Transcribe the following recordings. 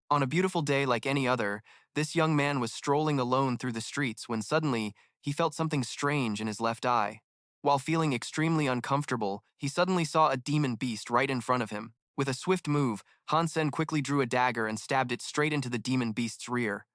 On a beautiful day like any other, this young man was strolling alone through the streets when suddenly he felt something strange in his left eye. While feeling extremely uncomfortable, he suddenly saw a demon beast right in front of him. With a swift move, Han Sen quickly drew a dagger and stabbed it straight into the demon beast's rear.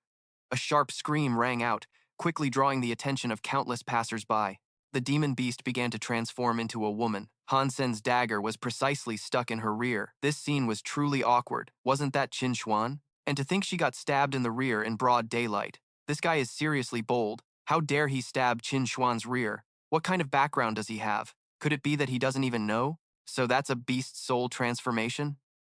A sharp scream rang out, quickly drawing the attention of countless passers-by. The demon beast began to transform into a woman. Han Sen's dagger was precisely stuck in her rear. This scene was truly awkward. Wasn't that Qin Xuan? And to think she got stabbed in the rear in broad daylight. This guy is seriously bold. How dare he stab Qin Xuan's rear? What kind of background does he have? Could it be that he doesn't even know? So that's a beast soul transformation?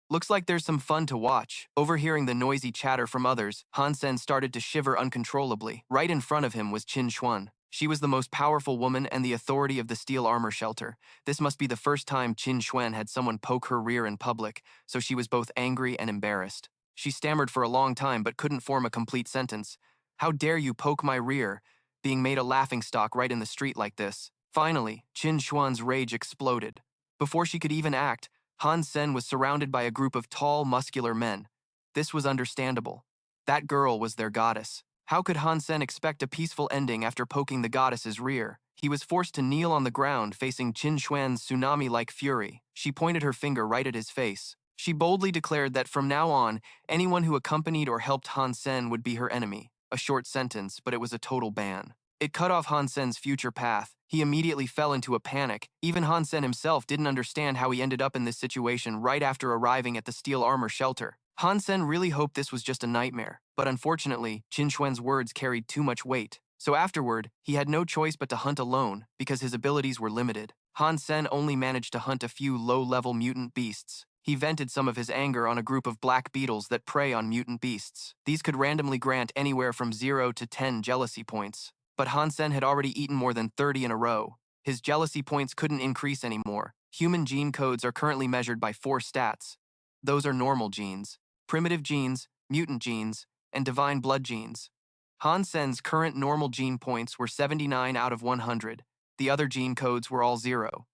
Looks like there's some fun to watch. Overhearing the noisy chatter from others, Han Sen started to shiver uncontrollably. Right in front of him was Qin Xuan. She was the most powerful woman and the authority of the steel armor shelter. This must be the first time Qin Xuan had someone poke her rear in public, so she was both angry and embarrassed. She stammered for a long time but couldn't form a complete sentence. How dare you poke my rear? Being made a laughingstock right in the street like this. Finally, Qin Xuan's rage exploded. Before she could even act, Han Sen was surrounded by a group of tall, muscular men. This was understandable. That girl was their goddess. How could Han Sen expect a peaceful ending after poking the goddess's rear? He was forced to kneel on the ground facing Qin Xuan's tsunami-like fury. She pointed her finger right at his face. She boldly declared that from now on, anyone who accompanied or helped Han Sen would be her enemy. A short sentence, but it was a total ban. It cut off Han Sen's future path. He immediately fell into a panic. Even Han Sen himself didn't understand how he ended up in this situation right after arriving at the steel armor shelter. Han Sen really hoped this was just a nightmare, but unfortunately, Qin Xuan's words carried too much weight. So afterward, he had no choice but to hunt alone because his abilities were limited. Han Sen only managed to hunt a few low-level mutant beasts. He vented some of his anger on a group of black beetles that prey on mutant beasts. These could randomly grant anywhere from 0 to 10 jealousy points. But Han Sen had already eaten more than 30 in a row. His jealousy points couldn't increase anymore. Human gene codes are currently measured by 4 stats. Those are normal genes, primitive genes, mutant genes, and divine blood genes. Han Sen's current normal gene points were 79 out of 100. The other gene codes were all 0.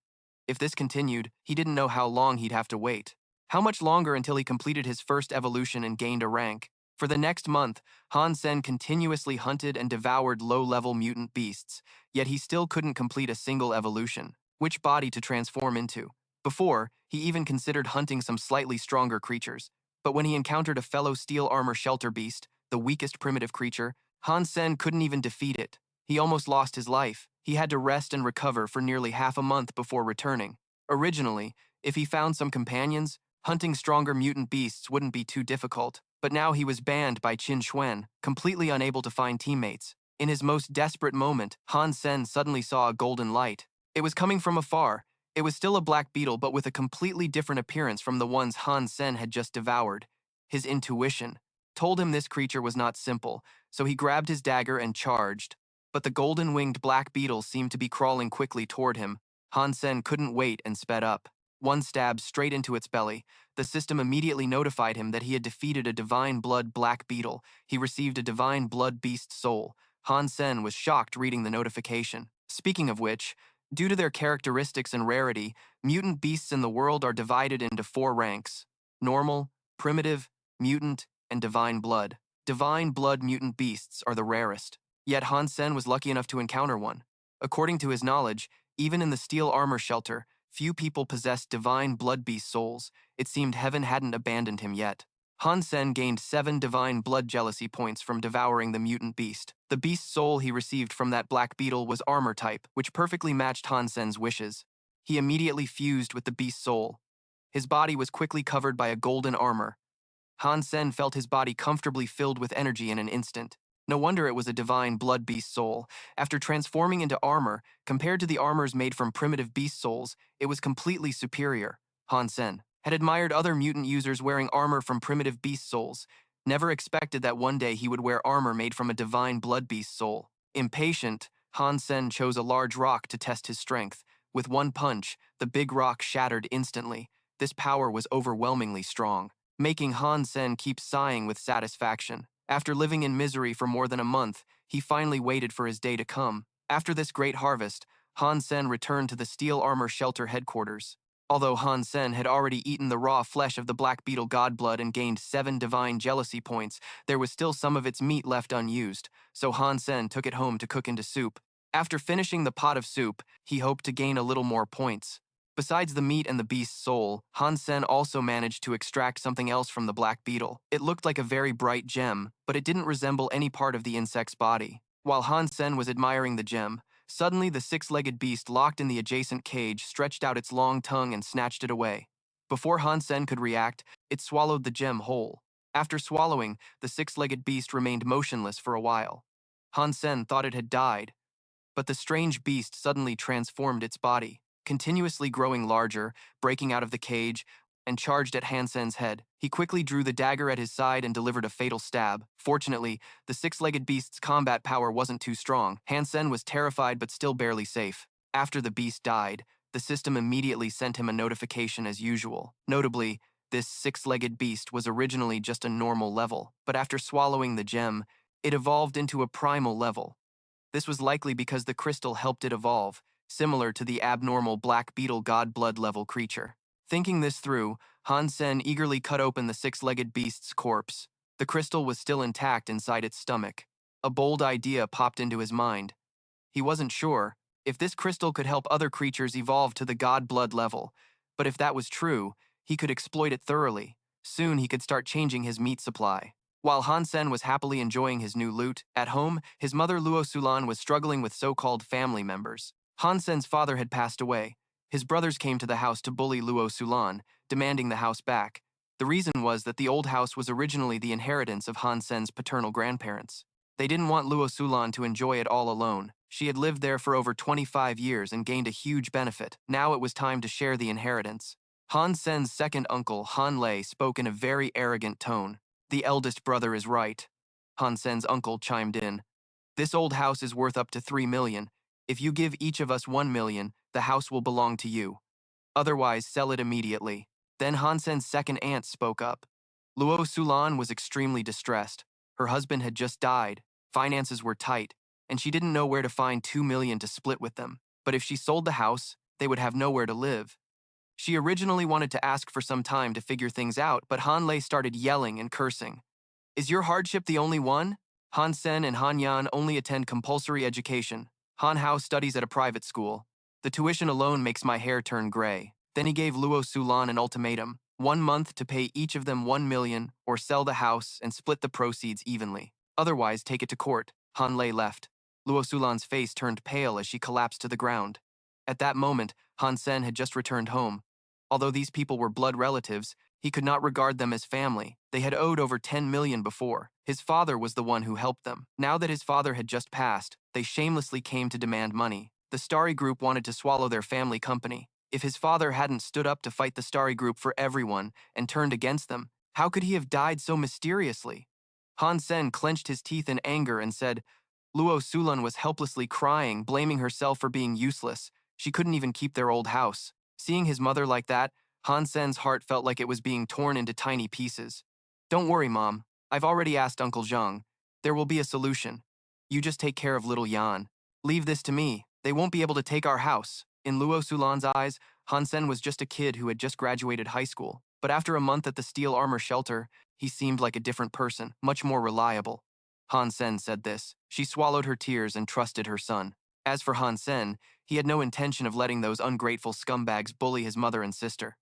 If this continued, he didn't know how long he'd have to wait. How much longer until he completed his first evolution and gained a rank? For the next month, Han Sen continuously hunted and devoured low-level mutant beasts, yet he still couldn't complete a single evolution. Which body to transform into? Before, he even considered hunting some slightly stronger creatures, but when he encountered a fellow steel armor shelter beast, the weakest primitive creature, Han Sen couldn't even defeat it. He almost lost his life. He had to rest and recover for nearly half a month before returning. Originally, if he found some companions, hunting stronger mutant beasts wouldn't be too difficult. But now he was banned by Qin Xuan, completely unable to find teammates. In his most desperate moment, Han Sen suddenly saw a golden light. It was coming from afar. It was still a black beetle, but with a completely different appearance from the ones Han Sen had just devoured. His intuition told him this creature was not simple, so he grabbed his dagger and charged. But the golden-winged black beetle seemed to be crawling quickly toward him. Han Sen couldn't wait and sped up. One stab straight into its belly. The system immediately notified him that he had defeated a divine blood black beetle. He received a divine blood beast soul. Han Sen was shocked reading the notification. Speaking of which, due to their characteristics and rarity, mutant beasts in the world are divided into 4 ranks: normal, primitive, mutant, and divine blood. Divine blood mutant beasts are the rarest. Yet Han Sen was lucky enough to encounter one. According to his knowledge, even in the steel armor shelter, few people possessed divine blood beast souls. It seemed heaven hadn't abandoned him yet. Han Sen gained 7 divine blood jealousy points from devouring the mutant beast. The beast soul he received from that black beetle was armor type, which perfectly matched Han Sen's wishes. He immediately fused with the beast soul. His body was quickly covered by a golden armor. Han Sen felt his body comfortably filled with energy in an instant. No wonder it was a divine blood beast soul. After transforming into armor, compared to the armors made from primitive beast souls, it was completely superior. Han Sen had admired other mutant users wearing armor from primitive beast souls, never expected that one day he would wear armor made from a divine blood beast soul. Impatient, Han Sen chose a large rock to test his strength. With one punch, the big rock shattered instantly. This power was overwhelmingly strong, making Han Sen keep sighing with satisfaction. After living in misery for more than a month, he finally waited for his day to come. After this great harvest, Han Sen returned to the steel armor shelter headquarters. Although Han Sen had already eaten the raw flesh of the Black Beetle godblood and gained 7 divine jealousy points, there was still some of its meat left unused, so Han Sen took it home to cook into soup. After finishing the pot of soup, he hoped to gain a little more points. Besides the meat and the beast's soul, Han Sen also managed to extract something else from the Black Beetle. It looked like a very bright gem, but it didn't resemble any part of the insect's body. While Han Sen was admiring the gem, suddenly the six-legged beast locked in the adjacent cage stretched out its long tongue and snatched it away. Before Han Sen could react, it swallowed the gem whole. After swallowing, the six-legged beast remained motionless for a while. Han Sen thought it had died, but the strange beast suddenly transformed its body, continuously growing larger, breaking out of the cage, and charged at Han Sen's head. He quickly drew the dagger at his side and delivered a fatal stab. Fortunately, the six-legged beast's combat power wasn't too strong. Han Sen was terrified but still barely safe. After the beast died, the system immediately sent him a notification as usual. Notably, this six-legged beast was originally just a normal level, but after swallowing the gem, it evolved into a primal level. This was likely because the crystal helped it evolve, similar to the abnormal Black Beetle god blood level creature. Thinking this through, Han Sen eagerly cut open the six-legged beast's corpse. The crystal was still intact inside its stomach. A bold idea popped into his mind. He wasn't sure if this crystal could help other creatures evolve to the god blood level, but if that was true, he could exploit it thoroughly. Soon he could start changing his meat supply. While Han Sen was happily enjoying his new loot, at home, his mother Luo Sulan was struggling with so-called family members. Han Sen's father had passed away. His brothers came to the house to bully Luo Sulan, demanding the house back. The reason was that the old house was originally the inheritance of Han Sen's paternal grandparents. They didn't want Luo Sulan to enjoy it all alone. She had lived there for over 25 years and gained a huge benefit. Now it was time to share the inheritance. Han Sen's second uncle, Han Lei, spoke in a very arrogant tone. "The eldest brother is right," Han Sen's uncle chimed in. "This old house is worth up to 3 million. If you give each of us 1 million, the house will belong to you. Otherwise, sell it immediately." Then Han Sen's second aunt spoke up. Luo Sulan was extremely distressed. Her husband had just died, finances were tight, and she didn't know where to find 2 million to split with them. But if she sold the house, they would have nowhere to live. She originally wanted to ask for some time to figure things out, but Han Lei started yelling and cursing. "Is your hardship the only one? Han Sen and Han Yan only attend compulsory education. Han Hao studies at a private school. The tuition alone makes my hair turn gray." Then he gave Luo Sulan an ultimatum: 1 month to pay each of them 1 million, or sell the house and split the proceeds evenly. Otherwise, take it to court. Han Lei left. Luo Sulan's face turned pale as she collapsed to the ground. At that moment, Han Sen had just returned home. Although these people were blood relatives, he could not regard them as family. They had owed over 10 million before. His father was the one who helped them. Now that his father had just passed, they shamelessly came to demand money. The Starry Group wanted to swallow their family company. If his father hadn't stood up to fight the Starry Group for everyone and turned against them, how could he have died so mysteriously? Han Sen clenched his teeth in anger and said, Luo Sulan was helplessly crying, blaming herself for being useless. She couldn't even keep their old house. Seeing his mother like that, Han Sen's heart felt like it was being torn into tiny pieces. "Don't worry, Mom. I've already asked Uncle Zhang. There will be a solution. You just take care of little Yan. Leave this to me. They won't be able to take our house." In Luo Sulan's eyes, Han Sen was just a kid who had just graduated high school. But after a month at the steel armor shelter, he seemed like a different person, much more reliable. Han Sen said this. She swallowed her tears and trusted her son. As for Han Sen, he had no intention of letting those ungrateful scumbags bully his mother and sister.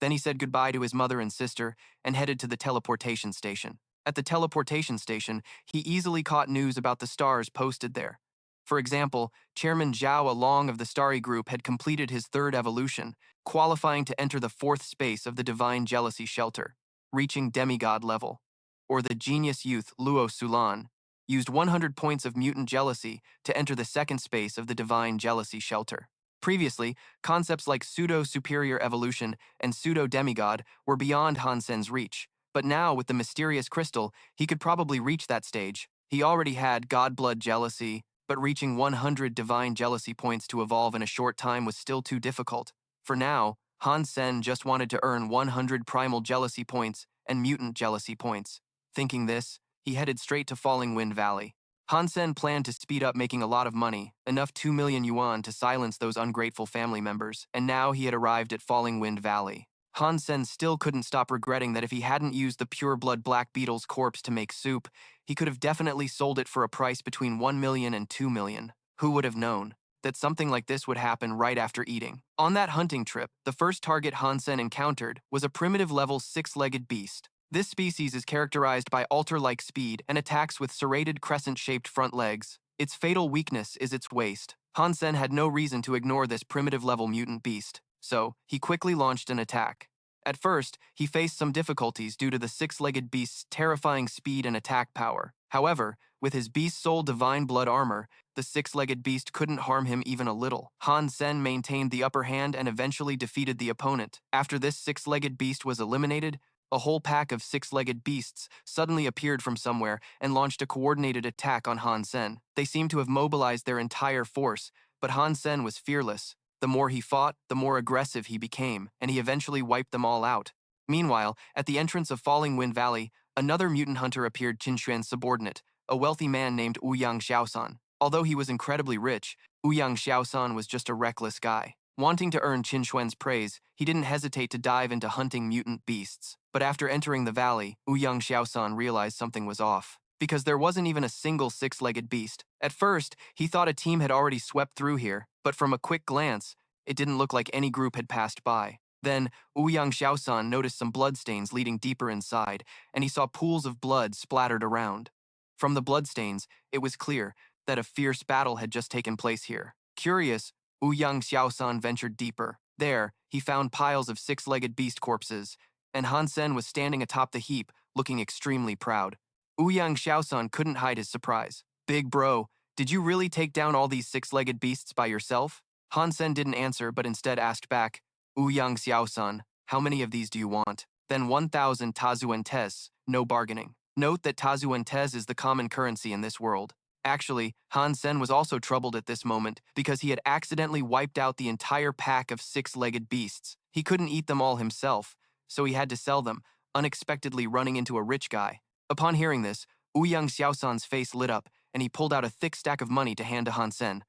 Then he said goodbye to his mother and sister and headed to the teleportation station. At the teleportation station, he easily caught news about the stars posted there. For example, Chairman Zhao Along of the Starry Group had completed his 3rd evolution, qualifying to enter the 4th space of the Divine Jealousy Shelter, reaching demigod level. Or the genius youth Luo Sulan used 100 points of mutant jealousy to enter the 2nd space of the Divine Jealousy Shelter. Previously, concepts like pseudo-superior evolution and pseudo-demigod were beyond Han Sen's reach, but now with the mysterious crystal, he could probably reach that stage. He already had god-blood jealousy, but reaching 100 divine jealousy points to evolve in a short time was still too difficult. For now, Han Sen just wanted to earn 100 primal jealousy points and mutant jealousy points. Thinking this, he headed straight to Falling Wind Valley. Han Sen planned to speed up making a lot of money, enough 2 million yuan to silence those ungrateful family members, and now he had arrived at Falling Wind Valley. Han Sen still couldn't stop regretting that if he hadn't used the pure-blood Black Beetle's corpse to make soup, he could have definitely sold it for a price between 1 million and 2 million. Who would have known that something like this would happen right after eating? On that hunting trip, the first target Han Sen encountered was a primitive-level six-legged beast. This species is characterized by altar-like speed and attacks with serrated crescent-shaped front legs. Its fatal weakness is its waist. Han Sen had no reason to ignore this primitive-level mutant beast, so he quickly launched an attack. At first, he faced some difficulties due to the six-legged beast's terrifying speed and attack power. However, with his Beast Soul Divine Blood armor, the six-legged beast couldn't harm him even a little. Han Sen maintained the upper hand and eventually defeated the opponent. After this six-legged beast was eliminated, a whole pack of six-legged beasts suddenly appeared from somewhere and launched a coordinated attack on Han Sen. They seemed to have mobilized their entire force, but Han Sen was fearless. The more he fought, the more aggressive he became, and he eventually wiped them all out. Meanwhile, at the entrance of Falling Wind Valley, another mutant hunter appeared, Qin Xuan's subordinate, a wealthy man named Ouyang Xiaosan. Although he was incredibly rich, Ouyang Xiaosan was just a reckless guy. Wanting to earn Qin Xuan's praise, he didn't hesitate to dive into hunting mutant beasts. But after entering the valley, Ouyang Xiaosan realized something was off, because there wasn't even a single six-legged beast. At first, he thought a team had already swept through here, but from a quick glance, it didn't look like any group had passed by. Then, Ouyang Xiaosan noticed some bloodstains leading deeper inside, and he saw pools of blood splattered around. From the bloodstains, it was clear that a fierce battle had just taken place here. Curious, Ouyang Xiaosan ventured deeper. There, he found piles of six-legged beast corpses, and Han Sen was standing atop the heap, looking extremely proud. Ouyang Xiaosan couldn't hide his surprise. "Big bro, did you really take down all these six-legged beasts by yourself?" Han Sen didn't answer but instead asked back, "Ouyang Xiaosan, how many of these do you want?" "Then 1,000 tazuentes, no bargaining." Note that tazuentes is the common currency in this world. Actually, Han Sen was also troubled at this moment because he had accidentally wiped out the entire pack of six-legged beasts. He couldn't eat them all himself, so he had to sell them, unexpectedly running into a rich guy. Upon hearing this, Ouyang Xiaosan's face lit up, and he pulled out a thick stack of money to hand to Han Sen.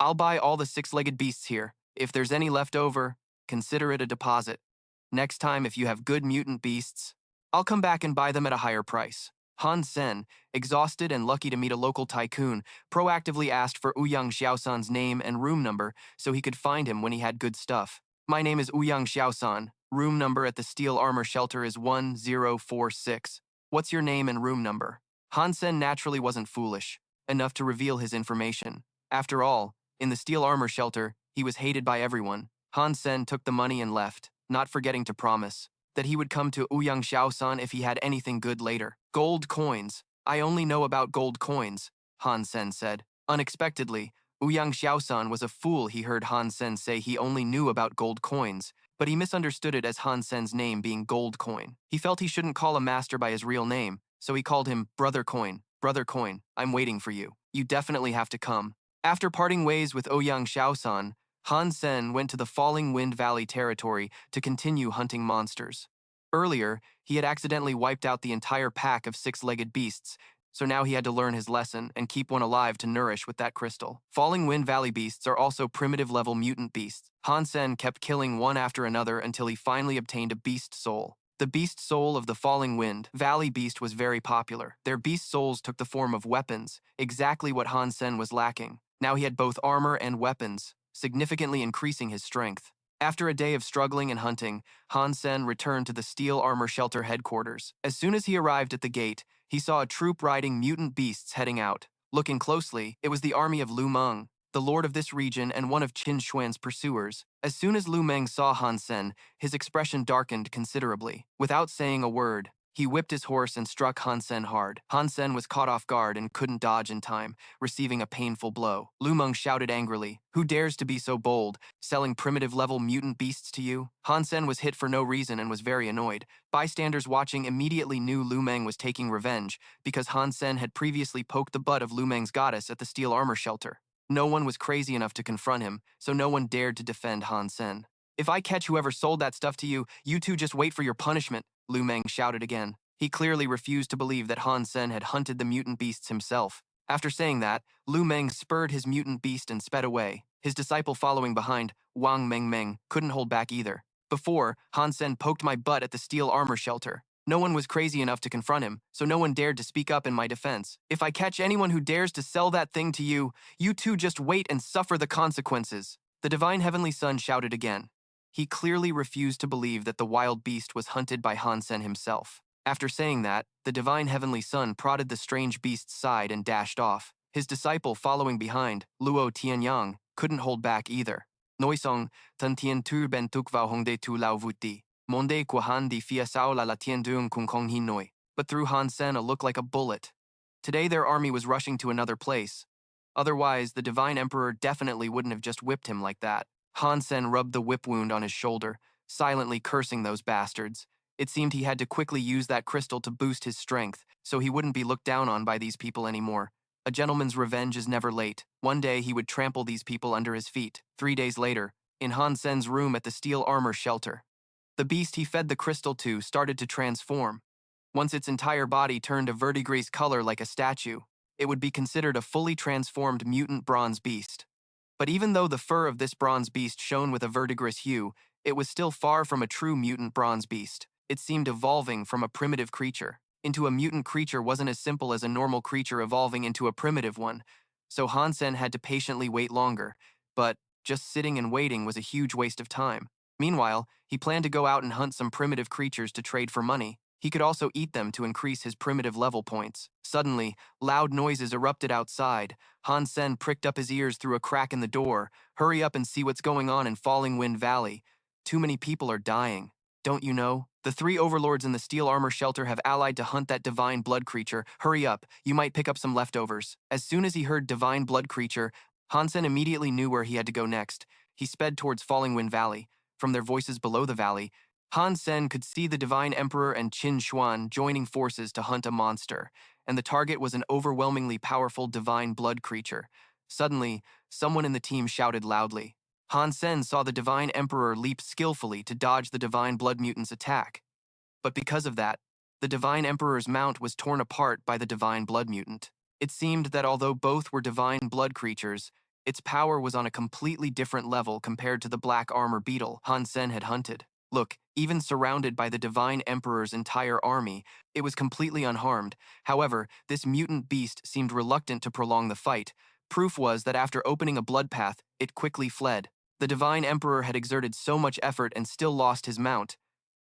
"I'll buy all the six-legged beasts here. If there's any left over, consider it a deposit. Next time, if you have good mutant beasts, I'll come back and buy them at a higher price." Han Sen, exhausted and lucky to meet a local tycoon, proactively asked for Ouyang Xiaosan's name and room number so he could find him when he had good stuff. "My name is Ouyang Xiaosan. Room number at the steel armor shelter is 1046. What's your name and room number?" Han Sen naturally wasn't foolish enough to reveal his information. After all, in the steel armor shelter, he was hated by everyone. Han Sen took the money and left, not forgetting to promise that he would come to Ouyang Xiaosan if he had anything good later. "Gold coins. I only know about gold coins," Han Sen said. Unexpectedly, Ouyang Xiaosan was a fool. He heard Han Sen say he only knew about gold coins, but he misunderstood it as Han Sen's name being Gold Coin. He felt he shouldn't call a master by his real name, so he called him Brother Coin. "Brother Coin, I'm waiting for you. You definitely have to come." After parting ways with Ouyang Xiaosan, Han Sen went to the Falling Wind Valley territory to continue hunting monsters. Earlier, he had accidentally wiped out the entire pack of six-legged beasts, so now he had to learn his lesson and keep one alive to nourish with that crystal. Falling Wind Valley beasts are also primitive-level mutant beasts. Han Sen kept killing one after another until he finally obtained a beast soul. The beast soul of the Falling Wind Valley beast was very popular. Their beast souls took the form of weapons, exactly what Han Sen was lacking. Now he had both armor and weapons, significantly increasing his strength. After a day of struggling and hunting, Han Sen returned to the steel armor shelter headquarters. As soon as he arrived at the gate, he saw a troop riding mutant beasts heading out. Looking closely, it was the army of Lu Meng, the lord of this region and one of Qin Xuan's pursuers. As soon as Lu Meng saw Han Sen, his expression darkened considerably. Without saying a word, he whipped his horse and struck Han Sen hard. Han Sen was caught off guard and couldn't dodge in time, receiving a painful blow. Lu Meng shouted angrily, "Who dares to be so bold, selling primitive-level mutant beasts to you?" Han Sen was hit for no reason and was very annoyed. Bystanders watching immediately knew Lu Meng was taking revenge because Han Sen had previously poked the butt of Lu Meng's goddess at the steel armor shelter. No one was crazy enough to confront him, so no one dared to defend Han Sen. "If I catch whoever sold that stuff to you, you two just wait for your punishment," Lu Meng shouted again. He clearly refused to believe that Han Sen had hunted the mutant beasts himself. After saying that, Lu Meng spurred his mutant beast and sped away. His disciple following behind, Wang Meng, couldn't hold back either. Before, Han Sen poked my butt at the steel armor shelter. No one was crazy enough to confront him, so no one dared to speak up in my defense. If I catch anyone who dares to sell that thing to you, you two just wait and suffer the consequences. The divine heavenly son shouted again. He clearly refused to believe that the wild beast was hunted by Han Sen himself. After saying that, the divine heavenly son prodded the strange beast's side and dashed off. His disciple following behind, Luo Tianyang, couldn't hold back either. Noisong, tan tien tu ben tuk vao hongde tu lao vuti. Monde kwahan di fia sao la tien duong kung kong hi noi. But threw Han Sen a look like a bullet. Today their army was rushing to another place. Otherwise, the divine emperor definitely wouldn't have just whipped him like that. Han Sen rubbed the whip wound on his shoulder, silently cursing those bastards. It seemed he had to quickly use that crystal to boost his strength, so he wouldn't be looked down on by these people anymore. A gentleman's revenge is never late. One day he would trample these people under his feet. 3 days later, in Han Sen's room at the steel armor shelter, the beast he fed the crystal to started to transform. Once its entire body turned a verdigris color like a statue, it would be considered a fully transformed mutant bronze beast. But even though the fur of this bronze beast shone with a verdigris hue, it was still far from a true mutant bronze beast. It seemed evolving from a primitive creature into a mutant creature wasn't as simple as a normal creature evolving into a primitive one, so Han Sen had to patiently wait longer, but just sitting and waiting was a huge waste of time. Meanwhile, he planned to go out and hunt some primitive creatures to trade for money. He could also eat them to increase his primitive level points. Suddenly, loud noises erupted outside. Han Sen pricked up his ears through a crack in the door. Hurry up and see what's going on in Falling Wind Valley. Too many people are dying. Don't you know? The 3 overlords in the steel armor shelter have allied to hunt that divine blood creature. Hurry up, you might pick up some leftovers. As soon as he heard divine blood creature, Han Sen immediately knew where he had to go next. He sped towards Falling Wind Valley. From their voices below the valley, Han Sen could see the divine emperor and Qin Xuan joining forces to hunt a monster, and the target was an overwhelmingly powerful divine blood creature. Suddenly, someone in the team shouted loudly. Han Sen saw the divine emperor leap skillfully to dodge the divine blood mutant's attack. But because of that, the divine emperor's mount was torn apart by the divine blood mutant. It seemed that although both were divine blood creatures, its power was on a completely different level compared to the black armor beetle Han Sen had hunted. Look, even surrounded by the divine emperor's entire army, it was completely unharmed. However, this mutant beast seemed reluctant to prolong the fight. Proof was that after opening a blood path, it quickly fled. The divine emperor had exerted so much effort and still lost his mount.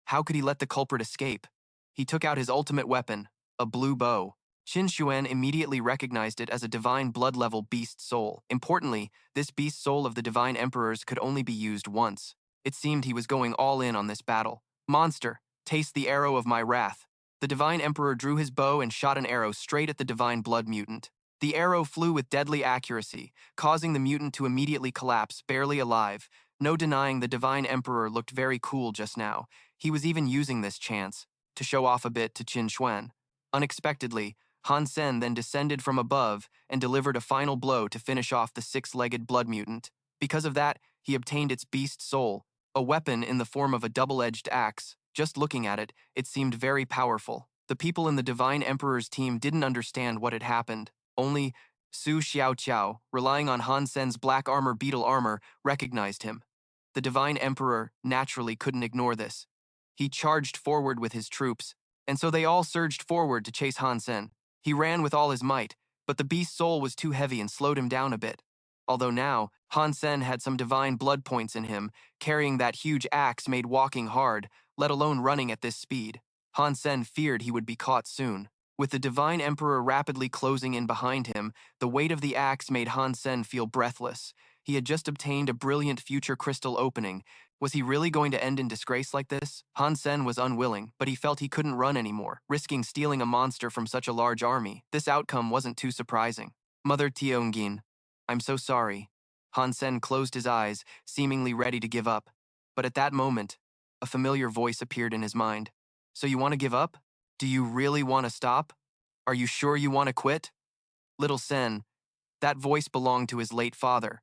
How could he let the culprit escape? He took out his ultimate weapon, a blue bow. Qin Xuan immediately recognized it as a divine blood-level beast soul. Importantly, this beast soul of the divine emperor's could only be used once. It seemed he was going all in on this battle. Monster, taste the arrow of my wrath. The divine emperor drew his bow and shot an arrow straight at the divine blood mutant. The arrow flew with deadly accuracy, causing the mutant to immediately collapse, barely alive. No denying the divine emperor looked very cool just now. He was even using this chance to show off a bit to Qin Xuan. Unexpectedly, Han Sen then descended from above and delivered a final blow to finish off the 6-legged blood mutant. Because of that, he obtained its beast soul, a weapon in the form of a double-edged axe. Just looking at it, it seemed very powerful. The people in the Divine Emperor's team didn't understand what had happened. Only Su Xiaoqiao, relying on Han Sen's black armor beetle armor, recognized him. The Divine Emperor naturally couldn't ignore this. He charged forward with his troops, and so they all surged forward to chase Han Sen. He ran with all his might, but the beast's soul was too heavy and slowed him down a bit. Although now, Han Sen had some divine blood points in him, carrying that huge axe made walking hard, let alone running at this speed. Han Sen feared he would be caught soon. With the Divine Emperor rapidly closing in behind him, the weight of the axe made Han Sen feel breathless. He had just obtained a brilliant future crystal opening. Was he really going to end in disgrace like this? Han Sen was unwilling, but he felt he couldn't run anymore, risking stealing a monster from such a large army. This outcome wasn't too surprising. Mother Tiongin, I'm so sorry. Han Sen closed his eyes, seemingly ready to give up. But at that moment, a familiar voice appeared in his mind. So you want to give up? Do you really want to stop? Are you sure you want to quit? Little Sen, that voice belonged to his late father.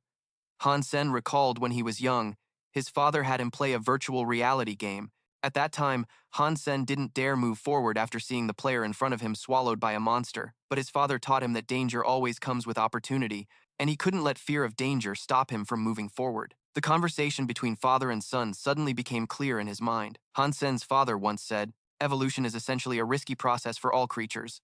Han Sen recalled when he was young, his father had him play a virtual reality game. At that time, Han Sen didn't dare move forward after seeing the player in front of him swallowed by a monster, but his father taught him that danger always comes with opportunity, and he couldn't let fear of danger stop him from moving forward. The conversation between father and son suddenly became clear in his mind. Han Sen's father once said, "Evolution is essentially a risky process for all creatures.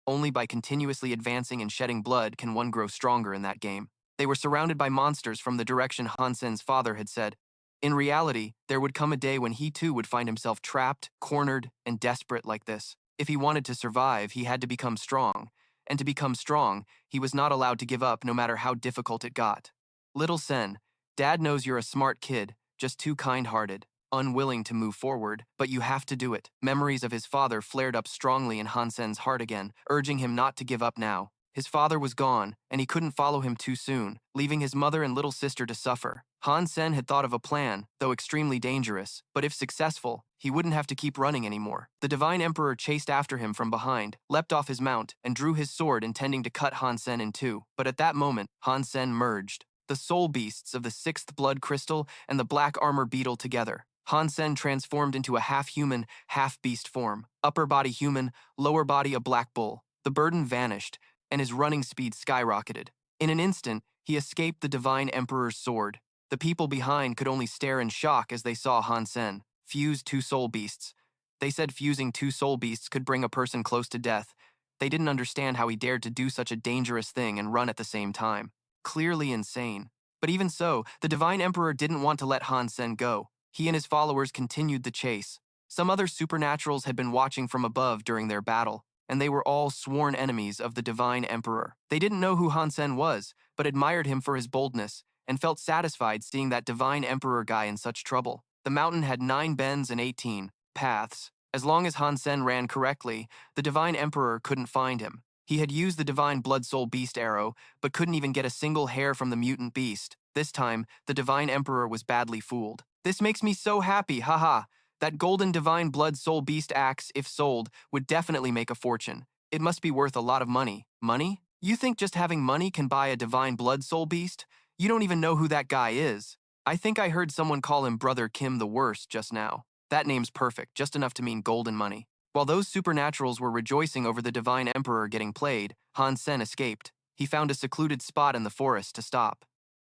Only by continuously advancing and shedding blood can one grow stronger in that game." They were surrounded by monsters from the direction Han Sen's father had said. In reality, there would come a day when he too would find himself trapped, cornered, and desperate like this. If he wanted to survive, he had to become strong. And to become strong, he was not allowed to give up no matter how difficult it got. Little Sen, Dad knows you're a smart kid, just too kind-hearted, unwilling to move forward, but you have to do it. Memories of his father flared up strongly in Han Sen's heart again, urging him not to give up now. His father was gone, and he couldn't follow him too soon, leaving his mother and little sister to suffer. Han Sen had thought of a plan, though extremely dangerous, but if successful, he wouldn't have to keep running anymore. The Divine Emperor chased after him from behind, leapt off his mount, and drew his sword intending to cut Han Sen in two. But at that moment, Han Sen merged the soul beasts of the sixth blood crystal and the black armor beetle together. Han Sen transformed into a half-human, half-beast form. Upper body human, lower body a black bull. The burden vanished, and his running speed skyrocketed. In an instant, he escaped the Divine Emperor's sword. The people behind could only stare in shock as they saw Han Sen fuse two soul beasts. They said fusing two soul beasts could bring a person close to death. They didn't understand how he dared to do such a dangerous thing and run at the same time. Clearly insane. But even so, the Divine Emperor didn't want to let Han Sen go. He and his followers continued the chase. Some other supernaturals had been watching from above during their battle, and they were all sworn enemies of the Divine Emperor. They didn't know who Han Sen was, but admired him for his boldness, and felt satisfied seeing that Divine Emperor guy in such trouble. The mountain had 9 bends and 18 paths. As long as Han Sen ran correctly, the Divine Emperor couldn't find him. He had used the Divine Blood Soul Beast arrow, but couldn't even get a single hair from the mutant beast. This time, the Divine Emperor was badly fooled. "This makes me so happy, haha. That golden Divine Blood Soul Beast axe, if sold, would definitely make a fortune. It must be worth a lot of money." Money? You think just having money can buy a Divine Blood Soul Beast? You don't even know who that guy is. I think I heard someone call him Brother Kim the Worst just now. That name's perfect, just enough to mean golden money. While those supernaturals were rejoicing over the Divine Emperor getting played, Han Sen escaped. He found a secluded spot in the forest to stop.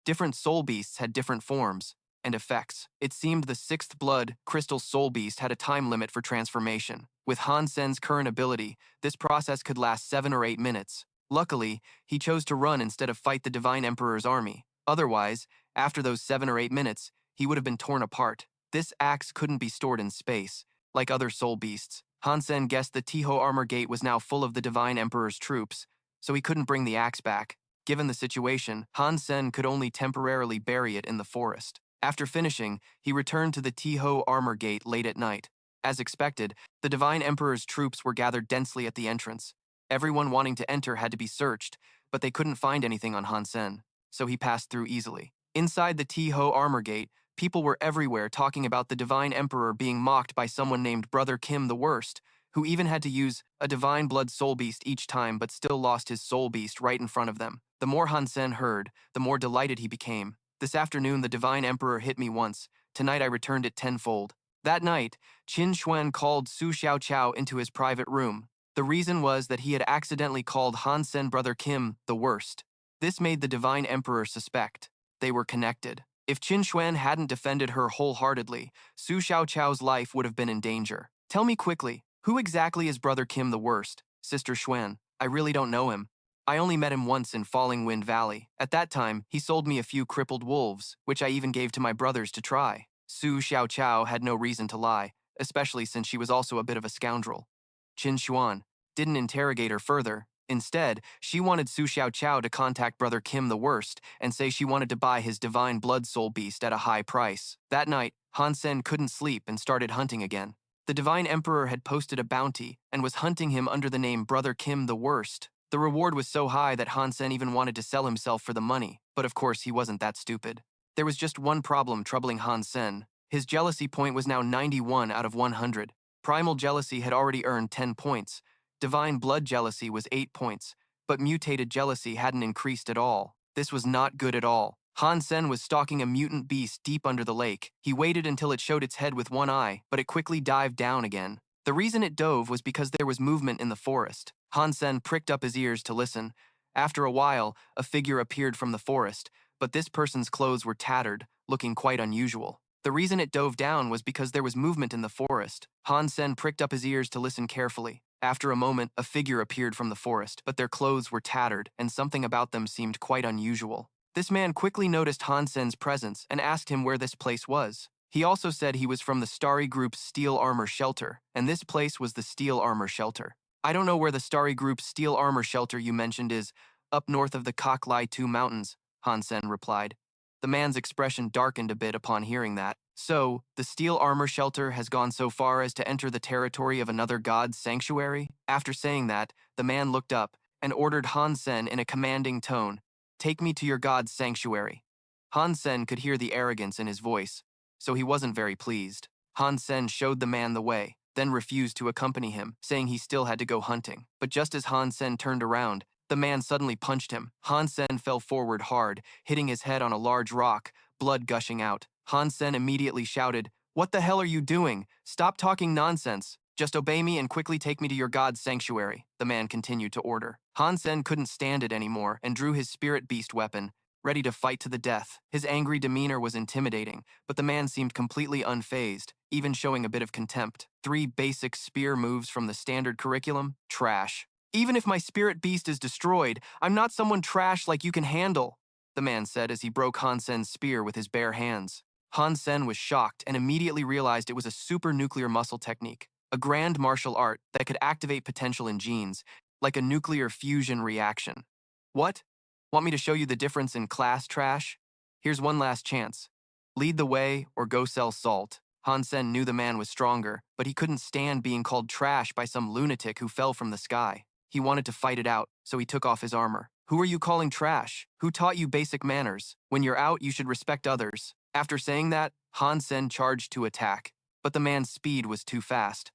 Different soul beasts had different forms and effects. It seemed the sixth blood, crystal soul beast had a time limit for transformation. With Han Sen's current ability, this process could last 7 or 8 minutes. Luckily, he chose to run instead of fight the Divine Emperor's army. Otherwise, after those 7 or 8 minutes, he would have been torn apart. This axe couldn't be stored in space, like other soul beasts. Han Sen guessed the Tiho armor gate was now full of the Divine Emperor's troops, so he couldn't bring the axe back. Given the situation, Han Sen could only temporarily bury it in the forest. After finishing, he returned to the Tiho armor gate late at night. As expected, the Divine Emperor's troops were gathered densely at the entrance. Everyone wanting to enter had to be searched, but they couldn't find anything on Han Sen, so he passed through easily. Inside the Tiho armor gate, people were everywhere talking about the Divine Emperor being mocked by someone named Brother Kim the Worst, who even had to use a Divine Blood Soul Beast each time but still lost his Soul Beast right in front of them. The more Han Sen heard, the more delighted he became. "This afternoon the Divine Emperor hit me once. Tonight I returned it tenfold." That night, Qin Xuan called Su Xiaoqiao into his private room. The reason was that he had accidentally called Han Sen Brother Kim the Worst. This made the Divine Emperor suspect. They were connected. If Qin Xuan hadn't defended her wholeheartedly, Su Xiaoqiao's life would have been in danger. "Tell me quickly, who exactly is Brother Kim the Worst, Sister Xuan? I really don't know him. I only met him once in Falling Wind Valley. At that time, he sold me a few crippled wolves, which I even gave to my brothers to try." Su Xiaoqiao had no reason to lie, especially since she was also a bit of a scoundrel. Qin Xuan didn't interrogate her further. Instead, she wanted Su Xiaoqiao to contact Brother Kim the Worst and say she wanted to buy his Divine Blood Soul Beast at a high price. That night, Han Sen couldn't sleep and started hunting again. The Divine Emperor had posted a bounty and was hunting him under the name Brother Kim the Worst. The reward was so high that Han Sen even wanted to sell himself for the money, but of course he wasn't that stupid. There was just one problem troubling Han Sen. His jealousy point was now 91 out of 100. Primal jealousy had already earned 10 points. Divine blood jealousy was 8 points, but mutated jealousy hadn't increased at all. This was not good at all. Han Sen was stalking a mutant beast deep under the lake. He waited until it showed its head with one eye, but it quickly dived down again. The reason it dove was because there was movement in the forest. Han Sen pricked up his ears to listen. After a while, a figure appeared from the forest, but this person's clothes were tattered, looking quite unusual. The reason it dove down was because there was movement in the forest. Han Sen pricked up his ears to listen carefully. After a moment, a figure appeared from the forest, but their clothes were tattered, and something about them seemed quite unusual. This man quickly noticed Han Sen's presence and asked him where this place was. He also said he was from the Starry Group's Steel Armor Shelter, and this place was the Steel Armor Shelter. I don't know where the Starry Group's Steel Armor Shelter you mentioned is, up north of the Koklai 2 Mountains, Han Sen replied. The man's expression darkened a bit upon hearing that. So, the Steel Armor Shelter has gone so far as to enter the territory of another god's sanctuary? After saying that, the man looked up and ordered Han Sen in a commanding tone, "Take me to your god's sanctuary." Han Sen could hear the arrogance in his voice, so he wasn't very pleased. Han Sen showed the man the way, then refused to accompany him, saying he still had to go hunting. But just as Han Sen turned around, the man suddenly punched him. Han Sen fell forward hard, hitting his head on a large rock, blood gushing out. Han Sen immediately shouted, "What the hell are you doing? Stop talking nonsense. Just obey me and quickly take me to your god's sanctuary," the man continued to order. Han Sen couldn't stand it anymore and drew his spirit beast weapon, ready to fight to the death. His angry demeanor was intimidating, but the man seemed completely unfazed, even showing a bit of contempt. 3 basic spear moves from the standard curriculum? Trash. "Even if my spirit beast is destroyed, I'm not someone trash like you can handle," the man said as he broke Han Sen's spear with his bare hands. Han Sen was shocked and immediately realized it was a super nuclear muscle technique, a grand martial art that could activate potential in genes, like a nuclear fusion reaction. "What? Want me to show you the difference in class, trash? Here's one last chance. Lead the way or go sell salt." Han Sen knew the man was stronger, but he couldn't stand being called trash by some lunatic who fell from the sky. He wanted to fight it out, so he took off his armor. "Who are you calling trash? Who taught you basic manners? When you're out, you should respect others." After saying that, Han Sen charged to attack, but the man's speed was too fast.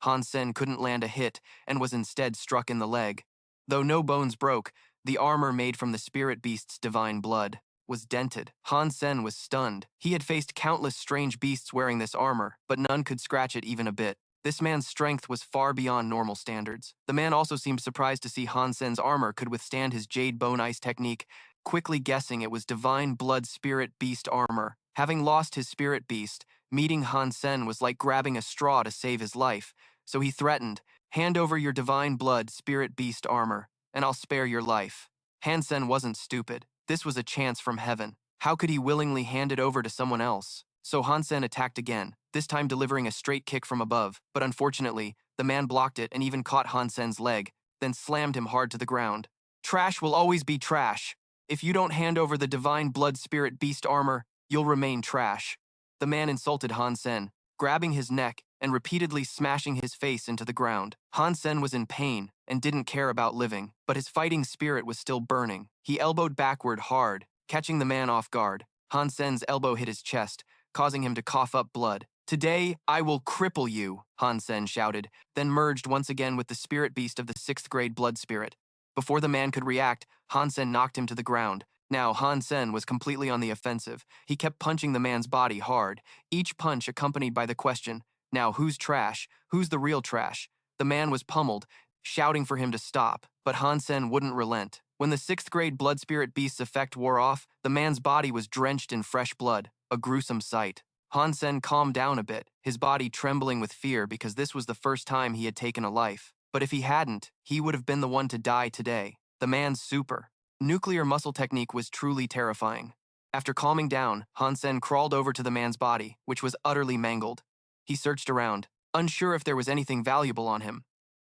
Han Sen couldn't land a hit and was instead struck in the leg. Though no bones broke, the armor made from the spirit beast's divine blood was dented. Han Sen was stunned. He had faced countless strange beasts wearing this armor, but none could scratch it even a bit. This man's strength was far beyond normal standards. The man also seemed surprised to see Han Sen's armor could withstand his Jade Bone Ice technique, quickly guessing it was divine blood spirit beast armor. Having lost his spirit beast, meeting Han Sen was like grabbing a straw to save his life, so he threatened, "Hand over your divine blood spirit beast armor, and I'll spare your life." Han Sen wasn't stupid. This was a chance from heaven. How could he willingly hand it over to someone else? So Han Sen attacked again, this time delivering a straight kick from above, but unfortunately, the man blocked it and even caught Han Sen's leg, then slammed him hard to the ground. "Trash will always be trash. If you don't hand over the divine blood spirit beast armor, you'll remain trash." The man insulted Han Sen, grabbing his neck and repeatedly smashing his face into the ground. Han Sen was in pain and didn't care about living, but his fighting spirit was still burning. He elbowed backward hard, catching the man off guard. Han Sen's elbow hit his chest, causing him to cough up blood. "Today, I will cripple you," Han Sen shouted, then merged once again with the spirit beast of the 6th grade blood spirit. Before the man could react, Han Sen knocked him to the ground. Now, Han Sen was completely on the offensive. He kept punching the man's body hard, each punch accompanied by the question, "Now, who's trash? Who's the real trash?" The man was pummeled, shouting for him to stop, but Han Sen wouldn't relent. When the 6th grade blood spirit beast's effect wore off, the man's body was drenched in fresh blood, a gruesome sight. Han Sen calmed down a bit, his body trembling with fear because this was the first time he had taken a life. But if he hadn't, he would have been the one to die today. The man's super nuclear muscle technique was truly terrifying. After calming down, Han Sen crawled over to the man's body, which was utterly mangled. He searched around, unsure if there was anything valuable on him.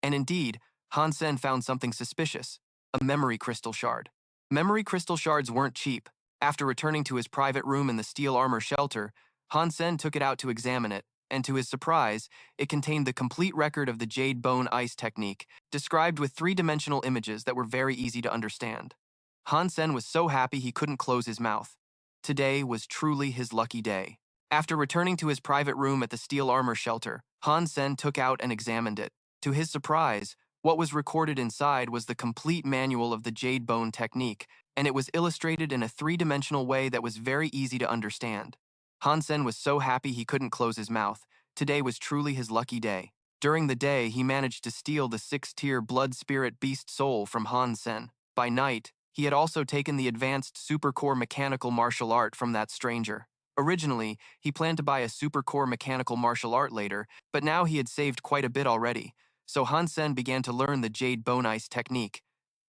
And indeed, Han Sen found something suspicious, a memory crystal shard. Memory crystal shards weren't cheap. After returning to his private room in the steel armor shelter, Han Sen took it out to examine it, and to his surprise, it contained the complete record of the Jade Bone Ice technique, described with 3-dimensional images that were very easy to understand. Han Sen was so happy he couldn't close his mouth. Today was truly his lucky day. After returning to his private room at the steel armor shelter, Han Sen took out and examined it. To his surprise, what was recorded inside was the complete manual of the Jade Bone technique, and it was illustrated in a three-dimensional way that was very easy to understand. Han Sen was so happy he couldn't close his mouth. Today was truly his lucky day. During the day, he managed to steal the 6th-tier Blood Spirit Beast Soul from Han Sen. By night, he had also taken the advanced Supercore Mechanical Martial Art from that stranger. Originally, he planned to buy a Supercore Mechanical Martial Art later, but now he had saved quite a bit already, so Han Sen began to learn the Jade Bone Ice technique.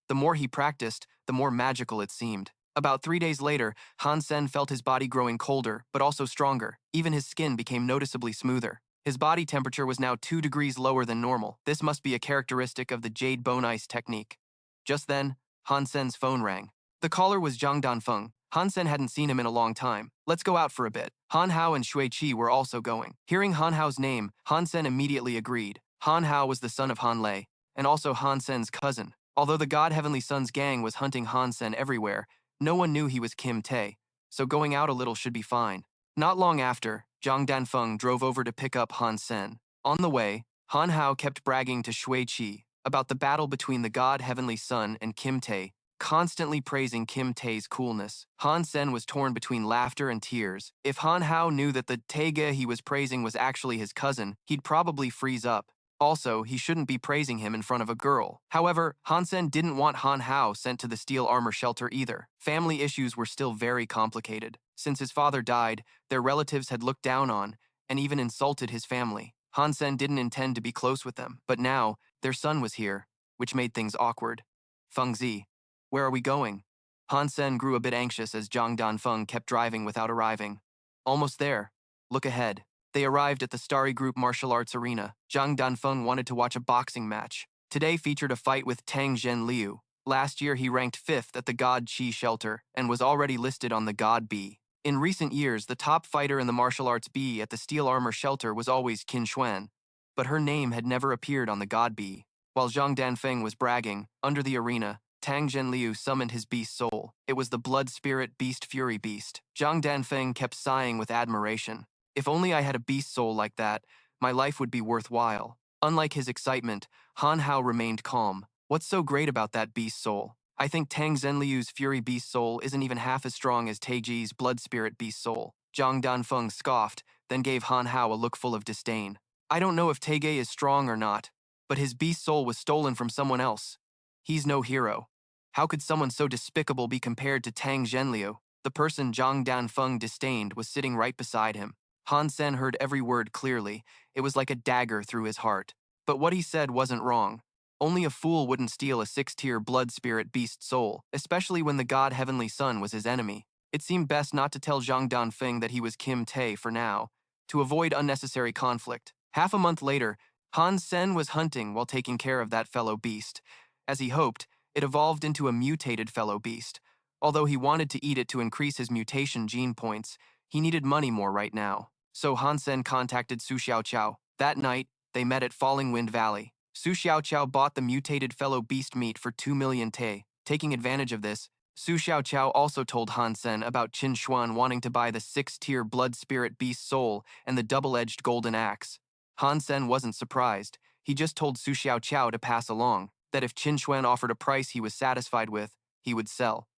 The more he practiced, the more magical it seemed. About 3 days later, Han Sen felt his body growing colder, but also stronger. Even his skin became noticeably smoother. His body temperature was now 2 degrees lower than normal. This must be a characteristic of the Jade Bone Ice technique. Just then, Han Sen's phone rang. The caller was Zhang Danfeng. Han Sen hadn't seen him in a long time. Let's go out for a bit. Han Hao and Shui Qi were also going. Hearing Han Hao's name, Han Sen immediately agreed. Han Hao was the son of Han Lei, and also Han Sen's cousin. Although the God Heavenly Sun's gang was hunting Han Sen everywhere, no one knew he was Kim Tae, so going out a little should be fine. Not long after, Zhang Danfeng drove over to pick up Han Sen. On the way, Han Hao kept bragging to Shui Qi about the battle between the God Heavenly Sun and Kim Tae, constantly praising Kim Tae's coolness. Han Sen was torn between laughter and tears. If Han Hao knew that the Taega he was praising was actually his cousin, he'd probably freeze up. Also, he shouldn't be praising him in front of a girl. However, Han Sen didn't want Han Hao sent to the steel armor shelter either. Family issues were still very complicated. Since his father died, their relatives had looked down on and even insulted his family. Han Sen didn't intend to be close with them, but now, their son was here, which made things awkward. Feng Zi, where are we going? Han Sen grew a bit anxious as Zhang Danfeng kept driving without arriving. Almost there. Look ahead. They arrived at the Starry Group Martial Arts Arena. Zhang Danfeng wanted to watch a boxing match. Today featured a fight with Tang Zhenliu. Last year he ranked 5th at the God Qi Shelter and was already listed on the God B. In recent years, the top fighter in the Martial Arts B at the Steel Armor Shelter was always Qin Xuan, but her name had never appeared on the God B. While Zhang Danfeng was bragging, under the arena, Tang Zhenliu summoned his beast soul. It was the Blood Spirit Beast Fury Beast. Zhang Danfeng kept sighing with admiration. If only I had a beast soul like that, my life would be worthwhile. Unlike his excitement, Han Hao remained calm. What's so great about that beast soul? I think Tang Zhenliu's Fury Beast Soul isn't even half as strong as Taiji's Blood Spirit Beast Soul. Zhang Danfeng scoffed, then gave Han Hao a look full of disdain. I don't know if Taige is strong or not, but his beast soul was stolen from someone else. He's no hero. How could someone so despicable be compared to Tang Zhenliu? The person Zhang Danfeng disdained was sitting right beside him. Han Sen heard every word clearly. It was like a dagger through his heart. But what he said wasn't wrong. Only a fool wouldn't steal a 6th-tier Blood Spirit Beast Soul, especially when the God Heavenly Sun was his enemy. It seemed best not to tell Zhang Danfeng that he was Kim Tae for now, to avoid unnecessary conflict. Half a month later, Han Sen was hunting while taking care of that fellow beast. As he hoped, it evolved into a mutated fellow beast. Although he wanted to eat it to increase his mutation gene points, he needed money more right now. So Han Sen contacted Su Xiaoqiao. That night, they met at Falling Wind Valley. Su Xiaoqiao bought the mutated fellow beast meat for 2 million Te. Taking advantage of this, Su Xiaoqiao also told Han Sen about Qin Xuan wanting to buy the 6th-tier Blood Spirit Beast Soul and the double-edged golden axe. Han Sen wasn't surprised. He just told Su Xiaoqiao to pass along, that if Qin Xuan offered a price he was satisfied with, he would sell.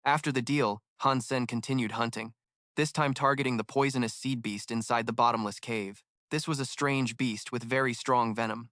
After the deal, Han Sen continued hunting, this time targeting the poisonous seed beast inside the bottomless cave. This was a strange beast with very strong venom.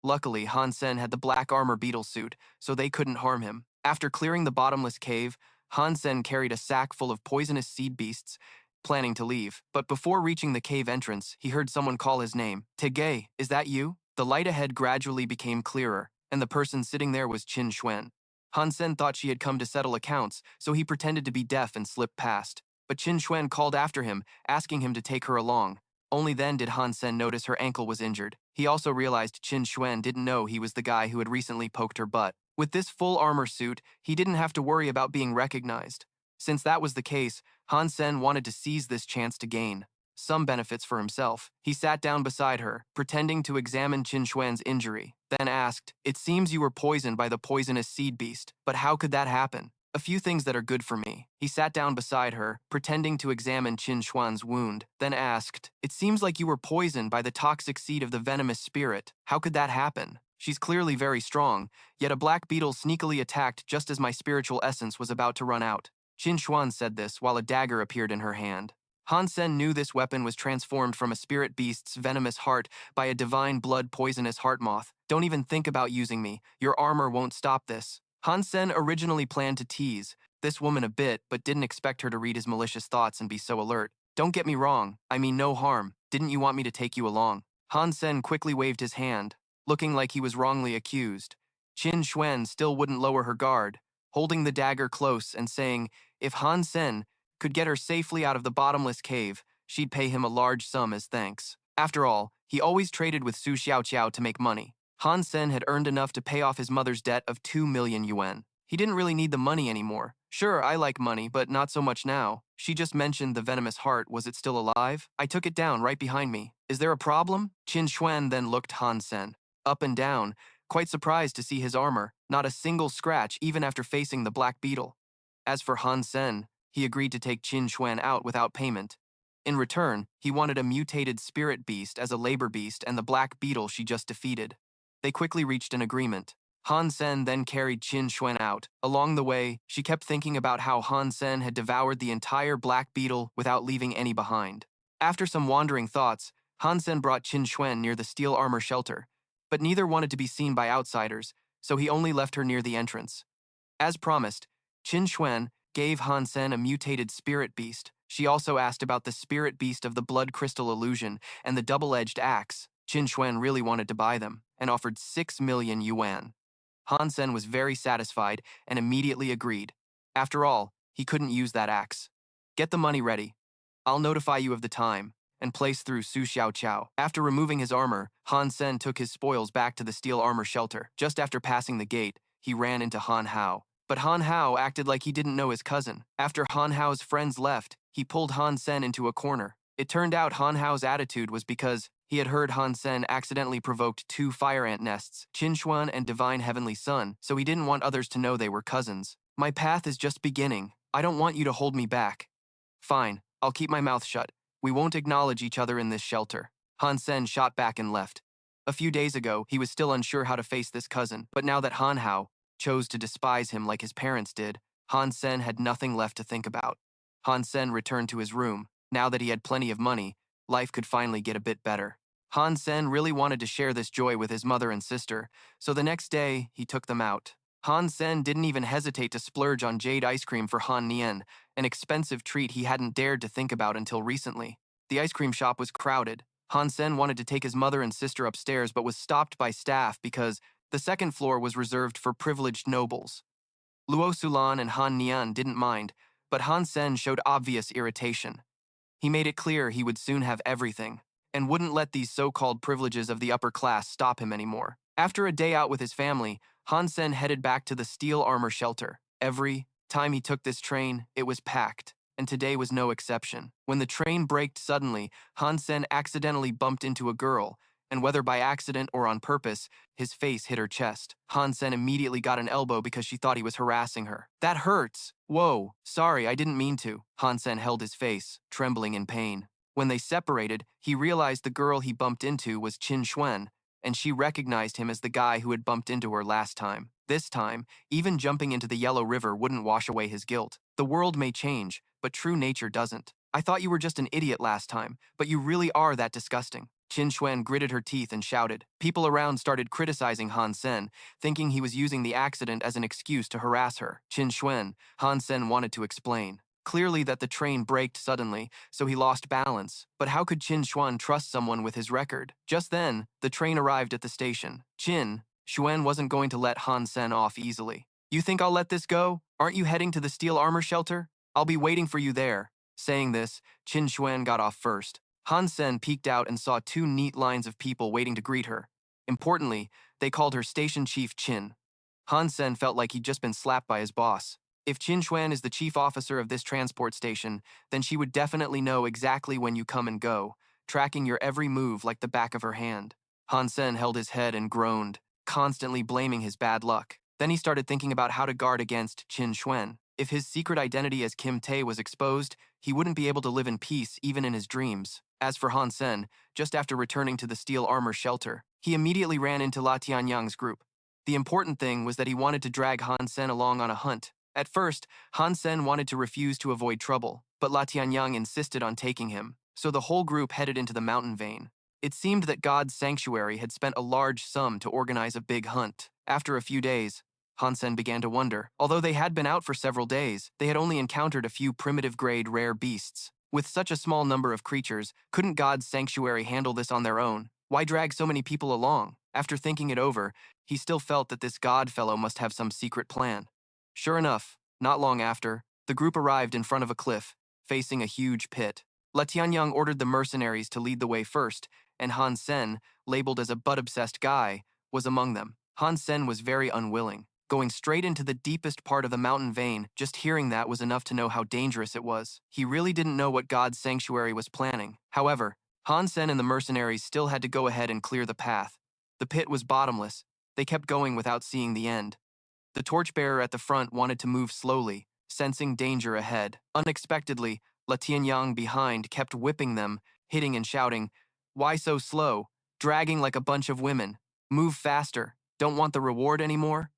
Luckily, Han Sen had the black armor beetle suit, so they couldn't harm him. After clearing the bottomless cave, Han Sen carried a sack full of poisonous seed beasts, planning to leave. But before reaching the cave entrance, he heard someone call his name. Taige, is that you? The light ahead gradually became clearer, and the person sitting there was Qin Xuan. Han Sen thought she had come to settle accounts, so he pretended to be deaf and slipped past. But Qin Xuan called after him, asking him to take her along. Only then did Han Sen notice her ankle was injured. He also realized Qin Xuan didn't know he was the guy who had recently poked her butt. With this full armor suit, he didn't have to worry about being recognized. Since that was the case, Han Sen wanted to seize this chance to gain some benefits for himself. He sat down beside her, pretending to examine Qin Xuan's injury, then asked, "It seems you were poisoned by the poisonous seed beast, but how could that happen?" "A few things that are good for me." He sat down beside her, pretending to examine Qin Xuan's wound, then asked, "It seems like you were poisoned by the toxic seed of the venomous spirit. How could that happen?" She's clearly very strong, yet a black beetle sneakily attacked just as my spiritual essence was about to run out. Qin Xuan said this while a dagger appeared in her hand. Han Sen knew this weapon was transformed from a spirit beast's venomous heart by a divine blood poisonous heart moth. Don't even think about using me. Your armor won't stop this. Han Sen originally planned to tease this woman a bit, but didn't expect her to read his malicious thoughts and be so alert. Don't get me wrong, I mean no harm. Didn't you want me to take you along? Han Sen quickly waved his hand, looking like he was wrongly accused. Qin Xuan still wouldn't lower her guard, holding the dagger close and saying if Han Sen could get her safely out of the bottomless cave, she'd pay him a large sum as thanks. After all, he always traded with Su Xiaoqiao to make money. Han Sen had earned enough to pay off his mother's debt of 2 million yuan. He didn't really need the money anymore. Sure, I like money, but not so much now. She just mentioned the venomous heart. Was it still alive? I took it down right behind me. Is there a problem? Qin Xuan then looked Han Sen up and down, quite surprised to see his armor. Not a single scratch even after facing the Black Beetle. As for Han Sen, he agreed to take Qin Xuan out without payment. In return, he wanted a mutated spirit beast as a labor beast and the Black Beetle she just defeated. They quickly reached an agreement. Han Sen then carried Qin Xuan out. Along the way, she kept thinking about how Han Sen had devoured the entire Black Beetle without leaving any behind. After some wandering thoughts, Han Sen brought Qin Xuan near the steel armor shelter, but neither wanted to be seen by outsiders, so he only left her near the entrance. As promised, Qin Xuan gave Han Sen a mutated spirit beast. She also asked about the spirit beast of the blood crystal illusion and the double-edged axe. Qin Xuan really wanted to buy them and offered 6 million yuan. Han Sen was very satisfied and immediately agreed. After all, he couldn't use that axe. Get the money ready. I'll notify you of the time, and place through Su Xiaoqiao. After removing his armor, Han Sen took his spoils back to the steel armor shelter. Just after passing the gate, he ran into Han Hao. But Han Hao acted like he didn't know his cousin. After Han Hao's friends left, he pulled Han Sen into a corner. It turned out Han Hao's attitude was because he had heard Han Sen accidentally provoked 2 fire ant nests, Qin Xuan and Divine Heavenly Sun, so he didn't want others to know they were cousins. My path is just beginning. I don't want you to hold me back. Fine, I'll keep my mouth shut. We won't acknowledge each other in this shelter. Han Sen shot back and left. A few days ago, he was still unsure how to face this cousin, but now that Han Hao chose to despise him like his parents did, Han Sen had nothing left to think about. Han Sen returned to his room. Now that he had plenty of money, life could finally get a bit better. Han Sen really wanted to share this joy with his mother and sister, so the next day, he took them out. Han Sen didn't even hesitate to splurge on jade ice cream for Han Nian, an expensive treat he hadn't dared to think about until recently. The ice cream shop was crowded. Han Sen wanted to take his mother and sister upstairs but was stopped by staff because the second floor was reserved for privileged nobles. Luo Sulan and Han Nian didn't mind, but Han Sen showed obvious irritation. He made it clear he would soon have everything, and wouldn't let these so-called privileges of the upper class stop him anymore. After a day out with his family, Han Sen headed back to the steel armor shelter. Every time he took this train, it was packed, and today was no exception. When the train braked suddenly, Han Sen accidentally bumped into a girl, and whether by accident or on purpose, his face hit her chest. Han Sen immediately got an elbow because she thought he was harassing her. That hurts! Whoa, sorry, I didn't mean to. Han Sen held his face, trembling in pain. When they separated, he realized the girl he bumped into was Qin Xuan, and she recognized him as the guy who had bumped into her last time. This time, even jumping into the Yellow River wouldn't wash away his guilt. The world may change, but true nature doesn't. I thought you were just an idiot last time, but you really are that disgusting. Qin Xuan gritted her teeth and shouted. People around started criticizing Han Sen, thinking he was using the accident as an excuse to harass her. Qin Xuan, Han Sen wanted to explain. Clearly that the train braked suddenly, so he lost balance. But how could Qin Xuan trust someone with his record? Just then, the train arrived at the station. Qin Xuan wasn't going to let Han Sen off easily. You think I'll let this go? Aren't you heading to the steel armor shelter? I'll be waiting for you there. Saying this, Qin Xuan got off first. Han Sen peeked out and saw 2 neat lines of people waiting to greet her. Importantly, they called her Station Chief Qin. Han Sen felt like he'd just been slapped by his boss. If Qin Xuan is the chief officer of this transport station, then she would definitely know exactly when you come and go, tracking your every move like the back of her hand. Han Sen held his head and groaned, constantly blaming his bad luck. Then he started thinking about how to guard against Qin Xuan. If his secret identity as Kim Tae was exposed, he wouldn't be able to live in peace even in his dreams. As for Han Sen, just after returning to the steel armor shelter, He immediately ran into La Tianyang's group. The important thing was that he wanted to drag Han Sen along on a hunt. At first, Han Sen wanted to refuse to avoid trouble, but La Tianyang insisted on taking him, so the whole group headed into the mountain vein. It seemed that God's sanctuary had spent a large sum to organize a big hunt. After a few days, Han Sen began to wonder. Although they had been out for several days, they had only encountered a few primitive-grade rare beasts. With such a small number of creatures, couldn't God's sanctuary handle this on their own? Why drag so many people along? After thinking it over, he still felt that this God fellow must have some secret plan. Sure enough, not long after, the group arrived in front of a cliff, facing a huge pit. La Tianyang ordered the mercenaries to lead the way first, and Han Sen, labeled as a butt-obsessed guy, was among them. Han Sen was very unwilling. Going straight into the deepest part of the mountain vein, just hearing that was enough to know how dangerous it was. He really didn't know what God's sanctuary was planning. However, Han Sen and the mercenaries still had to go ahead and clear the path. The pit was bottomless. They kept going without seeing the end. The torchbearer at the front wanted to move slowly, sensing danger ahead. Unexpectedly, La Tianyang behind kept whipping them, hitting and shouting, "Why so slow? Dragging like a bunch of women. Move faster. Don't want the reward anymore?"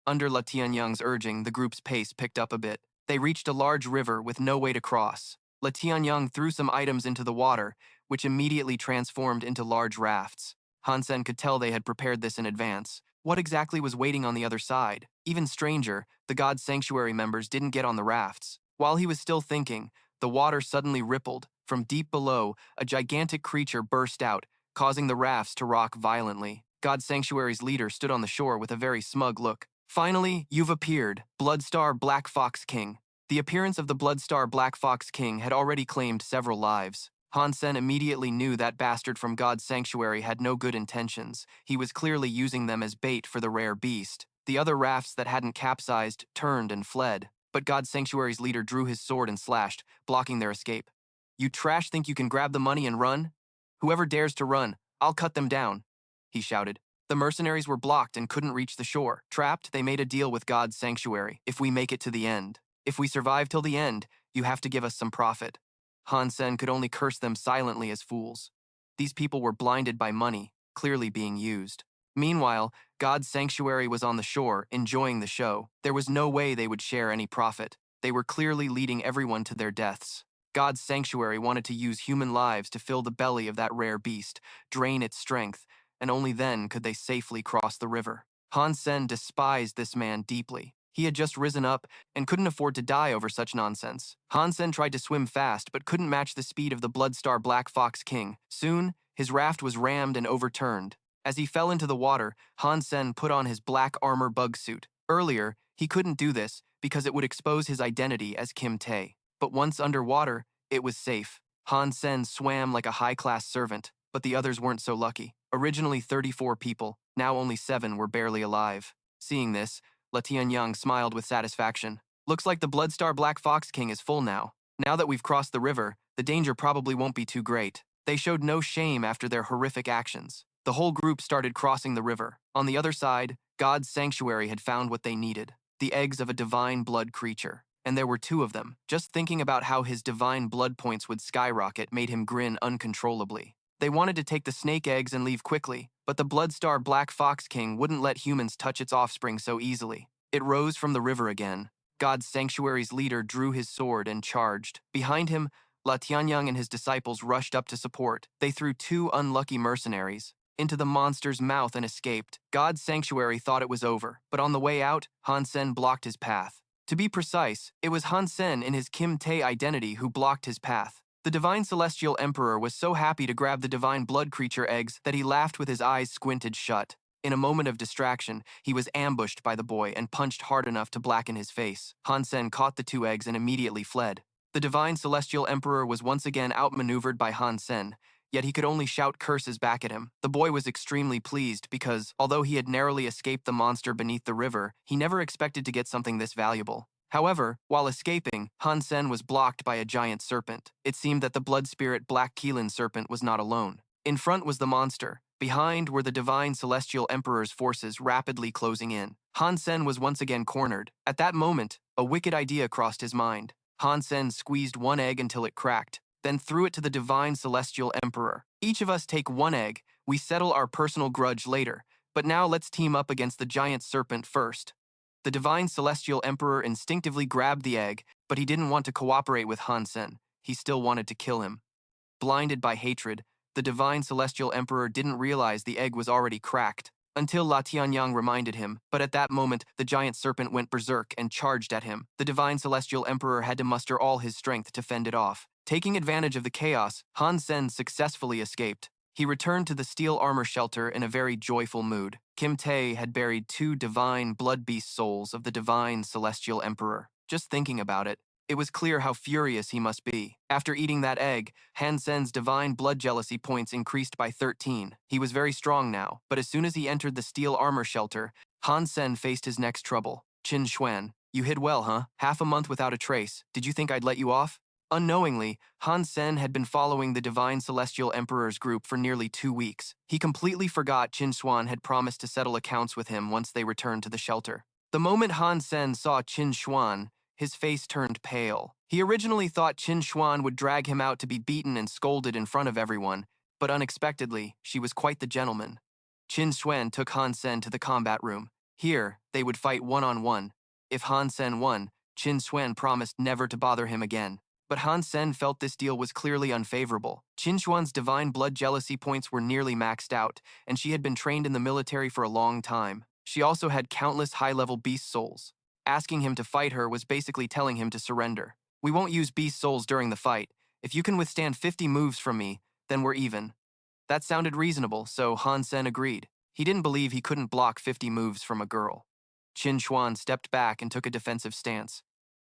Under La Tianyang's urging, the group's pace picked up a bit. They reached a large river with no way to cross. La Tianyang threw some items into the water, which immediately transformed into large rafts. Han Sen could tell they had prepared this in advance. What exactly was waiting on the other side? Even stranger, the God's Sanctuary members didn't get on the rafts. While he was still thinking, the water suddenly rippled. From deep below, a gigantic creature burst out, causing the rafts to rock violently. God's Sanctuary's leader stood on the shore with a very smug look. "Finally, you've appeared, Bloodstar Black Fox King." The appearance of the Bloodstar Black Fox King had already claimed several lives. Han Sen immediately knew that bastard from God's Sanctuary had no good intentions. He was clearly using them as bait for the rare beast. The other rafts that hadn't capsized turned and fled, but God's Sanctuary's leader drew his sword and slashed, blocking their escape. "You trash think you can grab the money and run? Whoever dares to run, I'll cut them down," he shouted. The mercenaries were blocked and couldn't reach the shore. Trapped, they made a deal with God's Sanctuary. "If we make it to the end. If we survive till the end, you have to give us some profit." Han Sen could only curse them silently as fools. These people were blinded by money, clearly being used. Meanwhile, God's Sanctuary was on the shore, enjoying the show. There was no way they would share any profit. They were clearly leading everyone to their deaths. God's Sanctuary wanted to use human lives to fill the belly of that rare beast, drain its strength, and only then could they safely cross the river. Han Sen despised this man deeply. He had just risen up and couldn't afford to die over such nonsense. Han Sen tried to swim fast but couldn't match the speed of the Bloodstar Black Fox King. Soon, his raft was rammed and overturned. As he fell into the water, Han Sen put on his black armor bug suit. Earlier, he couldn't do this because it would expose his identity as Kim Tae. But once underwater, it was safe. Han Sen swam like a high-class servant, but the others weren't so lucky. Originally 34 people, now only 7 were barely alive. Seeing this, La Tianyang smiled with satisfaction. "Looks like the Bloodstar Black Fox King is full now. Now that we've crossed the river, the danger probably won't be too great." They showed no shame after their horrific actions. The whole group started crossing the river. On the other side, God's Sanctuary had found what they needed, the eggs of a divine blood creature. And there were 2 of them. Just thinking about how his divine blood points would skyrocket made him grin uncontrollably. They wanted to take the snake eggs and leave quickly, but the Bloodstar Black Fox King wouldn't let humans touch its offspring so easily. It rose from the river again. God's Sanctuary's leader drew his sword and charged. Behind him, La Tianyang and his disciples rushed up to support. They threw 2 unlucky mercenaries into the monster's mouth and escaped. God's Sanctuary thought it was over, but on the way out, Han Sen blocked his path. To be precise, it was Han Sen in his Kim Tae identity who blocked his path. The Divine Celestial Emperor was so happy to grab the divine blood creature eggs that he laughed with his eyes squinted shut. In a moment of distraction, he was ambushed by the boy and punched hard enough to blacken his face. Han Sen caught the 2 eggs and immediately fled. The Divine Celestial Emperor was once again outmaneuvered by Han Sen, yet he could only shout curses back at him. The boy was extremely pleased because, although he had narrowly escaped the monster beneath the river, he never expected to get something this valuable. However, while escaping, Han Sen was blocked by a giant serpent. It seemed that the blood spirit Black Keelan serpent was not alone. In front was the monster. Behind were the Divine Celestial Emperor's forces rapidly closing in. Han Sen was once again cornered. At that moment, a wicked idea crossed his mind. Han Sen squeezed 1 egg until it cracked, then threw it to the Divine Celestial Emperor. "Each of us take 1 egg. We settle our personal grudge later, but now let's team up against the giant serpent first. The divine celestial emperor instinctively grabbed the egg, but he didn't want to cooperate with Han Sen. He still wanted to kill him. Blinded by hatred, the divine celestial emperor didn't realize the egg was already cracked, until La Tianyang reminded him, but at that moment, the giant serpent went berserk and charged at him. The divine celestial emperor had to muster all his strength to fend it off. Taking advantage of the chaos, Han Sen successfully escaped. He returned to the steel armor shelter in a very joyful mood. Kim Tae had buried 2 divine blood beast souls of the divine celestial emperor. Just thinking about it, it was clear how furious he must be. After eating that egg, Han Sen's divine blood jealousy points increased by 13. He was very strong now, but as soon as he entered the steel armor shelter, Han Sen faced his next trouble. Qin Xuan, you hid well, huh? Half a month without a trace. Did you think I'd let you off? Unknowingly, Han Sen had been following the Divine Celestial Emperor's group for nearly 2 weeks. He completely forgot Qin Xuan had promised to settle accounts with him once they returned to the shelter. The moment Han Sen saw Qin Xuan, his face turned pale. He originally thought Qin Xuan would drag him out to be beaten and scolded in front of everyone, but unexpectedly, she was quite the gentleman. Qin Xuan took Han Sen to the combat room. Here, they would fight one-on-one. If Han Sen won, Qin Xuan promised never to bother him again. But Han Sen felt this deal was clearly unfavorable. Qin Xuan's divine blood jealousy points were nearly maxed out, and she had been trained in the military for a long time. She also had countless high-level beast souls. Asking him to fight her was basically telling him to surrender. We won't use beast souls during the fight. If you can withstand 50 moves from me, then we're even. That sounded reasonable, so Han Sen agreed. He didn't believe he couldn't block 50 moves from a girl. Qin Xuan stepped back and took a defensive stance.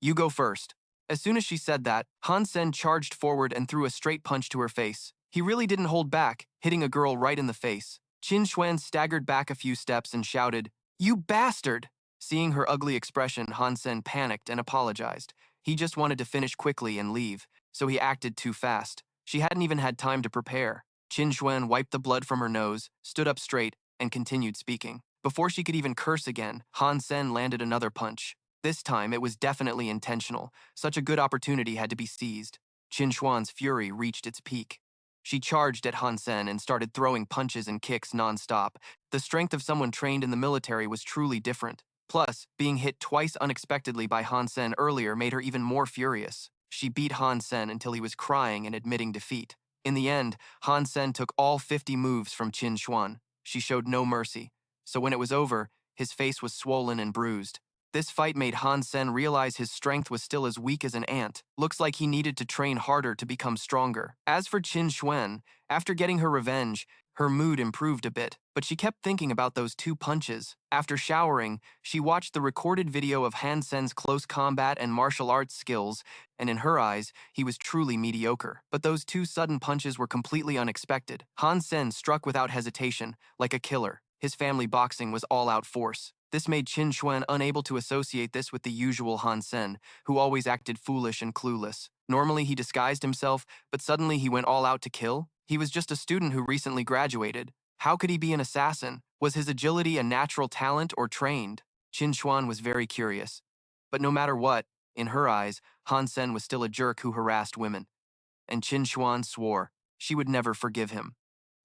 You go first. As soon as she said that, Han Sen charged forward and threw a straight punch to her face. He really didn't hold back, hitting a girl right in the face. Qin Xuan staggered back a few steps and shouted, "You bastard!" Seeing her ugly expression, Han Sen panicked and apologized. He just wanted to finish quickly and leave, so he acted too fast. She hadn't even had time to prepare. Qin Xuan wiped the blood from her nose, stood up straight, and continued speaking. Before she could even curse again, Han Sen landed another punch. This time, it was definitely intentional. Such a good opportunity had to be seized. Qin Xuan's fury reached its peak. She charged at Han Sen and started throwing punches and kicks non-stop. The strength of someone trained in the military was truly different. Plus, being hit twice unexpectedly by Han Sen earlier made her even more furious. She beat Han Sen until he was crying and admitting defeat. In the end, Han Sen took all 50 moves from Qin Xuan. She showed no mercy. So when it was over, his face was swollen and bruised. This fight made Han Sen realize his strength was still as weak as an ant. Looks like he needed to train harder to become stronger. As for Qin Xuan, after getting her revenge, her mood improved a bit, but she kept thinking about those 2 punches. After showering, she watched the recorded video of Han Sen's close combat and martial arts skills, and in her eyes, he was truly mediocre. But those 2 sudden punches were completely unexpected. Han Sen struck without hesitation, like a killer. His family boxing was all-out force. This made Qin Xuan unable to associate this with the usual Han Sen, who always acted foolish and clueless. Normally he disguised himself, but suddenly he went all out to kill? He was just a student who recently graduated. How could he be an assassin? Was his agility a natural talent or trained? Qin Xuan was very curious. But no matter what, in her eyes, Han Sen was still a jerk who harassed women. And Qin Xuan swore she would never forgive him.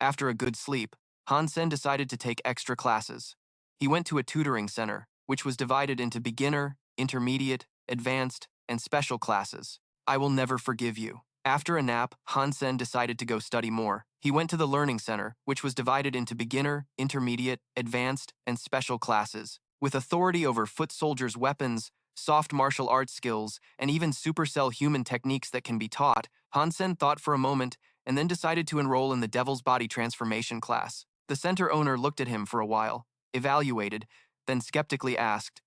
After a good sleep, Han Sen decided to take extra classes. He went to a tutoring center, which was divided into beginner, intermediate, advanced, and special classes. I will never forgive you. After a nap, Han Sen decided to go study more. He went to the learning center, which was divided into beginner, intermediate, advanced, and special classes. With authority over foot soldiers' weapons, soft martial arts skills, and even supercell human techniques that can be taught, Han Sen thought for a moment and then decided to enroll in the Devil's Body Transformation class. The center owner looked at him for a while, evaluated, then skeptically asked,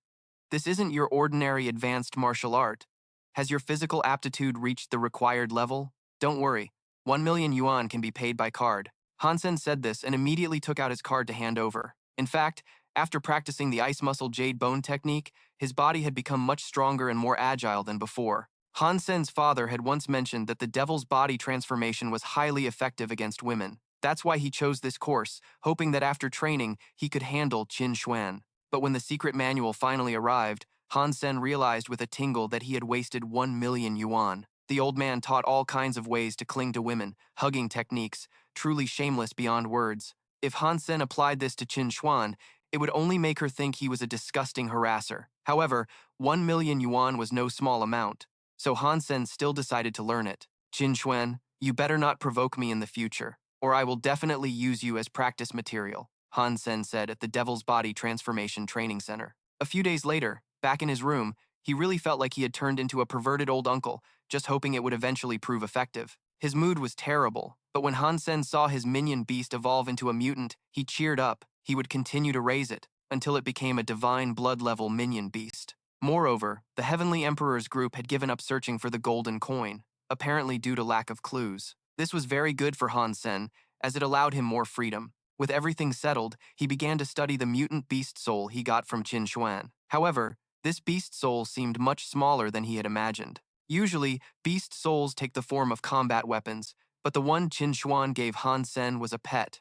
"This isn't your ordinary advanced martial art. Has your physical aptitude reached the required level? Don't worry, 1 million yuan can be paid by card." Han Sen said this and immediately took out his card to hand over. In fact, after practicing the ice muscle jade bone technique, his body had become much stronger and more agile than before. Han Sen's father had once mentioned that the Devil's Body Transformation was highly effective against women. That's why he chose this course, hoping that after training, he could handle Qin Xuan. But when the secret manual finally arrived, Han Sen realized with a tingle that he had wasted 1 million yuan. The old man taught all kinds of ways to cling to women, hugging techniques, truly shameless beyond words. If Han Sen applied this to Qin Xuan, it would only make her think he was a disgusting harasser. However, 1 million yuan was no small amount, so Han Sen still decided to learn it. Qin Xuan, you better not provoke me in the future, or I will definitely use you as practice material, Han Sen said at the Devil's Body Transformation Training Center. A few days later, back in his room, he really felt like he had turned into a perverted old uncle, just hoping it would eventually prove effective. His mood was terrible, but when Han Sen saw his minion beast evolve into a mutant, he cheered up. He would continue to raise it until it became a divine blood-level minion beast. Moreover, the Heavenly Emperor's group had given up searching for the golden coin, apparently due to lack of clues. This was very good for Han Sen, as it allowed him more freedom. With everything settled, he began to study the mutant beast soul he got from Qin Xuan. However, this beast soul seemed much smaller than he had imagined. Usually, beast souls take the form of combat weapons, but the one Qin Xuan gave Han Sen was a pet.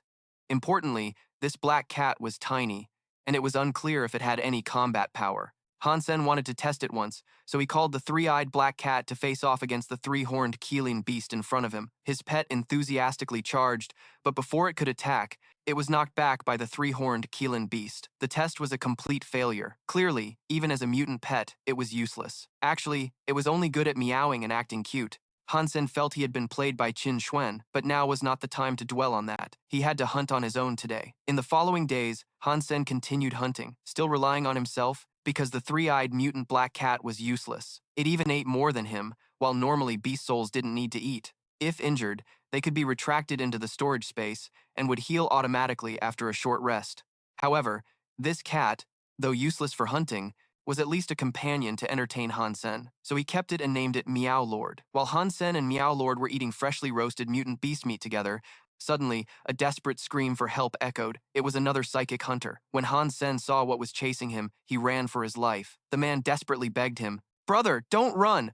Importantly, this black cat was tiny, and it was unclear if it had any combat power. Han Sen wanted to test it once, so he called the three-eyed black cat to face off against the three-horned Keeling beast in front of him. His pet enthusiastically charged, but before it could attack, it was knocked back by the three-horned Keeling beast. The test was a complete failure. Clearly, even as a mutant pet, it was useless. Actually, it was only good at meowing and acting cute. Han Sen felt he had been played by Qin Xuan, but now was not the time to dwell on that. He had to hunt on his own today. In the following days, Han Sen continued hunting, still relying on himself, because the three-eyed mutant black cat was useless. It even ate more than him, while normally beast souls didn't need to eat. If injured, they could be retracted into the storage space and would heal automatically after a short rest. However, this cat, though useless for hunting, was at least a companion to entertain Han Sen, so he kept it and named it Meow Lord. While Han Sen and Meow Lord were eating freshly roasted mutant beast meat together, suddenly, a desperate scream for help echoed. It was another psychic hunter. When Han Sen saw what was chasing him, he ran for his life. The man desperately begged him, "Brother, don't run!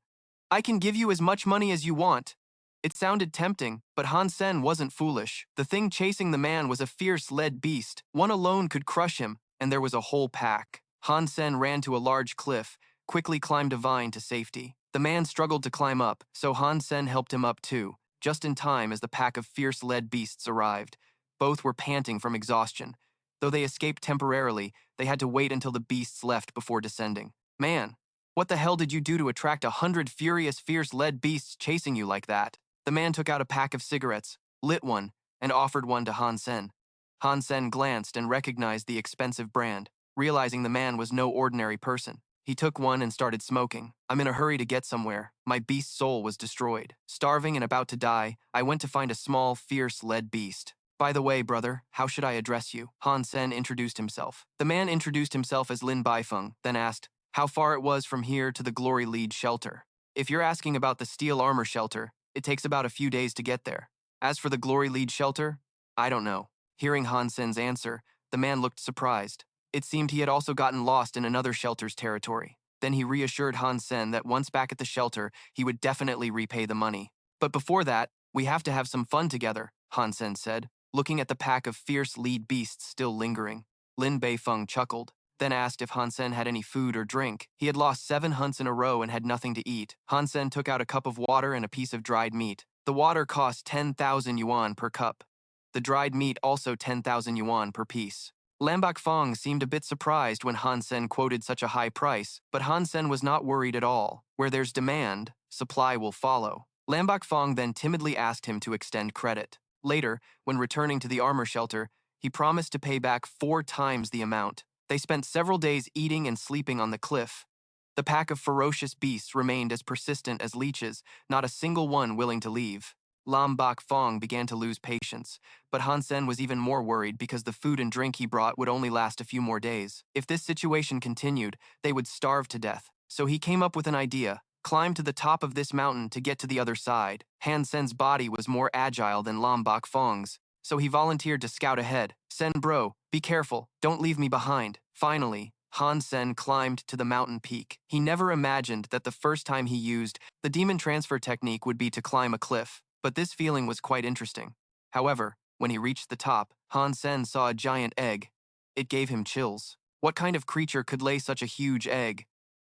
I can give you as much money as you want." It sounded tempting, but Han Sen wasn't foolish. The thing chasing the man was a fierce lead beast. One alone could crush him, and there was a whole pack. Han Sen ran to a large cliff, quickly climbed a vine to safety. The man struggled to climb up, so Han Sen helped him up too, just in time as the pack of fierce lead beasts arrived. Both were panting from exhaustion. Though they escaped temporarily, they had to wait until the beasts left before descending. "Man, what the hell did you do to attract 100 furious, fierce lead beasts chasing you like that?" The man took out a pack of cigarettes, lit one, and offered one to Han Sen. Han Sen glanced and recognized the expensive brand, realizing the man was no ordinary person. He took one and started smoking. "I'm in a hurry to get somewhere. My beast soul was destroyed. Starving and about to die, I went to find a small, fierce lead beast. By the way, brother, how should I address you?" Han Sen introduced himself. The man introduced himself as Lin Baifeng, then asked how far it was from here to the Glory Lead shelter. "If you're asking about the steel armor shelter, it takes about a few days to get there. As for the Glory Lead shelter, I don't know." Hearing Han Sen's answer, the man looked surprised. It seemed he had also gotten lost in another shelter's territory. Then he reassured Han Sen that once back at the shelter, he would definitely repay the money. "But before that, we have to have some fun together," Han Sen said, looking at the pack of fierce lead beasts still lingering. Lin Beifeng chuckled, then asked if Han Sen had any food or drink. He had lost 7 hunts in a row and had nothing to eat. Han Sen took out a cup of water and a piece of dried meat. The water cost 10,000 yuan per cup. The dried meat also 10,000 yuan per piece. Lambak Fong seemed a bit surprised when Han Sen quoted such a high price, but Han Sen was not worried at all. Where there's demand, supply will follow. Lambak Fong then timidly asked him to extend credit. Later, when returning to the armor shelter, he promised to pay back 4 times the amount. They spent several days eating and sleeping on the cliff. The pack of ferocious beasts remained as persistent as leeches, not a single one willing to leave. Lam Bak Fong began to lose patience, but Han Sen was even more worried because the food and drink he brought would only last a few more days. If this situation continued, they would starve to death. So he came up with an idea: climb to the top of this mountain to get to the other side. Han Sen's body was more agile than Lam Bak Fong's, so he volunteered to scout ahead. "Sen bro, be careful, don't leave me behind." Finally, Han Sen climbed to the mountain peak. He never imagined that the first time he used the demon transfer technique would be to climb a cliff. But this feeling was quite interesting. However, when he reached the top, Han Sen saw a giant egg. It gave him chills. What kind of creature could lay such a huge egg?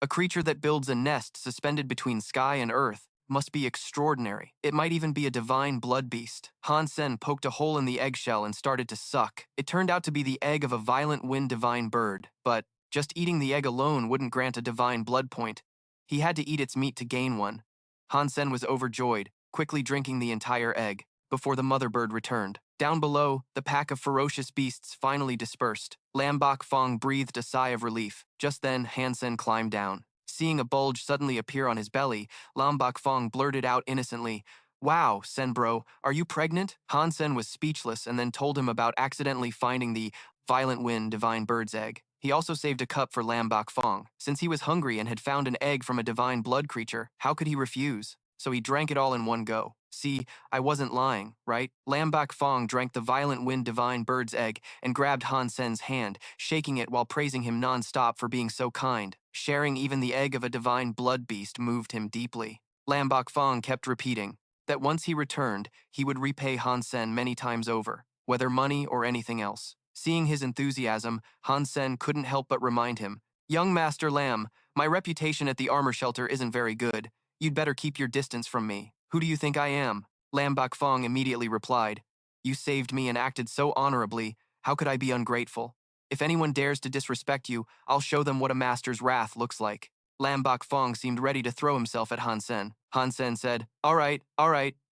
A creature that builds a nest suspended between sky and earth. must be extraordinary. It might even be a divine blood beast. Han Sen poked a hole in the eggshell and started to suck. It turned out to be the egg of a violent wind divine bird, but just eating the egg alone wouldn't grant a divine blood point. He had to eat its meat to gain one. Han Sen was overjoyed, quickly drinking the entire egg, before the mother bird returned. Down below, the pack of ferocious beasts finally dispersed. Lam Bak Fong breathed a sigh of relief. Just then, Han Sen climbed down. Seeing a bulge suddenly appear on his belly, Lam Bak Fong blurted out innocently, "Wow, Sen bro, are you pregnant?" Han Sen was speechless and then told him about accidentally finding the violent wind divine bird's egg. He also saved a cup for Lam Bak Fong. Since he was hungry and had found an egg from a divine blood creature, how could he refuse? So he drank it all in one go. See, I wasn't lying, right? Lam Bak Fong drank the violent wind divine bird's egg and grabbed Han Sen's hand, shaking it while praising him non-stop for being so kind. Sharing even the egg of a divine blood beast moved him deeply. Lam Bak Fong kept repeating that once he returned, he would repay Han Sen many times over, whether money or anything else. Seeing his enthusiasm, Han Sen couldn't help but remind him, "Young Master Lam, my reputation at the armor shelter isn't very good. You'd better keep your distance from me. Who do you think I am?" Lam Bak Fong immediately replied, "You saved me and acted so honorably. How could I be ungrateful? If anyone dares to disrespect you, I'll show them what a master's wrath looks like." Lam Bak Fong seemed ready to throw himself at Han Sen. Han Sen said, all right,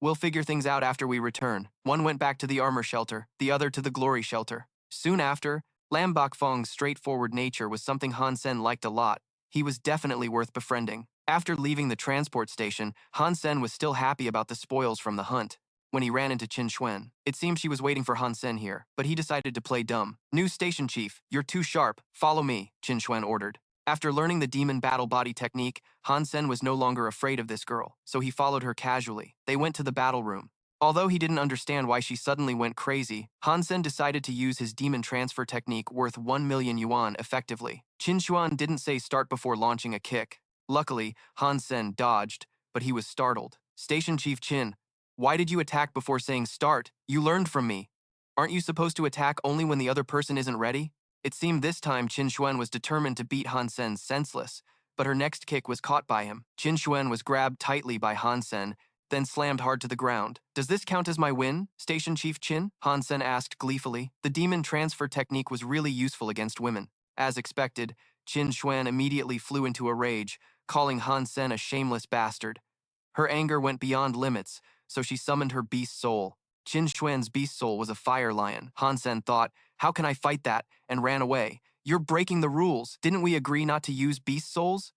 we'll figure things out after we return." One went back to the armor shelter, the other to the glory shelter. Soon after, Lam Bak Fong's straightforward nature was something Han Sen liked a lot. He was definitely worth befriending. After leaving the transport station, Han Sen was still happy about the spoils from the hunt when he ran into Qin Xuan. It seemed she was waiting for Han Sen here, but he decided to play dumb. "New station chief, you're too sharp. Follow me," Qin Xuan ordered. After learning the demon battle body technique, Han Sen was no longer afraid of this girl, so he followed her casually. They went to the battle room. Although he didn't understand why she suddenly went crazy, Han Sen decided to use his demon transfer technique worth 1 million yuan effectively. Qin Xuan didn't say start before launching a kick. Luckily, Han Sen dodged, but he was startled. "Station Chief Qin, why did you attack before saying start? You learned from me. Aren't you supposed to attack only when the other person isn't ready?" It seemed this time Qin Xuan was determined to beat Han Sen senseless, but her next kick was caught by him. Qin Xuan was grabbed tightly by Han Sen, then slammed hard to the ground. "Does this count as my win, Station Chief Qin?" Han Sen asked gleefully. The demon transfer technique was really useful against women. As expected, Qin Xuan immediately flew into a rage, calling Han Sen a shameless bastard. Her anger went beyond limits, so she summoned her beast soul. Qin Xuan's beast soul was a fire lion. Han Sen thought, "How can I fight that?" and ran away. "You're breaking the rules. Didn't we agree not to use beast souls?"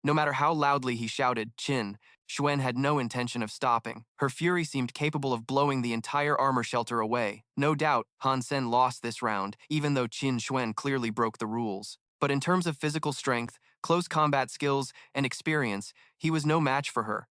No matter how loudly he shouted, Qin Xuan had no intention of stopping. Her fury seemed capable of blowing the entire armor shelter away. No doubt, Han Sen lost this round, even though Qin Xuan clearly broke the rules. But in terms of physical strength, close combat skills, and experience, he was no match for her.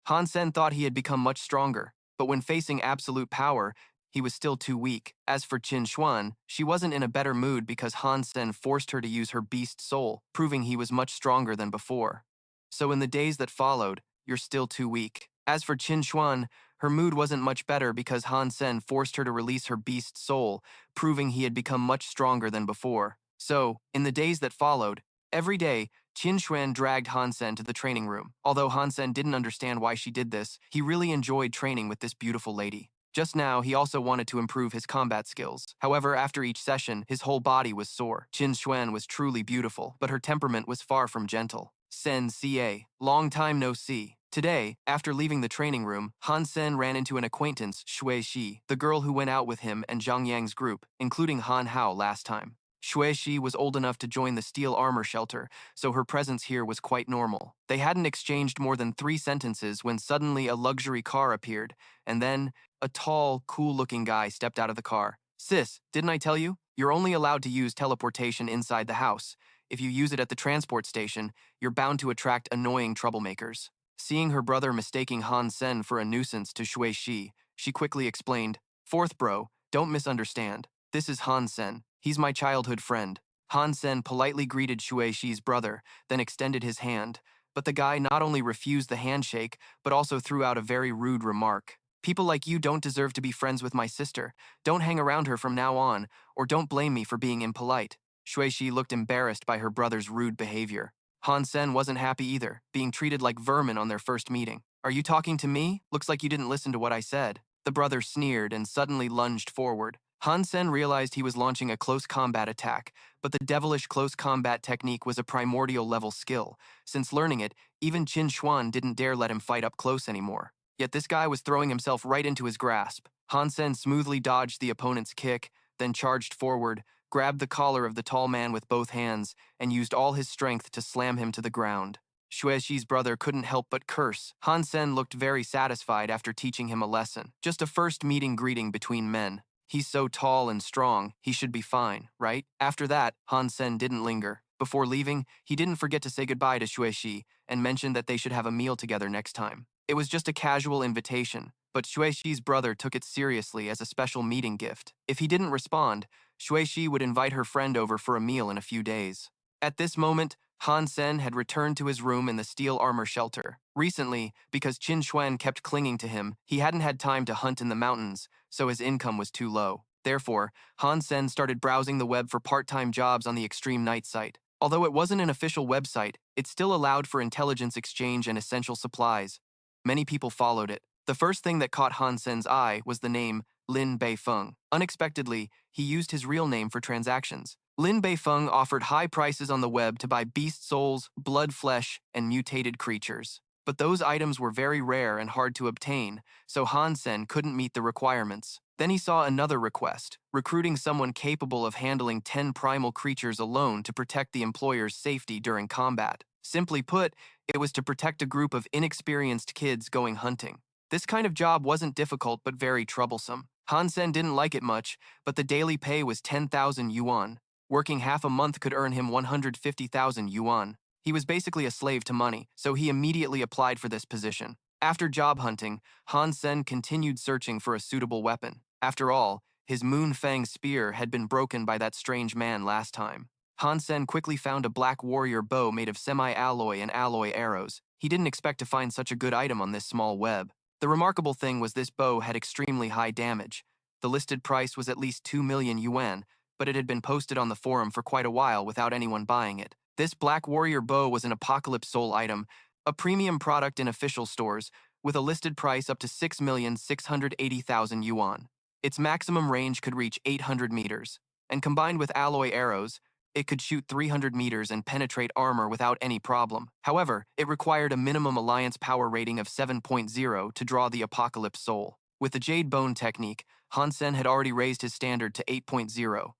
Han Sen thought he had become much stronger, but when facing absolute power, he was still too weak. As for Qin Xuan, she wasn't in a better mood because Han Sen forced her to use her beast soul, proving he was much stronger than before. So in the days that followed, "You're still too weak." As for Qin Xuan, her mood wasn't much better because Han Sen forced her to release her beast soul, proving he had become much stronger than before. So, in the days that followed, every day, Qin Xuan dragged Han Sen to the training room. Although Han Sen didn't understand why she did this, he really enjoyed training with this beautiful lady. Just now, he also wanted to improve his combat skills. However, after each session, his whole body was sore. Qin Xuan was truly beautiful, but her temperament was far from gentle. Sen CA, long time no see. Today, after leaving the training room, Han Sen ran into an acquaintance, Shui Shi, the girl who went out with him and Zhang Yang's group, including Han Hao last time. Shui Shi was old enough to join the steel armor shelter, so her presence here was quite normal. They hadn't exchanged more than 3 sentences when suddenly a luxury car appeared, and then a tall, cool-looking guy stepped out of the car. "Sis, didn't I tell you? You're only allowed to use teleportation inside the house. If you use it at the transport station, you're bound to attract annoying troublemakers." Seeing her brother mistaking Han Sen for a nuisance to Shui Shi, she quickly explained, "Fourth bro, don't misunderstand. This is Han Sen. He's my childhood friend." Han Sen politely greeted Shui Shi's brother, then extended his hand, but the guy not only refused the handshake, but also threw out a very rude remark. "People like you don't deserve to be friends with my sister. Don't hang around her from now on, or don't blame me for being impolite." Shui Shi looked embarrassed by her brother's rude behavior. Han Sen wasn't happy either, being treated like vermin on their first meeting. Are you talking to me? Looks like you didn't listen to what I said. The brother sneered and suddenly lunged forward. Han Sen realized he was launching a close combat attack, but the devilish close combat technique was a primordial level skill. Since learning it, even Qin Xuan didn't dare let him fight up close anymore. Yet this guy was throwing himself right into his grasp. Han Sen smoothly dodged the opponent's kick, then charged forward, grabbed the collar of the tall man with both hands, and used all his strength to slam him to the ground. Xuexi's brother couldn't help but curse. Han Sen looked very satisfied after teaching him a lesson. Just a first meeting greeting between men. He's so tall and strong, he should be fine, right? After that, Han Sen didn't linger. Before leaving, he didn't forget to say goodbye to Xuexi and mentioned that they should have a meal together next time. It was just a casual invitation, but Xuexi's brother took it seriously as a special meeting gift. If he didn't respond, Xuexi would invite her friend over for a meal in a few days. At this moment, Han Sen had returned to his room in the steel armor shelter. Recently, because Qin Xuan kept clinging to him, he hadn't had time to hunt in the mountains, so his income was too low. Therefore, Han Sen started browsing the web for part-time jobs on the Extreme Night site. Although it wasn't an official website, it still allowed for intelligence exchange and essential supplies. Many people followed it. The first thing that caught Han Sen's eye was the name Lin Beifeng. Unexpectedly, he used his real name for transactions. Lin Beifeng offered high prices on the web to buy beast souls, blood flesh, and mutated creatures. But those items were very rare and hard to obtain, so Han Sen couldn't meet the requirements. Then he saw another request, recruiting someone capable of handling 10 primal creatures alone to protect the employer's safety during combat. Simply put, it was to protect a group of inexperienced kids going hunting. This kind of job wasn't difficult but very troublesome. Han Sen didn't like it much, but the daily pay was 10,000 yuan. Working half a month could earn him 150,000 yuan. He was basically a slave to money, so he immediately applied for this position. After job hunting, Han Sen continued searching for a suitable weapon. After all, his Moon Fang spear had been broken by that strange man last time. Han Sen quickly found a black warrior bow made of semi-alloy and alloy arrows. He didn't expect to find such a good item on this small web. The remarkable thing was this bow had extremely high damage. The listed price was at least 2 million yuan, but it had been posted on the forum for quite a while without anyone buying it. This Black Warrior bow was an Apocalypse Soul item, a premium product in official stores, with a listed price up to 6,680,000 yuan. Its maximum range could reach 800 meters, and combined with alloy arrows, it could shoot 300 meters and penetrate armor without any problem. However, it required a minimum alliance power rating of 7.0 to draw the Apocalypse Soul. With the Jade Bone technique, Han Sen had already raised his standard to 8.0.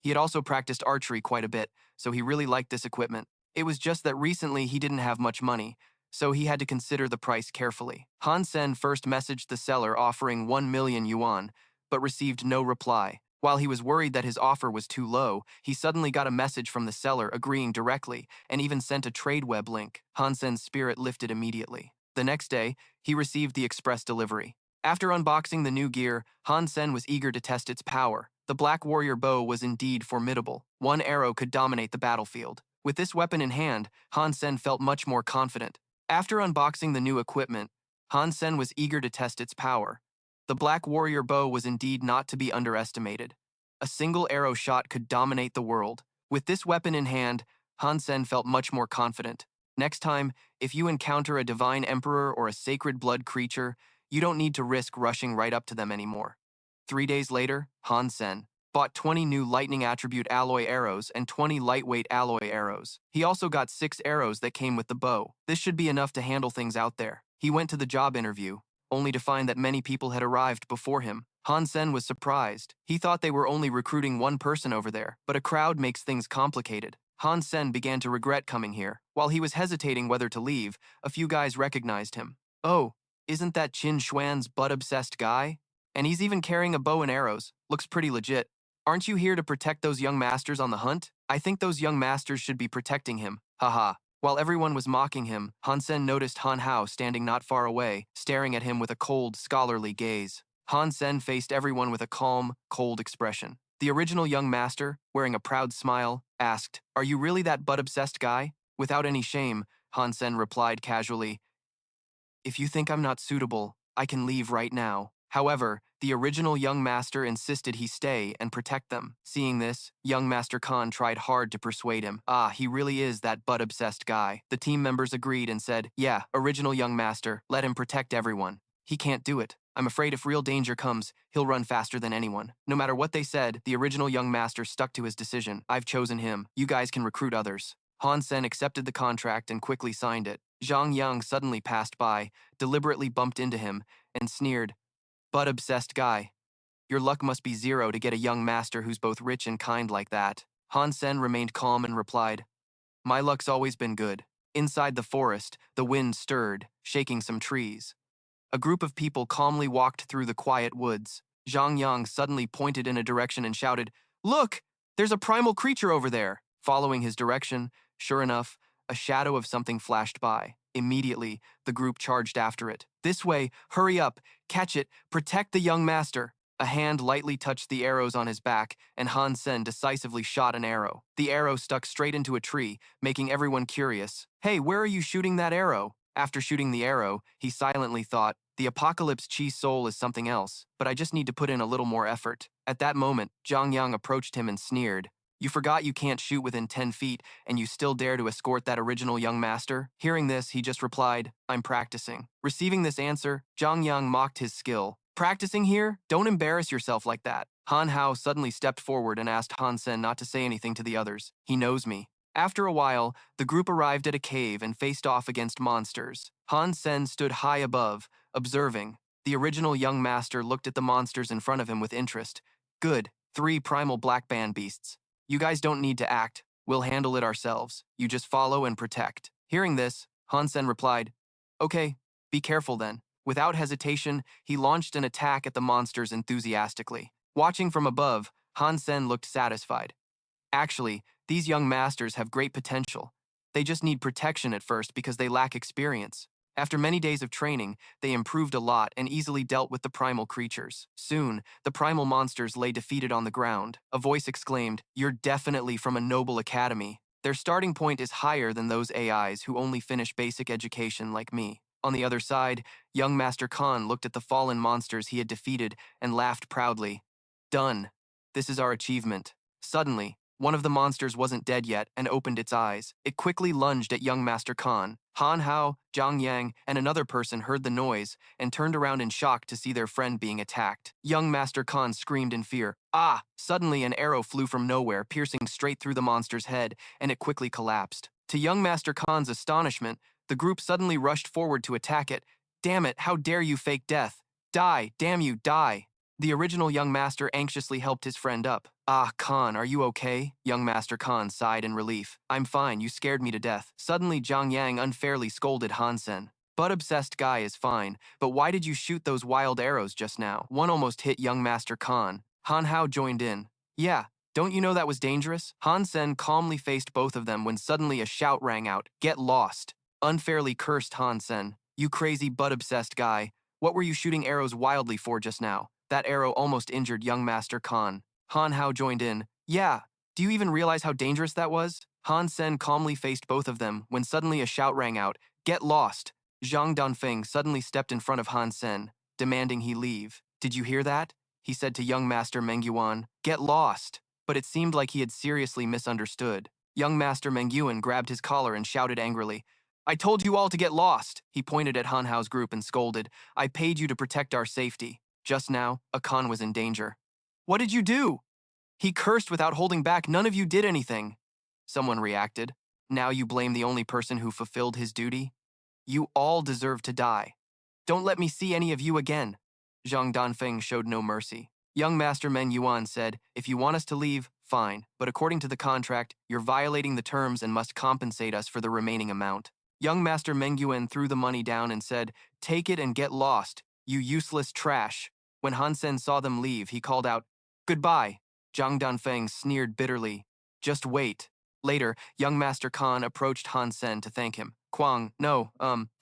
He had also practiced archery quite a bit, so he really liked this equipment. It was just that recently he didn't have much money, so he had to consider the price carefully. Han Sen first messaged the seller offering 1 million yuan, but received no reply. While he was worried that his offer was too low, he suddenly got a message from the seller agreeing directly and even sent a trade web link. Han Sen's spirit lifted immediately. The next day, he received the express delivery. After unboxing the new gear, Han Sen was eager to test its power. The Black Warrior bow was indeed formidable. One arrow could dominate the battlefield. With this weapon in hand, Han Sen felt much more confident. After unboxing the new equipment, Han Sen was eager to test its power. The Black Warrior bow was indeed not to be underestimated. A single arrow shot could dominate the world. With this weapon in hand, Han Sen felt much more confident. Next time, if you encounter a Divine Emperor or a Sacred Blood creature, you don't need to risk rushing right up to them anymore. 3 days later, Han Sen bought 20 new lightning attribute alloy arrows and 20 lightweight alloy arrows. He also got 6 arrows that came with the bow. This should be enough to handle things out there. He went to the job interview, only to find that many people had arrived before him. Han Sen was surprised. He thought they were only recruiting one person over there, but a crowd makes things complicated. Han Sen began to regret coming here. While he was hesitating whether to leave, a few guys recognized him. "Oh, isn't that Qin Xuan's butt-obsessed guy? And he's even carrying a bow and arrows. Looks pretty legit. Aren't you here to protect those young masters on the hunt? I think those young masters should be protecting him. Haha." While everyone was mocking him, Han Sen noticed Han Hao standing not far away, staring at him with a cold, scholarly gaze. Han Sen faced everyone with a calm, cold expression. The original young master, wearing a proud smile, asked, "Are you really that butt-obsessed guy?" Without any shame, Han Sen replied casually, "If you think I'm not suitable, I can leave right now." However, the original young master insisted he stay and protect them. Seeing this, young Master Khan tried hard to persuade him. Ah, he really is that butt-obsessed guy. The team members agreed and said, yeah, original young master, let him protect everyone. He can't do it. I'm afraid if real danger comes, he'll run faster than anyone. No matter what they said, the original young master stuck to his decision. I've chosen him. You guys can recruit others. Han Sen accepted the contract and quickly signed it. Zhang Yang suddenly passed by, deliberately bumped into him, and sneered, butt-obsessed guy. Your luck must be zero to get a young master who's both rich and kind like that. Han Sen remained calm and replied, my luck's always been good. Inside the forest, the wind stirred, shaking some trees. A group of people calmly walked through the quiet woods. Zhang Yang suddenly pointed in a direction and shouted, look, there's a primal creature over there. Following his direction, sure enough, a shadow of something flashed by. Immediately, the group charged after it. This way, hurry up, catch it, protect the young master. A hand lightly touched the arrows on his back, and Han Sen decisively shot an arrow. The arrow stuck straight into a tree, making everyone curious. Hey, where are you shooting that arrow? After shooting the arrow, he silently thought, the Apocalypse Chi soul is something else, but I just need to put in a little more effort. At that moment, Zhang Yang approached him and sneered, you forgot you can't shoot within 10 feet, and you still dare to escort that original young master? Hearing this, he just replied, I'm practicing. Receiving this answer, Zhang Yang mocked his skill. Practicing here? Don't embarrass yourself like that. Han Hao suddenly stepped forward and asked Han Sen not to say anything to the others. He knows me. After a while, the group arrived at a cave and faced off against monsters. Han Sen stood high above, observing. The original young master looked at the monsters in front of him with interest. Good, 3 primal black band beasts. You guys don't need to act. We'll handle it ourselves. You just follow and protect. Hearing this, Han Sen replied, okay, be careful then. Without hesitation, he launched an attack at the monsters enthusiastically. Watching from above, Han Sen looked satisfied. Actually, these young masters have great potential. They just need protection at first because they lack experience. After many days of training, they improved a lot and easily dealt with the primal creatures. Soon, the primal monsters lay defeated on the ground. A voice exclaimed, you're definitely from a noble academy. Their starting point is higher than those AIs who only finish basic education like me. On the other side, young Master Khan looked at the fallen monsters he had defeated and laughed proudly. Done. This is our achievement. Suddenly, one of the monsters wasn't dead yet and opened its eyes. It quickly lunged at young Master Khan. Han Hao, Zhang Yang, and another person heard the noise and turned around in shock to see their friend being attacked. Young Master Khan screamed in fear. Ah! Suddenly an arrow flew from nowhere, piercing straight through the monster's head, and it quickly collapsed. To young Master Khan's astonishment, the group suddenly rushed forward to attack it. Damn it, how dare you fake death? Die, damn you, die! The original young master anxiously helped his friend up. Ah, Khan, are you okay? Young Master Khan sighed in relief. I'm fine, you scared me to death. Suddenly Zhang Yang unfairly scolded Han Sen. Butt-obsessed guy is fine, but why did you shoot those wild arrows just now? One almost hit young Master Khan. Han Hao joined in. Yeah, don't you know that was dangerous? Han Sen calmly faced both of them when suddenly a shout rang out. Get lost! Unfairly cursed Han Sen. You crazy butt-obsessed guy. What were you shooting arrows wildly for just now? That arrow almost injured young Master Khan. Han Hao joined in. Yeah, do you even realize how dangerous that was? Han Sen calmly faced both of them when suddenly a shout rang out. Get lost! Zhang Danfeng suddenly stepped in front of Han Sen, demanding he leave. Did you hear that? He said to young Master Mengyuan. Get lost! But it seemed like he had seriously misunderstood. Young Master Mengyuan grabbed his collar and shouted angrily. I told you all to get lost! He pointed at Han Hao's group and scolded. I paid you to protect our safety. Just now, a Khan was in danger. What did you do? He cursed without holding back. None of you did anything. Someone reacted. Now you blame the only person who fulfilled his duty? You all deserve to die. Don't let me see any of you again. Zhang Danfeng showed no mercy. Young Master Men Yuan said, if you want us to leave, fine, but according to the contract, you're violating the terms and must compensate us for the remaining amount. Young Master Mengyuan threw the money down and said, take it and get lost, you useless trash. When Han Sen saw them leave, he called out, goodbye. Zhang Danfeng sneered bitterly. Just wait. Later, young Master Khan approached Han Sen to thank him. Kwang, no,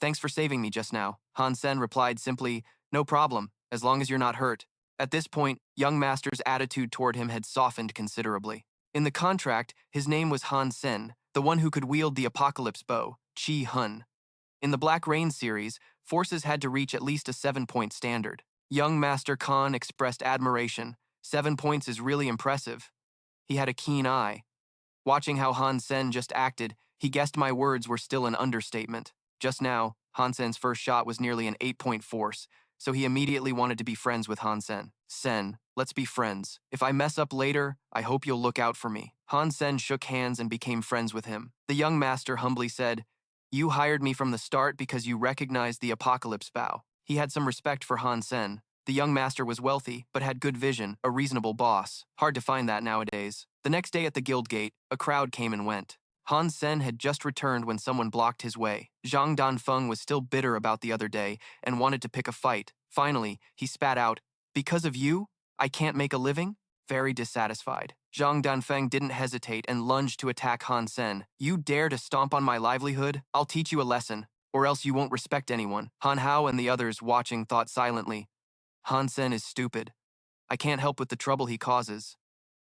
thanks for saving me just now. Han Sen replied simply, no problem, as long as you're not hurt. At this point, young Master's attitude toward him had softened considerably. In the contract, his name was Han Sen, the one who could wield the apocalypse bow, Chi Hun. In the Black Rain series, forces had to reach at least a 7-point standard. Young Master Khan expressed admiration. 7 points is really impressive. He had a keen eye. Watching how Han Sen just acted, he guessed my words were still an understatement. Just now, Han Sen's first shot was nearly an 8-point force, so he immediately wanted to be friends with Han Sen. Sen, let's be friends. If I mess up later, I hope you'll look out for me. Han Sen shook hands and became friends with him. The young master humbly said, "You hired me from the start because you recognized the apocalypse bow." He had some respect for Han Sen. The young master was wealthy, but had good vision, a reasonable boss. Hard to find that nowadays. The next day at the guild gate, a crowd came and went. Han Sen had just returned when someone blocked his way. Zhang Danfeng was still bitter about the other day and wanted to pick a fight. Finally, he spat out, "Because of you, I can't make a living?" Very dissatisfied. Zhang Danfeng didn't hesitate and lunged to attack Han Sen. "You dare to stomp on my livelihood? I'll teach you a lesson, or else you won't respect anyone." Han Hao and the others watching thought silently, Han Sen is stupid. I can't help with the trouble he causes.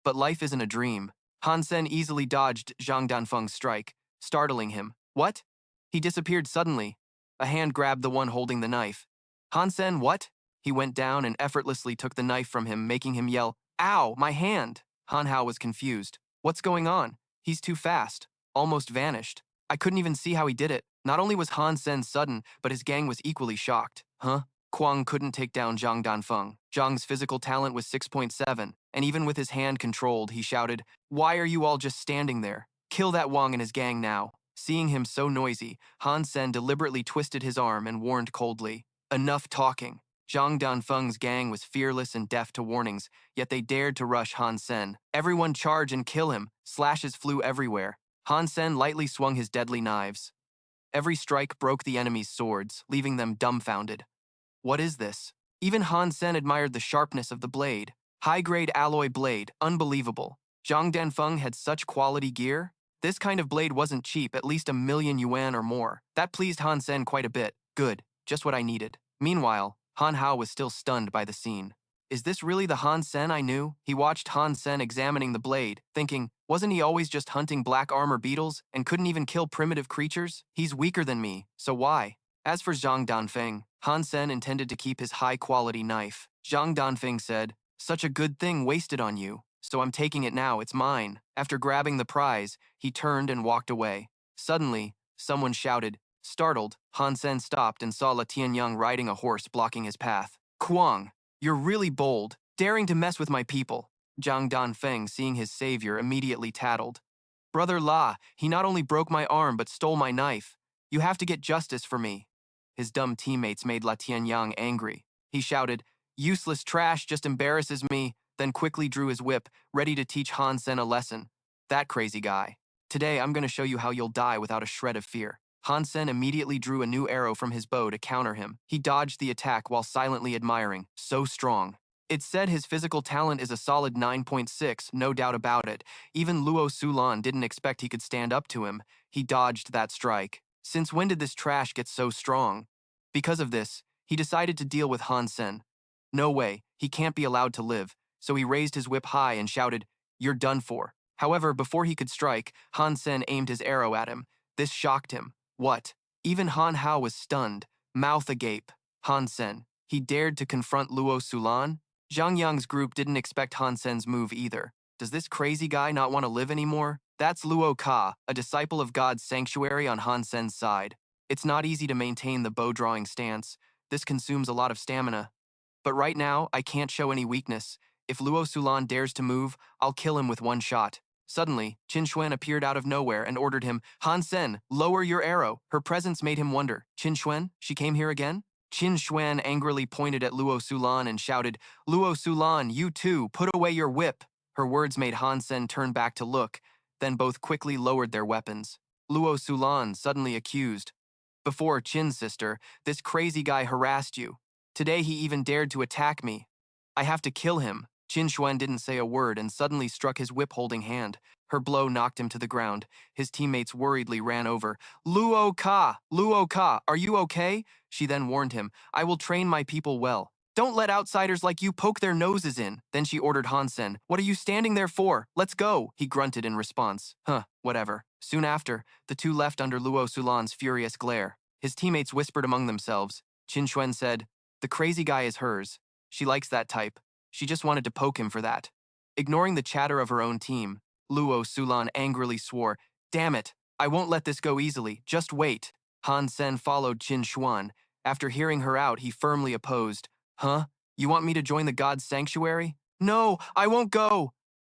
But life isn't a dream. Han Sen easily dodged Zhang Danfeng's strike, startling him. What? He disappeared suddenly. A hand grabbed the one holding the knife. Han Sen, what? He went down and effortlessly took the knife from him, making him yell, "Ow, my hand!" Han Hao was confused. What's going on? He's too fast. Almost vanished. I couldn't even see how he did it. Not only was Han Sen sudden, but his gang was equally shocked. Huh? Kwang couldn't take down Zhang Danfeng. Zhang's physical talent was 6.7, and even with his hand controlled, he shouted, "Why are you all just standing there? Kill that Wang and his gang now." Seeing him so noisy, Han Sen deliberately twisted his arm and warned coldly, "Enough talking." Zhang Danfeng's gang was fearless and deaf to warnings, yet they dared to rush Han Sen. "Everyone charge and kill him." Slashes flew everywhere. Han Sen lightly swung his deadly knives. Every strike broke the enemy's swords, leaving them dumbfounded. What is this? Even Han Sen admired the sharpness of the blade. High-grade alloy blade, unbelievable. Zhang Danfeng had such quality gear? This kind of blade wasn't cheap, at least 1,000,000 yuan or more. That pleased Han Sen quite a bit. Good, just what I needed. Meanwhile, Han Hao was still stunned by the scene. Is this really the Han Sen I knew? He watched Han Sen examining the blade, thinking, wasn't he always just hunting black armor beetles and couldn't even kill primitive creatures? He's weaker than me, so why? As for Zhang Danfeng, Han Sen intended to keep his high-quality knife. Zhang Danfeng said, "Such a good thing wasted on you, so I'm taking it now, it's mine." After grabbing the prize, he turned and walked away. Suddenly, someone shouted. Startled, Han Sen stopped and saw La Tianyang riding a horse blocking his path. "Kuang, you're really bold, daring to mess with my people." Zhang Danfeng, seeing his savior, immediately tattled. "Brother La, he not only broke my arm but stole my knife. You have to get justice for me." His dumb teammates made La Tianyang angry. He shouted, "Useless trash just embarrasses me," then quickly drew his whip, ready to teach Han Sen a lesson. That crazy guy. "Today I'm going to show you how you'll die without a shred of fear." Han Sen immediately drew a new arrow from his bow to counter him. He dodged the attack while silently admiring. So strong. It's said his physical talent is a solid 9.6, no doubt about it. Even Luo Sulan didn't expect he could stand up to him. He dodged that strike. Since when did this trash get so strong? Because of this, he decided to deal with Han Sen. No way, he can't be allowed to live, so he raised his whip high and shouted, "You're done for." However, before he could strike, Han Sen aimed his arrow at him. This shocked him. What? Even Han Hao was stunned, mouth agape. Han Sen. He dared to confront Luo Sulan? Zhang Yang's group didn't expect Han Sen's move either. Does this crazy guy not want to live anymore? That's Luo Ka, a disciple of God's sanctuary on Han Sen's side. It's not easy to maintain the bow-drawing stance. This consumes a lot of stamina. But right now, I can't show any weakness. If Luo Sulan dares to move, I'll kill him with one shot. Suddenly, Qin Xuan appeared out of nowhere and ordered him, "Han Sen, lower your arrow." Her presence made him wonder, "Qin Xuan? She came here again?" Qin Xuan angrily pointed at Luo Sulan and shouted, "Luo Sulan, you too, put away your whip." Her words made Han Sen turn back to look, then both quickly lowered their weapons. Luo Sulan suddenly accused, "Before, Qin's sister, this crazy guy harassed you. Today he even dared to attack me. I have to kill him." Qin Xuan didn't say a word and suddenly struck his whip-holding hand. Her blow knocked him to the ground. His teammates worriedly ran over. Luo Ka, are you okay?" She then warned him, "I will train my people well. Don't let outsiders like you poke their noses in." Then she ordered Han Sen, "What are you standing there for? Let's go." He grunted in response. Whatever. Soon after, the two left under Luo Sulan's furious glare. His teammates whispered among themselves. Qin Xuan said, "The crazy guy is hers. She likes that type. She just wanted to poke him for that. Ignoring the chatter of her own team, Luo Sulan angrily swore, "Damn it, I won't let this go easily, just wait." Han Sen followed Qin Xuan. After hearing her out, he firmly opposed. "Huh? You want me to join the God's sanctuary?" "No, I won't go!"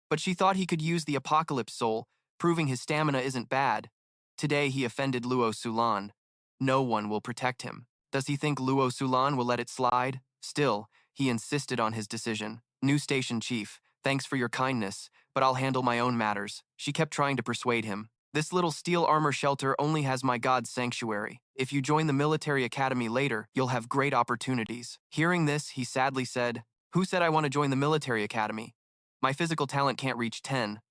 But she thought he could use the Apocalypse Soul, proving his stamina isn't bad. Today he offended Luo Sulan. No one will protect him. Does he think Luo Sulan will let it slide? Still, he insisted on his decision. "New station chief, thanks for your kindness, but I'll handle my own matters." She kept trying to persuade him. "This little steel armor shelter only has my God's sanctuary. If you join the military academy later, you'll have great opportunities." Hearing this, he sadly said, "Who said I want to join the military academy? My physical talent can't reach 10.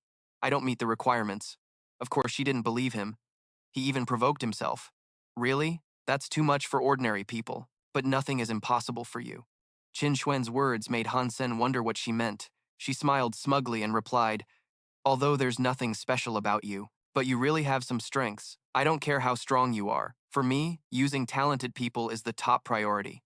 I don't meet the requirements." Of course, she didn't believe him. He even provoked himself. "Really? That's too much for ordinary people. But nothing is impossible for you." Qin Xuan's words made Han Sen wonder what she meant. She smiled smugly and replied, "Although there's nothing special about you, but you really have some strengths. I don't care how strong you are. For me, using talented people is the top priority."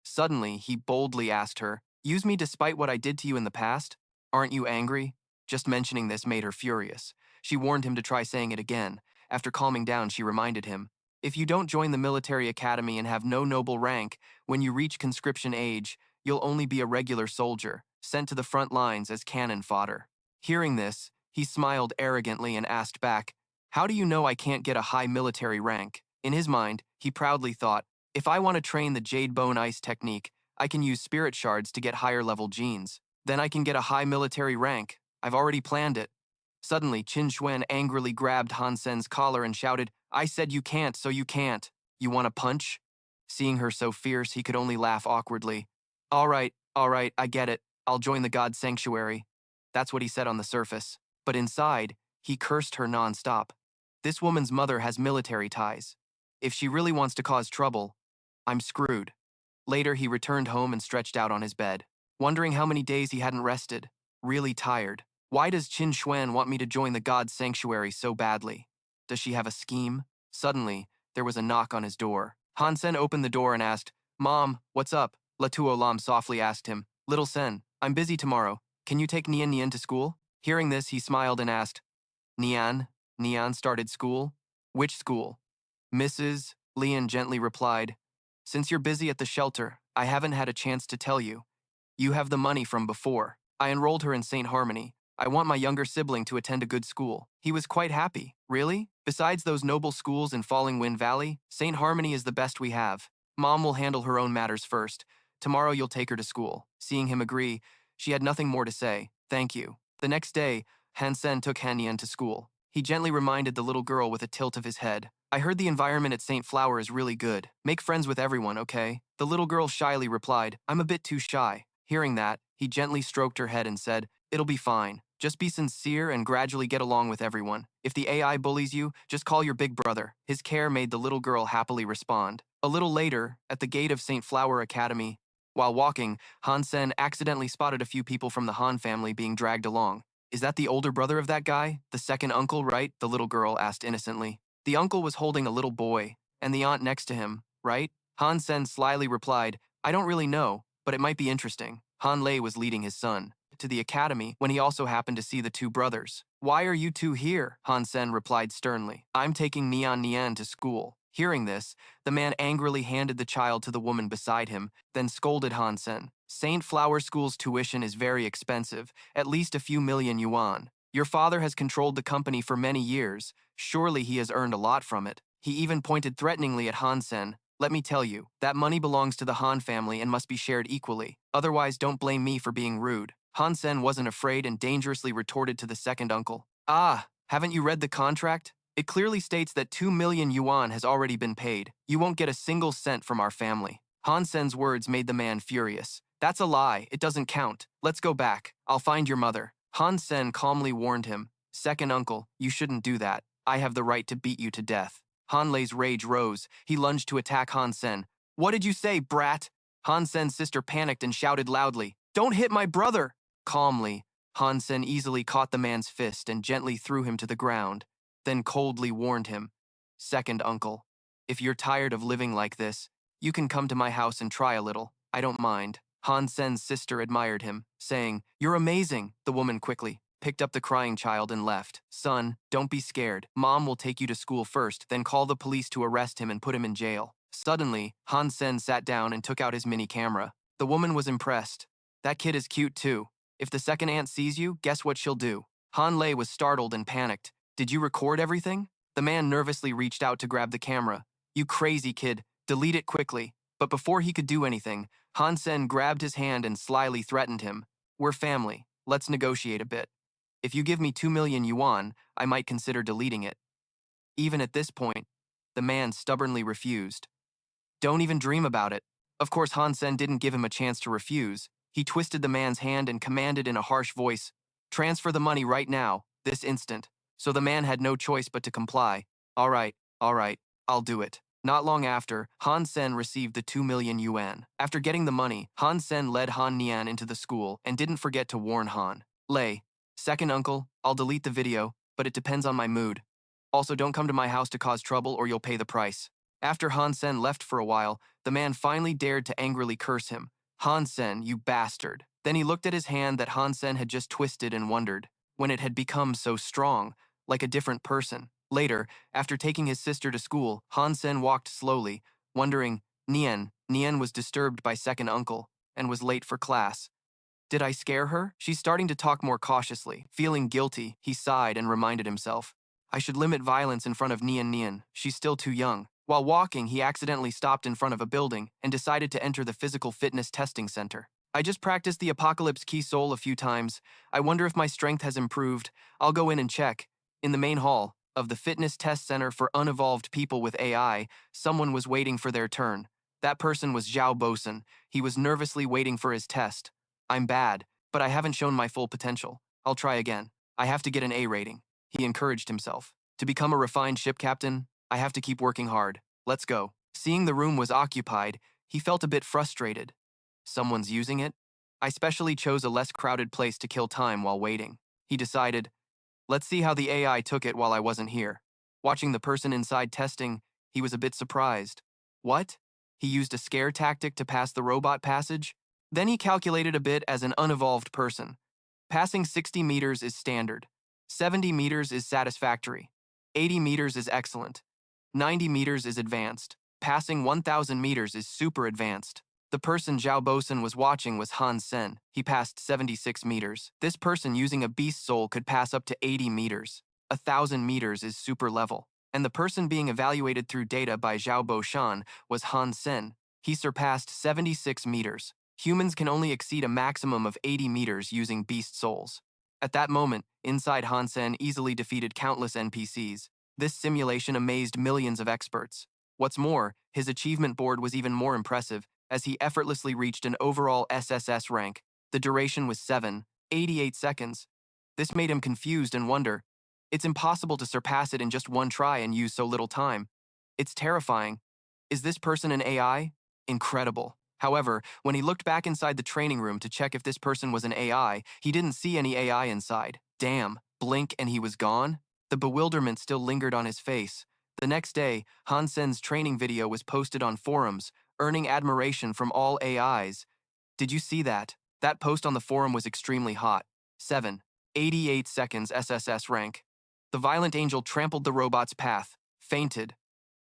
Suddenly, he boldly asked her, "Use me despite what I did to you in the past? Aren't you angry?" Just mentioning this made her furious. She warned him to try saying it again. After calming down, she reminded him, "If you don't join the military academy and have no noble rank, when you reach conscription age, you'll only be a regular soldier, sent to the front lines as cannon fodder." Hearing this, he smiled arrogantly and asked back, "How do you know I can't get a high military rank?" In his mind, he proudly thought, "If I want to train the Jade Bone Ice technique, I can use spirit shards to get higher level genes. Then I can get a high military rank. I've already planned it." Suddenly, Qin Xuan angrily grabbed Han Sen's collar and shouted, "I said you can't, so you can't. You want a punch?" Seeing her so fierce, he could only laugh awkwardly. All right, I get it. I'll join the God Sanctuary." That's what he said on the surface. But inside, he cursed her nonstop. This woman's mother has military ties. If she really wants to cause trouble, I'm screwed. Later, he returned home and stretched out on his bed, wondering how many days he hadn't rested. Really tired. Why does Qin Xuan want me to join the God's Sanctuary so badly? Does she have a scheme? Suddenly, there was a knock on his door. Han Sen opened the door and asked, "Mom, what's up?" Latuo Lam softly asked him, "Little Sen, I'm busy tomorrow. Can you take Nian Nian to school?" Hearing this, he smiled and asked, "Nian? Nian started school? Which school?" "Mrs. Lian gently replied, "Since you're busy at the shelter, I haven't had a chance to tell you. You have the money from before. I enrolled her in St. Harmony. I want my younger sibling to attend a good school." He was quite happy. "Really? Besides those noble schools in Falling Wind Valley, St. Harmony is the best we have. Mom will handle her own matters first. Tomorrow you'll take her to school." Seeing him agree, she had nothing more to say. "Thank you." The next day, Han Sen took Han Yan to school. He gently reminded the little girl with a tilt of his head, "I heard the environment at St. Flower is really good. Make friends with everyone, okay?" The little girl shyly replied, "I'm a bit too shy." Hearing that, he gently stroked her head and said, "It'll be fine. Just be sincere and gradually get along with everyone. If the AI bullies you, just call your big brother." His care made the little girl happily respond. A little later, at the gate of St. Flower Academy, while walking, Han Sen accidentally spotted a few people from the Han family being dragged along. "Is that the older brother of that guy? The second uncle, right?" the little girl asked innocently. The uncle was holding a little boy, and the aunt next to him, right? Han Sen slyly replied, "I don't really know, but it might be interesting." Han Lei was leading his son to the academy when he also happened to see the two brothers. "Why are you two here?" Han Sen replied sternly. "I'm taking Nian Nian to school." Hearing this, the man angrily handed the child to the woman beside him, then scolded Han Sen. "St. Flower School's tuition is very expensive, at least a few million yuan. Your father has controlled the company for many years. Surely he has earned a lot from it." He even pointed threateningly at Han Sen. "Let me tell you, that money belongs to the Han family and must be shared equally. Otherwise, don't blame me for being rude." Han Sen wasn't afraid and dangerously retorted to the second uncle, "Ah, haven't you read the contract? It clearly states that 2 million yuan has already been paid. You won't get a single cent from our family." Han Sen's words made the man furious. "That's a lie. It doesn't count. Let's go back. I'll find your mother." Han Sen calmly warned him, "Second uncle, you shouldn't do that. I have the right to beat you to death." Han Lei's rage rose. He lunged to attack Han Sen. "What did you say, brat?" Han Sen's sister panicked and shouted loudly, "Don't hit my brother!" Calmly, Han Sen easily caught the man's fist and gently threw him to the ground, then coldly warned him, "Second uncle, if you're tired of living like this, you can come to my house and try a little. I don't mind." Han Sen's sister admired him, saying, "You're amazing." The woman quickly picked up the crying child and left. "Son, don't be scared. Mom will take you to school first, then call the police to arrest him and put him in jail." Suddenly, Han Sen sat down and took out his mini camera. The woman was impressed. "That kid is cute too. If the second aunt sees you, guess what she'll do?" Han Lei was startled and panicked. "Did you record everything?" The man nervously reached out to grab the camera. "You crazy kid, delete it quickly." But before he could do anything, Han Sen grabbed his hand and slyly threatened him. "We're family. Let's negotiate a bit. If you give me 2 million yuan, I might consider deleting it." Even at this point, the man stubbornly refused. "Don't even dream about it." Of course, Han Sen didn't give him a chance to refuse. He twisted the man's hand and commanded in a harsh voice, "Transfer the money right now, this instant." So the man had no choice but to comply. All right, I'll do it." Not long after, Han Sen received the 2 million yuan. After getting the money, Han Sen led Han Nian into the school and didn't forget to warn Han Lei, "Second uncle, I'll delete the video, but it depends on my mood. Also, don't come to my house to cause trouble or you'll pay the price." After Han Sen left for a while, the man finally dared to angrily curse him. "Han Sen, you bastard." Then he looked at his hand that Han Sen had just twisted and wondered when it had become so strong, like a different person. Later, after taking his sister to school, Han Sen walked slowly, wondering, Nian was disturbed by second uncle and was late for class. "Did I scare her?" She's starting to talk more cautiously. Feeling guilty, he sighed and reminded himself, "I should limit violence in front of Nian. She's still too young." While walking, he accidentally stopped in front of a building and decided to enter the physical fitness testing center. "I just practiced the Apocalypse Key Soul a few times. I wonder if my strength has improved. I'll go in and check." In the main hall of the Fitness Test Center for Unevolved People with AI, someone was waiting for their turn. That person was Zhao Bosun. He was nervously waiting for his test. "I'm bad, but I haven't shown my full potential. I'll try again. I have to get an A rating," he encouraged himself. "To become a refined ship captain, I have to keep working hard. Let's go." Seeing the room was occupied, he felt a bit frustrated. Someone's using it? I specially chose a less crowded place to kill time while waiting. He decided, let's see how the AI took it while I wasn't here. Watching the person inside testing, he was a bit surprised. What? He used a scare tactic to pass the robot passage? Then he calculated a bit as an unevolved person. Passing 60 meters is standard. 70 meters is satisfactory. 80 meters is excellent. 90 meters is advanced. Passing 1,000 meters is super advanced. The person Zhao Bosun was watching was Han Sen. He passed 76 meters. This person using a beast soul could pass up to 80 meters. 1,000 meters is super level. And the person being evaluated through data by Zhao Bosun was Han Sen. He surpassed 76 meters. Humans can only exceed a maximum of 80 meters using beast souls. At that moment, inside Han Sen easily defeated countless NPCs. This simulation amazed millions of experts. What's more, his achievement board was even more impressive, as he effortlessly reached an overall SSS rank. The duration was 7.88 seconds. This made him confused and wonder, it's impossible to surpass it in just one try and use so little time. It's terrifying. Is this person an AI? Incredible. However, when he looked back inside the training room to check if this person was an AI, he didn't see any AI inside. Damn, blink and he was gone? The bewilderment still lingered on his face. The next day, Han Sen's training video was posted on forums, earning admiration from all AIs. Did you see that? That post on the forum was extremely hot. 7.88 seconds SSS rank. The violent angel trampled the robot's path, fainted.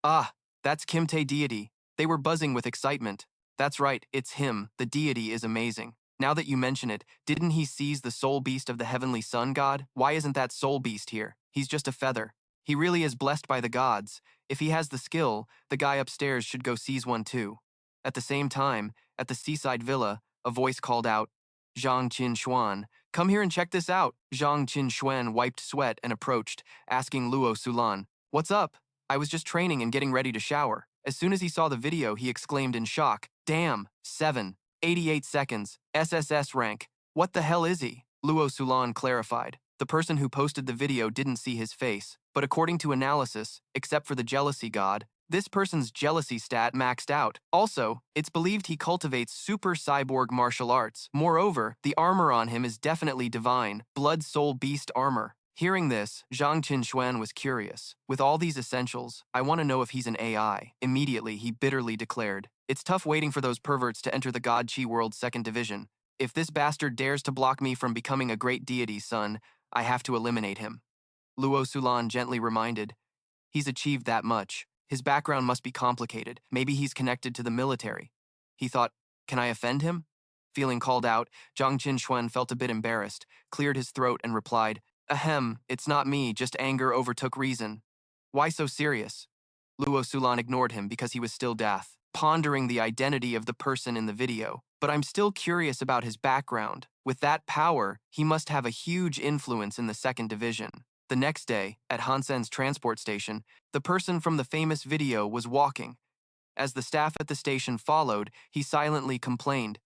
Ah, that's Kimte deity. They were buzzing with excitement. That's right, it's him. The deity is amazing. Now that you mention it, didn't he seize the soul beast of the heavenly sun god? Why isn't that soul beast here? He's just a feather. He really is blessed by the gods. If he has the skill, the guy upstairs should go seize one too. At the same time, at the seaside villa, a voice called out, Zhang Qin Xuan, come here and check this out. Zhang Qin Xuan wiped sweat and approached, asking Luo Sulan, what's up? I was just training and getting ready to shower. As soon as he saw the video, he exclaimed in shock, damn, 7.88 seconds, SSS rank. What the hell is he? Luo Sulan clarified. The person who posted the video didn't see his face, but according to analysis, except for the jealousy god, this person's jealousy stat maxed out. Also, it's believed he cultivates super cyborg martial arts. Moreover, the armor on him is definitely divine, blood soul beast armor. Hearing this, Zhang Qin Xuan was curious. With all these essentials, I want to know if he's an AI. Immediately, he bitterly declared, "It's tough waiting for those perverts to enter the God Chi World's second division. If this bastard dares to block me from becoming a great deity's son, I have to eliminate him." Luo Sulan gently reminded, "He's achieved that much. His background must be complicated. Maybe he's connected to the military." He thought, "Can I offend him?" Feeling called out, Zhang Qin Xuan felt a bit embarrassed, cleared his throat, and replied, "Ahem, it's not me, just anger overtook reason." "Why so serious?" Luo Sulan ignored him because he was still deaf, pondering the identity of the person in the video. "But I'm still curious about his background. With that power, he must have a huge influence in the second division." The next day, at Han Sen's transport station, the person from the famous video was walking. As the staff at the station followed, he silently complained,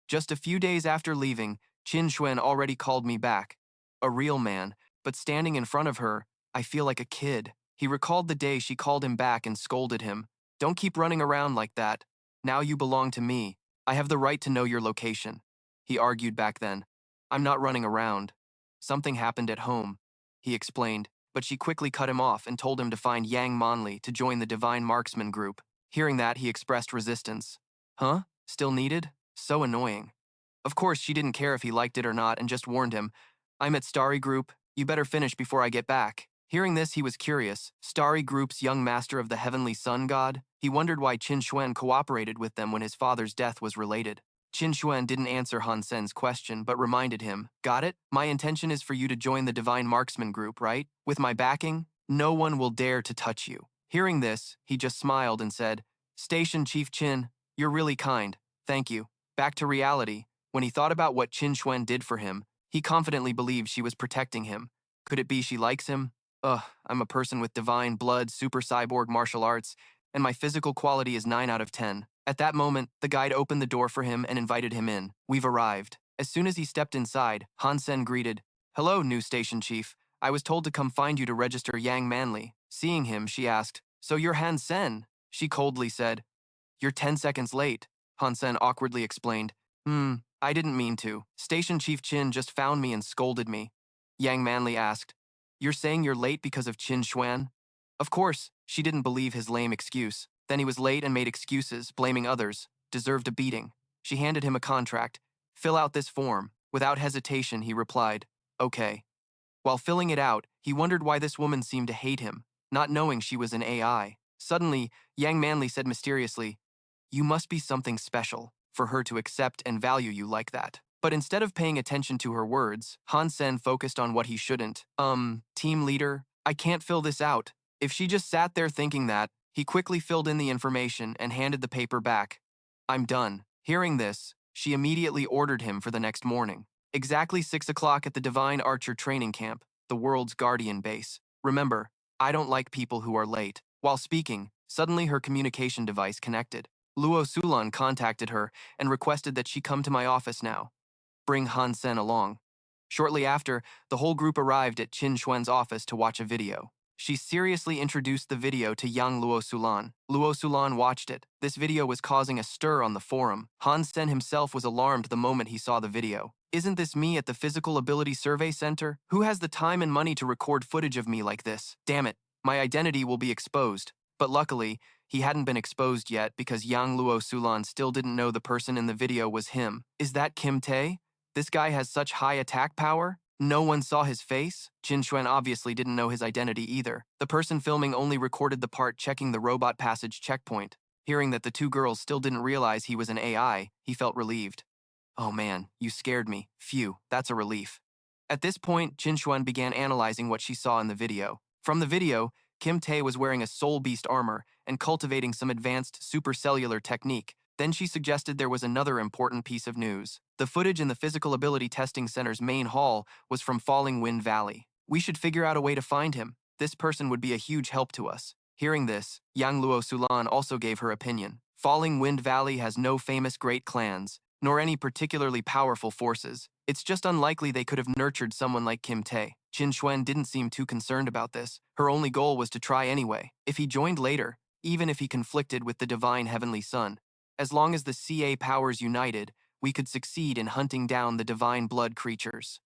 "Just a few days after leaving, Qin Xuan already called me back. A real man, but standing in front of her, I feel like a kid." He recalled the day she called him back and scolded him. "Don't keep running around like that. Now you belong to me. I have the right to know your location." He argued back then. "I'm not running around. Something happened at home," he explained, but she quickly cut him off and told him to find Yang Monli to join the Divine Marksman group. Hearing that, he expressed resistance. "Huh? Still needed? So annoying." Of course, she didn't care if he liked it or not and just warned him, "I'm at Starry Group. You better finish before I get back." Hearing this, he was curious. Starry Group's young master of the Heavenly Sun God? He wondered why Qin Xuan cooperated with them when his father's death was related. Qin Xuan didn't answer Han Sen's question, but reminded him, "Got it? My intention is for you to join the Divine Marksman group, right? With my backing, no one will dare to touch you." Hearing this, he just smiled and said, "Station Chief Qin, you're really kind. Thank you." Back to reality, when he thought about what Qin Xuan did for him, he confidently believed she was protecting him. Could it be she likes him? Ugh, I'm a person with divine blood, super cyborg martial arts, and my physical quality is 9 out of 10. At that moment, the guide opened the door for him and invited him in. "We've arrived." As soon as he stepped inside, Han Sen greeted, "Hello, new station chief. I was told to come find you to register Yang Manli." Seeing him, she asked, "So you're Han Sen?" She coldly said, "You're 10 seconds late." Han Sen awkwardly explained, I didn't mean to. Station Chief Qin just found me and scolded me." Yang Manli asked, "You're saying you're late because of Qin Xuan?" Of course, she didn't believe his lame excuse. Then he was late and made excuses, blaming others. Deserved a beating. She handed him a contract. "Fill out this form." Without hesitation, he replied, "Okay." While filling it out, he wondered why this woman seemed to hate him, not knowing she was an AI. Suddenly, Yang Manli said mysteriously, "You must be something special for her to accept and value you like that." But instead of paying attention to her words, Han Sen focused on what he shouldn't. Team leader, I can't fill this out." If she just sat there thinking that, he quickly filled in the information and handed the paper back. "I'm done." Hearing this, she immediately ordered him for the next morning. Exactly 6 o'clock at the Divine Archer Training Camp, the world's guardian base. Remember, I don't like people who are late. While speaking, suddenly her communication device connected. Luo Sulan contacted her and requested that she come to my office now. Bring Han Sen along. Shortly after, the whole group arrived at Qin Xuan's office to watch a video. She seriously introduced the video to young Luo Sulan. Luo Sulan watched it. This video was causing a stir on the forum. Han Sen himself was alarmed the moment he saw the video. "Isn't this me at the Physical Ability Survey Center? Who has the time and money to record footage of me like this? Damn it, my identity will be exposed." But luckily, he hadn't been exposed yet because young Luo Sulan still didn't know the person in the video was him. "Is that Kim Tae? This guy has such high attack power? No one saw his face?" Qin Xuan obviously didn't know his identity either. The person filming only recorded the part checking the robot passage checkpoint. Hearing that the two girls still didn't realize he was an AI, he felt relieved. "Oh man, you scared me. Phew, that's a relief." At this point, Qin Xuan began analyzing what she saw in the video. From the video, Kim Tae was wearing a soul beast armor and cultivating some advanced supercellular technique. Then she suggested there was another important piece of news. The footage in the Physical Ability Testing Center's main hall was from Falling Wind Valley. "We should figure out a way to find him. This person would be a huge help to us." Hearing this, Yang Luo Sulan also gave her opinion. Falling Wind Valley has no famous great clans, nor any particularly powerful forces. It's just unlikely they could have nurtured someone like Kim Tae. Qin Xuan didn't seem too concerned about this. Her only goal was to try anyway. If he joined later, even if he conflicted with the divine heavenly sun, as long as the CA powers united, we could succeed in hunting down the divine blood creatures.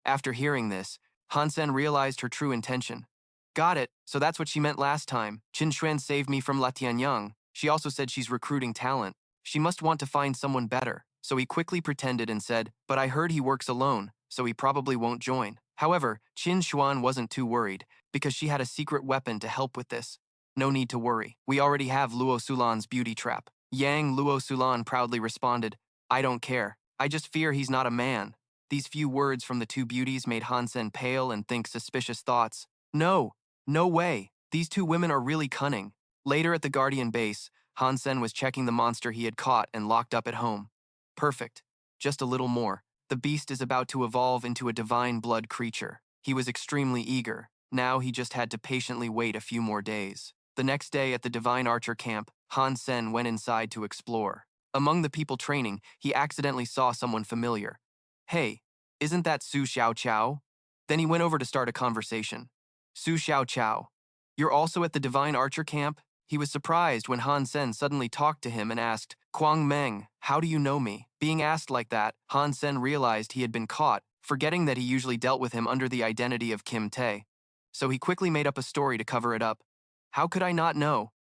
After hearing this, Han Sen realized her true intention. Got it, so that's what she meant last time. Qin Xuan saved me from La Tianyang. She also said she's recruiting talent. She must want to find someone better. So he quickly pretended and said, but I heard he works alone, so he probably won't join. However, Qin Xuan wasn't too worried, because she had a secret weapon to help with this. No need to worry. We already have Luo Sulan's beauty trap. Yang Luo Sulan proudly responded, I don't care. I just fear he's not a man. These few words from the two beauties made Han Sen pale and think suspicious thoughts. No way. These two women are really cunning. Later at the Guardian base, Han Sen was checking the monster he had caught and locked up at home. Perfect. Just a little more. The beast is about to evolve into a divine blood creature. He was extremely eager. Now he just had to patiently wait a few more days. The next day at the Divine Archer camp, Han Sen went inside to explore. Among the people training, he accidentally saw someone familiar. Hey, isn't that Su Xiaoqiao? Then he went over to start a conversation. Su Xiaoqiao, you're also at the Divine Archer camp? He was surprised when Han Sen suddenly talked to him and asked, Kuang Meng, how do you know me? Being asked like that, Han Sen realized he had been caught, forgetting that he usually dealt with him under the identity of Kim Tae. So he quickly made up a story to cover it up. How could I not know?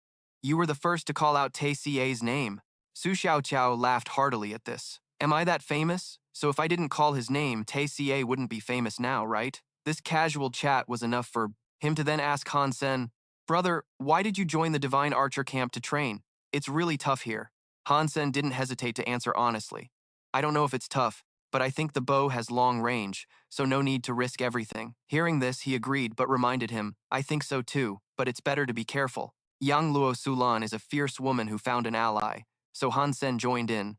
You were the first to call out Tae Ca's name. Su Xiaoqiao laughed heartily at this. Am I that famous? So if I didn't call his name, Tae Ca wouldn't be famous now, right? This casual chat was enough for him to then ask Han Sen, Brother, why did you join the Divine Archer camp to train? It's really tough here. Han Sen didn't hesitate to answer honestly. I don't know if it's tough, but I think the bow has long range, so no need to risk everything. Hearing this, he agreed but reminded him, I think so too, but it's better to be careful. Yang Luo Sulan is a fierce woman who found an ally, so Han Sen joined in.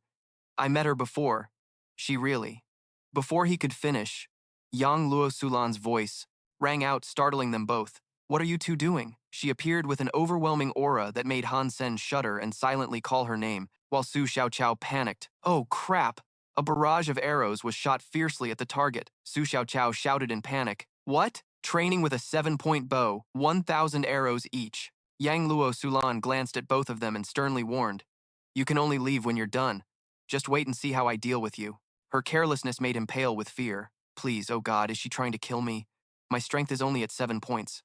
I met her before. She really. Before he could finish, Yang Luo Sulan's voice rang out, startling them both. What are you two doing? She appeared with an overwhelming aura that made Han Sen shudder and silently call her name, while Su Xiaoqiao panicked. Oh crap! A barrage of arrows was shot fiercely at the target. Su Xiaoqiao shouted in panic. What? Training with a 7-point bow, 1,000 arrows each. Yang Luo Sulan glanced at both of them and sternly warned. You can only leave when you're done. Just wait and see how I deal with you. Her carelessness made him pale with fear. Please, oh God, is she trying to kill me? My strength is only at 7 points.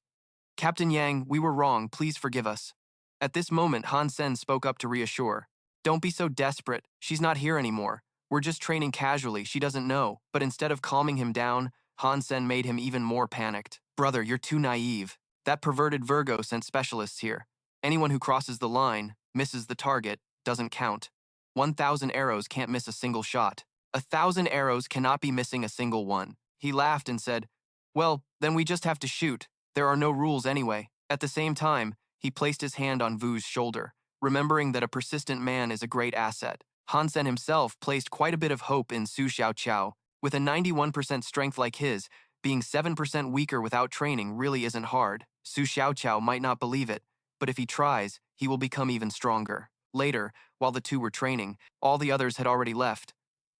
Captain Yang, we were wrong, please forgive us. At this moment, Han Sen spoke up to reassure. Don't be so desperate, she's not here anymore. We're just training casually, she doesn't know. But instead of calming him down, Han Sen made him even more panicked. Brother, you're too naive. That perverted Virgo sent specialists here. Anyone who crosses the line, misses the target, doesn't count. 1,000 arrows can't miss a single shot. 1,000 arrows cannot be missing a single one. He laughed and said, well, then we just have to shoot. There are no rules anyway. At the same time, he placed his hand on Vu's shoulder, remembering that a persistent man is a great asset. Han Sen himself placed quite a bit of hope in Su Xiaoqiao. With a 91% strength like his, being 7% weaker without training really isn't hard. Su Xiaoqiao might not believe it, but if he tries, he will become even stronger. Later, while the two were training, all the others had already left.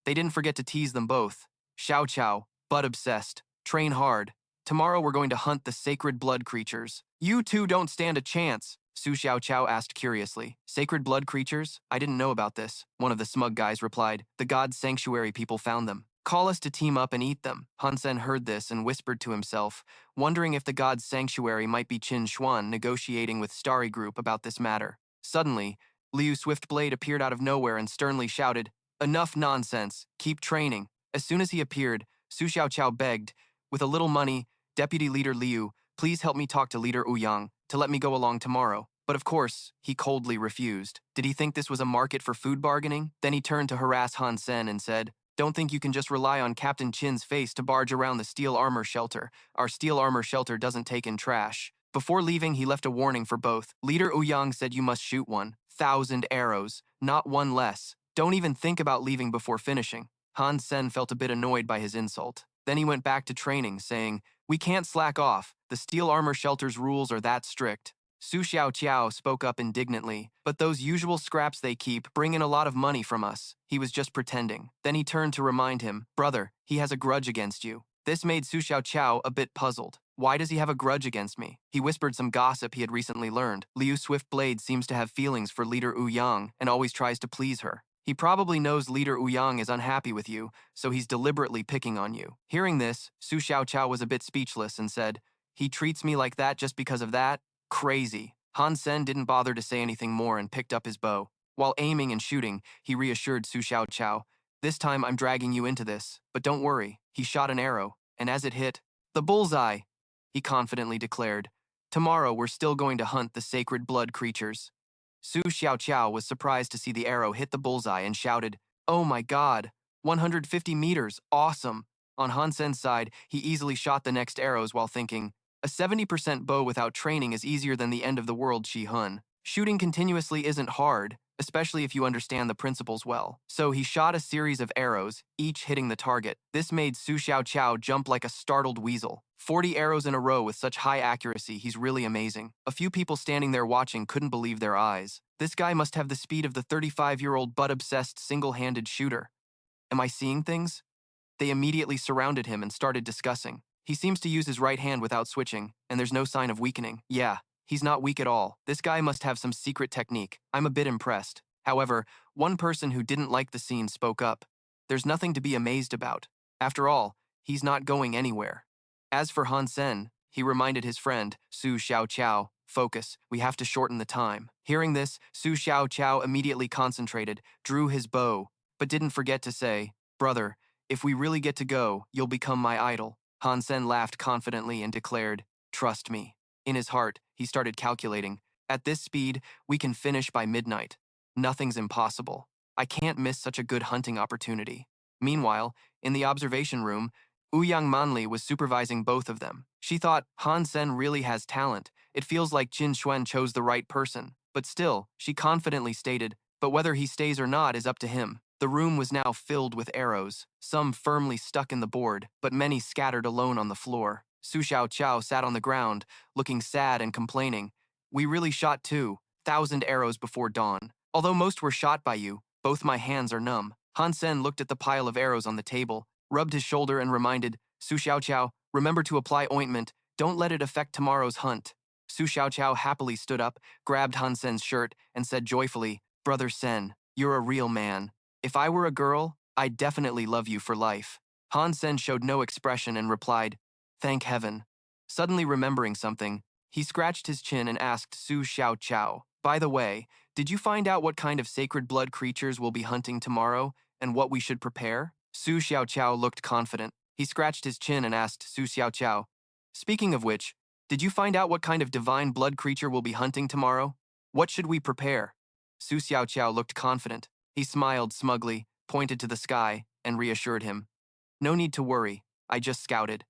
They didn't forget to tease them both. Xiaoqiao, butt obsessed. Train hard. Tomorrow we're going to hunt the sacred blood creatures. You two don't stand a chance, Su Xiaoqiao asked curiously. Sacred blood creatures? I didn't know about this, one of the smug guys replied. The god's sanctuary people found them. Call us to team up and eat them. Han Sen heard this and whispered to himself, wondering if the god's sanctuary might be Qin Xuan negotiating with Starry Group about this matter. Suddenly, Liu Swiftblade appeared out of nowhere and sternly shouted, Enough nonsense, keep training. As soon as he appeared, Su Xiaoqiao begged, with a little money, Deputy Leader Liu, please help me talk to Leader Ouyang to let me go along tomorrow. But of course, he coldly refused. Did he think this was a market for food bargaining? Then he turned to harass Han Sen and said, Don't think you can just rely on Captain Qin's face to barge around the steel armor shelter. Our steel armor shelter doesn't take in trash. Before leaving, he left a warning for both. Leader Ouyang said you must shoot 1,000 arrows, not one less. Don't even think about leaving before finishing. Han Sen felt a bit annoyed by his insult. Then he went back to training, saying, We can't slack off. The steel armor shelter's rules are that strict. Su Xiaoqiao spoke up indignantly, but those usual scraps they keep bring in a lot of money from us. He was just pretending. Then he turned to remind him, Brother, he has a grudge against you. This made Su Xiaoqiao a bit puzzled. Why does he have a grudge against me? He whispered some gossip he had recently learned. Liu Swiftblade seems to have feelings for Leader Ouyang and always tries to please her. He probably knows Leader Ouyang is unhappy with you, so he's deliberately picking on you. Hearing this, Su Xiaoqiao was a bit speechless and said, "He treats me like that just because of that? Crazy." Han Sen didn't bother to say anything more and picked up his bow. While aiming and shooting, he reassured Su Xiaoqiao, "This time I'm dragging you into this, but don't worry." He shot an arrow, and as it hit, "The bullseye," he confidently declared. "Tomorrow we're still going to hunt the sacred blood creatures." Su Xiaoqiao was surprised to see the arrow hit the bullseye and shouted, "Oh my god, 150 meters, awesome." On Han Sen's side, he easily shot the next arrows while thinking, "A 70% bow without training is easier than the end of the world, Shi Hun. Shooting continuously isn't hard, especially if you understand the principles well." So he shot a series of arrows, each hitting the target. This made Su Xiaoqiao jump like a startled weasel. 40 arrows in a row with such high accuracy, he's really amazing. A few people standing there watching couldn't believe their eyes. This guy must have the speed of the 35-year-old butt-obsessed single-handed shooter. Am I seeing things? They immediately surrounded him and started discussing. He seems to use his right hand without switching, and there's no sign of weakening. Yeah, he's not weak at all. This guy must have some secret technique. I'm a bit impressed. However, one person who didn't like the scene spoke up. There's nothing to be amazed about. After all, he's not going anywhere. As for Han Sen, he reminded his friend, Su Xiaoqiao, "Focus, we have to shorten the time." Hearing this, Su Xiaoqiao immediately concentrated, drew his bow, but didn't forget to say, "Brother, if we really get to go, you'll become my idol." Han Sen laughed confidently and declared, "Trust me." In his heart, he started calculating, "At this speed, we can finish by midnight. Nothing's impossible. I can't miss such a good hunting opportunity." Meanwhile, in the observation room, Ouyang Manli was supervising both of them. She thought, Han Sen really has talent. It feels like Qin Xuan chose the right person. But still, she confidently stated, "But whether he stays or not is up to him." The room was now filled with arrows, some firmly stuck in the board, but many scattered alone on the floor. Su Xiaoqiao sat on the ground, looking sad and complaining. "We really shot 2,000 arrows before dawn. Although most were shot by you, both my hands are numb." Han Sen looked at the pile of arrows on the table, rubbed his shoulder and reminded, "Su Xiaoqiao, remember to apply ointment. Don't let it affect tomorrow's hunt." Su Xiaoqiao happily stood up, grabbed Han Sen's shirt, and said joyfully, "Brother Sen, you're a real man. If I were a girl, I'd definitely love you for life." Han Sen showed no expression and replied, "Thank heaven." Suddenly remembering something, he scratched his chin and asked Su Xiaoqiao, "By the way, did you find out what kind of sacred blood creatures we'll be hunting tomorrow and what we should prepare?" Su Xiaoqiao looked confident. He scratched his chin and asked Su Xiaoqiao, "Speaking of which, did you find out what kind of divine blood creature we'll be hunting tomorrow? What should we prepare?" Su Xiaoqiao looked confident. He smiled smugly, pointed to the sky, and reassured him, "No need to worry, I just scouted.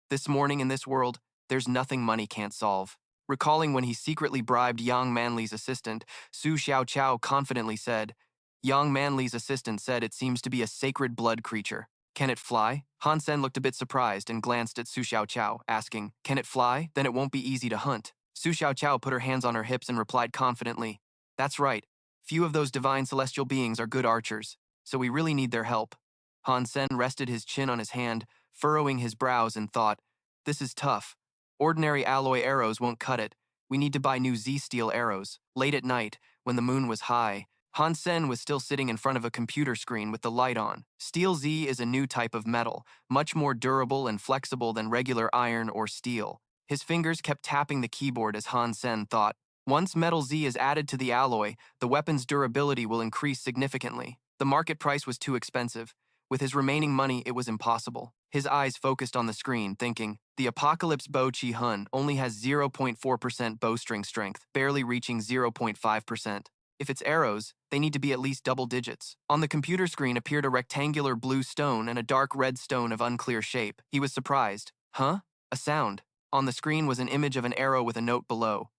This morning in this world, there's nothing money can't solve." Recalling when he secretly bribed Yang Manli's assistant, Su Xiaoqiao confidently said, "Yang Manli's assistant said it seems to be a sacred blood creature. Can it fly?" Han Sen looked a bit surprised and glanced at Su Xiaoqiao, asking, "Can it fly? Then it won't be easy to hunt." Su Xiaoqiao put her hands on her hips and replied confidently, "That's right. Few of those divine celestial beings are good archers, so we really need their help." Han Sen rested his chin on his hand, furrowing his brows and thought, "This is tough. Ordinary alloy arrows won't cut it. We need to buy new Z-steel arrows." Late at night, when the moon was high, Han Sen was still sitting in front of a computer screen with the light on. Steel Z is a new type of metal, much more durable and flexible than regular iron or steel. His fingers kept tapping the keyboard as Han Sen thought, "Once metal Z is added to the alloy, the weapon's durability will increase significantly." The market price was too expensive. With his remaining money, it was impossible. His eyes focused on the screen, thinking, the Apocalypse Bow Chi Hun only has 0.4% bowstring strength, barely reaching 0.5%. If it's arrows, they need to be at least double digits. On the computer screen appeared a rectangular blue stone and a dark red stone of unclear shape. He was surprised. Huh? A sound. On the screen was an image of an arrow with a note below.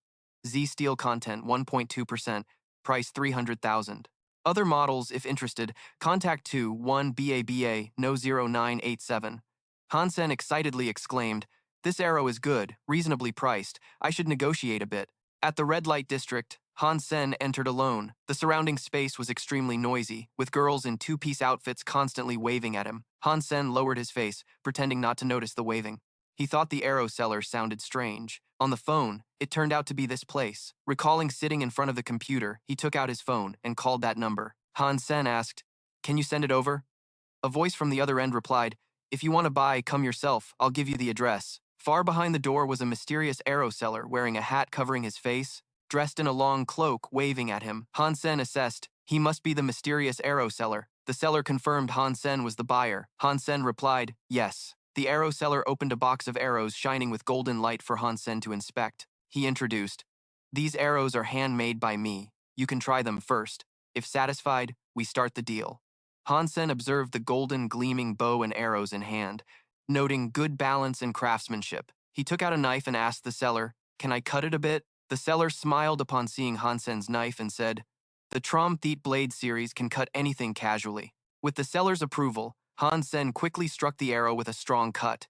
Z steel content 1.2%, price 300,000. Other models, if interested, contact 21BABA no 0987. Han Sen excitedly exclaimed, "This arrow is good, reasonably priced. I should negotiate a bit." At the red light district, Han Sen entered alone. The surrounding space was extremely noisy, with girls in two-piece outfits constantly waving at him. Han Sen lowered his face, pretending not to notice the waving. He thought the arrow seller sounded strange. On the phone, it turned out to be this place. Recalling sitting in front of the computer, he took out his phone and called that number. Han Sen asked, "Can you send it over?" A voice from the other end replied, "If you want to buy, come yourself, I'll give you the address." Far behind the door was a mysterious arrow seller wearing a hat covering his face, dressed in a long cloak, waving at him. Han Sen assessed, he must be the mysterious arrow seller. The seller confirmed Han Sen was the buyer. Han Sen replied, "Yes." The arrow seller opened a box of arrows shining with golden light for Han Sen to inspect. He introduced, "These arrows are handmade by me. You can try them first. If satisfied, we start the deal." Han Sen observed the golden gleaming bow and arrows in hand, noting good balance and craftsmanship. He took out a knife and asked the seller, "Can I cut it a bit?" The seller smiled upon seeing Han Sen's knife and said, "The Trom-Theat blade series can cut anything casually." With the seller's approval, Han Sen quickly struck the arrow with a strong cut.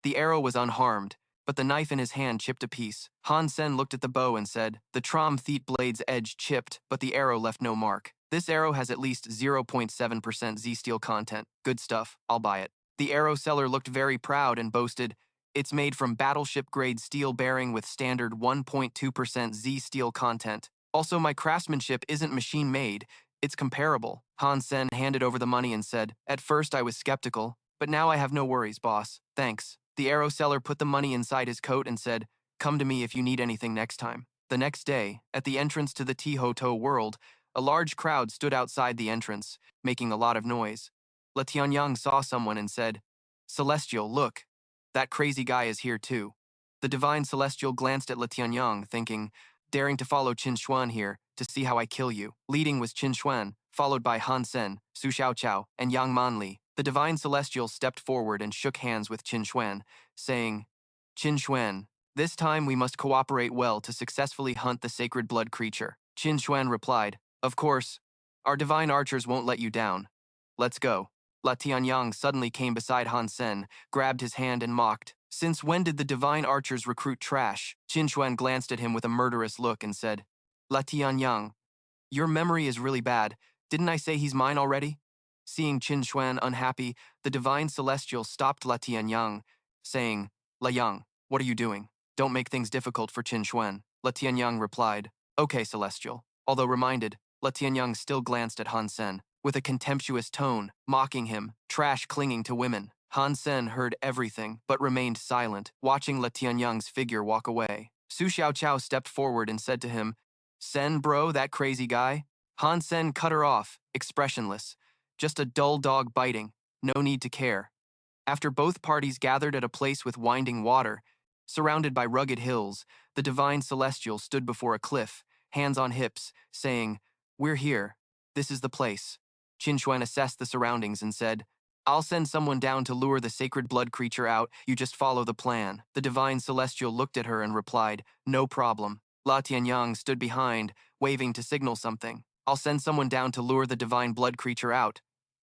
The arrow was unharmed, but the knife in his hand chipped a piece. Han Sen looked at the bow and said, "The Trom-Theat blade's edge chipped, but the arrow left no mark. This arrow has at least 0.7% Z-steel content. Good stuff, I'll buy it." The arrow seller looked very proud and boasted, "It's made from battleship-grade steel bearing with standard 1.2% Z-steel content. Also, my craftsmanship isn't machine-made, it's comparable." Han Sen handed over the money and said, "At first I was skeptical, but now I have no worries, boss. Thanks." The arrow seller put the money inside his coat and said, "Come to me if you need anything next time." The next day, at the entrance to the Tihoto world, a large crowd stood outside the entrance, making a lot of noise. La Tianyang saw someone and said, "Celestial, look. That crazy guy is here too." The divine Celestial glanced at La Tianyang, thinking, "Daring to follow Qin Xuan here, to see how I kill you." Leading was Qin Xuan, followed by Han Sen, Su Xiaoqiao, and Yang Manli. The divine Celestial stepped forward and shook hands with Qin Xuan, saying, "Qin Xuan, this time we must cooperate well to successfully hunt the sacred blood creature." Qin Xuan replied, "Of course. Our divine archers won't let you down. Let's go." La Tianyang suddenly came beside Han Sen, grabbed his hand and mocked, "Since when did the divine archers recruit trash?" Qin Xuan glanced at him with a murderous look and said, "La Tianyang, your memory is really bad. Didn't I say he's mine already?" Seeing Qin Xuan unhappy, the divine celestial stopped La Tianyang, saying, "La Yang, what are you doing? Don't make things difficult for Qin Xuan." La Tianyang replied, "Okay, celestial." Although reminded, La Tianyang still glanced at Han Sen, with a contemptuous tone, mocking him, trash clinging to women. Han Sen heard everything, but remained silent, watching La Tianyang's figure walk away. Su Xiaoqiao stepped forward and said to him, "Sen, bro, that crazy guy?" Han Sen cut her off, expressionless. Just a dull dog biting, no need to care. After both parties gathered at a place with winding water, surrounded by rugged hills, the divine celestial stood before a cliff, hands on hips, saying, "We're here. This is the place." Qin Xuan assessed the surroundings and said, "I'll send someone down to lure the sacred blood creature out. You just follow the plan." The divine celestial looked at her and replied, "No problem." La Tianyang stood behind, waving to signal something. "I'll send someone down to lure the divine blood creature out.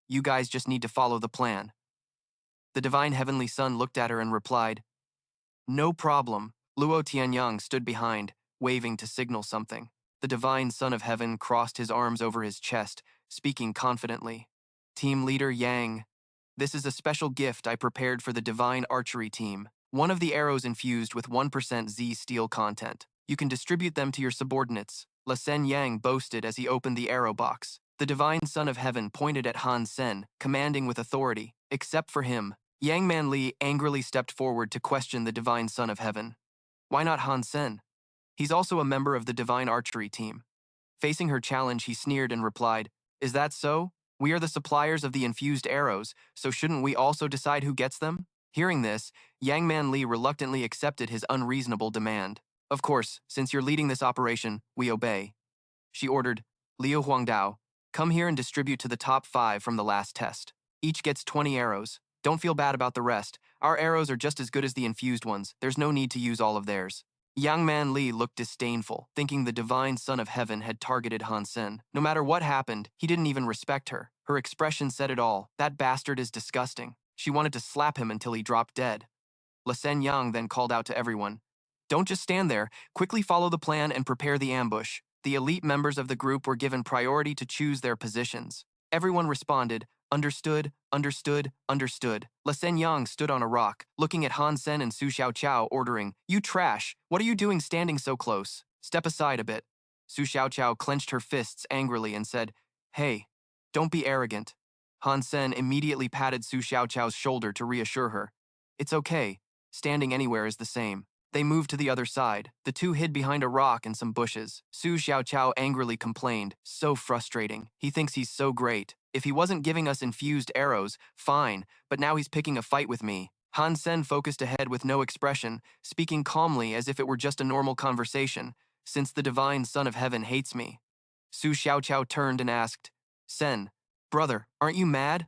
You guys just need to follow the plan." The divine heavenly son looked at her and replied, "No problem." Luo Tianyang stood behind, waving to signal something. The divine son of heaven crossed his arms over his chest, speaking confidently. "Team leader Yang, this is a special gift I prepared for the divine archery team. One of the arrows infused with 1% Z steel content. You can distribute them to your subordinates." La Sen Yang boasted as he opened the arrow box. The divine son of heaven pointed at Han Sen, commanding with authority. Except for him, Yang Manli angrily stepped forward to question the divine son of heaven. Why not Han Sen? He's also a member of the divine archery team. Facing her challenge, he sneered and replied, "Is that so? We are the suppliers of the infused arrows, so shouldn't we also decide who gets them?" Hearing this, Yang Manli reluctantly accepted his unreasonable demand. "Of course, since you're leading this operation, we obey." She ordered, "Liu Huangdao, come here and distribute to the top 5 from the last test. Each gets 20 arrows. Don't feel bad about the rest. Our arrows are just as good as the infused ones. There's no need to use all of theirs." Yang Man Li looked disdainful, thinking the divine son of heaven had targeted Han Sen. No matter what happened, he didn't even respect her. Her expression said it all. That bastard is disgusting. She wanted to slap him until he dropped dead. La Sen Yang then called out to everyone, "Don't just stand there. Quickly follow the plan and prepare the ambush." The elite members of the group were given priority to choose their positions. Everyone responded, "Understood, understood, understood." La Sen Yang stood on a rock, looking at Han Sen and Su Xiaoqiao, ordering, "You trash! What are you doing standing so close? Step aside a bit." Su Xiaoqiao clenched her fists angrily and said, "Hey, Don't be arrogant. Han Sen immediately patted Su Xiaoqiao's shoulder to reassure her. It's okay. Standing anywhere is the same. They moved to the other side. The two hid behind a rock and some bushes. Su Xiaoqiao angrily complained, so frustrating. He thinks he's so great. If he wasn't giving us infused arrows, fine, but now he's picking a fight with me. Han Sen focused ahead with no expression, speaking calmly as if it were just a normal conversation, since the divine Son of Heaven hates me. Su Xiaoqiao turned and asked, Sen, brother, aren't you mad?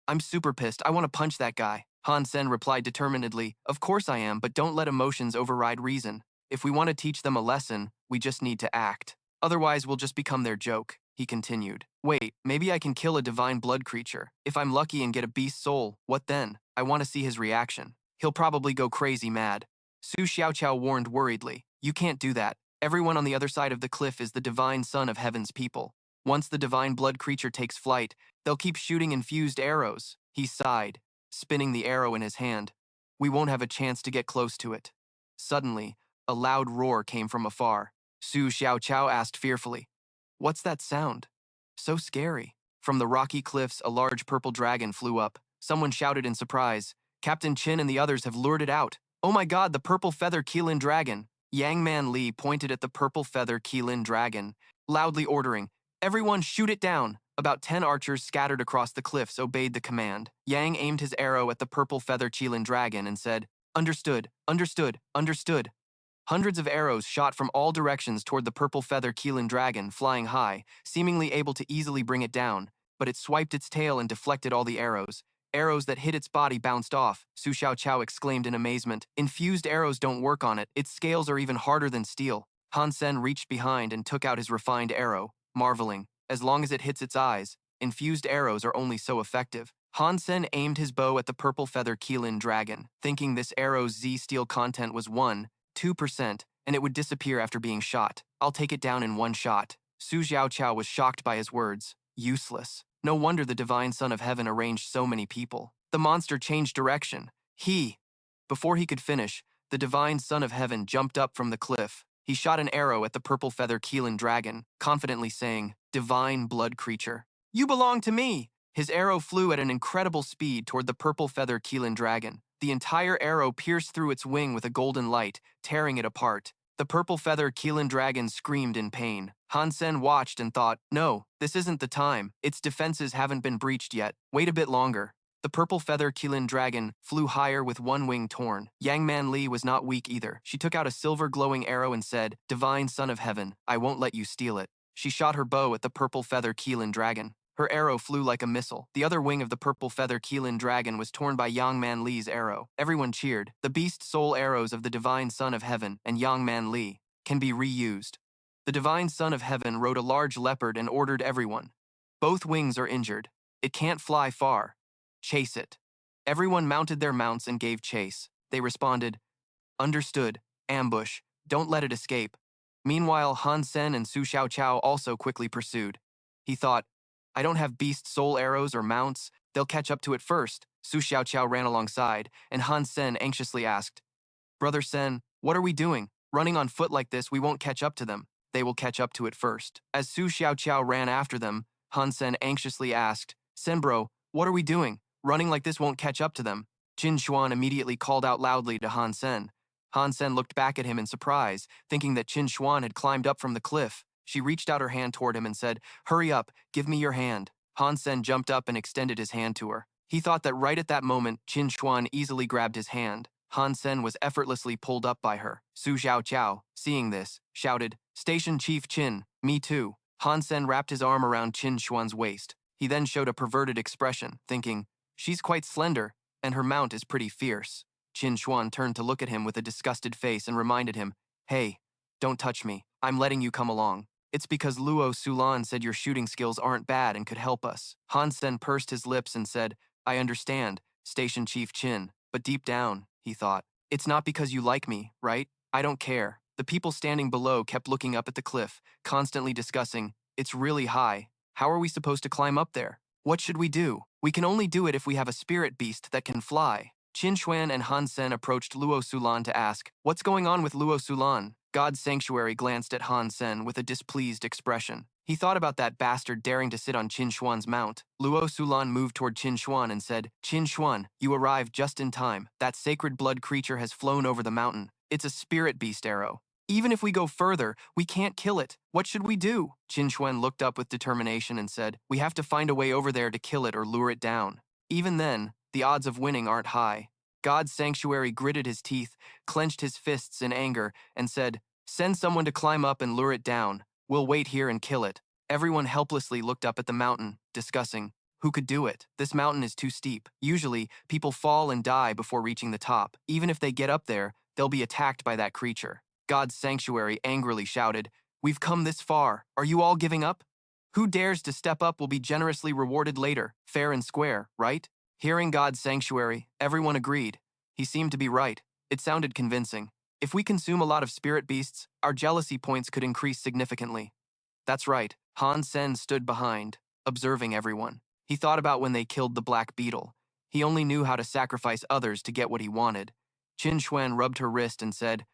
I'm super pissed. I want to punch that guy. Han Sen replied determinedly, Of course I am, but don't let emotions override reason. If we want to teach them a lesson, we just need to act. Otherwise, we'll just become their joke, he continued. Wait, maybe I can kill a divine blood creature. If I'm lucky and get a beast soul, what then? I want to see his reaction. He'll probably go crazy mad. Su Xiaoqiao warned worriedly, You can't do that. Everyone on the other side of the cliff is the divine Son of Heaven's people. Once the divine blood creature takes flight, they'll keep shooting infused arrows. He sighed, spinning the arrow in his hand. We won't have a chance to get close to it. Suddenly, a loud roar came from afar. Su Xiaoqiao asked fearfully, What's that sound? So scary. From the rocky cliffs, a large purple dragon flew up. Someone shouted in surprise, Captain Qin and the others have lured it out. Oh my god, the purple feather Qilin dragon. Yang Man Li pointed at the purple feather Qilin dragon, loudly ordering, Everyone shoot it down. About 10 archers scattered across the cliffs obeyed the command. Yang aimed his arrow at the purple feather Qilin dragon and said, Understood, understood, understood. Hundreds of arrows shot from all directions toward the purple feather Qilin dragon, flying high, seemingly able to easily bring it down, but it swiped its tail and deflected all the arrows. Arrows that hit its body bounced off, Su Xiaoqiao exclaimed in amazement. Infused arrows don't work on it. Its scales are even harder than steel. Han Sen reached behind and took out his refined arrow, marveling. As long as it hits its eyes, infused arrows are only so effective. Han Sen aimed his bow at the purple feather Qilin dragon, thinking this arrow's Z-steel content was 2%, and it would disappear after being shot. I'll take it down in one shot. Su Xiaoqiao was shocked by his words. Useless. No wonder the divine Son of Heaven arranged so many people. The monster changed direction. Before he could finish, the divine Son of Heaven jumped up from the cliff. He shot an arrow at the purple feather Qilin dragon, confidently saying, Divine blood creature. You belong to me! His arrow flew at an incredible speed toward the purple feather Qilin dragon. The entire arrow pierced through its wing with a golden light, tearing it apart. The purple feather Qilin dragon screamed in pain. Han Sen watched and thought, No, this isn't the time. Its defenses haven't been breached yet. Wait a bit longer. The purple feather Qilin dragon flew higher with one wing torn. Yang Man Li was not weak either. She took out a silver glowing arrow and said, Divine Son of Heaven, I won't let you steal it. She shot her bow at the purple feather Qilin dragon. Her arrow flew like a missile. The other wing of the purple feather Qilin dragon was torn by Yang Man Li's arrow. Everyone cheered. The beast soul arrows of the divine Son of Heaven and Yang Man Li can be reused. The divine Son of Heaven rode a large leopard and ordered everyone. Both wings are injured. It can't fly far. Chase it. Everyone mounted their mounts and gave chase. They responded, Understood. Ambush. Don't let it escape. Meanwhile, Han Sen and Su Xiaoqiao also quickly pursued. He thought, I don't have beast soul arrows or mounts. They'll catch up to it first. Su Xiaoqiao ran alongside, and Han Sen anxiously asked, Brother Sen, what are we doing? Running on foot like this, we won't catch up to them. They will catch up to it first. As Su Xiaoqiao ran after them, Han Sen anxiously asked, Sen bro, what are we doing? Running like this won't catch up to them. Qin Xuan immediately called out loudly to Han Sen. Han Sen looked back at him in surprise, thinking that Qin Xuan had climbed up from the cliff. She reached out her hand toward him and said, Hurry up, give me your hand. Han Sen jumped up and extended his hand to her. He thought that right at that moment, Qin Xuan easily grabbed his hand. Han Sen was effortlessly pulled up by her. Su Xiaoqiao, seeing this, shouted, Station Chief Qin, me too. Han Sen wrapped his arm around Qin Xuan's waist. He then showed a perverted expression, thinking, She's quite slender, and her mount is pretty fierce. Qin Xuan turned to look at him with a disgusted face and reminded him, Hey, don't touch me. I'm letting you come along. It's because Luo Sulan said your shooting skills aren't bad and could help us. Han Sen pursed his lips and said, I understand, Station Chief Qin, but deep down, he thought, it's not because you like me, right? I don't care. The people standing below kept looking up at the cliff, constantly discussing, it's really high. How are we supposed to climb up there? What should we do? We can only do it if we have a spirit beast that can fly. Qin Xuan and Han Sen approached Luo Sulan to ask, What's going on with Luo Sulan? God's Sanctuary glanced at Han Sen with a displeased expression. He thought about that bastard daring to sit on Qin Xuan's mount. Luo Sulan moved toward Qin Xuan and said, Qin Xuan, you arrived just in time. That sacred blood creature has flown over the mountain. It's a spirit beast arrow. Even if we go further, we can't kill it. What should we do? Qin Xuan looked up with determination and said, we have to find a way over there to kill it or lure it down. Even then, the odds of winning aren't high. God's sanctuary gritted his teeth, clenched his fists in anger, and said, send someone to climb up and lure it down. We'll wait here and kill it. Everyone helplessly looked up at the mountain, discussing, who could do it? This mountain is too steep. Usually, people fall and die before reaching the top. Even if they get up there, they'll be attacked by that creature. God's sanctuary angrily shouted, we've come this far. Are you all giving up? Who dares to step up will be generously rewarded later, fair and square, right? Hearing God's sanctuary, everyone agreed. He seemed to be right. It sounded convincing. If we consume a lot of spirit beasts, our jealousy points could increase significantly. That's right. Han Sen stood behind, observing everyone. He thought about when they killed the Black Beetle. He only knew how to sacrifice others to get what he wanted. Qin Xuan rubbed her wrist and said,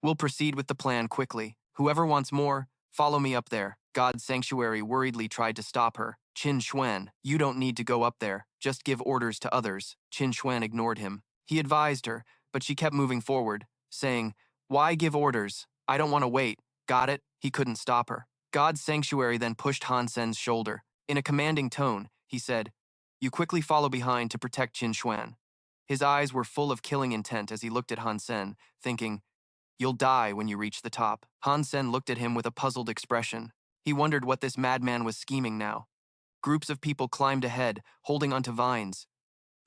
we'll proceed with the plan quickly. Whoever wants more, follow me up there. God's sanctuary worriedly tried to stop her. Qin Xuan, you don't need to go up there. Just give orders to others. Qin Xuan ignored him. He advised her, but she kept moving forward, saying, why give orders? I don't want to wait. Got it? He couldn't stop her. God's sanctuary then pushed Han Sen's shoulder. In a commanding tone, he said, you quickly follow behind to protect Qin Xuan. His eyes were full of killing intent as he looked at Han Sen, thinking, you'll die when you reach the top. Han Sen looked at him with a puzzled expression. He wondered what this madman was scheming now. Groups of people climbed ahead, holding onto vines.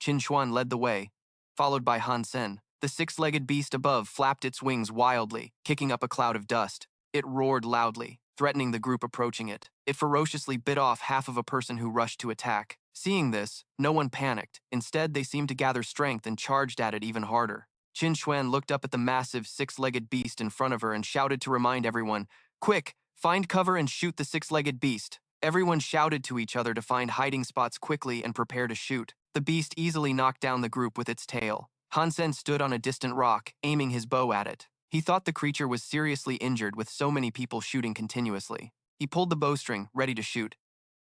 Qin Xuan led the way, followed by Han Sen. The six-legged beast above flapped its wings wildly, kicking up a cloud of dust. It roared loudly, threatening the group approaching it. It ferociously bit off half of a person who rushed to attack. Seeing this, no one panicked. Instead, they seemed to gather strength and charged at it even harder. Qin Xuan looked up at the massive six-legged beast in front of her and shouted to remind everyone, quick, find cover and shoot the six-legged beast. Everyone shouted to each other to find hiding spots quickly and prepare to shoot. The beast easily knocked down the group with its tail. Han Sen stood on a distant rock, aiming his bow at it. He thought the creature was seriously injured with so many people shooting continuously. He pulled the bowstring, ready to shoot.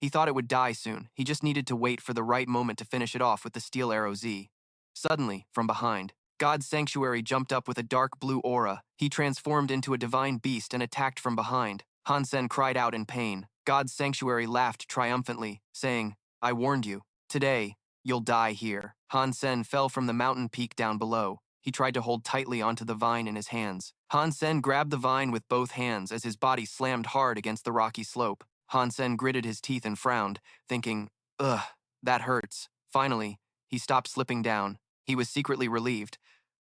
He thought it would die soon. He just needed to wait for the right moment to finish it off with the steel arrow Z. Suddenly, from behind, God's sanctuary jumped up with a dark blue aura. He transformed into a divine beast and attacked from behind. Han Sen cried out in pain. God's sanctuary laughed triumphantly, saying, I warned you. Today, you'll die here. Han Sen fell from the mountain peak down below. He tried to hold tightly onto the vine in his hands. Han Sen grabbed the vine with both hands as his body slammed hard against the rocky slope. Han Sen gritted his teeth and frowned, thinking, ugh, that hurts. Finally, he stopped slipping down. He was secretly relieved.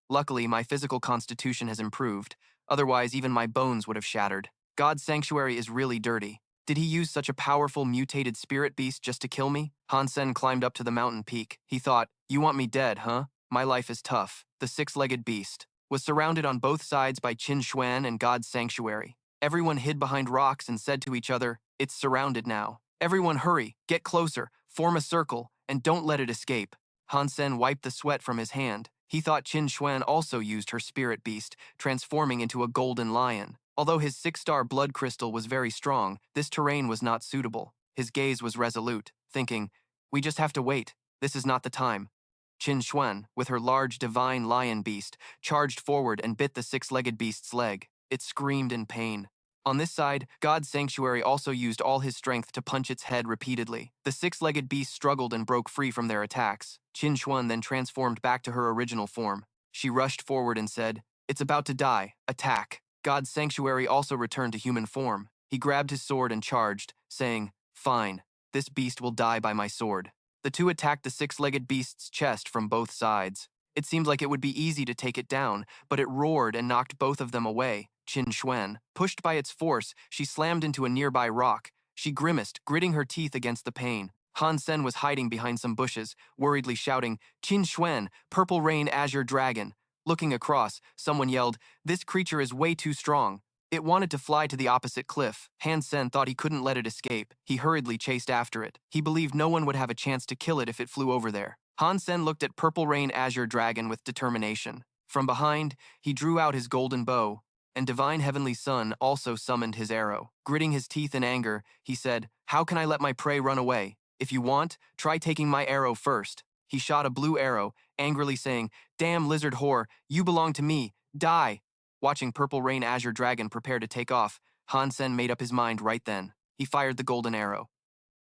Luckily, my physical constitution has improved. Otherwise, even my bones would have shattered. God's sanctuary is really dirty. Did he use such a powerful mutated spirit beast just to kill me? Han Sen climbed up to the mountain peak. He thought, you want me dead, huh? My life is tough. The six-legged beast was surrounded on both sides by Qin Xuan and God's sanctuary. Everyone hid behind rocks and said to each other, it's surrounded now. Everyone hurry, get closer, form a circle, and don't let it escape. Han Sen wiped the sweat from his hand. He thought Qin Xuan also used her spirit beast, transforming into a golden lion. Although his six-star blood crystal was very strong, this terrain was not suitable. His gaze was resolute, thinking, we just have to wait. This is not the time. Qin Xuan, with her large divine lion beast, charged forward and bit the six-legged beast's leg. It screamed in pain. On this side, God's sanctuary also used all his strength to punch its head repeatedly. The six-legged beast struggled and broke free from their attacks. Qin Xuan then transformed back to her original form. She rushed forward and said, it's about to die. Attack. God's sanctuary also returned to human form. He grabbed his sword and charged, saying, fine, this beast will die by my sword. The two attacked the six-legged beast's chest from both sides. It seemed like it would be easy to take it down, but it roared and knocked both of them away. Qin Xuan, pushed by its force, she slammed into a nearby rock. She grimaced, gritting her teeth against the pain. Han Sen was hiding behind some bushes, worriedly shouting, Qin Xuan, Purple Rain Azure Dragon. Looking across, someone yelled, this creature is way too strong. It wanted to fly to the opposite cliff. Han Sen thought he couldn't let it escape. He hurriedly chased after it. He believed no one would have a chance to kill it if it flew over there. Han Sen looked at Purple Rain Azure Dragon with determination. From behind, he drew out his golden bow. and Divine Heavenly Sun also summoned his arrow. Gritting his teeth in anger, he said, "How can I let my prey run away? If you want, try taking my arrow first." He shot a blue arrow, angrily saying, "Damn lizard whore, you belong to me. Die!" Watching Purple Rain Azure Dragon prepare to take off, Han Sen made up his mind right then. He fired the golden arrow.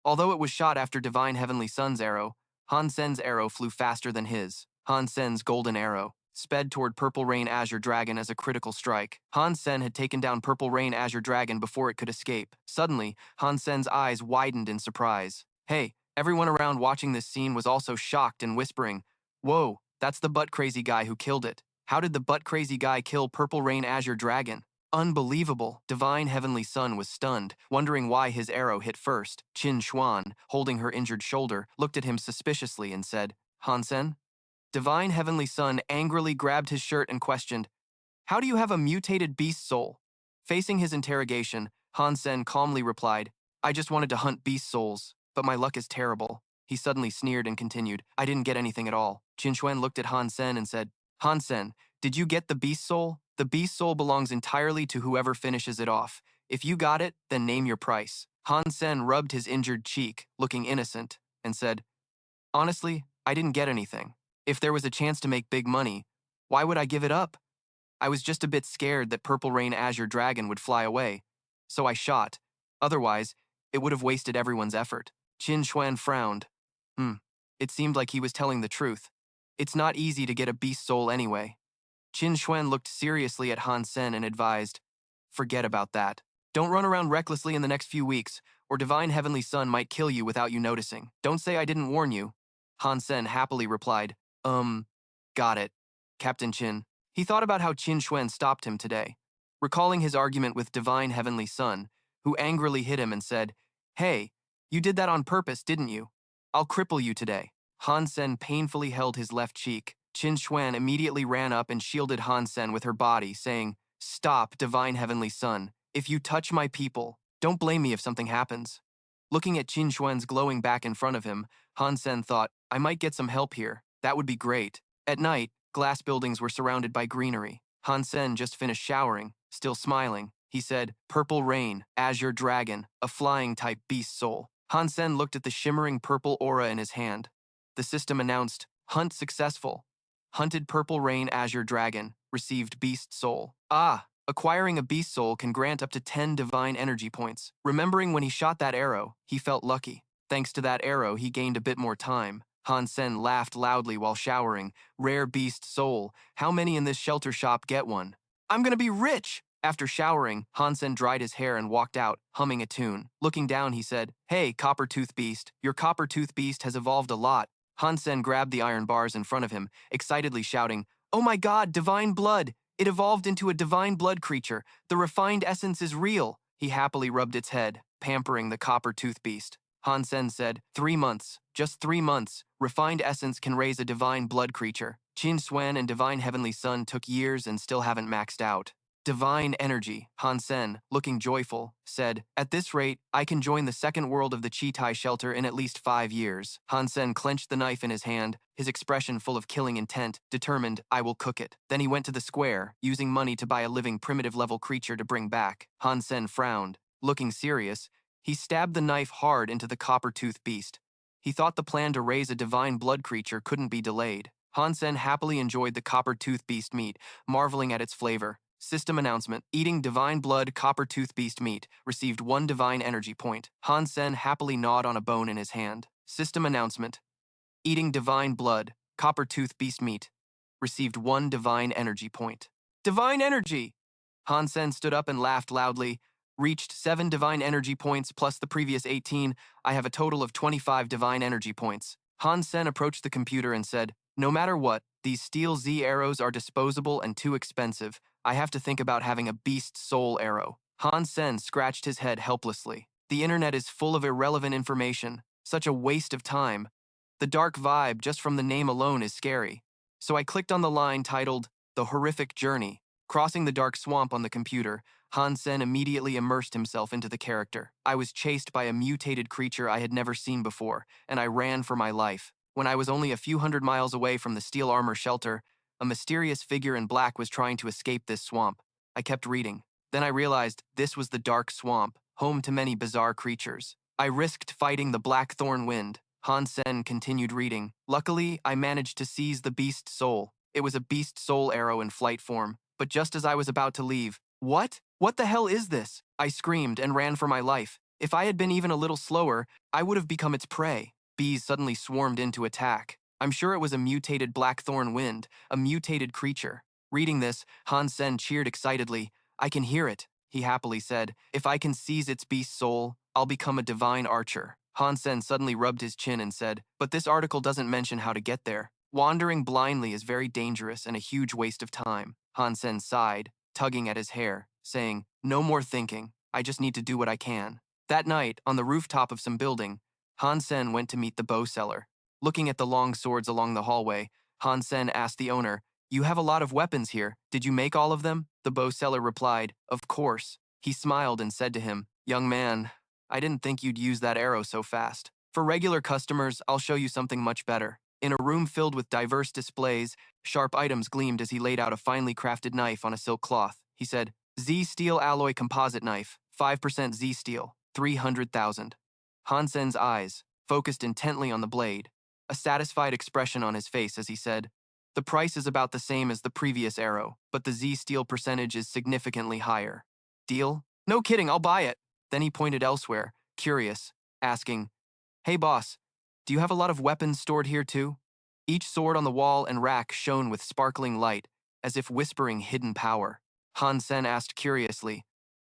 Although it was shot after Divine Heavenly Sun's arrow, Han Sen's arrow flew faster than his. Han Sen's golden arrow sped toward Purple Rain Azure Dragon as a critical strike. Han Sen had taken down Purple Rain Azure Dragon before it could escape. Suddenly, Han Sen's eyes widened in surprise. Hey, everyone around watching this scene was also shocked and whispering, "Whoa, that's the butt-crazy guy who killed it. How did the butt-crazy guy kill Purple Rain Azure Dragon? Unbelievable." Divine Heavenly Sun was stunned, wondering why his arrow hit first. Qin Xuan, holding her injured shoulder, looked at him suspiciously and said, "Han Sen?" Divine Heavenly Sun angrily grabbed his shirt and questioned, "How do you have a mutated beast soul?" Facing his interrogation, Han Sen calmly replied, "I just wanted to hunt beast souls, but my luck is terrible." He suddenly sneered and continued, "I didn't get anything at all." Qin Xuan looked at Han Sen and said, "Han Sen, did you get the beast soul? The beast soul belongs entirely to whoever finishes it off. If you got it, then name your price." Han Sen rubbed his injured cheek, looking innocent, and said, "Honestly, I didn't get anything. If there was a chance to make big money, why would I give it up? I was just a bit scared that Purple Rain Azure Dragon would fly away, so I shot. Otherwise, it would have wasted everyone's effort." Qin Xuan frowned. It seemed like he was telling the truth. It's not easy to get a beast soul anyway. Qin Xuan looked seriously at Han Sen and advised, "Forget about that. Don't run around recklessly in the next few weeks, or Divine Heavenly Sun might kill you without you noticing. Don't say I didn't warn you." Han Sen happily replied, Got it, Captain Qin." He thought about how Qin Xuan stopped him today, recalling his argument with Divine Heavenly Sun, who angrily hit him and said, "Hey, you did that on purpose, didn't you? I'll cripple you today." Han Sen painfully held his left cheek. Qin Xuan immediately ran up and shielded Han Sen with her body, saying, "Stop, Divine Heavenly Sun. If you touch my people, don't blame me if something happens." Looking at Qin Xuan's glowing back in front of him, Han Sen thought, "I might get some help here. That would be great." At night, glass buildings were surrounded by greenery. Han Sen just finished showering, still smiling. He said, "Purple Rain, Azure Dragon, a flying-type beast soul." Han Sen looked at the shimmering purple aura in his hand. The system announced, "Hunt successful. Hunted Purple Rain Azure Dragon, received beast soul." Acquiring a beast soul can grant up to 10 divine energy points. Remembering when he shot that arrow, he felt lucky. Thanks to that arrow, he gained a bit more time. Han Sen laughed loudly while showering. "Rare beast soul. How many in this shelter shop get one? I'm gonna be rich!" After showering, Han Sen dried his hair and walked out, humming a tune. Looking down, he said, "Hey, Copper Tooth Beast, your Copper Tooth Beast has evolved a lot." Han Sen grabbed the iron bars in front of him, excitedly shouting, "Oh my god, divine blood! It evolved into a divine blood creature. The refined essence is real." He happily rubbed its head, pampering the Copper Tooth Beast. Han Sen said, 3 months, just 3 months, refined essence can raise a divine blood creature. Qin Xuan and Divine Heavenly Sun took years and still haven't maxed out. Divine energy, Han Sen, looking joyful, said, "At this rate, I can join the second world of the Chitai shelter in at least 5 years." Han Sen clenched the knife in his hand, his expression full of killing intent, determined, "I will cook it." Then he went to the square, using money to buy a living primitive-level creature to bring back. Han Sen frowned. Looking serious, he stabbed the knife hard into the copper-tooth beast. He thought the plan to raise a divine blood creature couldn't be delayed. Han Sen happily enjoyed the copper-tooth beast meat, marveling at its flavor. System announcement: eating divine blood copper-tooth beast meat, received 1 divine energy point. Han Sen happily gnawed on a bone in his hand. System announcement: eating divine blood copper-tooth beast meat, received 1 divine energy point. Divine energy! Han Sen stood up and laughed loudly. Reached 7 divine energy points plus the previous 18. I have a total of 25 divine energy points. Han Sen approached the computer and said, "No matter what, these steel Z arrows are disposable and too expensive. I have to think about having a beast soul arrow." Han Sen scratched his head helplessly. The internet is full of irrelevant information. Such a waste of time. The dark vibe just from the name alone is scary. So I clicked on the line titled, "The Horrific Journey." Crossing the dark swamp on the computer, Han Sen immediately immersed himself into the character. I was chased by a mutated creature I had never seen before, and I ran for my life. When I was only a few hundred miles away from the steel armor shelter, a mysterious figure in black was trying to escape this swamp. I kept reading. Then I realized this was the dark swamp, home to many bizarre creatures. I risked fighting the blackthorn wind. Han Sen continued reading. Luckily, I managed to seize the beast soul. It was a beast soul arrow in flight form. But just as I was about to leave, what? What the hell is this? I screamed and ran for my life. If I had been even a little slower, I would have become its prey. Bees suddenly swarmed in to attack. I'm sure it was a mutated blackthorn wind, a mutated creature. Reading this, Han Sen cheered excitedly. I can hear it, he happily said. If I can seize its beast soul, I'll become a divine archer. Han Sen suddenly rubbed his chin and said, but this article doesn't mention how to get there. Wandering blindly is very dangerous and a huge waste of time. Han Sen sighed, tugging at his hair, saying, no more thinking. I just need to do what I can. That night, on the rooftop of some building, Han Sen went to meet the bow seller. Looking at the long swords along the hallway, Han Sen asked the owner, you have a lot of weapons here. Did you make all of them? The bow seller replied, of course. He smiled and said to him, young man, I didn't think you'd use that arrow so fast. For regular customers, I'll show you something much better. In a room filled with diverse displays, sharp items gleamed as he laid out a finely crafted knife on a silk cloth. He said, Z Steel Alloy Composite Knife, 5% Z Steel, 300,000. Han Sen's eyes focused intently on the blade, a satisfied expression on his face as he said, the price is about the same as the previous arrow, but the Z Steel percentage is significantly higher. Deal? No kidding, I'll buy it. Then he pointed elsewhere, curious, asking, hey boss, do you have a lot of weapons stored here too? Each sword on the wall and rack shone with sparkling light, as if whispering hidden power. Han Sen asked curiously,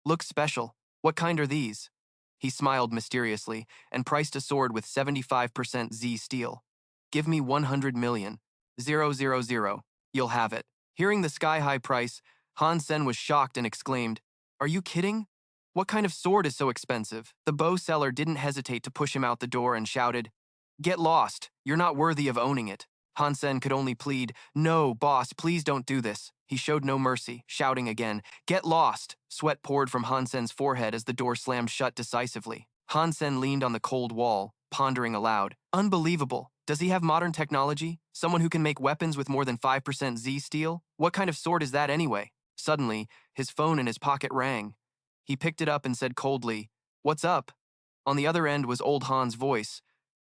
looks special. What kind are these? He smiled mysteriously and priced a sword with 75% Z steel. Give me 100 million. 000. You'll have it. Hearing the sky-high price, Han Sen was shocked and exclaimed, are you kidding? What kind of sword is so expensive? The bow seller didn't hesitate to push him out the door and shouted, get lost. You're not worthy of owning it. Han Sen could only plead, no, boss, please don't do this. He showed no mercy, shouting again, get lost. Sweat poured from Han Sen's forehead as the door slammed shut decisively. Han Sen leaned on the cold wall, pondering aloud. Unbelievable. Does he have modern technology? Someone who can make weapons with more than 5% Z steel? What kind of sword is that anyway? Suddenly, his phone in his pocket rang. He picked it up and said coldly, what's up? On the other end was old Han's voice.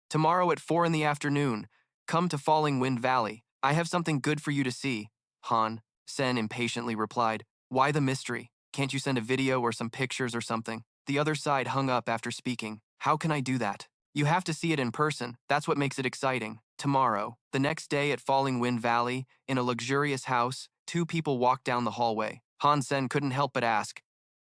Tomorrow at 4 in the afternoon, come to Falling Wind Valley. I have something good for you to see. Han Sen impatiently replied, why the mystery? Can't you send a video or some pictures or something? The other side hung up after speaking. How can I do that? You have to see it in person. That's what makes it exciting. Tomorrow, the next day at Falling Wind Valley, in a luxurious house, two people walked down the hallway. Han Sen couldn't help but ask,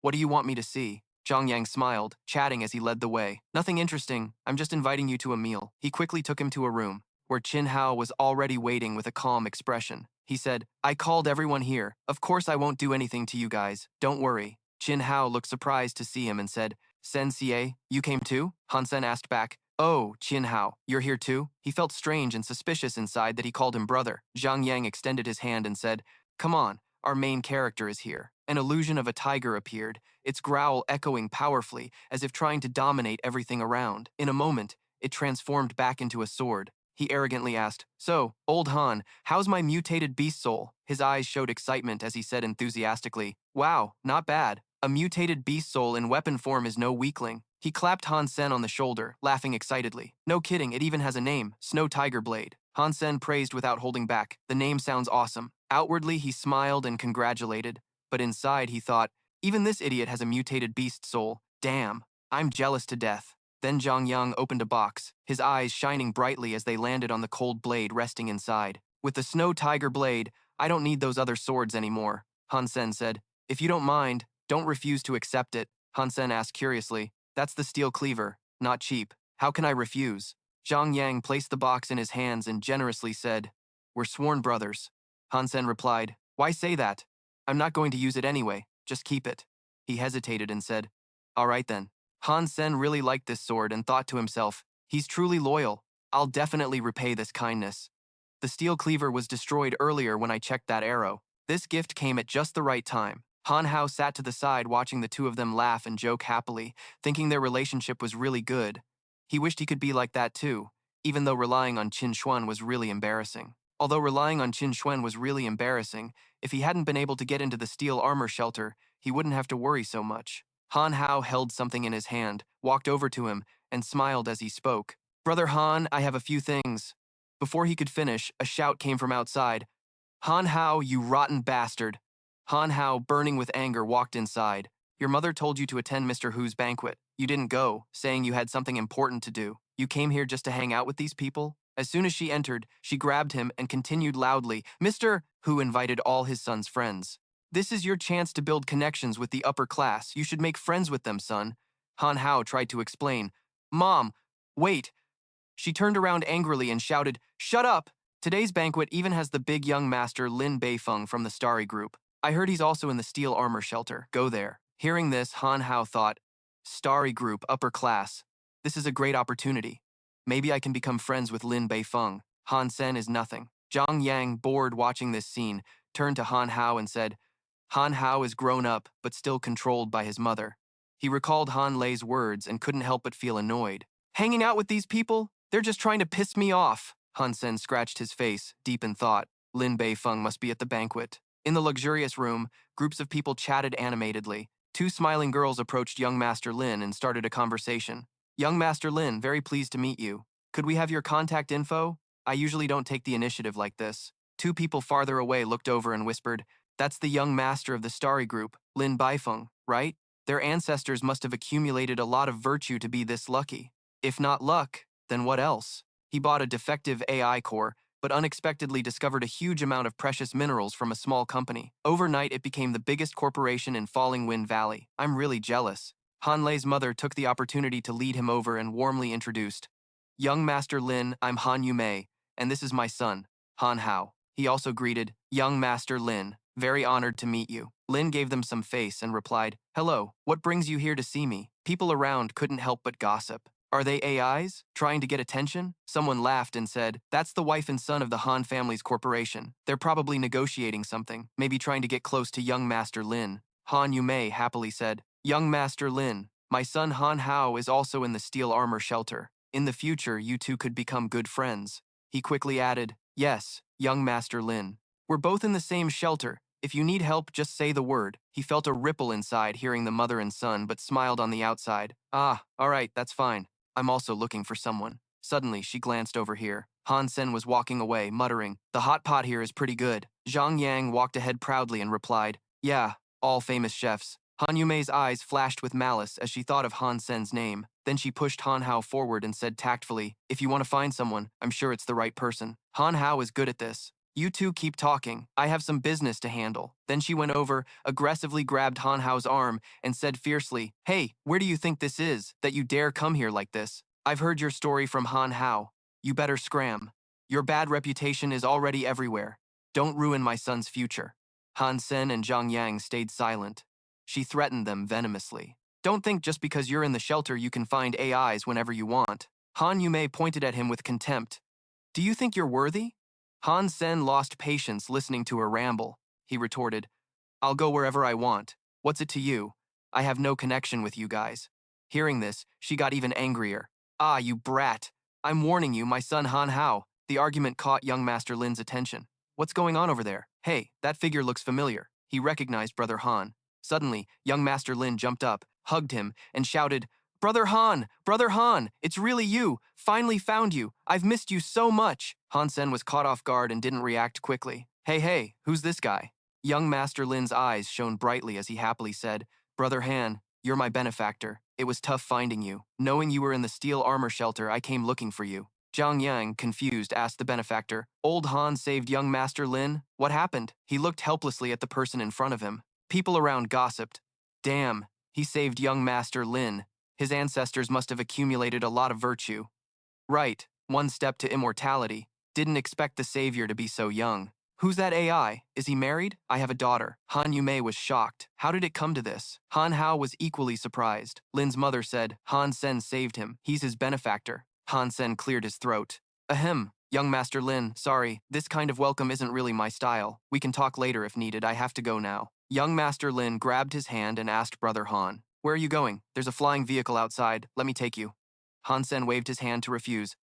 what do you want me to see? Zhang Yang smiled, chatting as he led the way. Nothing interesting. I'm just inviting you to a meal. He quickly took him to a room, where Qin Hao was already waiting with a calm expression. He said, I called everyone here. Of course I won't do anything to you guys. Don't worry. Qin Hao looked surprised to see him and said, Sensei, you came too? Han Sen asked back, oh, Qin Hao, you're here too? He felt strange and suspicious inside that he called him brother. Zhang Yang extended his hand and said, come on, our main character is here. An illusion of a tiger appeared, its growl echoing powerfully as if trying to dominate everything around. In a moment, it transformed back into a sword. He arrogantly asked, so, old Han, how's my mutated beast soul? His eyes showed excitement as he said enthusiastically, wow, not bad. A mutated beast soul in weapon form is no weakling. He clapped Han Sen on the shoulder, laughing excitedly. No kidding, it even has a name, Snow Tiger Blade. Han Sen praised without holding back. The name sounds awesome. Outwardly, he smiled and congratulated, but inside he thought, even this idiot has a mutated beast soul. Damn, I'm jealous to death. Then Zhang Yang opened a box, his eyes shining brightly as they landed on the cold blade resting inside. With the Snow Tiger Blade, I don't need those other swords anymore, Han Sen said. If you don't mind, don't refuse to accept it. Han Sen asked curiously. That's the steel cleaver, not cheap. How can I refuse? Zhang Yang placed the box in his hands and generously said, we're sworn brothers. Han Sen replied, why say that? I'm not going to use it anyway, just keep it. He hesitated and said, all right then. Han Sen really liked this sword and thought to himself, he's truly loyal. I'll definitely repay this kindness. The steel cleaver was destroyed earlier when I checked that arrow. This gift came at just the right time. Han Hao sat to the side watching the two of them laugh and joke happily, thinking their relationship was really good. He wished he could be like that too, even though relying on Qin Xuan was really embarrassing. Although relying on Qin Xuan was really embarrassing, if he hadn't been able to get into the steel armor shelter, he wouldn't have to worry so much. Han Hao held something in his hand, walked over to him, and smiled as he spoke. "Brother Han, I have a few things." Before he could finish, a shout came from outside. "Han Hao, you rotten bastard." Han Hao, burning with anger, walked inside. "Your mother told you to attend Mr. Hu's banquet. You didn't go, saying you had something important to do. You came here just to hang out with these people?" As soon as she entered, she grabbed him and continued loudly, "Mr. Hu invited all his son's friends. This is your chance to build connections with the upper class. You should make friends with them, son." Han Hao tried to explain. "Mom, wait." She turned around angrily and shouted, "Shut up! Today's banquet even has the big young master Lin Beifeng from the Starry Group. I heard he's also in the steel armor shelter. Go there." Hearing this, Han Hao thought, Starry Group, upper class. This is a great opportunity. Maybe I can become friends with Lin Beifeng. Han Sen is nothing. Zhang Yang, bored watching this scene, turned to Han Hao and said, Han Hao is grown up, but still controlled by his mother. He recalled Han Lei's words and couldn't help but feel annoyed. "Hanging out with these people? They're just trying to piss me off." Han Sen scratched his face, deep in thought. Lin Beifeng must be at the banquet. In the luxurious room, groups of people chatted animatedly. Two smiling girls approached young Master Lin and started a conversation. "Young Master Lin, very pleased to meet you. Could we have your contact info? I usually don't take the initiative like this." Two people farther away looked over and whispered, "That's the young master of the Starry Group, Lin Beifeng, right? Their ancestors must have accumulated a lot of virtue to be this lucky. If not luck, then what else?" He bought a defective AI core, but unexpectedly discovered a huge amount of precious minerals from a small company. Overnight, it became the biggest corporation in Falling Wind Valley. "I'm really jealous." Han Lei's mother took the opportunity to lead him over and warmly introduced, "Young Master Lin, I'm Han Yumei, and this is my son, Han Hao." He also greeted, "Young Master Lin, very honored to meet you." Lin gave them some face and replied, "Hello, what brings you here to see me?" People around couldn't help but gossip. "Are they AIs? Trying to get attention?" Someone laughed and said, "That's the wife and son of the Han family's corporation. They're probably negotiating something, maybe trying to get close to young Master Lin." Han Yumei happily said, "Young Master Lin, my son Han Hao is also in the steel armor shelter. In the future, you two could become good friends." He quickly added, "Yes, young Master Lin. We're both in the same shelter. If you need help, just say the word." He felt a ripple inside hearing the mother and son, but smiled on the outside. "Ah, all right, that's fine. I'm also looking for someone." Suddenly, she glanced over here. Han Sen was walking away, muttering, "The hot pot here is pretty good." Zhang Yang walked ahead proudly and replied, "Yeah, all famous chefs." Han Yumei's eyes flashed with malice as she thought of Han Sen's name. Then she pushed Han Hao forward and said tactfully, "If you want to find someone, I'm sure it's the right person. Han Hao is good at this. You two keep talking. I have some business to handle." Then she went over, aggressively grabbed Han Hao's arm, and said fiercely, "Hey, where do you think this is, that you dare come here like this? I've heard your story from Han Hao. You better scram. Your bad reputation is already everywhere. Don't ruin my son's future." Han Sen and Zhang Yang stayed silent. She threatened them venomously. "Don't think just because you're in the shelter you can find AIs whenever you want." Han Yumei pointed at him with contempt. "Do you think you're worthy?" Han Sen lost patience listening to her ramble. He retorted, "I'll go wherever I want. What's it to you? I have no connection with you guys." Hearing this, she got even angrier. "Ah, you brat. I'm warning you, my son Han Hao." The argument caught young Master Lin's attention. "What's going on over there? Hey, that figure looks familiar." He recognized Brother Han. Suddenly, young Master Lin jumped up, hugged him, and shouted, Brother Han! Brother Han! It's really you! Finally found you! I've missed you so much!" Han Sen was caught off guard and didn't react quickly. Hey, who's this guy?" Young Master Lin's eyes shone brightly as he happily said, "Brother Han, you're my benefactor. It was tough finding you. Knowing you were in the steel armor shelter, I came looking for you." Zhang Yang, confused, asked the benefactor, "Old Han saved young Master Lin? What happened?" He looked helplessly at the person in front of him. People around gossiped. "Damn, he saved young Master Lin. His ancestors must have accumulated a lot of virtue. Right, one step to immortality. Didn't expect the savior to be so young. Who's that AI? Is he married? I have a daughter." Han Yumei was shocked. How did it come to this? Han Hao was equally surprised. Lin's mother said, Han Sen saved him. He's his benefactor. Han Sen cleared his throat. Ahem, young Master Lin, sorry, this kind of welcome isn't really my style. We can talk later if needed. I have to go now. Young Master Lin grabbed his hand and asked Brother Han, "Where are you going? There's a flying vehicle outside. Let me take you." Han Sen waved his hand to refuse.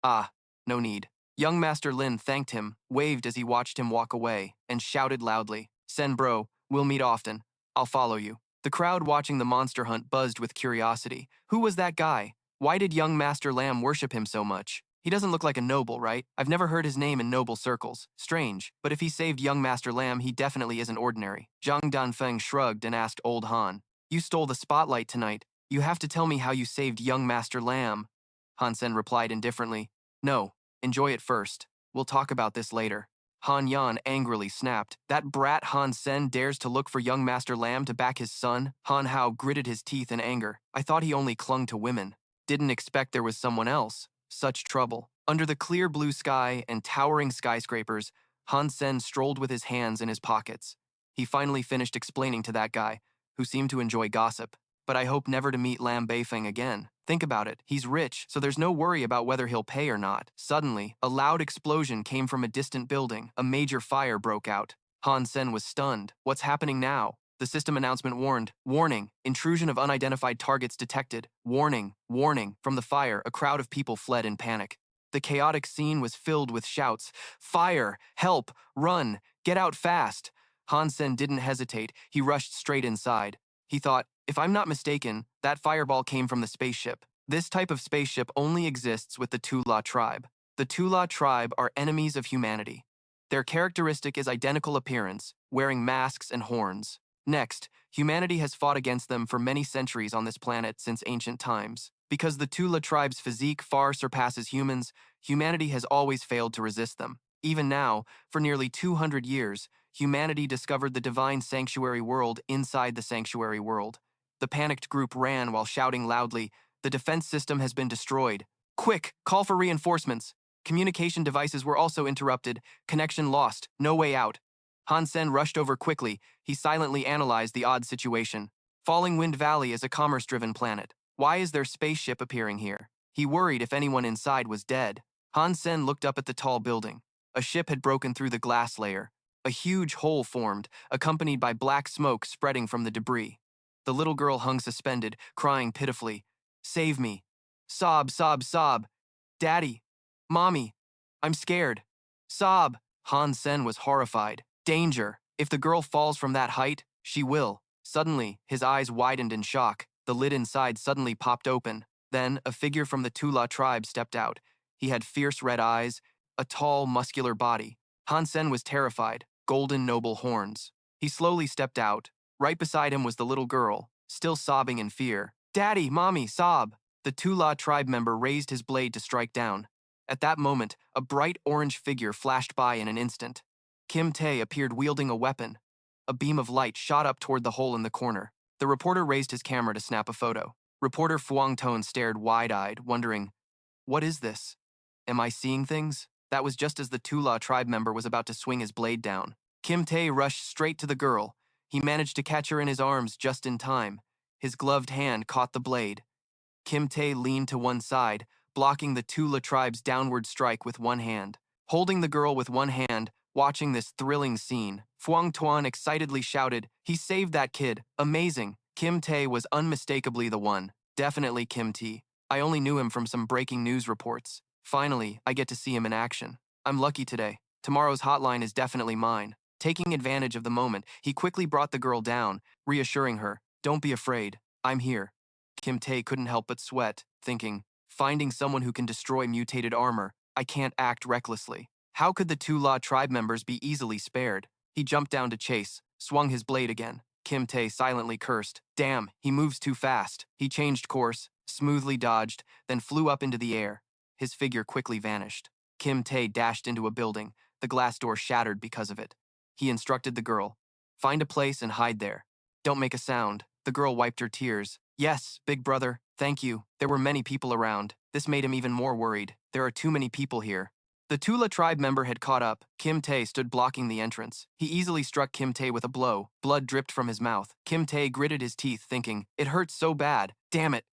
"Ah, no need. Young Master Lin thanked him, waved as he watched him walk away, and shouted loudly, "Sen bro, we'll meet often. I'll follow you." The crowd watching the monster hunt buzzed with curiosity. Who was that guy? Why did young Master Lamb worship him so much? He doesn't look like a noble, right? I've never heard his name in noble circles. Strange, but if he saved young Master Lamb, he definitely isn't ordinary. Zhang Danfeng shrugged and asked old Han, "You stole the spotlight tonight. You have to tell me how you saved young Master Lamb." Han Sen replied indifferently, "No, enjoy it first. We'll talk about this later." Han Yan angrily snapped. "That brat Han Sen dares to look for young Master Lamb to back his son?" Han Hao gritted his teeth in anger. "I thought he only clung to women. Didn't expect there was someone else. Such trouble." Under the clear blue sky and towering skyscrapers, Han Sen strolled with his hands in his pockets. He finally finished explaining to that guy, who seemed to enjoy gossip. "But I hope never to meet Lam Beifeng again. Think about it, he's rich, so there's no worry about whether he'll pay or not." Suddenly, a loud explosion came from a distant building. A major fire broke out. Han Sen was stunned. What's happening now? The system announcement warned, "Warning, intrusion of unidentified targets detected. Warning, warning." From the fire, a crowd of people fled in panic. The chaotic scene was filled with shouts, "Fire! Help! Run! Get out fast!" Han Sen didn't hesitate. He rushed straight inside. He thought, if I'm not mistaken, that fireball came from the spaceship. This type of spaceship only exists with the Tula tribe. The Tula tribe are enemies of humanity. Their characteristic is identical appearance, wearing masks and horns. Next, humanity has fought against them for many centuries on this planet since ancient times. Because the Tula tribe's physique far surpasses humans, humanity has always failed to resist them. Even now, for nearly 200 years, humanity discovered the divine sanctuary world inside the sanctuary world. The panicked group ran while shouting loudly, "The defense system has been destroyed. Quick, call for reinforcements." Communication devices were also interrupted. Connection lost. No way out. Han Sen rushed over quickly. He silently analyzed the odd situation. Falling Wind Valley is a commerce-driven planet. Why is their spaceship appearing here? He worried if anyone inside was dead. Han Sen looked up at the tall building. A ship had broken through the glass layer. A huge hole formed, accompanied by black smoke spreading from the debris. The little girl hung suspended, crying pitifully. "Save me. Sob, sob, sob. Daddy. Mommy. I'm scared. Sob." Han Sen was horrified. Danger. If the girl falls from that height, she will. Suddenly, his eyes widened in shock. The lid inside suddenly popped open. Then, a figure from the Tula tribe stepped out. He had fierce red eyes, a tall, muscular body. Han Sen was terrified. Golden noble horns. He slowly stepped out. Right beside him was the little girl, still sobbing in fear. "Daddy, Mommy, sob." The Tula tribe member raised his blade to strike down. At that moment, a bright orange figure flashed by in an instant. Kim Tae appeared wielding a weapon. A beam of light shot up toward the hole in the corner. The reporter raised his camera to snap a photo. Reporter Fuang Tone stared wide-eyed, wondering, "What is this? Am I seeing things?" That was just as the Tula tribe member was about to swing his blade down. Kim Tae rushed straight to the girl. He managed to catch her in his arms just in time. His gloved hand caught the blade. Kim Tae leaned to one side, blocking the Tula tribe's downward strike with one hand. Holding the girl with one hand, watching this thrilling scene, Fuang Tuan excitedly shouted, "He saved that kid. Amazing." Kim Tae was unmistakably the one. Definitely Kim Tae. I only knew him from some breaking news reports. Finally, I get to see him in action. I'm lucky today. Tomorrow's hotline is definitely mine. Taking advantage of the moment, he quickly brought the girl down, reassuring her, "Don't be afraid. I'm here." Kim Tae couldn't help but sweat, thinking, finding someone who can destroy mutated armor, I can't act recklessly. How could the Tula tribe members be easily spared? He jumped down to chase, swung his blade again. Kim Tae silently cursed. Damn, he moves too fast. He changed course, smoothly dodged, then flew up into the air. His figure quickly vanished. Kim Tae dashed into a building. The glass door shattered because of it. He instructed the girl, "Find a place and hide there. Don't make a sound." The girl wiped her tears. "Yes, big brother, thank you." There were many people around. This made him even more worried. There are too many people here. The Tula tribe member had caught up. Kim Tae stood blocking the entrance. He easily struck Kim Tae with a blow. Blood dripped from his mouth. Kim Tae gritted his teeth, thinking, "It hurts so bad. Damn it.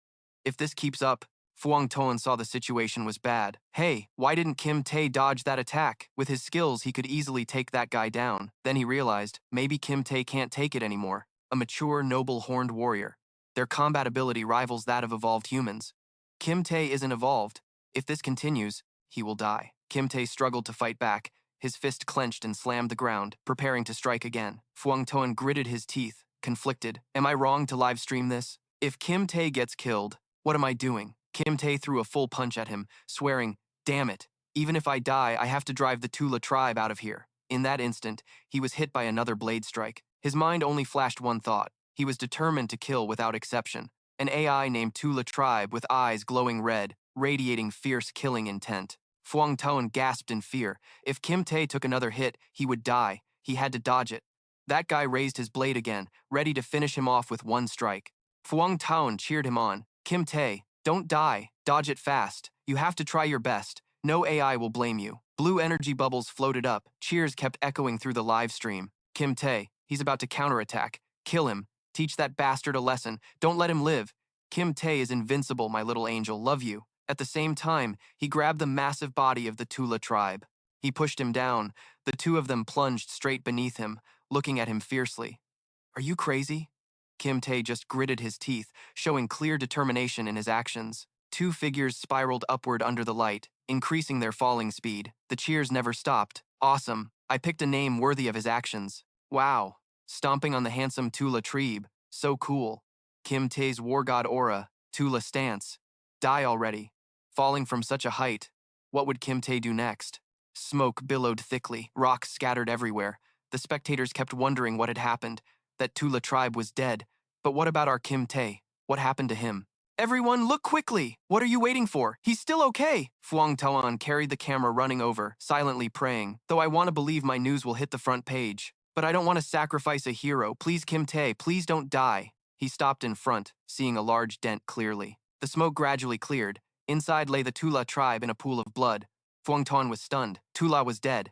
If this keeps up." Fuang Toan saw the situation was bad. Hey, why didn't Kim Tae dodge that attack? With his skills, he could easily take that guy down. Then he realized, maybe Kim Tae can't take it anymore. A mature, noble horned warrior. Their combat ability rivals that of evolved humans. Kim Tae isn't evolved. If this continues, he will die. Kim Tae struggled to fight back. His fist clenched and slammed the ground, preparing to strike again. Fuang Toan gritted his teeth, conflicted. Am I wrong to live stream this? If Kim Tae gets killed, what am I doing? Kim Tae threw a full punch at him, swearing, damn it. Even if I die, I have to drive the Tula tribe out of here. In that instant, he was hit by another blade strike. His mind only flashed one thought. He was determined to kill without exception. An AI named Tula tribe with eyes glowing red, radiating fierce killing intent. Fuang Toan gasped in fear. If Kim Tae took another hit, he would die. He had to dodge it. That guy raised his blade again, ready to finish him off with one strike. Fuang Toan cheered him on. Kim Tae, don't die. Dodge it fast. You have to try your best. No AI will blame you. Blue energy bubbles floated up. Cheers kept echoing through the live stream. Kim Tae, he's about to counterattack. Kill him. Teach that bastard a lesson. Don't let him live. Kim Tae is invincible, my little angel. Love you. At the same time, he grabbed the massive body of the Tula tribe. He pushed him down. The two of them plunged straight beneath him, looking at him fiercely. Are you crazy? Kim Tae just gritted his teeth, showing clear determination in his actions. Two figures spiraled upward under the light, increasing their falling speed. The cheers never stopped. Awesome. I picked a name worthy of his actions. Wow. Stomping on the handsome Tula tribe. So cool. Kim Tae's war god aura. Tula stance. Die already. Falling from such a height. What would Kim Tae do next? Smoke billowed thickly. Rocks scattered everywhere. The spectators kept wondering what had happened. That Tula tribe was dead. But what about our Kim Tae? What happened to him? Everyone, look quickly! What are you waiting for? He's still okay! Fuang Toan carried the camera running over, silently praying. Though I want to believe my news will hit the front page. But I don't want to sacrifice a hero. Please, Kim Tae, please don't die. He stopped in front, seeing a large dent clearly. The smoke gradually cleared. Inside lay the Tula tribe in a pool of blood. Fuang Toan was stunned. Tula was dead.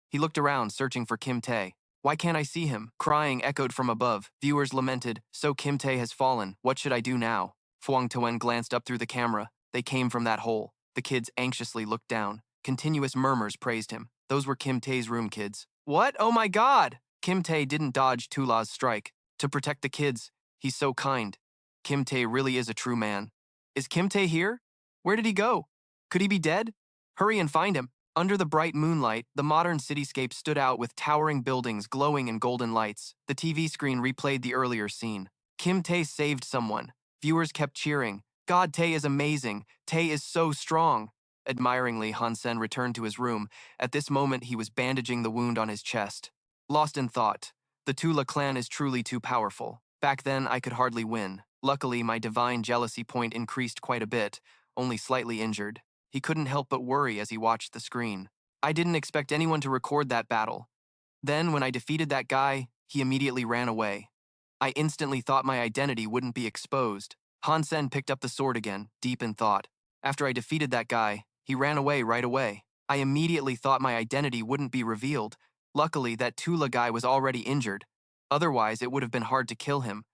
He looked around, searching for Kim Tae. Why can't I see him? Crying echoed from above. Viewers lamented. So Kim Tae has fallen. What should I do now? Fuang Toan glanced up through the camera. They came from that hole. The kids anxiously looked down. Continuous murmurs praised him. Those were Kim Tae's room kids. What? Oh my god! Kim Tae didn't dodge Tula's strike. To protect the kids. He's so kind. Kim Tae really is a true man. Is Kim Tae here? Where did he go? Could he be dead? Hurry and find him. Under the bright moonlight, the modern cityscape stood out with towering buildings glowing in golden lights. The TV screen replayed the earlier scene. Kim Tae saved someone. Viewers kept cheering. God, Tae is amazing. Tae is so strong. Admiringly, Han Sen returned to his room. At this moment, he was bandaging the wound on his chest. Lost in thought. The Tula clan is truly too powerful. Back then, I could hardly win. Luckily, my divine jealousy point increased quite a bit, only slightly injured. He couldn't help but worry as he watched the screen. I didn't expect anyone to record that battle. Then, when I defeated that guy, he immediately ran away. I instantly thought my identity wouldn't be exposed. Han Sen picked up the sword again, deep in thought. After I defeated that guy, he ran away right away. I immediately thought my identity wouldn't be revealed. Luckily, that Tula guy was already injured. Otherwise, it would have been hard to kill him.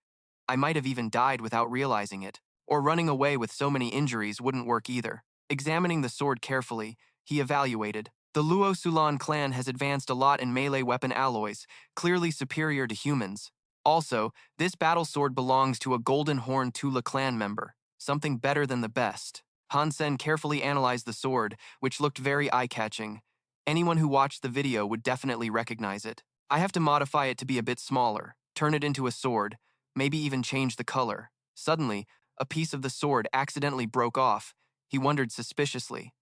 I might have even died without realizing it. Or running away with so many injuries wouldn't work either. Examining the sword carefully, he evaluated. The Luo Sulan clan has advanced a lot in melee weapon alloys, clearly superior to humans. Also, this battle sword belongs to a Golden Horn Tula clan member, something better than the best. Han Sen carefully analyzed the sword, which looked very eye-catching. Anyone who watched the video would definitely recognize it. I have to modify it to be a bit smaller, turn it into a sword, maybe even change the color. Suddenly, a piece of the sword accidentally broke off. He wondered suspiciously.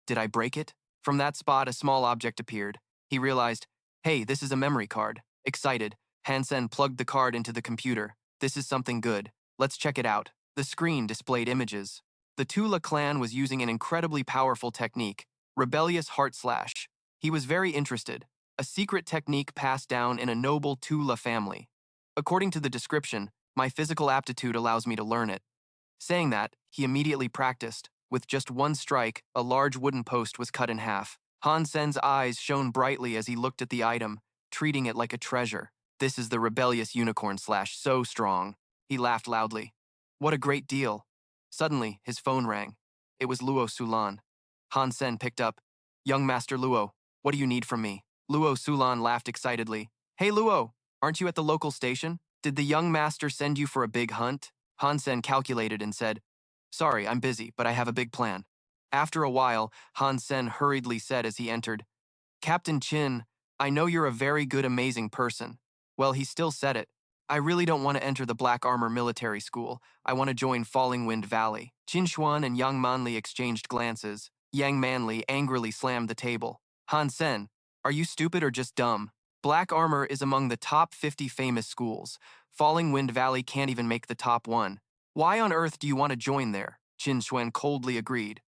Did I break it? From that spot, a small object appeared. He realized, hey, this is a memory card. Excited, Han Sen plugged the card into the computer. This is something good. Let's check it out. The screen displayed images. The Tula clan was using an incredibly powerful technique, rebellious heart slash. He was very interested. A secret technique passed down in a noble Tula family. According to the description, my physical aptitude allows me to learn it. Saying that, he immediately practiced. With just one strike, a large wooden post was cut in half. Han Sen's eyes shone brightly as he looked at the item, treating it like a treasure. This is the rebellious unicorn slash, so strong. He laughed loudly. What a great deal. Suddenly, his phone rang. It was Luo Sulan. Han Sen picked up. Young Master Luo, what do you need from me? Luo Sulan laughed excitedly. Hey Luo, aren't you at the local station? Did the young master send you for a big hunt? Han Sen calculated and said, Sorry, I'm busy, but I have a big plan. After a while, Han Sen hurriedly said as he entered, Captain Qin, I know you're a very good, amazing person. Well, he still said it. I really don't want to enter the Black Armor Military School. I want to join Falling Wind Valley. Qin Xuan and Yang Manli exchanged glances. Yang Manli angrily slammed the table. Han Sen, are you stupid or just dumb? Black Armor is among the top 50 famous schools. Falling Wind Valley can't even make the top 1. Why on earth do you want to join there? Qin Xuan coldly agreed.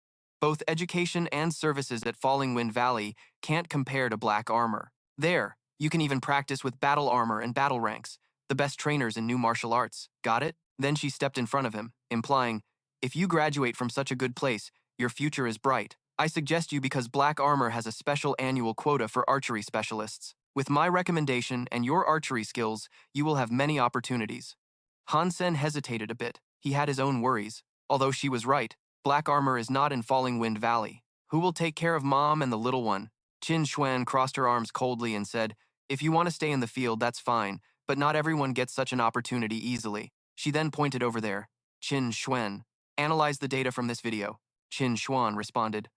Both education and services at Falling Wind Valley can't compare to Black Armor. There, you can even practice with battle armor and battle ranks, the best trainers in new martial arts. Got it? Then she stepped in front of him, implying, if you graduate from such a good place, your future is bright. I suggest you because Black Armor has a special annual quota for archery specialists. With my recommendation and your archery skills, you will have many opportunities. Han Sen hesitated a bit. He had his own worries. Although she was right, Black Armor is not in Falling Wind Valley. Who will take care of Mom and the little one? Qin Xuan crossed her arms coldly and said, if you want to stay in the field, that's fine, but not everyone gets such an opportunity easily. She then pointed over there. Qin Xuan, analyze the data from this video. Qin Xuan responded.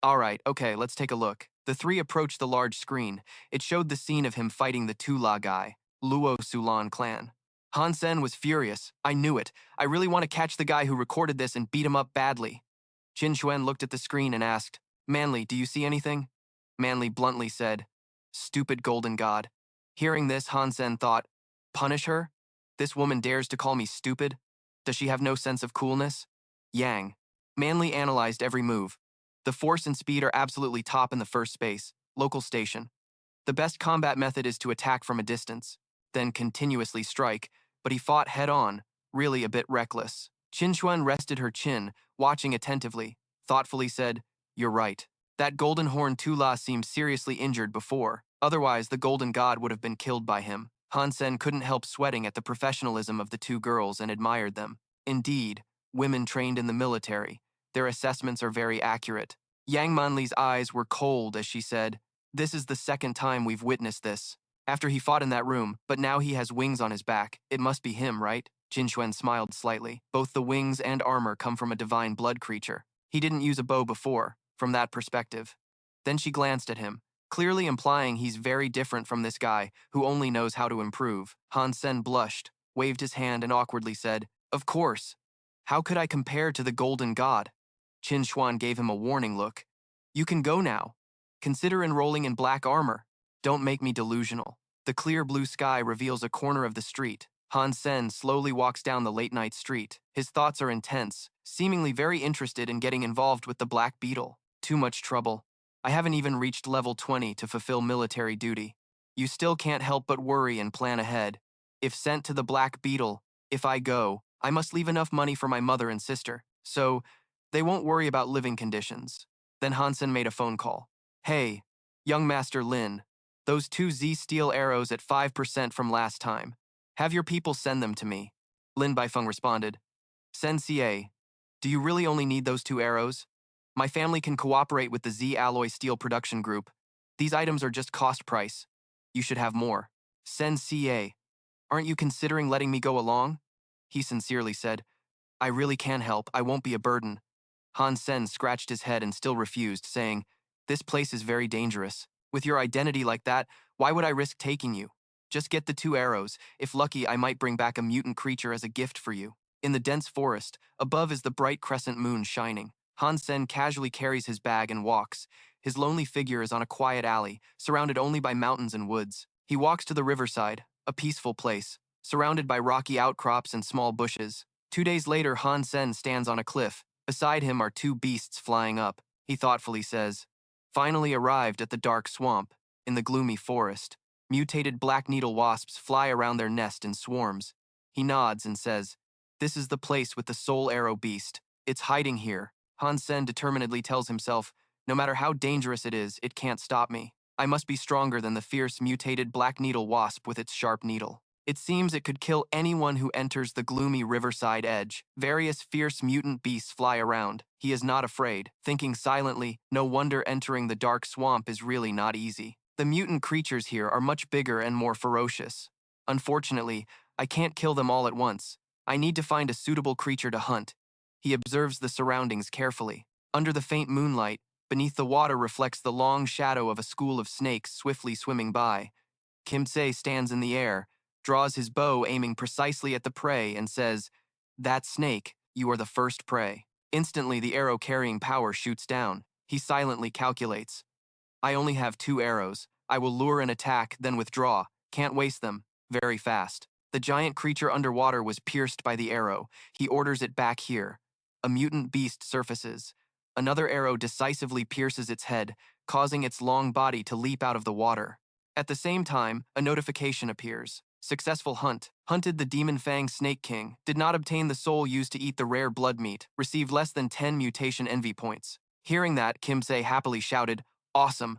All right, okay, let's take a look. The three approached the large screen. It showed the scene of him fighting the Tula guy, Luo Sulan clan. Han Sen was furious. I knew it. I really want to catch the guy who recorded this and beat him up badly. Qin Xuan looked at the screen and asked, Manly, do you see anything? Manly bluntly said, stupid golden god. Hearing this, Han Sen thought, punish her? This woman dares to call me stupid? Does she have no sense of coolness? Yang. Manly analyzed every move. The force and speed are absolutely top in the first space, local station. The best combat method is to attack from a distance, then continuously strike, but he fought head-on, really a bit reckless. Qin Xuan rested her chin, watching attentively, thoughtfully said, you're right. That golden horn Tula seemed seriously injured before. Otherwise, the golden god would have been killed by him. Han Sen couldn't help sweating at the professionalism of the two girls and admired them. Indeed, women trained in the military. Their assessments are very accurate. Yang Manli's eyes were cold as she said, this is the second time we've witnessed this. After he fought in that room, but now he has wings on his back. It must be him, right? Qin Xuan smiled slightly. Both the wings and armor come from a divine blood creature. He didn't use a bow before, from that perspective. Then she glanced at him, clearly implying he's very different from this guy who only knows how to improve. Han Sen blushed, waved his hand and awkwardly said, of course. How could I compare to the golden god? Qin Xuan gave him a warning look. You can go now. Consider enrolling in Black Armor. Don't make me delusional. The clear blue sky reveals a corner of the street. Han Sen slowly walks down the late-night street. His thoughts are intense, seemingly very interested in getting involved with the Black Beetle. Too much trouble. I haven't even reached level 20 to fulfill military duty. You still can't help but worry and plan ahead. If sent to the Black Beetle, if I go, I must leave enough money for my mother and sister, so they won't worry about living conditions. Then Han Sen made a phone call. Hey, young Master Lin, those 2 Z steel arrows at 5% from last time. Have your people send them to me. Lin Baifeng responded. Sensei, do you really only need those 2 arrows? My family can cooperate with the Z Alloy Steel Production Group. These items are just cost price. You should have more. Sensei, aren't you considering letting me go along? He sincerely said, I really can help. I won't be a burden. Han Sen scratched his head and still refused, saying, this place is very dangerous. With your identity like that, why would I risk taking you? Just get the 2 arrows. If lucky, I might bring back a mutant creature as a gift for you. In the dense forest, above is the bright crescent moon shining. Han Sen casually carries his bag and walks. His lonely figure is on a quiet alley, surrounded only by mountains and woods. He walks to the riverside, a peaceful place, surrounded by rocky outcrops and small bushes. 2 days later, Han Sen stands on a cliff. Beside him are 2 beasts flying up. He thoughtfully says, finally arrived at the dark swamp, in the gloomy forest. Mutated black needle wasps fly around their nest in swarms. He nods and says, this is the place with the soul arrow beast. It's hiding here. Han Sen determinedly tells himself, no matter how dangerous it is, it can't stop me. I must be stronger than the fierce mutated black needle wasp with its sharp needle. It seems it could kill anyone who enters the gloomy riverside edge. Various fierce mutant beasts fly around. He is not afraid. Thinking silently, no wonder entering the dark swamp is really not easy. The mutant creatures here are much bigger and more ferocious. Unfortunately, I can't kill them all at once. I need to find a suitable creature to hunt. He observes the surroundings carefully. Under the faint moonlight, beneath the water reflects the long shadow of a school of snakes swiftly swimming by. Kim Se stands in the air, draws his bow aiming precisely at the prey, and says, "That snake, you are the first prey." Instantly, the arrow carrying power shoots down. He silently calculates. I only have 2 arrows. I will lure and attack, then withdraw. Can't waste them. Very fast. The giant creature underwater was pierced by the arrow. He orders it back here. A mutant beast surfaces. Another arrow decisively pierces its head, causing its long body to leap out of the water. At the same time, a notification appears. Successful hunt. Hunted the Demon Fang Snake King. Did not obtain the soul used to eat the rare blood meat. Received less than 10 mutation envy points. Hearing that, Kim Se happily shouted, "Awesome."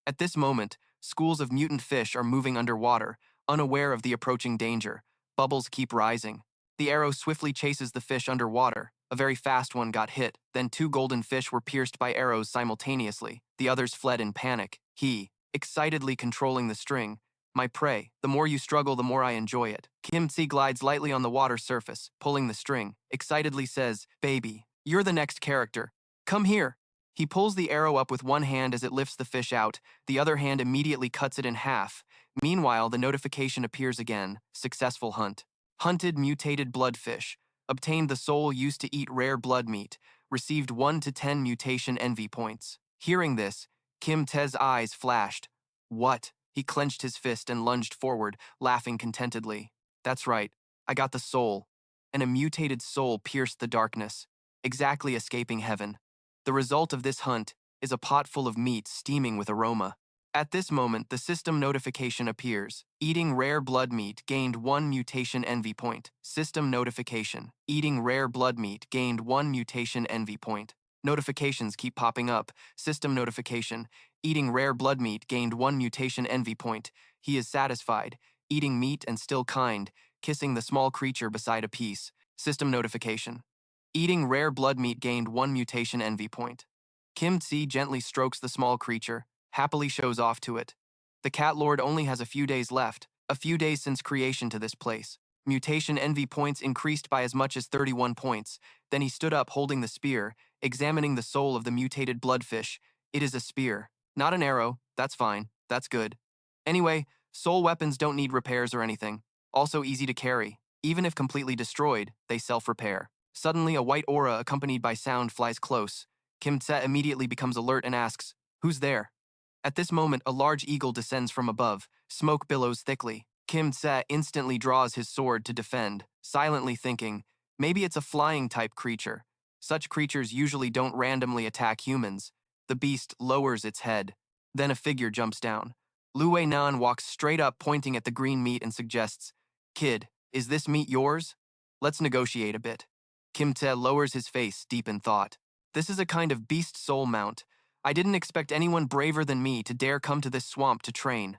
At this moment, schools of mutant fish are moving underwater, unaware of the approaching danger. Bubbles keep rising. The arrow swiftly chases the fish underwater. A very fast one got hit, then 2 golden fish were pierced by arrows simultaneously. The others fled in panic. He, excitedly controlling the string, "My prey, the more you struggle, the more I enjoy it." Kim Tse glides lightly on the water surface, pulling the string, excitedly says, "Baby, you're the next character. Come here." He pulls the arrow up with one hand as it lifts the fish out, the other hand immediately cuts it in half. Meanwhile, the notification appears again. Successful hunt. Hunted mutated bloodfish. Obtained the soul used to eat rare blood meat. Received 1 to 10 mutation envy points. Hearing this, Kim Te's eyes flashed. What? He clenched his fist and lunged forward, laughing contentedly. That's right, I got the soul. And a mutated soul pierced the darkness, exactly escaping heaven. The result of this hunt is a pot full of meat steaming with aroma. At this moment, the system notification appears. Eating rare blood meat gained 1 mutation envy point. System notification. Eating rare blood meat gained 1 mutation envy point. Notifications keep popping up. System notification. Eating rare blood meat gained 1 mutation envy point. He is satisfied. Eating meat and still kind. Kissing the small creature beside a piece. System notification. Eating rare blood meat gained 1 mutation envy point. Kim Tse gently strokes the small creature, happily shows off to it. The cat lord only has a few days left, a few days since creation to this place. Mutation envy points increased by as much as 31 points. Then he stood up holding the spear, examining the soul of the mutated bloodfish. It is a spear, not an arrow. That's fine, that's good. Anyway, soul weapons don't need repairs or anything. Also easy to carry. Even if completely destroyed, they self-repair. Suddenly, a white aura accompanied by sound flies close. Kim Tse immediately becomes alert and asks, "Who's there?" At this moment, a large eagle descends from above. Smoke billows thickly. Kim Tse instantly draws his sword to defend, silently thinking, maybe it's a flying-type creature. Such creatures usually don't randomly attack humans. The beast lowers its head. Then a figure jumps down. Lu Wei Nan walks straight up, pointing at the green meat and suggests, "Kid, is this meat yours? Let's negotiate a bit." Kim Tse lowers his face, deep in thought. This is a kind of beast soul mount. I didn't expect anyone braver than me to dare come to this swamp to train.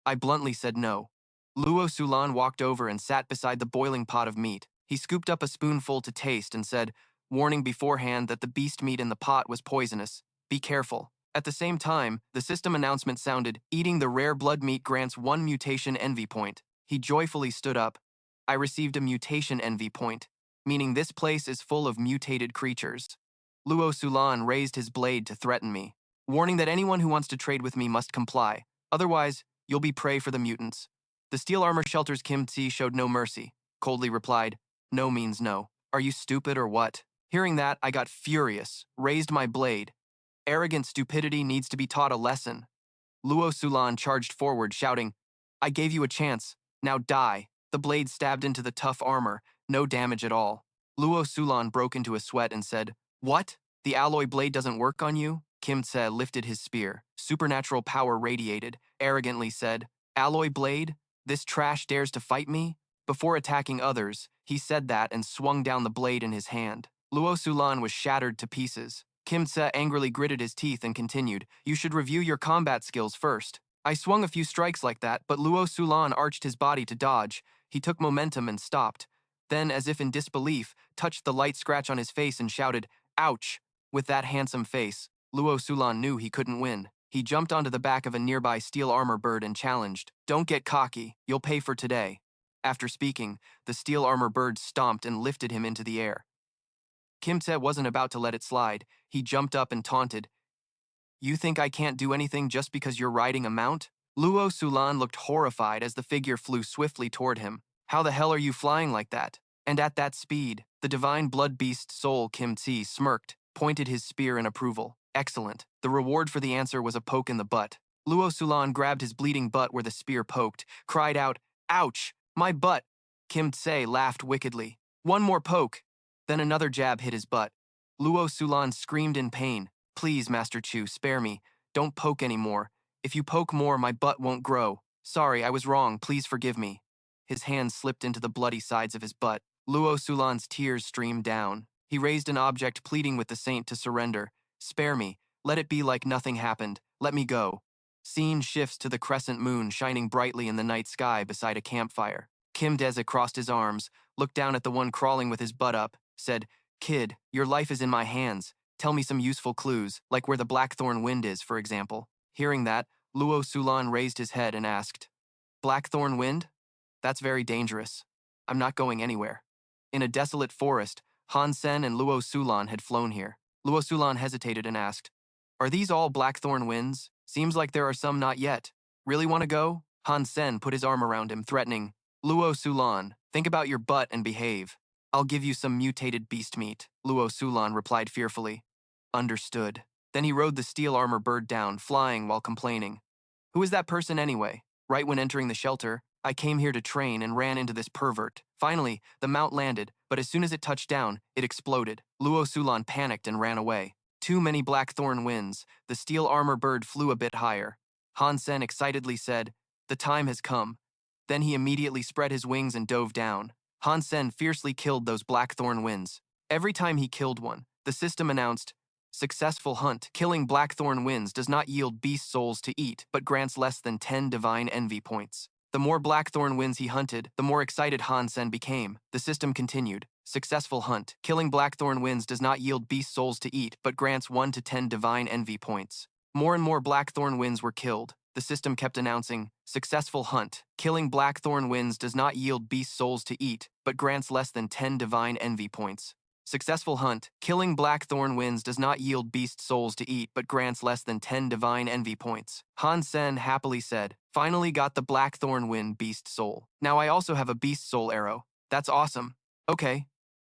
I bluntly said no. Luo Sulan walked over and sat beside the boiling pot of meat. He scooped up a spoonful to taste and said, warning beforehand that the beast meat in the pot was poisonous. Be careful. At the same time, the system announcement sounded, eating the rare blood meat grants 1 mutation envy point. He joyfully stood up. I received a mutation envy point, meaning this place is full of mutated creatures. Luo Sulan raised his blade to threaten me, warning that anyone who wants to trade with me must comply. Otherwise, you'll be prey for the mutants. The steel armor shelter's Kim Tse showed no mercy, coldly replied, "No means no. Are you stupid or what?" Hearing that, I got furious, raised my blade. Arrogant stupidity needs to be taught a lesson. Luo Sulan charged forward, shouting, "I gave you a chance. Now die." The blade stabbed into the tough armor, no damage at all. Luo Sulan broke into a sweat and said, "What? The alloy blade doesn't work on you?" Kim Tse lifted his spear. Supernatural power radiated, arrogantly said, "Alloy blade? This trash dares to fight me?" Before attacking others, he said that and swung down the blade in his hand. Luo Sulan was shattered to pieces. Kim Tse angrily gritted his teeth and continued, "You should review your combat skills first." I swung a few strikes like that, but Luo Sulan arched his body to dodge. He took momentum and stopped. Then, as if in disbelief, touched the light scratch on his face and shouted, "Ouch!" With that handsome face, Luo Sulan knew he couldn't win. He jumped onto the back of a nearby steel armor bird and challenged, "Don't get cocky, you'll pay for today." After speaking, the steel armor bird stomped and lifted him into the air. Kim Tse wasn't about to let it slide. He jumped up and taunted, "You think I can't do anything just because you're riding a mount?" Luo Sulan looked horrified as the figure flew swiftly toward him. "How the hell are you flying like that? And at that speed?" The divine blood beast soul Kim Tse smirked, pointed his spear in approval. "Excellent." The reward for the answer was a poke in the butt. Luo Sulan grabbed his bleeding butt where the spear poked, cried out, "Ouch! My butt!" Kim Tse laughed wickedly. "One more poke." Then another jab hit his butt. Luo Sulan screamed in pain. "Please, Master Chu, spare me. Don't poke anymore. If you poke more, my butt won't grow. Sorry, I was wrong. Please forgive me." His hand slipped into the bloody sides of his butt. Luo Sulan's tears streamed down. He raised an object pleading with the saint to surrender. "Spare me. Let it be like nothing happened. Let me go." Scene shifts to the crescent moon shining brightly in the night sky beside a campfire. Kim Deze crossed his arms, looked down at the one crawling with his butt up, said, "Kid, your life is in my hands. Tell me some useful clues, like where the Blackthorn Wind is, for example." Hearing that, Luo Sulan raised his head and asked, "Blackthorn Wind? That's very dangerous. I'm not going anywhere." In a desolate forest, Han Sen and Luo Sulan had flown here. Luo Sulan hesitated and asked, "Are these all Blackthorn Winds? Seems like there are some not yet. Really want to go?" Han Sen put his arm around him, threatening, "Luo Sulan, think about your butt and behave. I'll give you some mutated beast meat," Luo Sulan replied fearfully. "Understood." Then he rode the steel armor bird down, flying while complaining. "Who is that person anyway? Right when entering the shelter, I came here to train and ran into this pervert." Finally, the mount landed, but as soon as it touched down, it exploded. Luo Sulan panicked and ran away. Too many Blackthorn Winds. The steel armor bird flew a bit higher. Han Sen excitedly said, "The time has come." Then he immediately spread his wings and dove down. Han Sen fiercely killed those Blackthorn Winds. Every time he killed one, the system announced, "Successful hunt. Killing Blackthorn Winds does not yield beast souls to eat, but grants less than 10 divine envy points." The more Blackthorn Winds he hunted, the more excited Han Sen became. The system continued, "Successful hunt. Killing Blackthorn Winds does not yield beast souls to eat, but grants 1 to 10 divine envy points." More and more Blackthorn Winds were killed. The system kept announcing, "Successful hunt. Killing Blackthorn Winds does not yield beast souls to eat, but grants less than 10 divine envy points." Successful hunt. Killing Blackthorn Winds does not yield beast souls to eat, but grants less than 10 divine envy points. Han Sen happily said, "Finally got the Blackthorn Wind beast soul. Now I also have a beast soul arrow. That's awesome. Okay."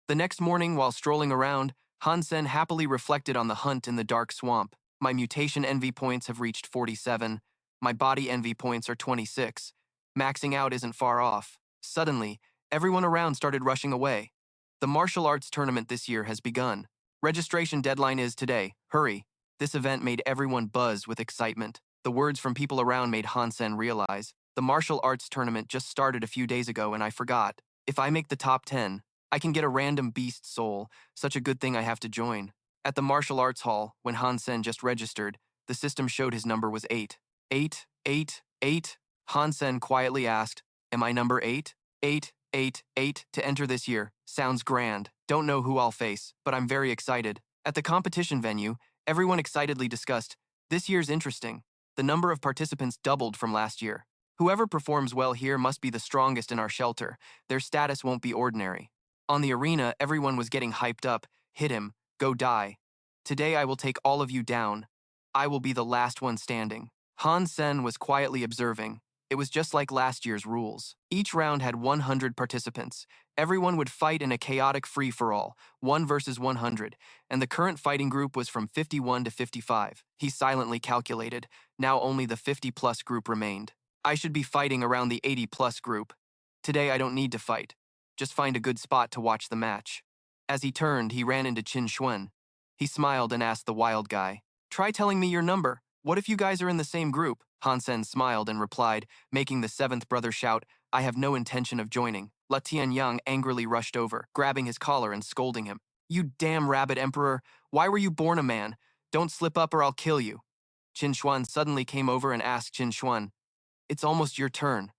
The next morning, while strolling around, Han Sen happily reflected on the hunt in the dark swamp. "My mutation envy points have reached 47. My body envy points are 26. Maxing out isn't far off." Suddenly, everyone around started rushing away. "The martial arts tournament this year has begun. Registration deadline is today. Hurry." This event made everyone buzz with excitement. The words from people around made Han Sen realize, "The martial arts tournament just started a few days ago and I forgot. If I make the top 10, I can get a random beast soul. Such a good thing I have to join." At the martial arts hall, when Han Sen just registered, the system showed his number was 8. 8, 8, 8. Han Sen quietly asked, "Am I number 8? 8, 8, 8 to enter this year. Sounds grand. Don't know who I'll face, but I'm very excited." At the competition venue, everyone excitedly discussed, "This year's interesting. The number of participants doubled from last year. Whoever performs well here must be the strongest in our shelter. Their status won't be ordinary." On the arena, everyone was getting hyped up. "Hit him. Go die. Today I will take all of you down. I will be the last one standing." Han Sen was quietly observing. It was just like last year's rules. Each round had 100 participants. Everyone would fight in a chaotic free-for-all, 1 versus 100, and the current fighting group was from 51 to 55. He silently calculated. Now only the 50-plus group remained. "I should be fighting around the 80-plus group. Today I don't need to fight. Just find a good spot to watch the match." As he turned, he ran into Qin Xuan. He smiled and asked the wild guy, "Try telling me your number. What if you guys are in the same group?" Han Sen smiled and replied, making the seventh brother shout, "I have no intention of joining." La Tianyang angrily rushed over, grabbing his collar and scolding him. "You damn rabbit emperor, why were you born a man? Don't slip up or I'll kill you." Qin Xuan suddenly came over and asked Qin Xuan, "It's almost your turn.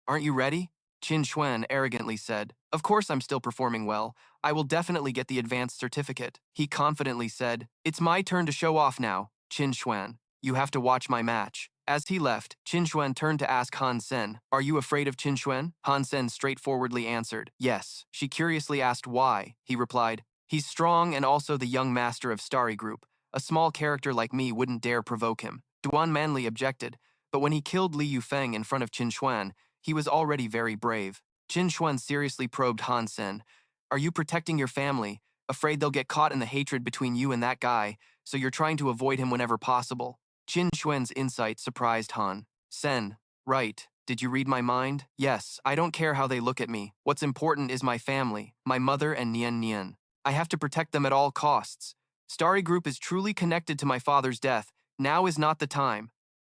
Aren't you ready?" Qin Xuan arrogantly said, "Of course I'm still performing well. I will definitely get the advanced certificate." He confidently said, "It's my turn to show off now, Qin Xuan. You have to watch my match." As he left, Qin Xuan turned to ask Han Sen, "Are you afraid of Qin Xuan?" Han Sen straightforwardly answered, "Yes." She curiously asked why. He replied, He's strong and also the young master of Starry Group. A small character like me wouldn't dare provoke him. Duan manly objected, but when he killed Li Yufeng in front of Qin Xuan, he was already very brave. Qin Xuan seriously probed Han Sen. Are you protecting your family, afraid they'll get caught in the hatred between you and that guy, so you're trying to avoid him whenever possible? Qin Xuan's insight surprised Han Sen. Right. Did you read my mind? Yes, I don't care how they look at me. What's important is my family, my mother and Nian Nian. I have to protect them at all costs. Starry Group is truly connected to my father's death. Now is not the time.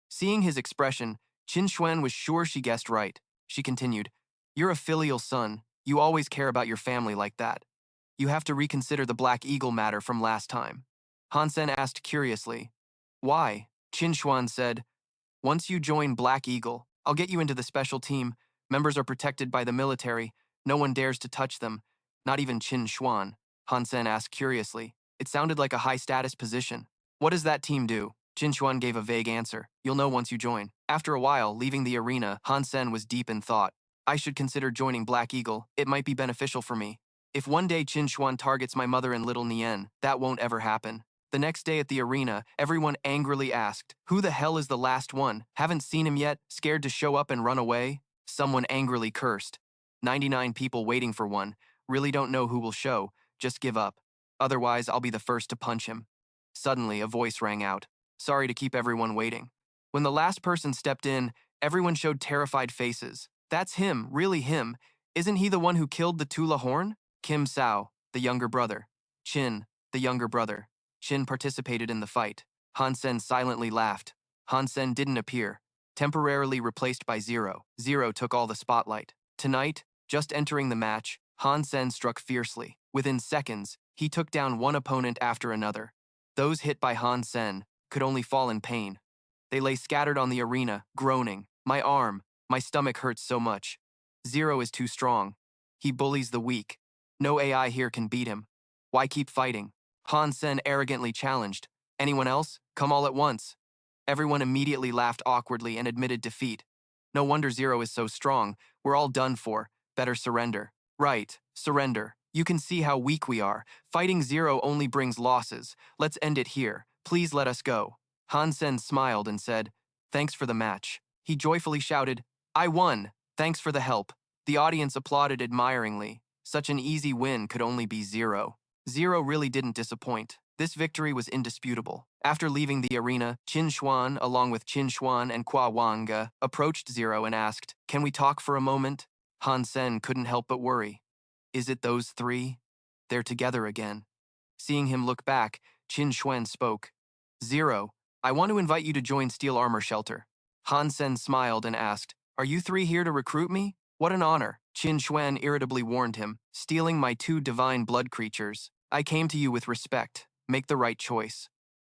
Seeing his expression, Qin Xuan was sure she guessed right. She continued, You're a filial son. You always care about your family like that. You have to reconsider the Black Eagle matter from last time. Han Sen asked curiously. Why? Qin Xuan said, Once you join Black Eagle, I'll get you into the special team. Members are protected by the military. No one dares to touch them. Not even Qin Xuan. Han Sen asked curiously. It sounded like a high-status position. What does that team do? Qin Xuan gave a vague answer. You'll know once you join. After a while, leaving the arena, Han Sen was deep in thought. I should consider joining Black Eagle. It might be beneficial for me. If one day Qin Xuan targets my mother and little Nian, that won't ever happen. The next day at the arena, everyone angrily asked, Who the hell is the last one? Haven't seen him yet? Scared to show up and run away? Someone angrily cursed. 99 people waiting for one. Really don't know who will show. Just give up. Otherwise, I'll be the first to punch him. Suddenly, a voice rang out. Sorry to keep everyone waiting. When the last person stepped in, everyone showed terrified faces. That's him, really him. Isn't he the one who killed the Tula Horn? Kim Sao, the younger brother. Qin, the younger brother. Qin participated in the fight. Han Sen silently laughed. Han Sen didn't appear. Temporarily replaced by Zero. Zero took all the spotlight. Tonight, just entering the match, Han Sen struck fiercely. Within seconds, he took down one opponent after another. Those hit by Han Sen could only fall in pain. They lay scattered on the arena, groaning. My arm, my stomach hurts so much. Zero is too strong. He bullies the weak. No AI here can beat him. Why keep fighting? Han Sen arrogantly challenged. Anyone else? Come all at once. Everyone immediately laughed awkwardly and admitted defeat. No wonder Zero is so strong. We're all done for. Better surrender. Right, surrender. You can see how weak we are. Fighting Zero only brings losses. Let's end it here. Please let us go. Han Sen smiled and said, Thanks for the match. He joyfully shouted, I won. Thanks for the help. The audience applauded admiringly. Such an easy win could only be Zero. Zero really didn't disappoint. This victory was indisputable. After leaving the arena, Qin Xuan, along with Qin Xuan and Kwa Wanga, approached Zero and asked, Can we talk for a moment? Han Sen couldn't help but worry. Is it those three? They're together again. Seeing him look back, Qin Xuan spoke. Zero, I want to invite you to join Steel Armor Shelter. Han Sen smiled and asked, Are you three here to recruit me? What an honor. Qin Xuan irritably warned him, stealing my two divine blood creatures. I came to you with respect. Make the right choice.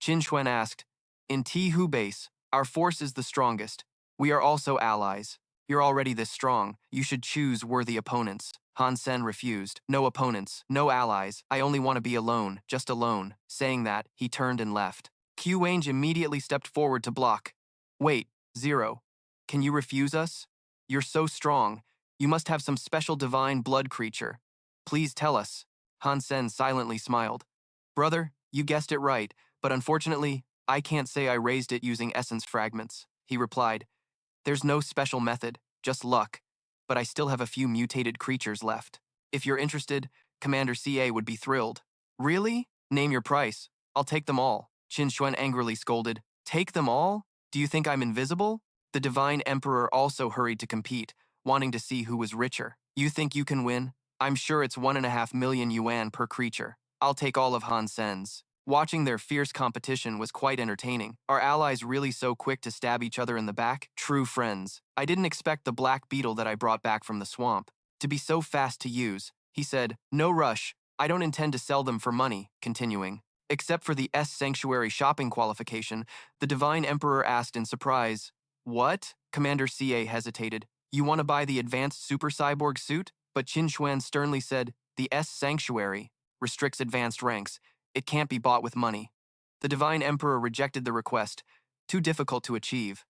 Qin Xuan asked, In Hu base, our force is the strongest. We are also allies. You're already this strong. You should choose worthy opponents. Han Sen refused. No opponents, no allies. I only want to be alone, just alone. Saying that, he turned and left. Q Wange immediately stepped forward to block. Wait, Zero. Can you refuse us? You're so strong. You must have some special divine blood creature. Please tell us. Han Sen silently smiled. Brother, you guessed it right, but unfortunately, I can't say I raised it using essence fragments. He replied. There's no special method, just luck. But I still have a few mutated creatures left. If you're interested, Commander CA would be thrilled. Really? Name your price. I'll take them all. Qin Xuan angrily scolded. Take them all? Do you think I'm invisible? The Divine Emperor also hurried to compete, wanting to see who was richer. You think you can win? I'm sure it's 1.5 million yuan per creature. I'll take all of Han Sen's. Watching their fierce competition was quite entertaining. Are allies really so quick to stab each other in the back? True friends. I didn't expect the Black Beetle that I brought back from the swamp to be so fast to use. He said, No rush. I don't intend to sell them for money. Continuing. Except for the S Sanctuary shopping qualification, the Divine Emperor asked in surprise, What? Commander CA hesitated. You want to buy the advanced super cyborg suit? But Qin Xuan sternly said, The S Sanctuary restricts advanced ranks. It can't be bought with money. The Divine Emperor rejected the request. Too difficult to achieve.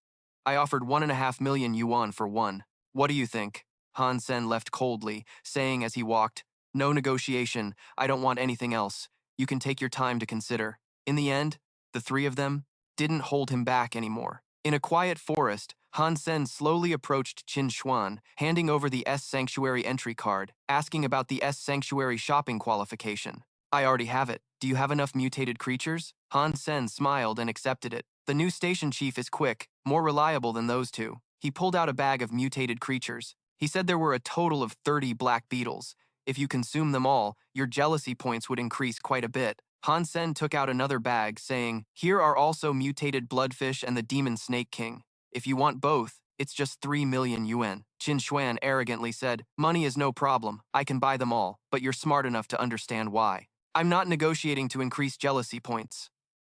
I offered 1.5 million yuan for one. What do you think? Han Sen left coldly, saying as he walked, No negotiation. I don't want anything else. You can take your time to consider. In the end, the three of them didn't hold him back anymore. In a quiet forest, Han Sen slowly approached Qin Xuan, handing over the S Sanctuary entry card, asking about the S Sanctuary shopping qualification. I already have it. Do you have enough mutated creatures? Han Sen smiled and accepted it. The new station chief is quick, more reliable than those two. He pulled out a bag of mutated creatures. He said there were a total of 30 Black Beetles. If you consume them all, your jealousy points would increase quite a bit. Han Sen took out another bag, saying, "Here are also mutated Bloodfish and the Demon Snake King. If you want both, it's just 3 million yuan." Qin Xuan arrogantly said, "Money is no problem. I can buy them all, but you're smart enough to understand why. I'm not negotiating to increase jealousy points."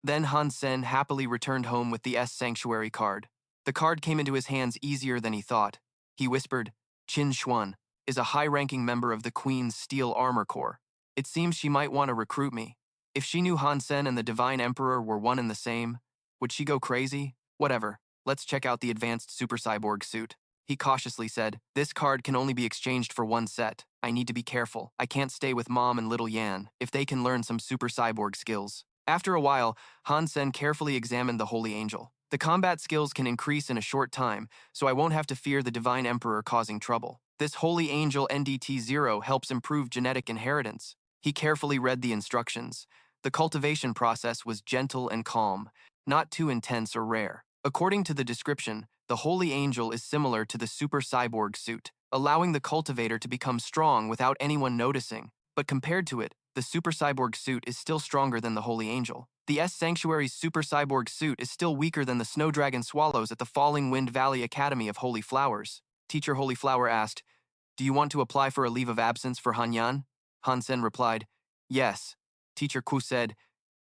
Then Han Sen happily returned home with the S Sanctuary card. The card came into his hands easier than he thought. He whispered, "Qin Xuan is a high-ranking member of the Queen's Steel Armor Corps. It seems she might want to recruit me. If she knew Han Sen and the Divine Emperor were one and the same, would she go crazy? Whatever, let's check out the advanced Super Cyborg suit." He cautiously said, "This card can only be exchanged for one set. I need to be careful. I can't stay with Mom and little Yan if they can learn some Super Cyborg skills." After a while, Han Sen carefully examined the Holy Angel. The combat skills can increase in a short time, so I won't have to fear the Divine Emperor causing trouble. This Holy Angel NDT-0 helps improve genetic inheritance. He carefully read the instructions. The cultivation process was gentle and calm, not too intense or rare. According to the description, the Holy Angel is similar to the Super Cyborg suit, allowing the cultivator to become strong without anyone noticing. But compared to it, the Super Cyborg suit is still stronger than the Holy Angel. The S Sanctuary's Super Cyborg suit is still weaker than the Snow Dragon Swallows at the Falling Wind Valley Academy of Holy Flowers. Teacher Holy Flower asked, "Do you want to apply for a leave of absence for Hanyan?" Han Sen replied, "Yes." Teacher Ku said,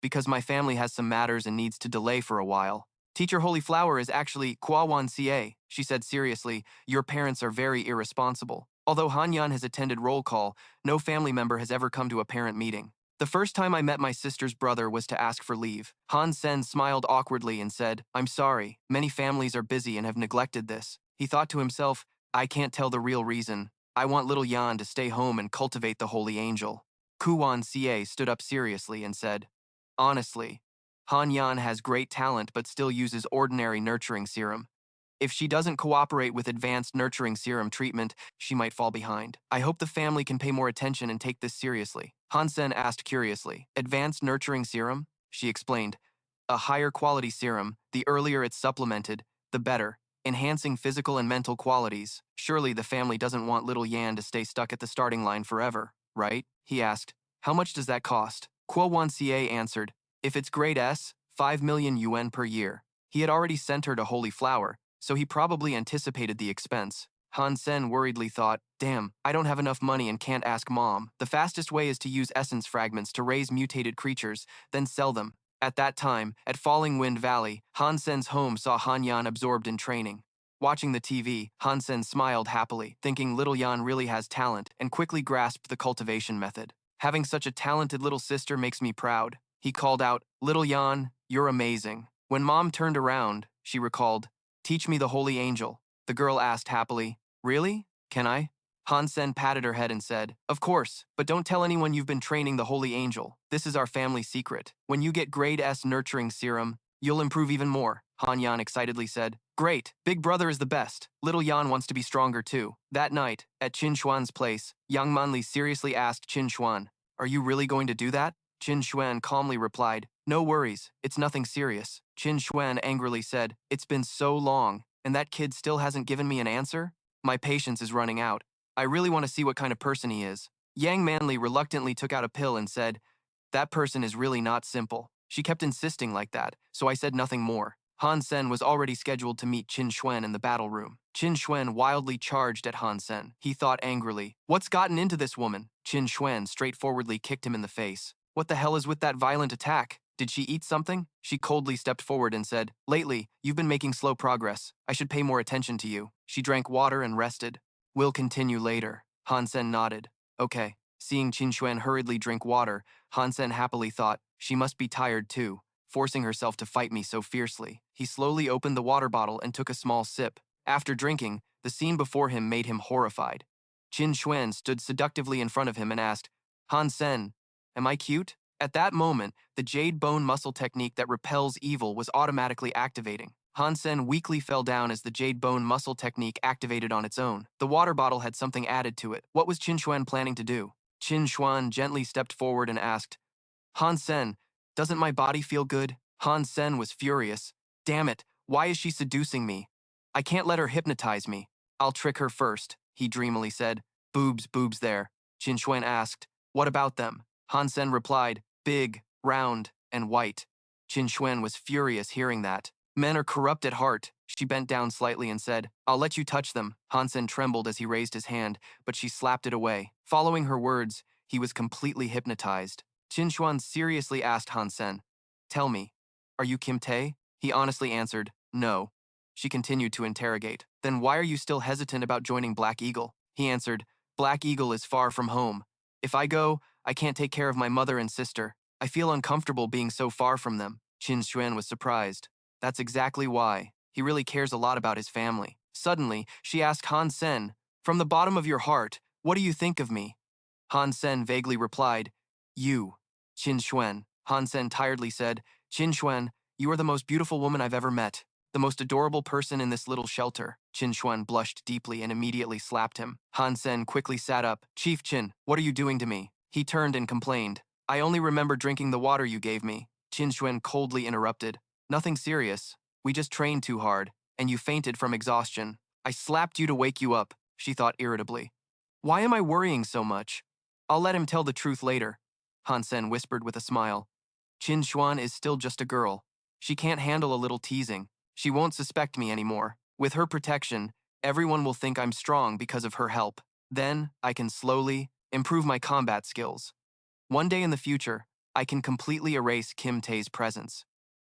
"Because my family has some matters and needs to delay for a while." Teacher Holy Flower is actually Kwawan Ca, she said seriously. "Your parents are very irresponsible. Although Hanyan has attended roll call, no family member has ever come to a parent meeting. The first time I met my sister's brother was to ask for leave." Han Sen smiled awkwardly and said, "I'm sorry, many families are busy and have neglected this." He thought to himself, "I can't tell the real reason. I want little Yan to stay home and cultivate the Holy Angel." Kuwan Ca stood up seriously and said, "Honestly, Han Yan has great talent but still uses ordinary nurturing serum. If she doesn't cooperate with advanced nurturing serum treatment, she might fall behind. I hope the family can pay more attention and take this seriously." Han Sen asked curiously, "Advanced nurturing serum?" She explained, "A higher quality serum, the earlier it's supplemented, the better, enhancing physical and mental qualities. Surely the family doesn't want little Yan to stay stuck at the starting line forever, right?" He asked, "How much does that cost?" Kuo Wan Ca answered, "If it's grade S, 5 million yuan per year." He had already sent her to Holy Flower, so he probably anticipated the expense. Han Sen worriedly thought, "Damn, I don't have enough money and can't ask Mom." The fastest way is to use essence fragments to raise mutated creatures, then sell them. At that time, at Falling Wind Valley, Han Sen's home saw Han Yan absorbed in training. Watching the TV, Han Sen smiled happily, thinking little Yan really has talent, and quickly grasped the cultivation method. "Having such a talented little sister makes me proud." He called out, "Little Yan, you're amazing." When Mom turned around, she recalled, "Teach me the Holy Angel." The girl asked happily, "Really? Can I?" Han Sen patted her head and said, "Of course, but don't tell anyone you've been training the Holy Angel. This is our family secret. When you get grade S nurturing serum, you'll improve even more." Han Yan excitedly said, "Great, Big Brother is the best. Little Yan wants to be stronger too." That night, at Qin Xuan's place, Yang Manli seriously asked Qin Xuan, "Are you really going to do that?" Qin Xuan calmly replied, "No worries, it's nothing serious." Qin Xuan angrily said, "It's been so long, and that kid still hasn't given me an answer? My patience is running out. I really want to see what kind of person he is." Yang Manli reluctantly took out a pill and said, "That person is really not simple." She kept insisting like that, so I said nothing more. Han Sen was already scheduled to meet Qin Xuan in the battle room. Qin Xuan wildly charged at Han Sen. He thought angrily, "What's gotten into this woman?" Qin Xuan straightforwardly kicked him in the face. "What the hell is with that violent attack? Did she eat something?" She coldly stepped forward and said, "Lately, you've been making slow progress. I should pay more attention to you." She drank water and rested. "We'll continue later." Han Sen nodded. "Okay." Seeing Qin Xuan hurriedly drink water, Han Sen happily thought, "She must be tired too, forcing herself to fight me so fiercely." He slowly opened the water bottle and took a small sip. After drinking, the scene before him made him horrified. Qin Xuan stood seductively in front of him and asked, Han Sen, am I cute? At that moment, the jade bone muscle technique that repels evil was automatically activating. Han Sen weakly fell down as the jade bone muscle technique activated on its own. The water bottle had something added to it. What was Qin Xuan planning to do? Qin Xuan gently stepped forward and asked, Han Sen, doesn't my body feel good? Han Sen was furious. Damn it, why is she seducing me? I can't let her hypnotize me. I'll trick her first, he dreamily said. Boobs there. Qin Xuan asked, what about them? Han Sen replied, big, round, and white. Qin Xuan was furious hearing that. Men are corrupt at heart. She bent down slightly and said, I'll let you touch them. Han Sen trembled as he raised his hand, but she slapped it away. Following her words, he was completely hypnotized. Qin Xuan seriously asked Han Sen, tell me, are you Kim Tae? He honestly answered, no. She continued to interrogate. Then why are you still hesitant about joining Black Eagle? He answered, Black Eagle is far from home. If I go, I can't take care of my mother and sister. I feel uncomfortable being so far from them. Qin Xuan was surprised. That's exactly why. He really cares a lot about his family. Suddenly, she asked Han Sen, from the bottom of your heart, what do you think of me? Han Sen vaguely replied, you. Qin Xuan. Han Sen tiredly said, Qin Xuan, you are the most beautiful woman I've ever met. The most adorable person in this little shelter. Qin Xuan blushed deeply and immediately slapped him. Han Sen quickly sat up. Chief Qin, what are you doing to me? He turned and complained. I only remember drinking the water you gave me. Qin Xuan coldly interrupted. Nothing serious. We just trained too hard, and you fainted from exhaustion. I slapped you to wake you up, she thought irritably. Why am I worrying so much? I'll let him tell the truth later, Han Sen whispered with a smile. Qin Xuan is still just a girl. She can't handle a little teasing. She won't suspect me anymore. With her protection, everyone will think I'm strong because of her help. Then, I can slowly improve my combat skills. One day in the future, I can completely erase Kim Tae's presence.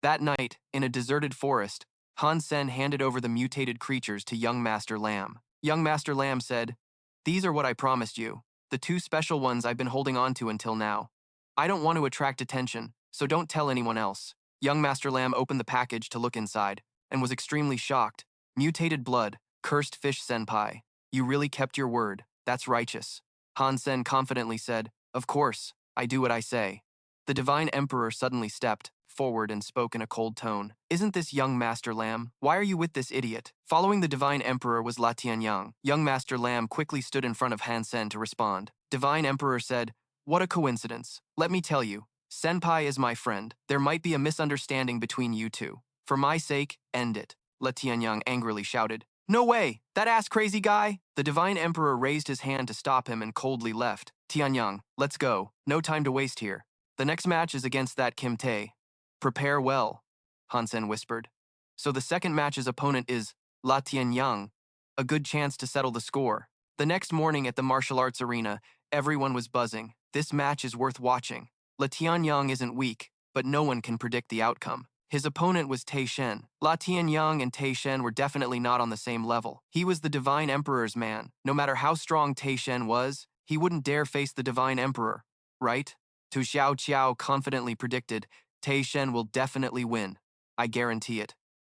That night, in a deserted forest, Han Sen handed over the mutated creatures to young Master Lamb. Young Master Lamb said, these are what I promised you, the two special ones I've been holding on to until now. I don't want to attract attention, so don't tell anyone else. Young Master Lamb opened the package to look inside, and was extremely shocked. Mutated blood, cursed fish senpai. You really kept your word, that's righteous. Han Sen confidently said, of course, I do what I say. The Divine Emperor suddenly stepped forward and spoke in a cold tone. Isn't this young Master Lamb? Why are you with this idiot? Following the Divine Emperor was La Tianyang. Young Master Lamb quickly stood in front of Han Sen to respond. Divine Emperor said, what a coincidence. Let me tell you, Senpai is my friend. There might be a misunderstanding between you two. For my sake, end it. La Tianyang angrily shouted. No way! That ass-crazy guy! The Divine Emperor raised his hand to stop him and coldly left. Tianyang, let's go. No time to waste here. The next match is against that Kim Tae. Prepare well, Han Sen whispered. So the second match's opponent is La Tianyang. A good chance to settle the score. The next morning at the martial arts arena, everyone was buzzing. This match is worth watching. La Tianyang isn't weak, but no one can predict the outcome. His opponent was Tei Shen. La Tianyang and Tei Shen were definitely not on the same level. He was the Divine Emperor's man. No matter how strong Tei Shen was, he wouldn't dare face the Divine Emperor, right? Tu Xiao Qiao confidently predicted, Tei Shen will definitely win. I guarantee it.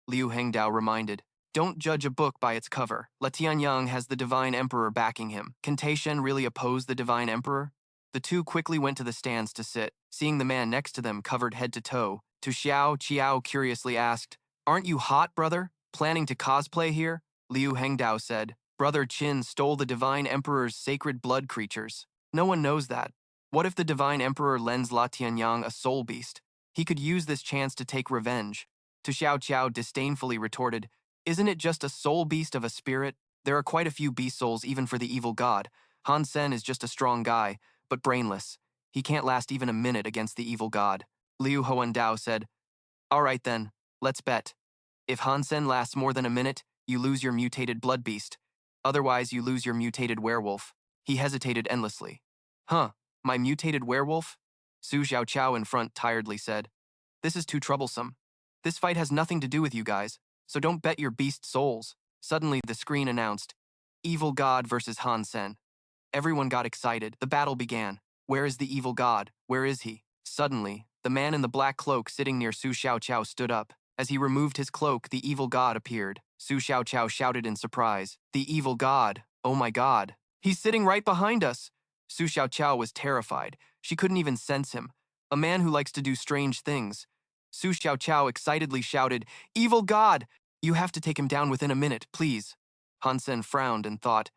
Liu Hengdao reminded, don't judge a book by its cover. La Tianyang has the Divine Emperor backing him. Can Tei Shen really oppose the Divine Emperor? The two quickly went to the stands to sit. Seeing the man next to them covered head to toe, Tu Xiao Qiao curiously asked, aren't you hot, brother? Planning to cosplay here? Liu Hengdao said, Brother Qin stole the Divine Emperor's sacred blood creatures. No one knows that. What if the Divine Emperor lends La Tianyang a soul beast? He could use this chance to take revenge. Tu Xiao Qiao disdainfully retorted, isn't it just a soul beast of a spirit? There are quite a few beast souls even for the evil god. Han Sen is just a strong guy, but brainless. He can't last even a minute against the evil god. Liu Hoandao said, all right then, let's bet. If Han Sen lasts more than a minute, you lose your mutated blood beast. Otherwise, you lose your mutated werewolf. He hesitated endlessly. Huh, my mutated werewolf? Su Xiaoqiao in front tiredly said, this is too troublesome. This fight has nothing to do with you guys, so don't bet your beast souls. Suddenly, the screen announced, Evil God versus Han Sen. Everyone got excited. The battle began. Where is the evil god? Where is he? Suddenly, the man in the black cloak sitting near Su Xiaoqiao stood up. As he removed his cloak, the evil god appeared. Su Xiaoqiao shouted in surprise, the evil god! Oh my god! He's sitting right behind us. Su Xiaoqiao was terrified. She couldn't even sense him. A man who likes to do strange things. Su Xiaoqiao excitedly shouted, "Evil God! You have to take him down within a minute, please." Han Sen frowned and thought.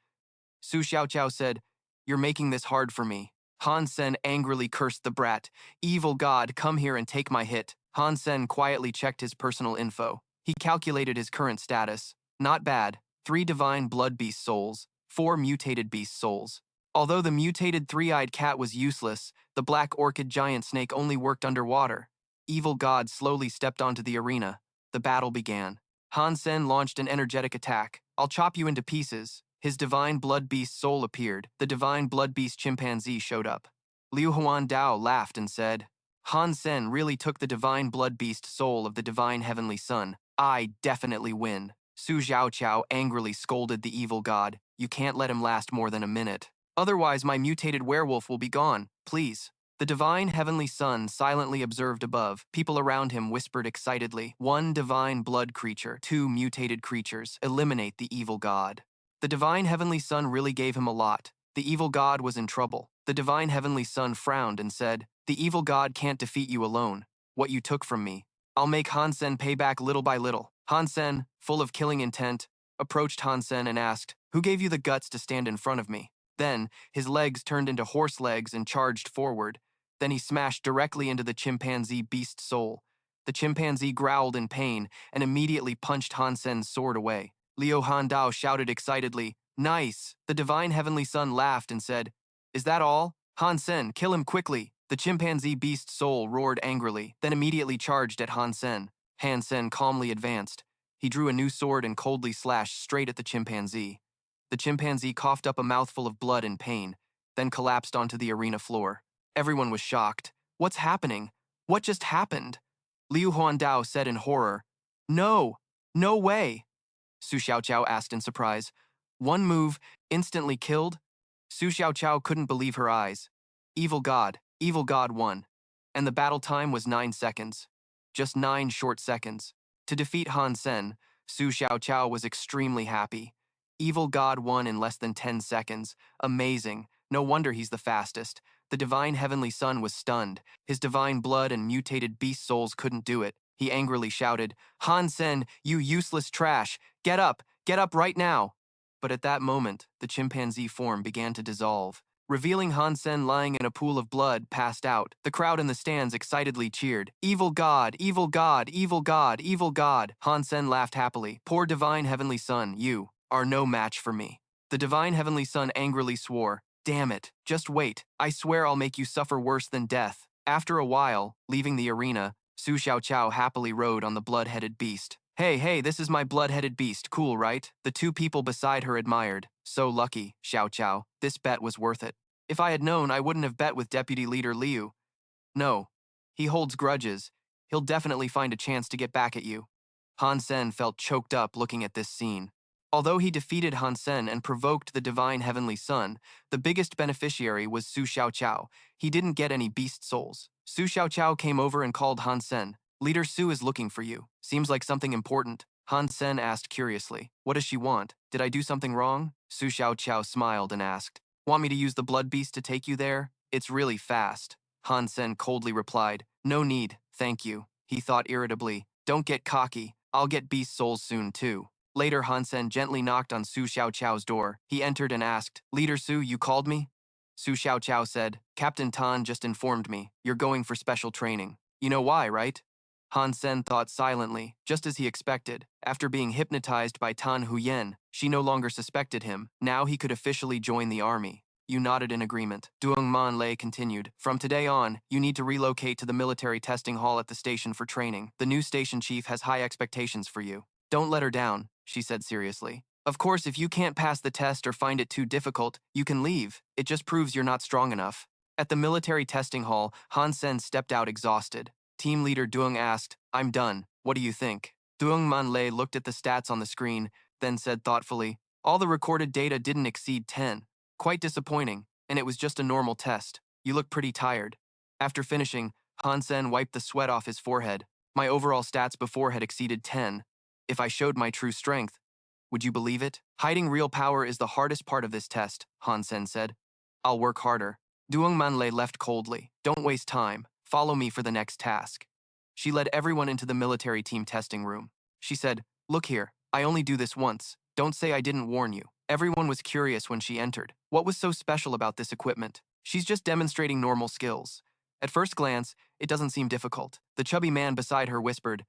Su Xiaoqiao said, "You're making this hard for me." Han Sen angrily cursed the brat. "Evil God, come here and take my hit." Han Sen quietly checked his personal info. He calculated his current status. Not bad. 3 divine blood beast souls, 4 mutated beast souls. Although the mutated three-eyed cat was useless, the black orchid giant snake only worked underwater. Evil God slowly stepped onto the arena. The battle began. Han Sen launched an energetic attack. "I'll chop you into pieces." His divine blood beast soul appeared. The divine blood beast chimpanzee showed up. Liu Huandao laughed and said, Han Sen really took the divine blood beast soul of the divine heavenly son. I definitely win. Su Xiaoqiao angrily scolded the evil god. "You can't let him last more than a minute. Otherwise my mutated werewolf will be gone, please." The divine heavenly son silently observed above. People around him whispered excitedly, "1 divine blood creature, 2 mutated creatures. Eliminate the evil god." The divine heavenly son really gave him a lot. The evil god was in trouble. The divine heavenly son frowned and said, "The evil god can't defeat you alone. What you took from me. I'll make Han Sen pay back little by little." Han Sen, full of killing intent, approached Han Sen and asked, "Who gave you the guts to stand in front of me?" Then, his legs turned into horse legs and charged forward. Then he smashed directly into the chimpanzee beast soul. The chimpanzee growled in pain and immediately punched Han Sen's sword away. Liu Handao shouted excitedly, "Nice!" The divine heavenly son laughed and said, "Is that all? Han Sen, kill him quickly!" The chimpanzee beast soul roared angrily, then immediately charged at Han Sen. Han Sen calmly advanced. He drew a new sword and coldly slashed straight at the chimpanzee. The chimpanzee coughed up a mouthful of blood in pain, then collapsed onto the arena floor. Everyone was shocked. "What's happening? What just happened?" Liu Huandao said in horror, "No! No way!" Su Xiaoqiao asked in surprise. "One move, instantly killed?" Su Xiaoqiao couldn't believe her eyes. Evil God won. And the battle time was 9 seconds. Just 9 short seconds. To defeat Han Sen, Su Xiaoqiao was extremely happy. Evil God won in less than 10 seconds. Amazing. No wonder he's the fastest. The divine heavenly son was stunned. His divine blood and mutated beast souls couldn't do it. He angrily shouted, "Han Sen, you useless trash! Get up right now!" But at that moment, the chimpanzee form began to dissolve. Revealing Han Sen lying in a pool of blood, passed out. The crowd in the stands excitedly cheered, "Evil God! Evil God! Evil God! Evil God!" Han Sen laughed happily. "Poor divine heavenly son, you are no match for me." The divine heavenly son angrily swore, "Damn it, just wait. I swear I'll make you suffer worse than death." After a while, leaving the arena, Su Xiaoqiao happily rode on the blood-headed beast. Hey, this is my blood-headed beast, cool, right?" The 2 people beside her admired. "So lucky, Xiaoqiao. This bet was worth it." "If I had known, I wouldn't have bet with Deputy Leader Liu." "No. He holds grudges. He'll definitely find a chance to get back at you." Han Sen felt choked up looking at this scene. Although he defeated Han Sen and provoked the divine heavenly son, the biggest beneficiary was Su Xiaoqiao. He didn't get any beast souls. Su Xiaoqiao came over and called Han Sen. "Leader Su is looking for you. Seems like something important." Han Sen asked curiously, "What does she want? Did I do something wrong?" Su Xiaoqiao smiled and asked, "Want me to use the blood beast to take you there? It's really fast." Han Sen coldly replied, "No need, thank you." He thought irritably, "Don't get cocky. I'll get beast souls soon too." Later, Han Sen gently knocked on Su Xiaoqiao's door. He entered and asked, "Leader Su, you called me?" Su Xiaoqiao said, "Captain Tan just informed me. You're going for special training. You know why, right?" Han Sen thought silently, just as he expected. After being hypnotized by Tan Huyen, she no longer suspected him. Now he could officially join the army. You nodded in agreement. Duong Man Lei continued, "From today on, you need to relocate to the military testing hall at the station for training. The new station chief has high expectations for you. Don't let her down," she said seriously. "Of course, if you can't pass the test or find it too difficult, you can leave. It just proves you're not strong enough." At the military testing hall, Han Sen stepped out exhausted. Team leader Duong asked, "I'm done. What do you think?" Duong Manlei looked at the stats on the screen, then said thoughtfully, "All the recorded data didn't exceed 10. Quite disappointing, and it was just a normal test. You look pretty tired." After finishing, Han Sen wiped the sweat off his forehead. "My overall stats before had exceeded 10. If I showed my true strength, Would you believe it? Hiding real power is the hardest part of this test, Han Sen said. I'll work harder. Duong Manlei left coldly. Don't waste time. Follow me for the next task. She led everyone into the military team testing room. She said, look here, I only do this once. Don't say I didn't warn you. Everyone was curious when she entered. What was so special about this equipment? She's just demonstrating normal skills. At first glance, it doesn't seem difficult. The chubby man beside her whispered,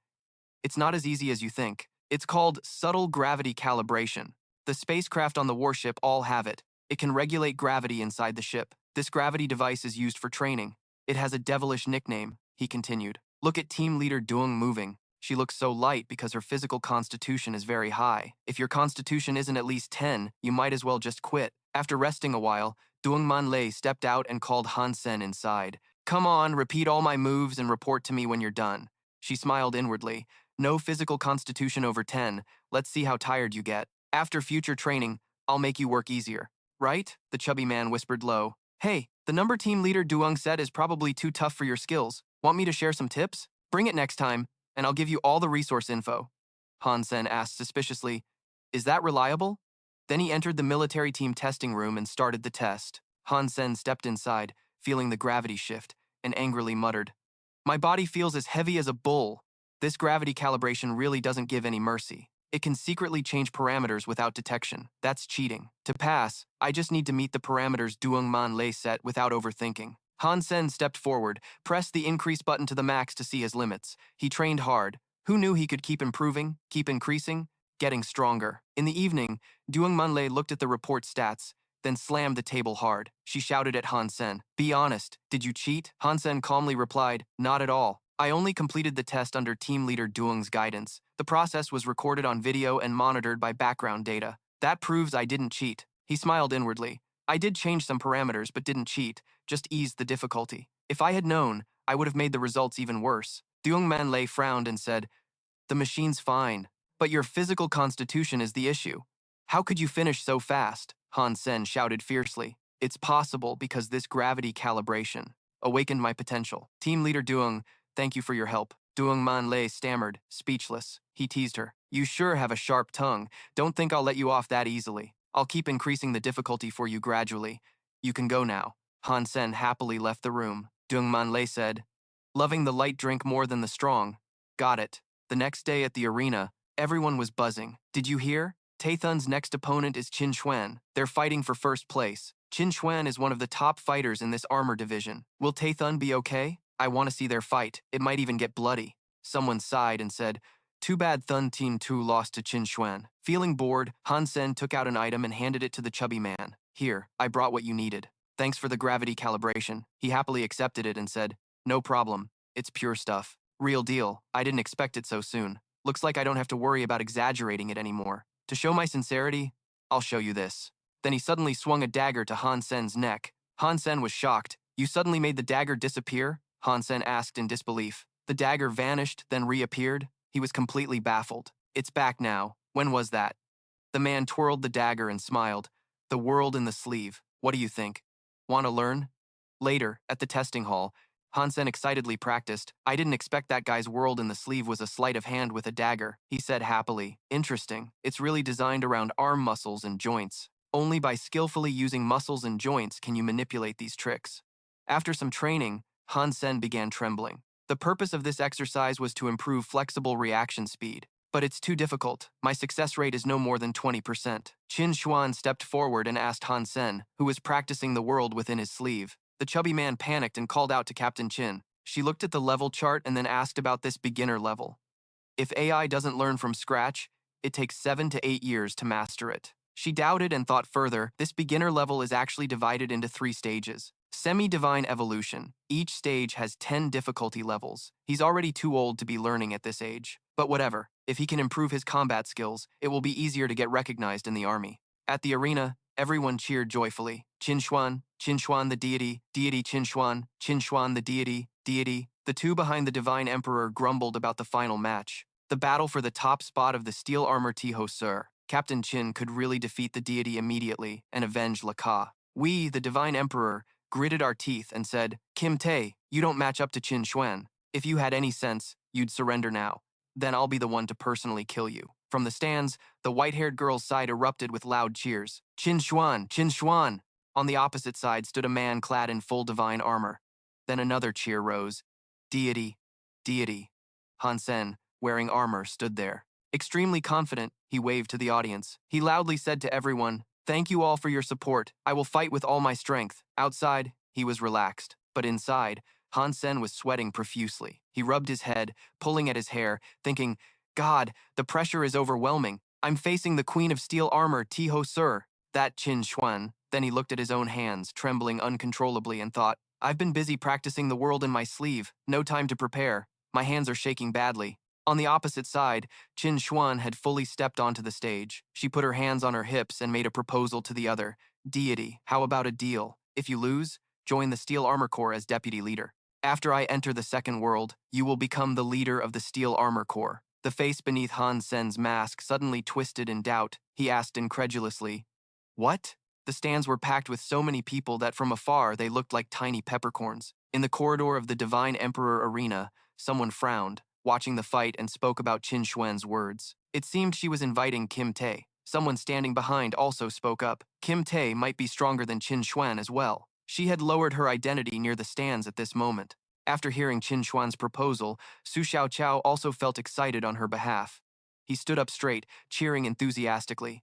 it's not as easy as you think. It's called subtle gravity calibration. The spacecraft on the warship all have it. It can regulate gravity inside the ship. This gravity device is used for training. It has a devilish nickname, he continued. Look at team leader Duong moving. She looks so light because her physical constitution is very high. If your constitution isn't at least 10, you might as well just quit. After resting a while, Duong Manlei stepped out and called Han Sen inside. Come on, repeat all my moves and report to me when you're done. She smiled inwardly. No physical constitution over 10. Let's see how tired you get. After future training, I'll make you work easier. Right? The chubby man whispered low. Hey, the number team leader Duong said is probably too tough for your skills. Want me to share some tips? Bring it next time, and I'll give you all the resource info. Han Sen asked suspiciously, is that reliable? Then he entered the military team testing room and started the test. Han Sen stepped inside, feeling the gravity shift, and angrily muttered, my body feels as heavy as a bull. This gravity calibration really doesn't give any mercy. It can secretly change parameters without detection. That's cheating. To pass, I just need to meet the parameters Duong Manlei set without overthinking. Han Sen stepped forward, pressed the increase button to the max to see his limits. He trained hard. Who knew he could keep improving, keep increasing, getting stronger? In the evening, Duong Manlei looked at the report stats, then slammed the table hard. She shouted at Han Sen, be honest, did you cheat? Han Sen calmly replied, not at all. I only completed the test under team leader Duong's guidance. The process was recorded on video and monitored by background data. That proves I didn't cheat. He smiled inwardly. I did change some parameters but didn't cheat, just eased the difficulty. If I had known, I would have made the results even worse. Duong Manlei frowned and said, the machine's fine, but your physical constitution is the issue. How could you finish so fast? Han Sen shouted fiercely. It's possible because this gravity calibration awakened my potential. Team leader Duong, thank you for your help. Duong Manlei stammered, speechless. He teased her. You sure have a sharp tongue. Don't think I'll let you off that easily. I'll keep increasing the difficulty for you gradually. You can go now. Han Sen happily left the room. Duong Manlei said, loving the light drink more than the strong. Got it. The next day at the arena, everyone was buzzing. Did you hear? Taethun's next opponent is Qin Xuan. They're fighting for first place. Qin Xuan is one of the top fighters in this armor division. Will Taethun be okay? I want to see their fight. It might even get bloody. Someone sighed and said, too bad Thun Tin Tu lost to Qin Xuan. Feeling bored, Han Sen took out an item and handed it to the chubby man. Here, I brought what you needed. Thanks for the gravity calibration. He happily accepted it and said, no problem. It's pure stuff. Real deal. I didn't expect it so soon. Looks like I don't have to worry about exaggerating it anymore. To show my sincerity, I'll show you this. Then he suddenly swung a dagger to Han Sen's neck. Han Sen was shocked. You suddenly made the dagger disappear? Han Sen asked in disbelief. The dagger vanished, then reappeared. He was completely baffled. It's back now. When was that? The man twirled the dagger and smiled. The world in the sleeve. What do you think? Want to learn? Later, at the testing hall, Han Sen excitedly practiced. I didn't expect that guy's world in the sleeve was a sleight of hand with a dagger, he said happily. Interesting. It's really designed around arm muscles and joints. Only by skillfully using muscles and joints can you manipulate these tricks. After some training, Han Sen began trembling. The purpose of this exercise was to improve flexible reaction speed. But it's too difficult. My success rate is no more than 20%. Qin Xuan stepped forward and asked Han Sen, who was practicing the world within his sleeve. The chubby man panicked and called out to Captain Qin. She looked at the level chart and then asked about this beginner level. If AI doesn't learn from scratch, it takes 7 to 8 years to master it. She doubted and thought further. This beginner level is actually divided into 3 stages. Semi-divine evolution. Each stage has 10 difficulty levels. He's already too old to be learning at this age. But whatever. If he can improve his combat skills, it will be easier to get recognized in the army. At the arena, everyone cheered joyfully. Qin Xuan the deity, deity Qin Xuan the deity, deity. The two behind the divine emperor grumbled about the final match. The battle for the top spot of the steel armor Tiho Sur. Captain Qin could really defeat the deity immediately and avenge Laka. We, the divine emperor, gritted our teeth and said, Kim Tae, you don't match up to Qin Xuan. If you had any sense, you'd surrender now. Then I'll be the one to personally kill you. From the stands, the white-haired girl's side erupted with loud cheers. Qin Xuan! Qin Xuan! On the opposite side stood a man clad in full divine armor. Then another cheer rose. Deity! Deity! Han Sen, wearing armor, stood there. Extremely confident, he waved to the audience. He loudly said to everyone, "Thank you all for your support. I will fight with all my strength." Outside, he was relaxed. But inside, Han Sen was sweating profusely. He rubbed his head, pulling at his hair, thinking, God, the pressure is overwhelming. I'm facing the Queen of Steel Armor, Tiho Sir. That Qin Xuan. Then he looked at his own hands, trembling uncontrollably, and thought, I've been busy practicing the world in my sleeve. No time to prepare. My hands are shaking badly. On the opposite side, Qin Xuan had fully stepped onto the stage. She put her hands on her hips and made a proposal to the other. Deity, how about a deal? If you lose, join the Steel Armor Corps as deputy leader. After I enter the second world, you will become the leader of the Steel Armor Corps. The face beneath Han Sen's mask suddenly twisted in doubt. He asked incredulously, What? The stands were packed with so many people that from afar they looked like tiny peppercorns. In the corridor of the Divine Emperor Arena, someone frowned, watching the fight, and spoke about Qin Xuan's words. It seemed she was inviting Kim Tae. Someone standing behind also spoke up. Kim Tae might be stronger than Qin Xuan as well. She had lowered her identity near the stands at this moment. After hearing Qin Xuan's proposal, Su Xiaoqiao also felt excited on her behalf. He stood up straight, cheering enthusiastically.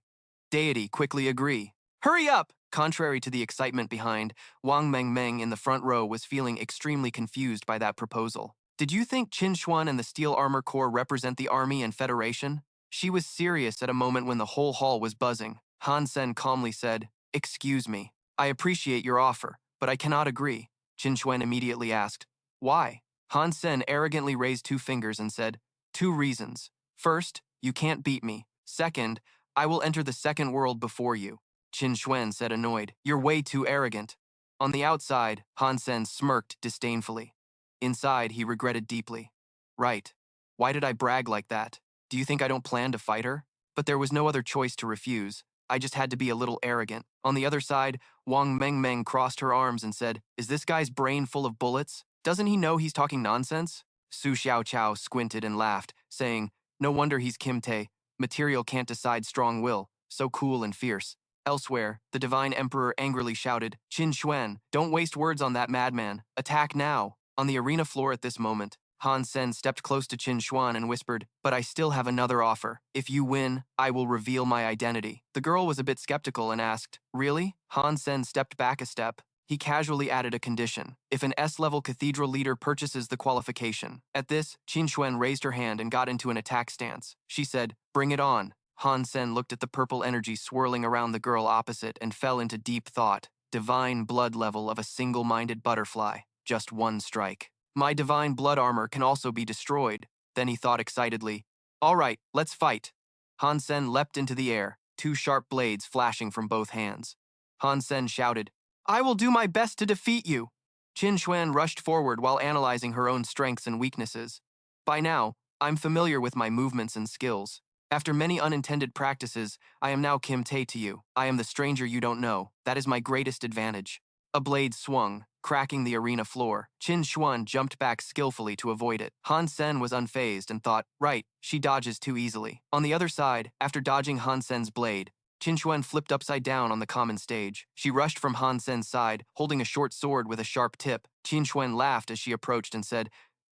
Deity, quickly agree. Hurry up! Contrary to the excitement behind, Wang Mengmeng in the front row was feeling extremely confused by that proposal. Did you think Qin Xuan and the Steel Armor Corps represent the army and federation? She was serious at a moment when the whole hall was buzzing. Han Sen calmly said, Excuse me. I appreciate your offer, but I cannot agree. Qin Xuan immediately asked, Why? Han Sen arrogantly raised 2 fingers and said, 2 reasons. First, you can't beat me. Second, I will enter the second world before you. Qin Xuan said annoyed, You're way too arrogant. On the outside, Han Sen smirked disdainfully. Inside, he regretted deeply. Right. Why did I brag like that? Do you think I don't plan to fight her? But there was no other choice to refuse. I just had to be a little arrogant. On the other side, Wang Mengmeng crossed her arms and said, Is this guy's brain full of bullets? Doesn't he know he's talking nonsense? Su Xiaoqiao squinted and laughed, saying, No wonder he's Kim Tae. Material can't decide strong will. So cool and fierce. Elsewhere, the Divine Emperor angrily shouted, Qin Xuan, don't waste words on that madman. Attack now. On the arena floor at this moment, Han Sen stepped close to Qin Xuan and whispered, But I still have another offer. If you win, I will reveal my identity. The girl was a bit skeptical and asked, Really? Han Sen stepped back a step. He casually added a condition. If an S-level cathedral leader purchases the qualification. At this, Qin Xuan raised her hand and got into an attack stance. She said, Bring it on. Han Sen looked at the purple energy swirling around the girl opposite and fell into deep thought. Divine blood level of a single-minded butterfly. Just 1 strike. My divine blood armor can also be destroyed. Then he thought excitedly, All right, let's fight. Han Sen leapt into the air, 2 sharp blades flashing from both hands. Han Sen shouted, I will do my best to defeat you. Qin Xuan rushed forward while analyzing her own strengths and weaknesses. By now, I'm familiar with my movements and skills. After many unintended practices, I am now Kim Tae to you. I am the stranger you don't know. That is my greatest advantage. A blade swung, cracking the arena floor. Qin Xuan jumped back skillfully to avoid it. Han Sen was unfazed and thought, Right, she dodges too easily. On the other side, after dodging Han Sen's blade, Qin Xuan flipped upside down on the common stage. She rushed from Han Sen's side, holding a short sword with a sharp tip. Qin Xuan laughed as she approached and said,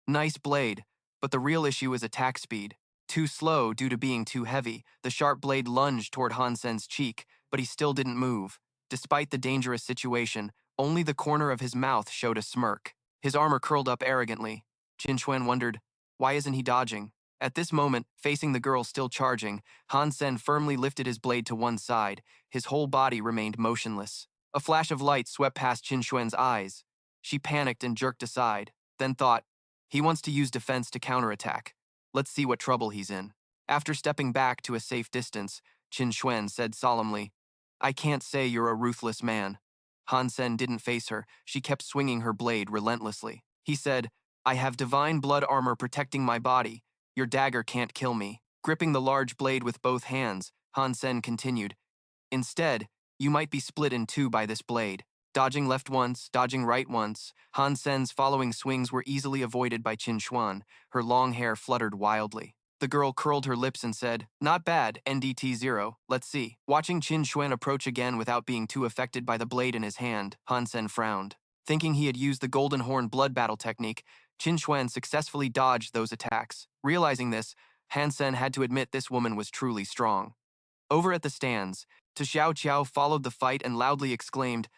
Nice blade, but the real issue is attack speed. Too slow due to being too heavy, the sharp blade lunged toward Han Sen's cheek, but he still didn't move. Despite the dangerous situation, only the corner of his mouth showed a smirk. His armor curled up arrogantly. Qin Xuan wondered, why isn't he dodging? At this moment, facing the girl still charging, Han Sen firmly lifted his blade to one side. His whole body remained motionless. A flash of light swept past Qin Xuan's eyes. She panicked and jerked aside, then thought, he wants to use defense to counterattack. Let's see what trouble he's in. After stepping back to a safe distance, Qin Xuan said solemnly, I can't say you're a ruthless man. Han Sen didn't face her. She kept swinging her blade relentlessly. He said, I have divine blood armor protecting my body. Your dagger can't kill me. Gripping the large blade with both hands, Han Sen continued, Instead, you might be split in 2 by this blade. Dodging left once, dodging right once, Han Sen's following swings were easily avoided by Qin Xuan. Her long hair fluttered wildly. The girl curled her lips and said, "Not bad, NDT-0, let's see." Watching Qin Xuan approach again without being too affected by the blade in his hand, Han Sen frowned. Thinking he had used the Golden Horn blood battle technique, Qin Xuan successfully dodged those attacks. Realizing this, Han Sen had to admit this woman was truly strong. Over at the stands, Xiao Qiao followed the fight and loudly exclaimed,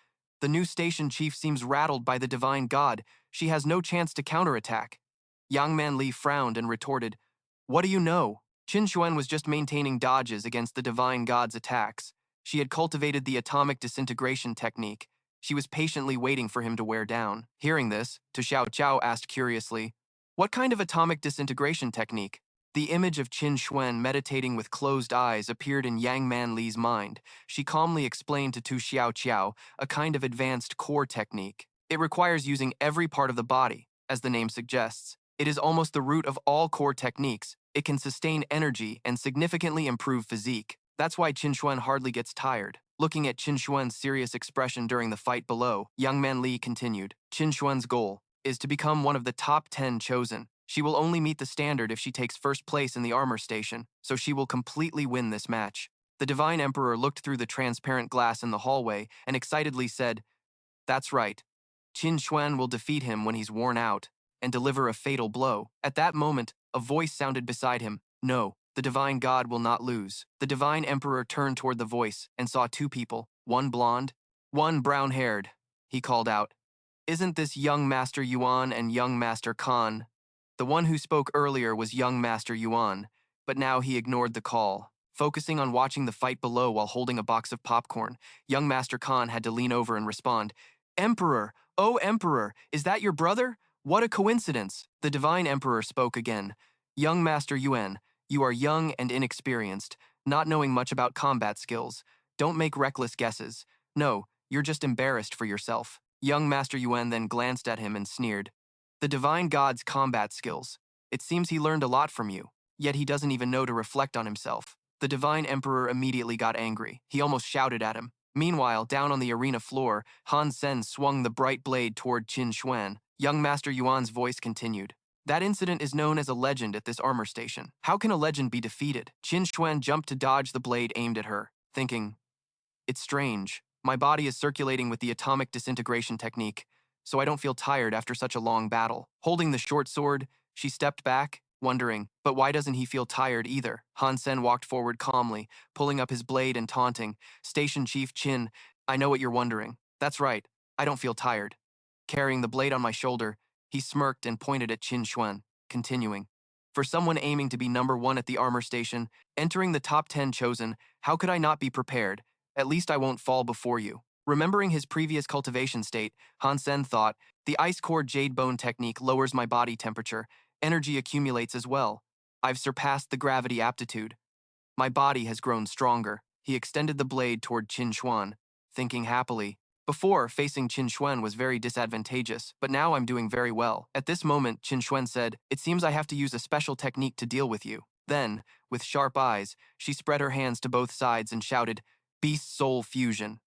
"The new station chief seems rattled by the divine god. She has no chance to counterattack." Yang Manli frowned and retorted, "What do you know?" Qin Xuan was just maintaining dodges against the divine god's attacks. She had cultivated the atomic disintegration technique. She was patiently waiting for him to wear down. Hearing this, Xiao Qiao asked curiously, "What kind of atomic disintegration technique?" The image of Qin Xuan meditating with closed eyes appeared in Yang Manli's mind. She calmly explained to Tu Xiao Qiao a kind of advanced core technique. It requires using every part of the body, as the name suggests. It is almost the root of all core techniques. It can sustain energy and significantly improve physique. That's why Qin Xuan hardly gets tired. Looking at Qin Xuan's serious expression during the fight below, Yang Manli continued, "Qin Xuan's goal is to become one of the top 10 chosen. She will only meet the standard if she takes first place in the armor station, so she will completely win this match." The Divine Emperor looked through the transparent glass in the hallway and excitedly said, "That's right. Qin Xuan will defeat him when he's worn out and deliver a fatal blow." At that moment, a voice sounded beside him, "No, the Divine God will not lose." The Divine Emperor turned toward the voice and saw two people, one blonde, one brown-haired. He called out, "Isn't this young Master Yuan and young Master Khan?" The one who spoke earlier was young Master Yuan, but now he ignored the call. Focusing on watching the fight below while holding a box of popcorn, young Master Khan had to lean over and respond, "Emperor! Oh, Emperor! Is that your brother? What a coincidence!" The Divine Emperor spoke again, "Young Master Yuan, you are young and inexperienced, not knowing much about combat skills. Don't make reckless guesses. No, you're just embarrassed for yourself." Young Master Yuan then glanced at him and sneered, "The Divine God's combat skills. It seems he learned a lot from you, yet he doesn't even know to reflect on himself." The Divine Emperor immediately got angry. He almost shouted at him. Meanwhile, down on the arena floor, Han Sen swung the bright blade toward Qin Xuan. Young Master Yuan's voice continued, "That incident is known as a legend at this armor station. How can a legend be defeated?" Qin Xuan jumped to dodge the blade aimed at her, thinking, "It's strange. My body is circulating with the atomic disintegration technique, so I don't feel tired after such a long battle." Holding the short sword, she stepped back, wondering, "But why doesn't he feel tired either?" Han Sen walked forward calmly, pulling up his blade and taunting, "Station Chief Qin, I know what you're wondering. That's right, I don't feel tired." Carrying the blade on my shoulder, he smirked and pointed at Qin Xuan, continuing, "For someone aiming to be #1 at the armor station, entering the top 10 chosen, how could I not be prepared? At least I won't fall before you." Remembering his previous cultivation state, Han Sen thought, "The ice core jade bone technique lowers my body temperature. Energy accumulates as well. I've surpassed the gravity aptitude. My body has grown stronger." He extended the blade toward Qin Xuan, thinking happily, "Before, facing Qin Xuan was very disadvantageous, but now I'm doing very well." At this moment, Qin Xuan said, "It seems I have to use a special technique to deal with you." Then, with sharp eyes, she spread her hands to both sides and shouted, "Beast Soul Fusion."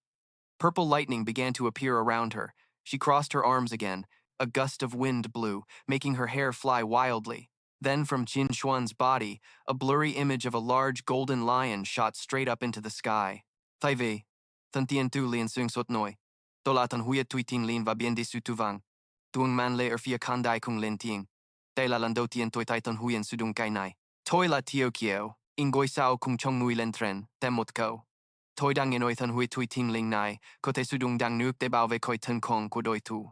Purple lightning began to appear around her. She crossed her arms again. A gust of wind blew, making her hair fly wildly. Then from Qin Xuan's body, a blurry image of a large golden lion shot straight up into the sky. "Taive, tan tien tu lien sung sot noi. Tola tan huyet tuitin lin va bien disu tuvang. Tuang man le fia kandai kung len tieng. Tela lando tien toi tai tan huyen sudung kai nai. Toi la tio kieo, ingoi sao kung chong nui len tren, temot ko. Toi dang enoi tan hui tui ting ling nai, ko te sudung dang nuk te bao ve koi tan kong ko doi tu.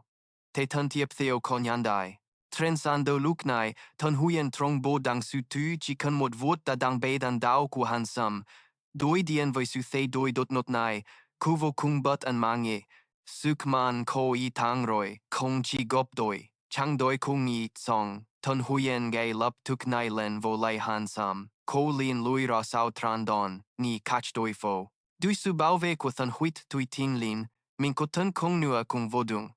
Te tan tiep theo kon yandai. Tren san do luk nai, tan huyen trong bo dang su tu chi kan mot vot da dang be dan dao ku han sam. Doi dien voi su the doi dot not nai, kuvo kung but an mange. Suk man ko i tang roi, kong chi gop doi. Chang doi kung i song, tan huyen gay lup tuk nai len vo lay han sam. Ko lien lui ra sao tran don, ni kach doi fo. Dui su bao ve ko tan huit tui ting lin, min ko tan kong nua kung vodung.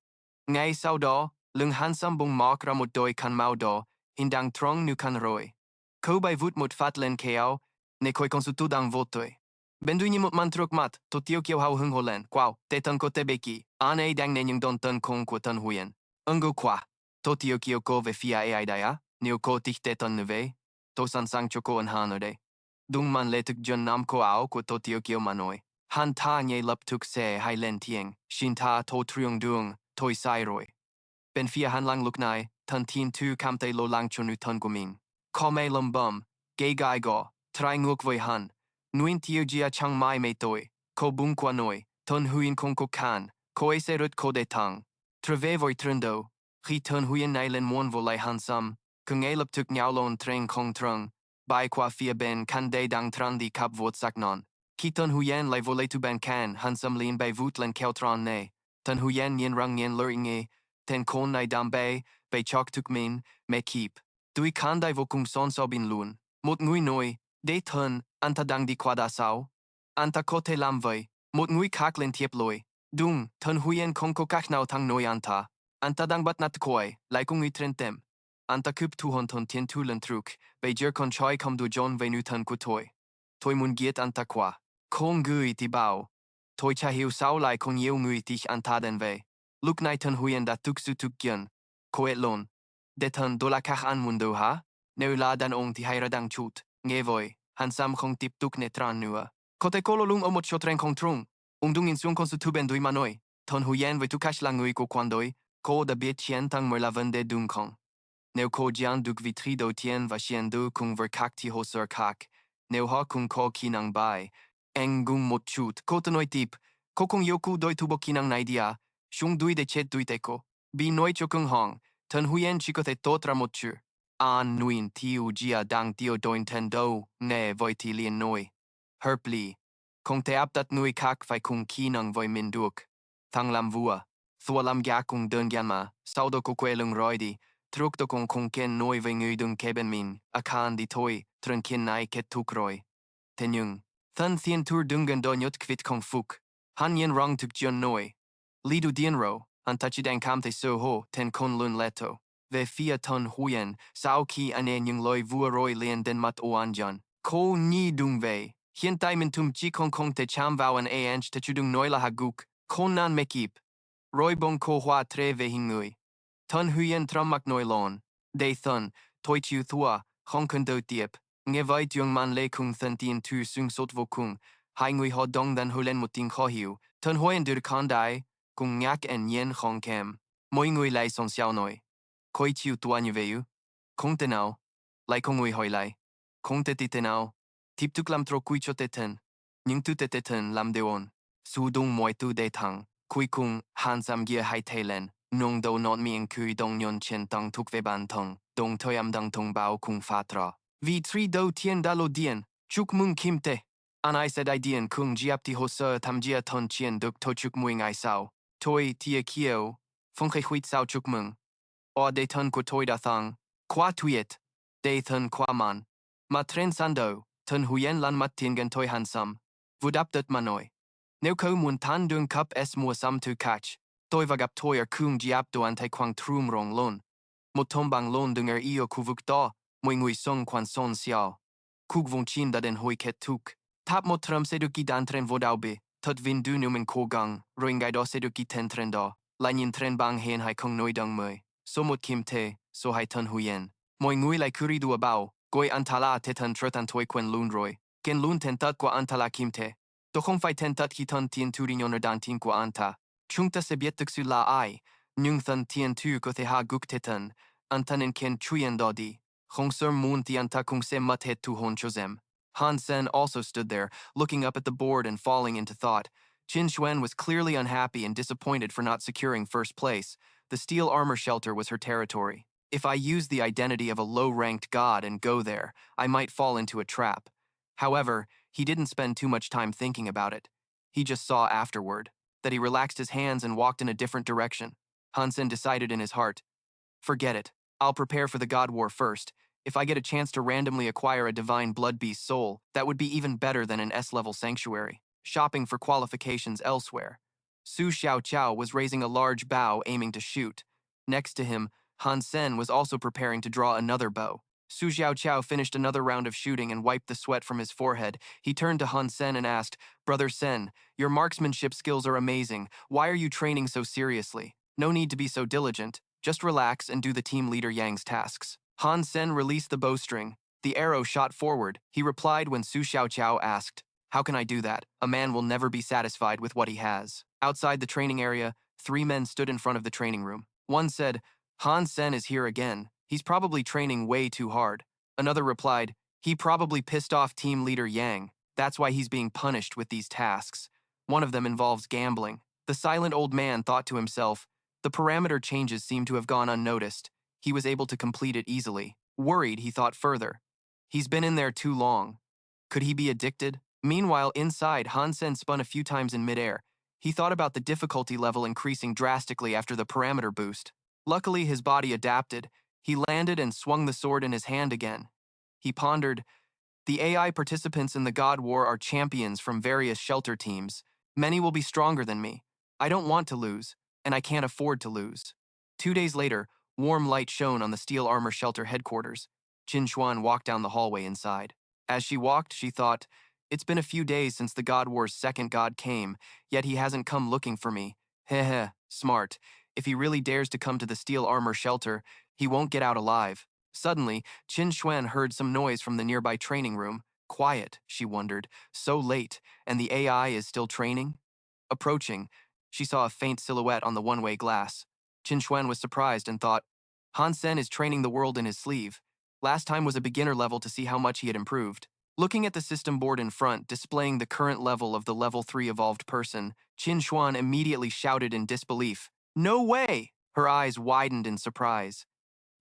Ngay sao do, lung hansam bung mak ramot doi kan mau do, hindang trong nu kan roi. Ko bai vut mot fat len keo, ne koi konsutu dang votoi. Bendui ni mot mantruk mat, to tio kio hao hung holen, kwao, te tan ko te beki, ane dang nenyung don tan kong ko tan huyen. Ungo kwa, to tio kio ko ve fia e aidaya, neo ko tich te tan nuve. to san sang choko an hanode. Dung man le tuk jun nam ko ao ko to tio kio manoi. Han ta nye lup tuk se hai len tieng, shin ta to triung dung, toi sai roi. Ben fia han lang luk nai, tan tien tu kam te lo lang chonu tan guming. Ko me lum bum, gay gai go, trai nguk voi han. Nguyen tio jia chang mai me toi, ko bung kwa noi, ton huyen kong ko kan, ko e se rut ko de tang. Treve voi trundo, hi ton huyen nai len mon vo lai han sam, kung e lup tuk nyao lon treng kong trung, bai kwa fia ben kan de dang tran di kap vot sak non. Ki ton huyen lai vo le tu ben kan, han sam lin bei vut len keo tran ne. Ton huyen yen rang yen luring e, ten kon nai dam bei chok tuk min, me keep. Dui kan dai vo kung son so bin lun. Mot ngui noi, de ton, anta dang di kwa da sao. Anta kote lam vai, mot ngui kak len tiep loi. Dung, ton huyen kong ko kak nao tang noi anta. Anta dang bat nat koi, lai kung ngui trentem. Anta kup tu hon ton tien tu len truk, bei jer kon choi kom du jon ve nu tan kutoi. Toi mun giet anta kwa. Kong gui ti bao. Toi cha hiu sao lai kong yeu ngui tich anta den ve. Luk nai ton huyen da tuk su tuk gyan. Ko et lon. De ton do la kach an mundo ha? Neu la dan ong ti hai radang chut. Nge voi, han sam kong tip tuk ne tran nua. Ko te kolo lung omot shotren kong trung. Dung in suong kon su tu ben dui manoi. Ton huyen ve tu kash lang ngui ko kwandoi. Ko da bit chien tang mer la vende dung kong. Neu ko jian duk vitri do tien va chien du kung ver kak ti ho sur kak. Neu ha kung ko kinang bai. Eng gung mot chut, ko tanoi tip. Ko kung yoku doi tubo kinang naidia. Shung dui de chet dui teko. Bi noi chokung hong. Ton huyen chiko te totra mot chu. An nuin tiu jia dang tio doin ten do. Ne voi ti lien noi. Herpli. Kung te aptat nui kak fai kung kinang voi min duk. Thang lam vua. Thua lam gya kung dun gyan ma. Sao do ko kwe lung roi di. Truk do kung ken noi ve ngui dung keben min. Akan di toi. Trun kin nai ket tuk roi. Tenyung. Thun thien tur dungan do nyut kvit kong fuk. Han yen rong tuk jun noi. Lidu dien ro. An tachidang kam te so ho. Ten kon lun leto. Ve fia ton huyen. Sao ki ane nyung loi vua roi lien den mat o anjan. Ko ni dung ve. Hien tai min tum chi kong te cham vau an anch te chudung noi la haguk. Kon nan mekip. Roi bon ko hua tre ve hingui. Ton huyen tramak noi lon. De thun. Toi chiu thua. Hong kun do tiep. Nge vait yung man le kung thun tien tu sung sot vo kung. Hai ngui ho dong dan hulen mut ting ho hiu. Ton huyen dur kandai. Kung ngak en yen hong kem. Moi ngui lai son xiao noi. Koi chiu tua nyu veu. Kung te nao. Lai kong ngui hoi lai. Kung te ti te nao. Tip tuk lam tro kui cho te ten. Nying tu te ten lam deon. Su dung moi tu de tang. Kui kung han sam gia hai te len. Nung do not mien kui dong nyon chen tang tuk ve ban tong. Dong toi am dang tong bao kung fatra. Vi tri do tien dalo dien. Chuk mung kim te. An I said I dien kung jiap ti ho se tam jia ton chien duk to chuk muing I sao. Toi tia kio. Fong ke huit sao chuk mung. O de ton ko toi da thang. Qua tuiet. De thun qua man. Ma tren sando. Tun huyen lan mat tingen toi hansam. Vudap dut manoi. Neu ko mun tan dung cup es mua sam tu kach. Toi vagap toi er kung jiap do ante kwang trum rong lon. Mo tombang lon dung er io kuvuk da. Moi ngui song kwan son xiao. Kug vong chin da den hoi ket tuk. Tap mo tram seduki dan tren vodaubi. Tut vin du numen kogang. Roingai do seduki ten tren da. Lanyin tren bang hen hai kong noi dung mui. So mot kim te, so hai tun huyen. Moi ngui lai kuri du abao. Goi antala te tan trotan toi kwen lun roi. Gen lun ten tat kwa antala kim te. Dokhong fai ten tat ki ton tien turi nyoner dan tin kwa anta. Chungta se bietuk su la ai. Nyung than tien tu ko te ha guk te tan. Antanin ken chuyen dodi. Khong sur moon ti anta kung se mat het tu hon chozem. Han Sen also stood there, looking up at the board and falling into thought. Qin Xuan was clearly unhappy and disappointed for not securing first place. The steel armor shelter was her territory. If I used the identity of a low-ranked god and go there, I might fall into a trap. However, he didn't spend too much time thinking about it. He just saw afterward that he relaxed his hands and walked in a different direction. Han Sen decided in his heart, forget it. I'll prepare for the god war first. If I get a chance to randomly acquire a divine blood beast soul, that would be even better than an S-level sanctuary. Shopping for qualifications elsewhere. Su Xiaoqiao was raising a large bow aiming to shoot. Next to him, Han Sen was also preparing to draw another bow. Su Xiaoqiao finished another round of shooting and wiped the sweat from his forehead. He turned to Han Sen and asked, Brother Sen, your marksmanship skills are amazing. Why are you training so seriously? No need to be so diligent. Just relax and do the team leader Yang's tasks. Han Sen released the bowstring. The arrow shot forward. He replied when Su Xiaoqiao asked, "How can I do that? A man will never be satisfied with what he has." Outside the training area, 3 men stood in front of the training room. One said, "Han Sen is here again. He's probably training way too hard." Another replied, "He probably pissed off team leader Yang. That's why he's being punished with these tasks." One of them involves gambling. The silent old man thought to himself, the parameter changes seem to have gone unnoticed. He was able to complete it easily. Worried, he thought further. He's been in there too long. Could he be addicted? Meanwhile, inside, Han Sen spun a few times in midair. He thought about the difficulty level increasing drastically after the parameter boost. Luckily, his body adapted. He landed and swung the sword in his hand again. He pondered, the AI participants in the God War are champions from various shelter teams. Many will be stronger than me. I don't want to lose, and I can't afford to lose. 2 days later, warm light shone on the steel armor shelter headquarters. Qin Xuan walked down the hallway inside. As she walked, she thought, it's been a few days since the God War's second god came, yet he hasn't come looking for me. Heh, smart. If he really dares to come to the steel armor shelter, he won't get out alive. Suddenly, Qin Xuan heard some noise from the nearby training room. Quiet, she wondered. So late, and the AI is still training? Approaching, she saw a faint silhouette on the one-way glass. Qin Xuan was surprised and thought, Han Sen is training the world in his sleeve. Last time was a beginner level to see how much he had improved. Looking at the system board in front, displaying the current level of the level 3 evolved person, Qin Xuan immediately shouted in disbelief, "No way!" Her eyes widened in surprise.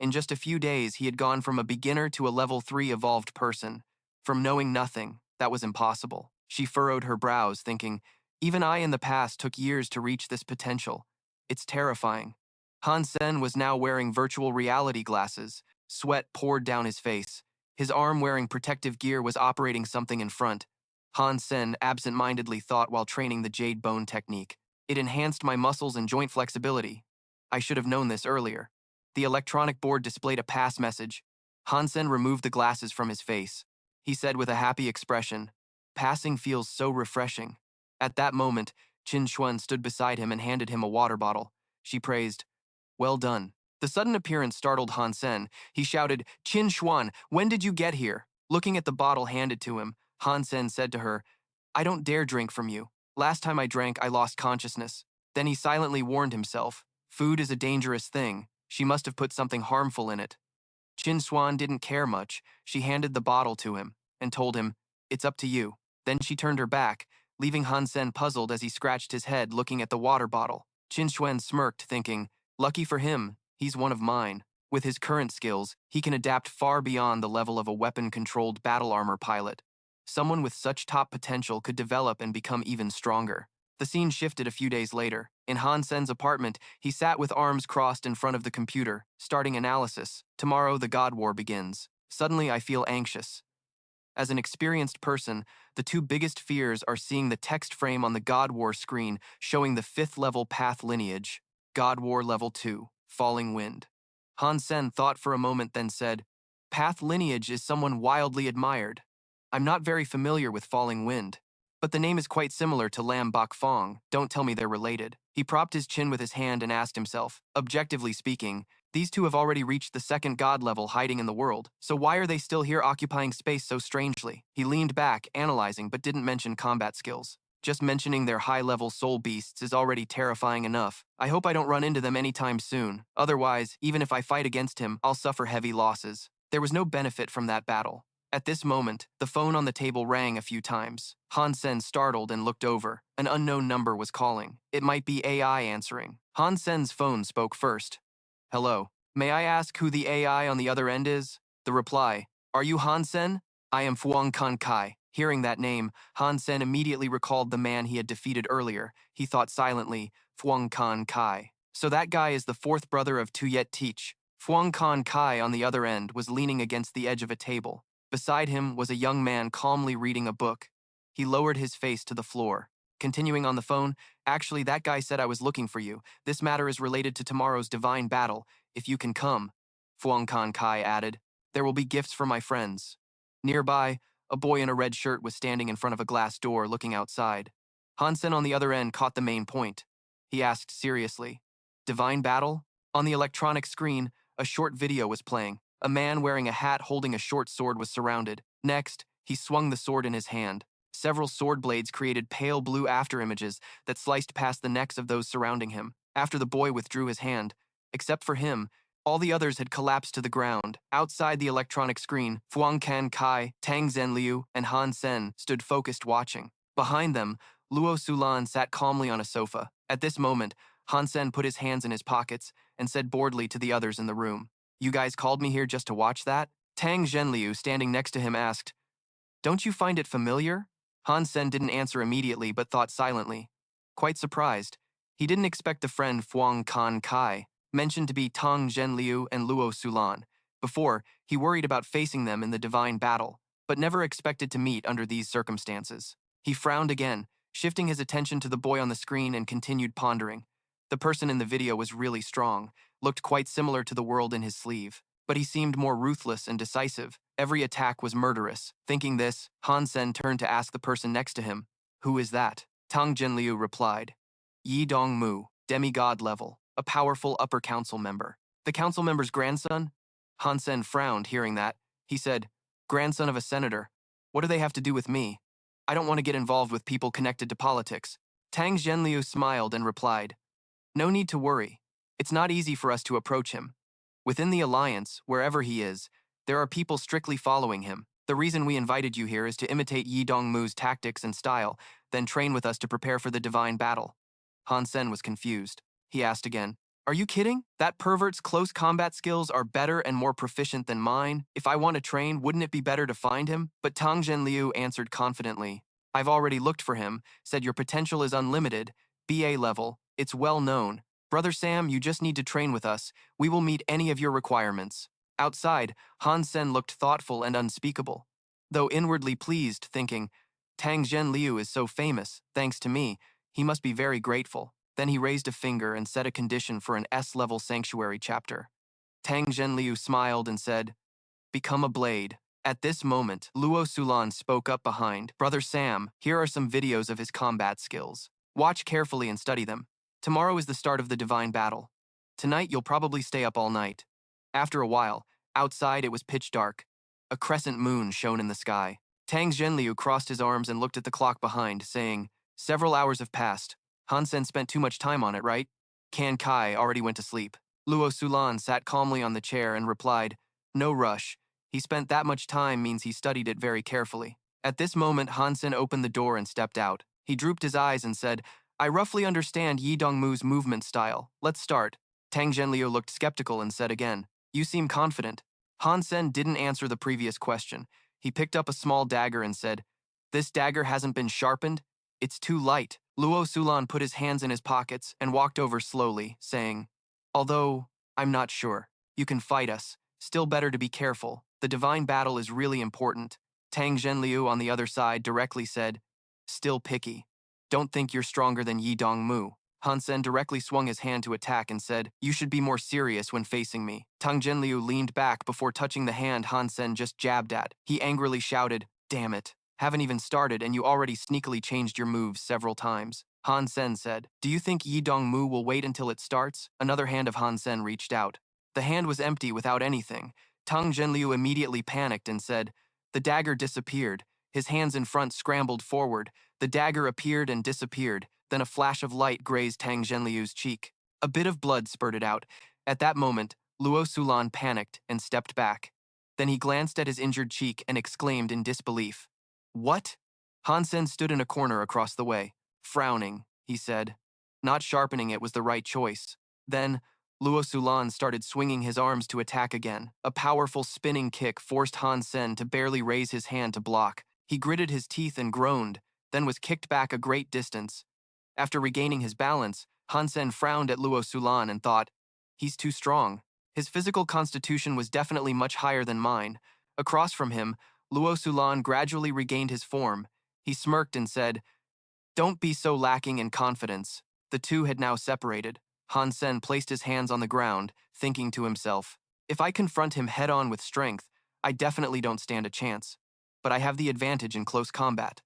In just a few days, he had gone from a beginner to a level 3 evolved person. From knowing nothing, that was impossible. She furrowed her brows, thinking, even I in the past took years to reach this potential. It's terrifying. Han Sen was now wearing virtual reality glasses. Sweat poured down his face. His arm wearing protective gear was operating something in front. Han Sen absent-mindedly thought while training the jade bone technique. It enhanced my muscles and joint flexibility. I should have known this earlier. The electronic board displayed a pass message. Han Sen removed the glasses from his face. He said with a happy expression, "Passing feels so refreshing." At that moment, Qin Xuan stood beside him and handed him a water bottle. She praised, "Well done." The sudden appearance startled Han Sen. He shouted, "Qin Xuan, when did you get here?" Looking at the bottle handed to him, Han Sen said to her, "I don't dare drink from you. Last time I drank, I lost consciousness." Then he silently warned himself, "Food is a dangerous thing. She must have put something harmful in it." Qin Xuan didn't care much. She handed the bottle to him and told him, "It's up to you." Then she turned her back, leaving Han Sen puzzled as he scratched his head looking at the water bottle. Qin Xuan smirked, thinking, lucky for him, he's one of mine. With his current skills, he can adapt far beyond the level of a weapon-controlled battle armor pilot. Someone with such top potential could develop and become even stronger. The scene shifted a few days later. In Han Sen's apartment, he sat with arms crossed in front of the computer, starting analysis. Tomorrow, the God War begins. Suddenly, I feel anxious. As an experienced person, the two biggest fears are seeing the text frame on the God War screen showing the 5th level path lineage, God War Level 2, Falling Wind. Han Sen thought for a moment, then said, "Path lineage is someone wildly admired. I'm not very familiar with Falling Wind, but the name is quite similar to Lam Bok Fong. Don't tell me they're related." He propped his chin with his hand and asked himself, objectively speaking, these two have already reached the 2nd god level hiding in the world, so why are they still here occupying space so strangely? He leaned back, analyzing, but didn't mention combat skills. Just mentioning their high-level soul beasts is already terrifying enough. I hope I don't run into them anytime soon. Otherwise, even if I fight against him, I'll suffer heavy losses. There was no benefit from that battle. At this moment, the phone on the table rang a few times. Han Sen startled and looked over. An unknown number was calling. It might be AI answering. Han Sen's phone spoke first. "Hello. May I ask who the AI on the other end is?" The reply, "Are you Han Sen? I am Fuang Kan Kai." Hearing that name, Han Sen immediately recalled the man he had defeated earlier. He thought silently, Fuang Kan Kai. So that guy is the 4th brother of Tuyet Teach. Fuang Kan Kai on the other end was leaning against the edge of a table. Beside him was a young man calmly reading a book. He lowered his face to the floor. Continuing on the phone, "Actually, that guy said I was looking for you. This matter is related to tomorrow's divine battle. If you can come," Fuang Kan Kai added, "there will be gifts for my friends." Nearby, a boy in a red shirt was standing in front of a glass door looking outside. Han Sen on the other end caught the main point. He asked seriously, "Divine battle?" On the electronic screen, a short video was playing. A man wearing a hat holding a short sword was surrounded. Next, he swung the sword in his hand. Several sword blades created pale blue afterimages that sliced past the necks of those surrounding him. After the boy withdrew his hand, except for him, all the others had collapsed to the ground. Outside the electronic screen, Fuang Kan Kai, Tang Zhenliu, and Han Sen stood focused watching. Behind them, Luo Sulan sat calmly on a sofa. At this moment, Han Sen put his hands in his pockets and said boredly to the others in the room, "You guys called me here just to watch that?" Tang Zhenliu, standing next to him, asked, "Don't you find it familiar?" Han Sen didn't answer immediately but thought silently. Quite surprised, he didn't expect the friend Fuang Kan Kai, mentioned to be Tang Zhenliu and Luo Sulan. Before, he worried about facing them in the divine battle, but never expected to meet under these circumstances. He frowned again, shifting his attention to the boy on the screen and continued pondering. The person in the video was really strong, looked quite similar to the world in his sleeve, but he seemed more ruthless and decisive. Every attack was murderous. Thinking this, Han Sen turned to ask the person next to him, "Who is that?" Tang Zhenliu replied, "Yi Dongmu, demigod level, a powerful upper council member." "The council member's grandson?" Han Sen frowned hearing that. He said, "Grandson of a senator. What do they have to do with me? I don't want to get involved with people connected to politics." Tang Zhenliu smiled and replied, "No need to worry. It's not easy for us to approach him. Within the alliance, wherever he is, there are people strictly following him. The reason we invited you here is to imitate Yi Dongmu's tactics and style, then train with us to prepare for the divine battle." Han Sen was confused. He asked again, "Are you kidding? That pervert's close combat skills are better and more proficient than mine. If I want to train, wouldn't it be better to find him?" But Tang Zhenliu answered confidently, "I've already looked for him, said your potential is unlimited, BA level, it's well known. Brother Sam, you just need to train with us. We will meet any of your requirements." Outside, Han Sen looked thoughtful and unspeakable, though inwardly pleased, thinking, "Tang Zhenliu is so famous, thanks to me, he must be very grateful." Then he raised a finger and set a condition for an S-level sanctuary chapter. Tang Zhenliu smiled and said, "Become a blade." At this moment, Luo Sulan spoke up behind, "Brother Sam, here are some videos of his combat skills. Watch carefully and study them. Tomorrow is the start of the divine battle. Tonight you'll probably stay up all night." After a while, outside it was pitch dark. A crescent moon shone in the sky. Tang Zhenliu crossed his arms and looked at the clock behind, saying, "Several hours have passed. Han Sen spent too much time on it, right?" Kan Kai already went to sleep. Luo Sulan sat calmly on the chair and replied, "No rush. He spent that much time means he studied it very carefully." At this moment, Han Sen opened the door and stepped out. He drooped his eyes and said, "I roughly understand Yi Dongmu's movement style. Let's start." Tang Zhenliu looked skeptical and said again, "You seem confident." Han Sen didn't answer the previous question. He picked up a small dagger and said, "This dagger hasn't been sharpened. It's too light." Luo Sulan put his hands in his pockets and walked over slowly, saying, "Although, I'm not sure. You can fight us. Still better to be careful. The divine battle is really important." Tang Zhenliu on the other side directly said, "Still picky. Don't think you're stronger than Yi Dongmu." Han Sen directly swung his hand to attack and said, "You should be more serious when facing me." Tang Zhenliu leaned back before touching the hand Han Sen just jabbed at. He angrily shouted, "Damn it. Haven't even started and you already sneakily changed your moves several times." Han Sen said, "Do you think Yi Dongmu will wait until it starts?" Another hand of Han Sen reached out. The hand was empty without anything. Tang Zhenliu immediately panicked and said, "The dagger disappeared." His hands in front scrambled forward. The dagger appeared and disappeared. Then a flash of light grazed Tang Zhenliu's cheek. A bit of blood spurted out. At that moment, Luo Sulan panicked and stepped back. Then he glanced at his injured cheek and exclaimed in disbelief, "What?" Han Sen stood in a corner across the way. Frowning, he said, "Not sharpening it was the right choice." Then, Luo Sulan started swinging his arms to attack again. A powerful spinning kick forced Han Sen to barely raise his hand to block. He gritted his teeth and groaned, then was kicked back a great distance. After regaining his balance, Han Sen frowned at Luo Sulan and thought, "He's too strong." His physical constitution was definitely much higher than mine. Across from him, Luo Sulan gradually regained his form. He smirked and said, "Don't be so lacking in confidence." The two had now separated. Han Sen placed his hands on the ground, thinking to himself, "If I confront him head-on with strength, I definitely don't stand a chance. But I have the advantage in close combat."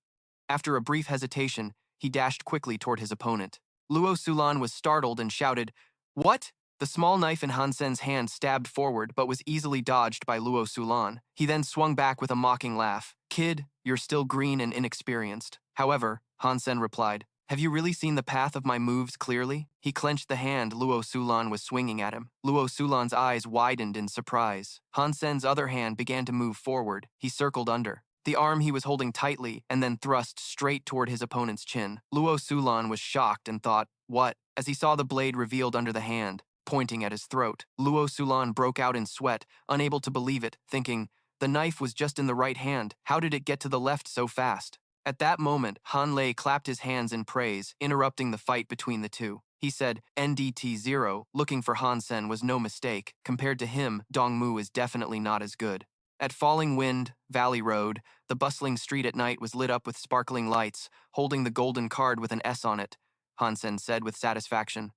After a brief hesitation, he dashed quickly toward his opponent. Luo Sulan was startled and shouted, "What?" The small knife in Han Sen's hand stabbed forward but was easily dodged by Luo Sulan. He then swung back with a mocking laugh. Kid, you're still green and inexperienced. However, Han Sen replied, have you really seen the path of my moves clearly? He clenched the hand Luo Sulan was swinging at him. Luo Sulan's eyes widened in surprise. Han Sen's other hand began to move forward. He circled under. The arm he was holding tightly and then thrust straight toward his opponent's chin. Luo Sulan was shocked and thought, what? As he saw the blade revealed under the hand, pointing at his throat. Luo Sulan broke out in sweat, unable to believe it, thinking, the knife was just in the right hand. How did it get to the left so fast? At that moment, Han Lei clapped his hands in praise, interrupting the fight between the two. He said, NDT-0, looking for Han Sen was no mistake. Compared to him, Dongmu is definitely not as good. At Falling Wind, Valley Road, the bustling street at night was lit up with sparkling lights, holding the golden card with an S on it, Han Sen said with satisfaction.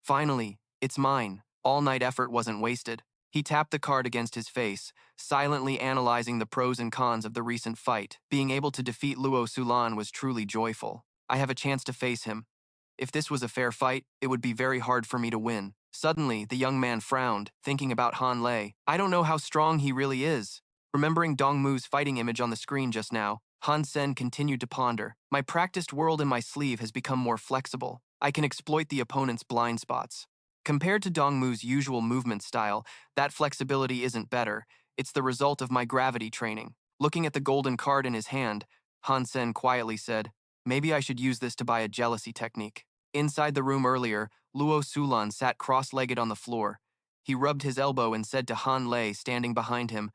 Finally, it's mine. All-night effort wasn't wasted. He tapped the card against his face, silently analyzing the pros and cons of the recent fight. Being able to defeat Luo Sulan was truly joyful. I have a chance to face him. If this was a fair fight, it would be very hard for me to win. Suddenly, the young man frowned, thinking about Han Lei. I don't know how strong he really is. Remembering Dongmu's fighting image on the screen just now, Han Sen continued to ponder. My practiced world in my sleeve has become more flexible. I can exploit the opponent's blind spots. Compared to Dongmu's usual movement style, that flexibility isn't better. It's the result of my gravity training. Looking at the golden card in his hand, Han Sen quietly said, maybe I should use this to buy a jealousy technique. Inside the room earlier, Luo Sulan sat cross-legged on the floor. He rubbed his elbow and said to Han Lei standing behind him,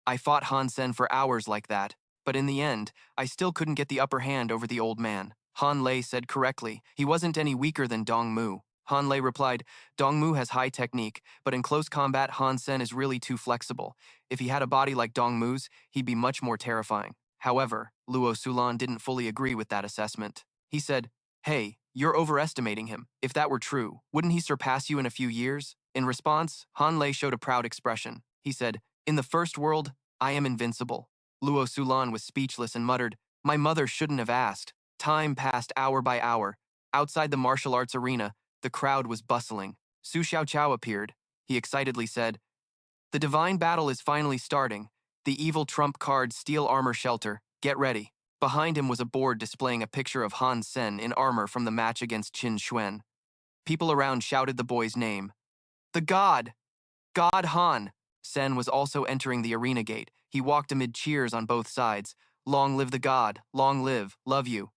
I fought Han Sen for hours like that, but in the end, I still couldn't get the upper hand over the old man. Han Lei said correctly, he wasn't any weaker than Dongmu. Han Lei replied, Dongmu has high technique, but in close combat, Han Sen is really too flexible. If he had a body like Dongmu's, he'd be much more terrifying. However, Luo Sulan didn't fully agree with that assessment. He said, hey, you're overestimating him. If that were true, wouldn't he surpass you in a few years? In response, Han Lei showed a proud expression. He said, in the first world, I am invincible. Luo Sulan was speechless and muttered, my mother shouldn't have asked. Time passed hour by hour. Outside the martial arts arena, the crowd was bustling. Su Xiaoqiao appeared. He excitedly said, the divine battle is finally starting. The evil trump card Steel Armor Shelter. Get ready. Behind him was a board displaying a picture of Han Sen in armor from the match against Qin Xuan. People around shouted the boy's name. The god! God Han! Sen was also entering the arena gate. He walked amid cheers on both sides. Long live the god! Long live! Love you!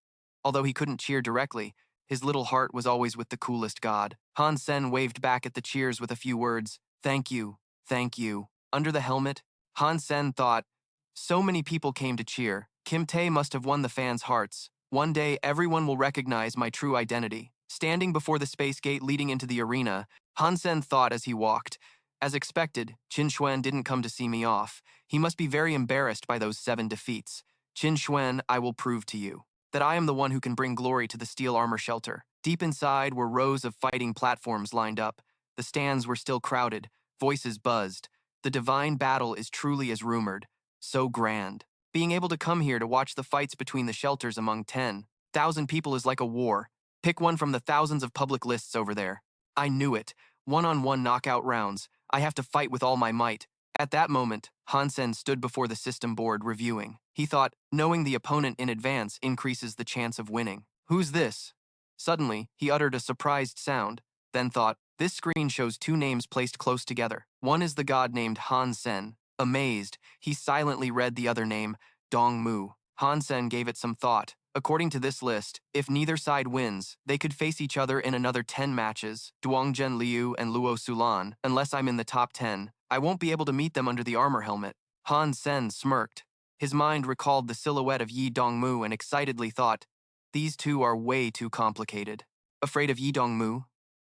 Although he couldn't cheer directly, his little heart was always with the coolest god. Han Sen waved back at the cheers with a few words. Thank you. Thank you. Under the helmet, Han Sen thought, so many people came to cheer. Kim Tae must have won the fans' hearts. One day, everyone will recognize my true identity. Standing before the space gate leading into the arena, Han Sen thought as he walked. As expected, Qin Xuan didn't come to see me off. He must be very embarrassed by those 7 defeats. Qin Xuan, I will prove to you that I am the one who can bring glory to the Steel Armor Shelter. Deep inside were rows of fighting platforms lined up. The stands were still crowded. Voices buzzed. The divine battle is truly as rumored. So grand. Being able to come here to watch the fights between the shelters among 10,000 people is like a war. Pick one from the thousands of public lists over there. I knew it. One-on-one knockout rounds. I have to fight with all my might. At that moment, Han Sen stood before the system board reviewing. He thought, knowing the opponent in advance increases the chance of winning. Who's this? Suddenly, he uttered a surprised sound, then thought, this screen shows 2 names placed close together. One is the god named Han Sen. Amazed, he silently read the other name, Dongmu. Han Sen gave it some thought. According to this list, if neither side wins, they could face each other in another 10 matches, Duangzhen Liu and Luo Sulan. Unless I'm in the top 10, I won't be able to meet them under the armor helmet. Han Sen smirked. His mind recalled the silhouette of Yi Dongmu and excitedly thought, these two are way too complicated. Afraid of Yi Dongmu?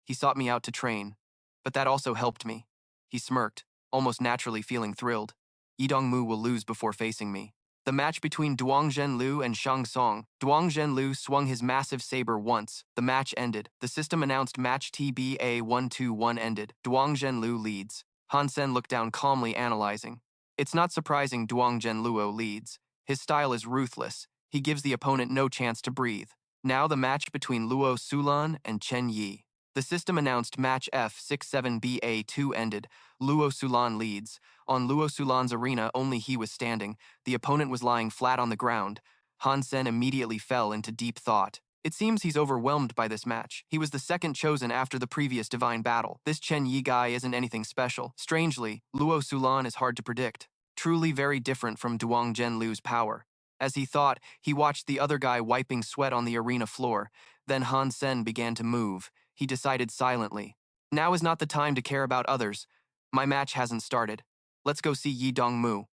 He sought me out to train, but that also helped me. He smirked, almost naturally feeling thrilled. Yi Dongmu will lose before facing me. The match between Duangzhen Liu and Shang Song. Duangzhen Liu swung his massive saber once. The match ended. The system announced match TBA 121 ended. Duangzhen Liu leads. Han Sen looked down calmly analyzing. It's not surprising Duangzhen Luo leads. His style is ruthless. He gives the opponent no chance to breathe. Now the match between Luo Sulan and Chen Yi. The system announced match F67BA2 ended. Luo Sulan leads. On Luo Sulan's arena, only he was standing. The opponent was lying flat on the ground. Han Sen immediately fell into deep thought. It seems he's overwhelmed by this match. He was the second chosen after the previous divine battle. This Chen Yi guy isn't anything special. Strangely, Luo Sulan is hard to predict. Truly very different from Duang Zhenlu's power. As he thought, he watched the other guy wiping sweat on the arena floor. Then Han Sen began to move. He decided silently. Now is not the time to care about others. My match hasn't started. Let's go see Yi Dongmu.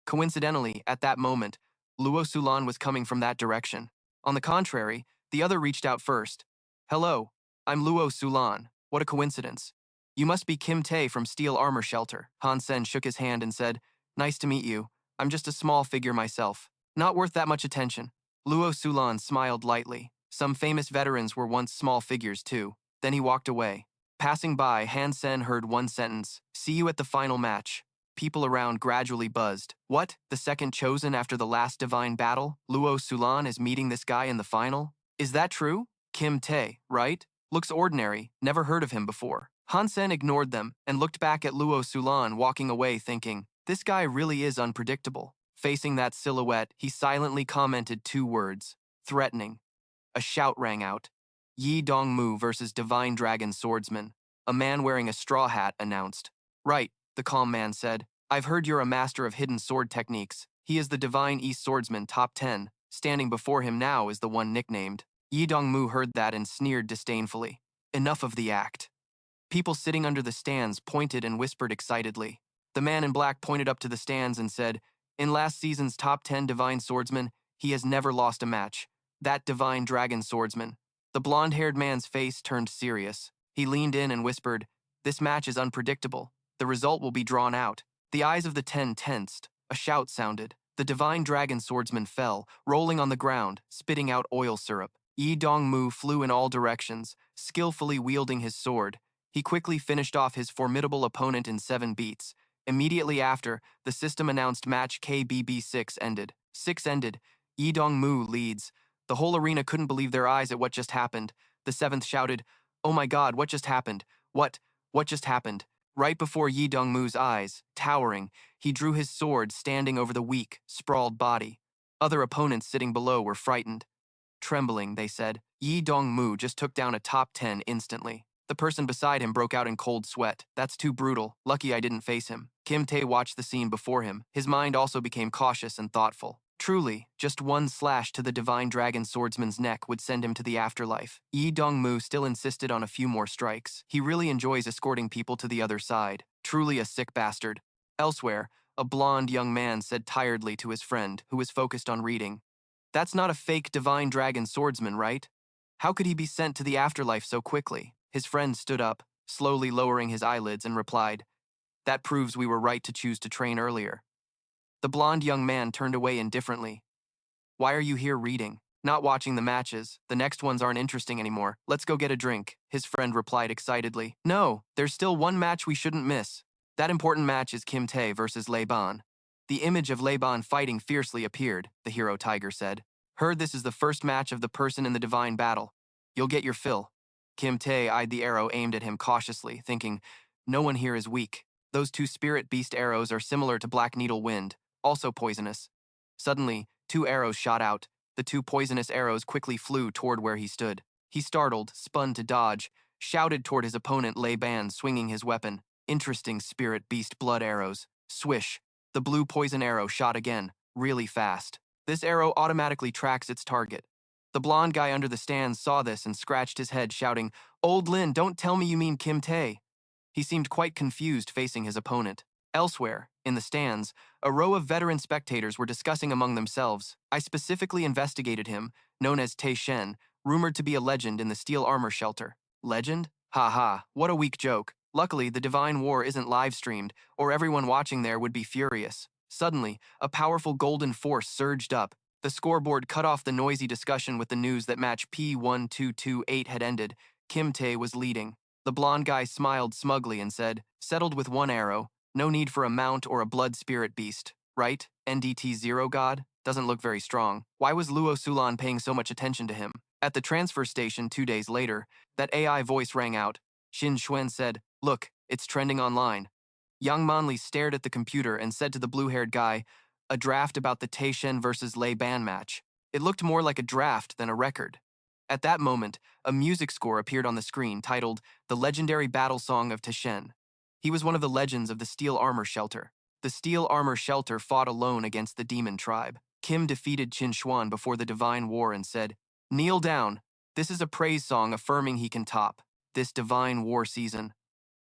Coincidentally, at that moment, Luo Sulan was coming from that direction. On the contrary, the other reached out first. Hello, I'm Luo Sulan. What a coincidence. You must be Kim Tae from Steel Armor Shelter. Han Sen shook his hand and said, Nice to meet you. I'm just a small figure myself. Not worth that much attention. Luo Sulan smiled lightly. Some famous veterans were once small figures too. Then he walked away. Passing by, Han Sen heard one sentence. See you at the final match. People around gradually buzzed. What? The second chosen after the last divine battle? Luo Sulan is meeting this guy in the final? Is that true? Kim Tae, right? Looks ordinary. Never heard of him before. Han Sen ignored them and looked back at Luo Sulan walking away thinking, this guy really is unpredictable. Facing that silhouette, he silently commented 2 words. Threatening. A shout rang out. Yi Dongmu versus Divine Dragon Swordsman. A man wearing a straw hat announced. Right, the calm man said. I've heard you're a master of hidden sword techniques. He is the Divine East Swordsman top 10. Standing before him now is the one nicknamed. Yi Dongmu heard that and sneered disdainfully. Enough of the act. People sitting under the stands pointed and whispered excitedly. The man in black pointed up to the stands and said, in last season's top 10 Divine Swordsman, he has never lost a match. That Divine Dragon Swordsman. The blonde-haired man's face turned serious. He leaned in and whispered, this match is unpredictable. The result will be drawn out. The eyes of the 10 tensed. A shout sounded. The Divine Dragon Swordsman fell, rolling on the ground, spitting out oil syrup. Yi Dongmu flew in all directions, skillfully wielding his sword. He quickly finished off his formidable opponent in 7 beats. Immediately after, the system announced match KBB6 ended. 6 ended. Yi Dongmu leads. The whole arena couldn't believe their eyes at what just happened. The 7th shouted, oh my god, what just happened? What just happened? Right before Yi Dongmu's eyes, towering, he drew his sword standing over the weak, sprawled body. Other opponents sitting below were frightened. Trembling, they said, Yi Dongmu just took down a top 10 instantly. The person beside him broke out in cold sweat. That's too brutal. Lucky I didn't face him. Kim Tae watched the scene before him. His mind also became cautious and thoughtful. Truly, just one slash to the Divine Dragon Swordsman's neck would send him to the afterlife. Yi Dongmu still insisted on a few more strikes. He really enjoys escorting people to the other side. Truly a sick bastard. Elsewhere, a blonde young man said tiredly to his friend, who was focused on reading, that's not a fake Divine Dragon Swordsman, right? How could he be sent to the afterlife so quickly? His friend stood up, slowly lowering his eyelids, and replied, that proves we were right to choose to train earlier. The blonde young man turned away indifferently. Why are you here reading? Not watching the matches. The next ones aren't interesting anymore. Let's go get a drink, his friend replied excitedly. No, there's still one match we shouldn't miss. That important match is Kim Tae versus Lei Ban. The image of Lei Ban fighting fiercely appeared, the hero tiger said. Heard this is the first match of the person in the divine battle. You'll get your fill. Kim Tae eyed the arrow aimed at him cautiously, thinking, no one here is weak. Those 2 spirit beast arrows are similar to Black Needle Wind, also poisonous. Suddenly, 2 arrows shot out. The 2 poisonous arrows quickly flew toward where he stood. He startled, spun to dodge, shouted toward his opponent Lei Ban, swinging his weapon. Interesting spirit beast blood arrows. Swish. The blue poison arrow shot again, really fast. This arrow automatically tracks its target. The blonde guy under the stands saw this and scratched his head, shouting, Old Lin, don't tell me you mean Kim Tae. He seemed quite confused facing his opponent. Elsewhere, in the stands, a row of veteran spectators were discussing among themselves. I specifically investigated him, known as Tae Shen, rumored to be a legend in the Steel Armor Shelter. Legend? Ha ha, what a weak joke. Luckily, the Divine War isn't live-streamed, or everyone watching there would be furious. Suddenly, a powerful golden force surged up. The scoreboard cut off the noisy discussion with the news that match P1228 had ended. Kim Tae was leading. The blonde guy smiled smugly and said, settled with 1 arrow. No need for a mount or a blood spirit beast, right? NDT0 god? Doesn't look very strong. Why was Luo Sulan paying so much attention to him? At the transfer station 2 days later, that AI voice rang out. Qin Xuan said, "Look, it's trending online." Yang Manli stared at the computer and said to the blue-haired guy, "A draft about the Taishen versus Lei Ban match." It looked more like a draft than a record. At that moment, a music score appeared on the screen titled The Legendary Battle Song of Taishen. He was one of the legends of the Steel Armor Shelter. The Steel Armor Shelter fought alone against the Demon Tribe. Kim defeated Qin Xuan before the Divine War and said, "Kneel down. This is a praise song affirming he can top this Divine War season."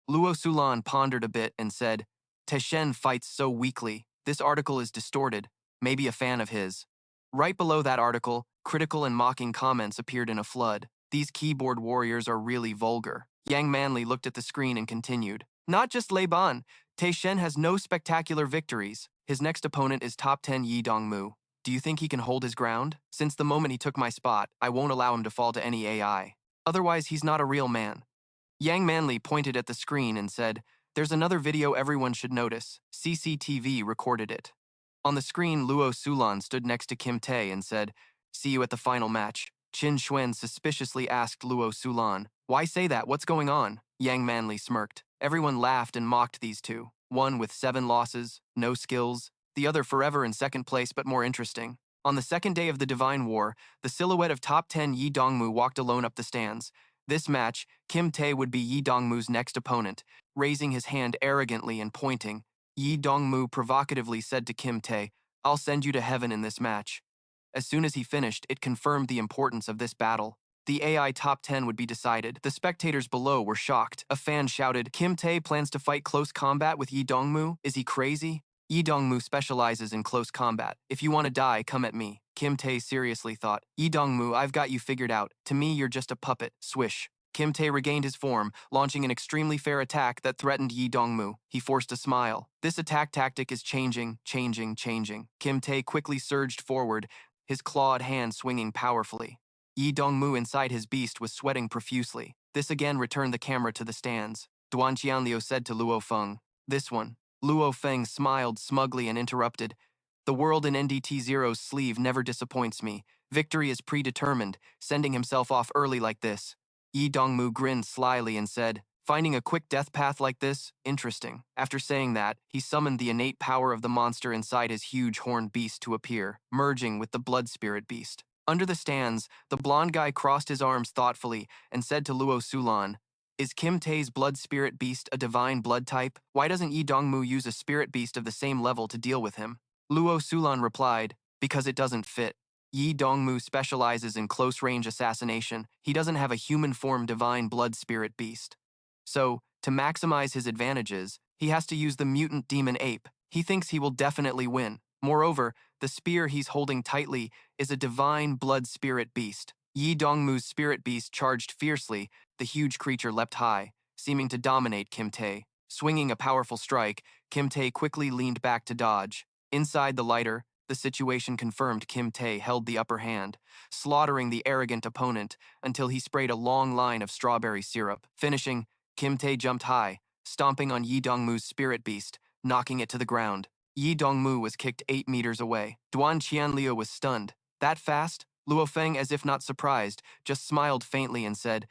Luo Sulan pondered a bit and said, "Taishen fights so weakly. This article is distorted. Maybe a fan of his." Right below that article, critical and mocking comments appeared in a flood. These keyboard warriors are really vulgar. Yang Manli looked at the screen and continued, "Not just Lei Ban. Taishen has no spectacular victories. His next opponent is top 10 Yi Dongmu. Do you think he can hold his ground? Since the moment he took my spot, I won't allow him to fall to any AI. Otherwise, he's not a real man." Yang Manli pointed at the screen and said, "There's another video everyone should notice. CCTV recorded it." On the screen, Luo Sulan stood next to Kim Tae and said, "See you at the final match." Qin Xuan suspiciously asked Luo Sulan, "Why say that? What's going on?" Yang Manli smirked. Everyone laughed and mocked these two. One with 7 losses, no skills, the other forever in second place but more interesting. On the second day of the Divine War, the silhouette of top 10 Yi Dongmu walked alone up the stands. This match, Kim Tae would be Yi Dongmu's next opponent. Raising his hand arrogantly and pointing, Yi Dongmu provocatively said to Kim Tae, "I'll send you to heaven in this match." As soon as he finished, it confirmed the importance of this battle. The AI top 10 would be decided. The spectators below were shocked. A fan shouted, "Kim Tae plans to fight close combat with Yi Dongmu? Is he crazy?" Yi Dongmu specializes in close combat. "If you want to die, come at me." Kim Tae seriously thought, "Yi Dongmu, I've got you figured out. To me, you're just a puppet." Swish. Kim Tae regained his form, launching an extremely fair attack that threatened Yi Dongmu. He forced a smile. This attack tactic is changing. Kim Tae quickly surged forward, his clawed hand swinging powerfully. Yi Dongmu inside his beast was sweating profusely. This again returned the camera to the stands. Duan Qianliu said to Luo Feng, "This one." Luo Feng smiled smugly and interrupted, "The world in NDT Zero's sleeve never disappoints me. Victory is predetermined, sending himself off early like this." Yi Dongmu grinned slyly and said, "Finding a quick death path like this? Interesting." After saying that, he summoned the innate power of the monster inside his huge horned beast to appear, merging with the blood spirit beast. Under the stands, the blonde guy crossed his arms thoughtfully and said to Luo Sulan, "Is Kim Tae's blood spirit beast a divine blood type? Why doesn't Yi Dongmu use a spirit beast of the same level to deal with him?" Luo Sulan replied, "Because it doesn't fit. Yi Dongmu specializes in close-range assassination. He doesn't have a human-form divine blood spirit beast. So, to maximize his advantages, he has to use the mutant demon ape. He thinks he will definitely win. Moreover, the spear he's holding tightly is a divine blood spirit beast." Yi Dongmu's spirit beast charged fiercely. The huge creature leapt high, seeming to dominate Kim Tae. Swinging a powerful strike, Kim Tae quickly leaned back to dodge. Inside the lighter, the situation confirmed Kim Tae held the upper hand, slaughtering the arrogant opponent until he sprayed a long line of strawberry syrup. Finishing, Kim Tae jumped high, stomping on Yi Dongmu's spirit beast, knocking it to the ground. Yi Dongmu was kicked 8 meters away. Duan Qianliu was stunned. That fast? Luo Feng, as if not surprised, just smiled faintly and said,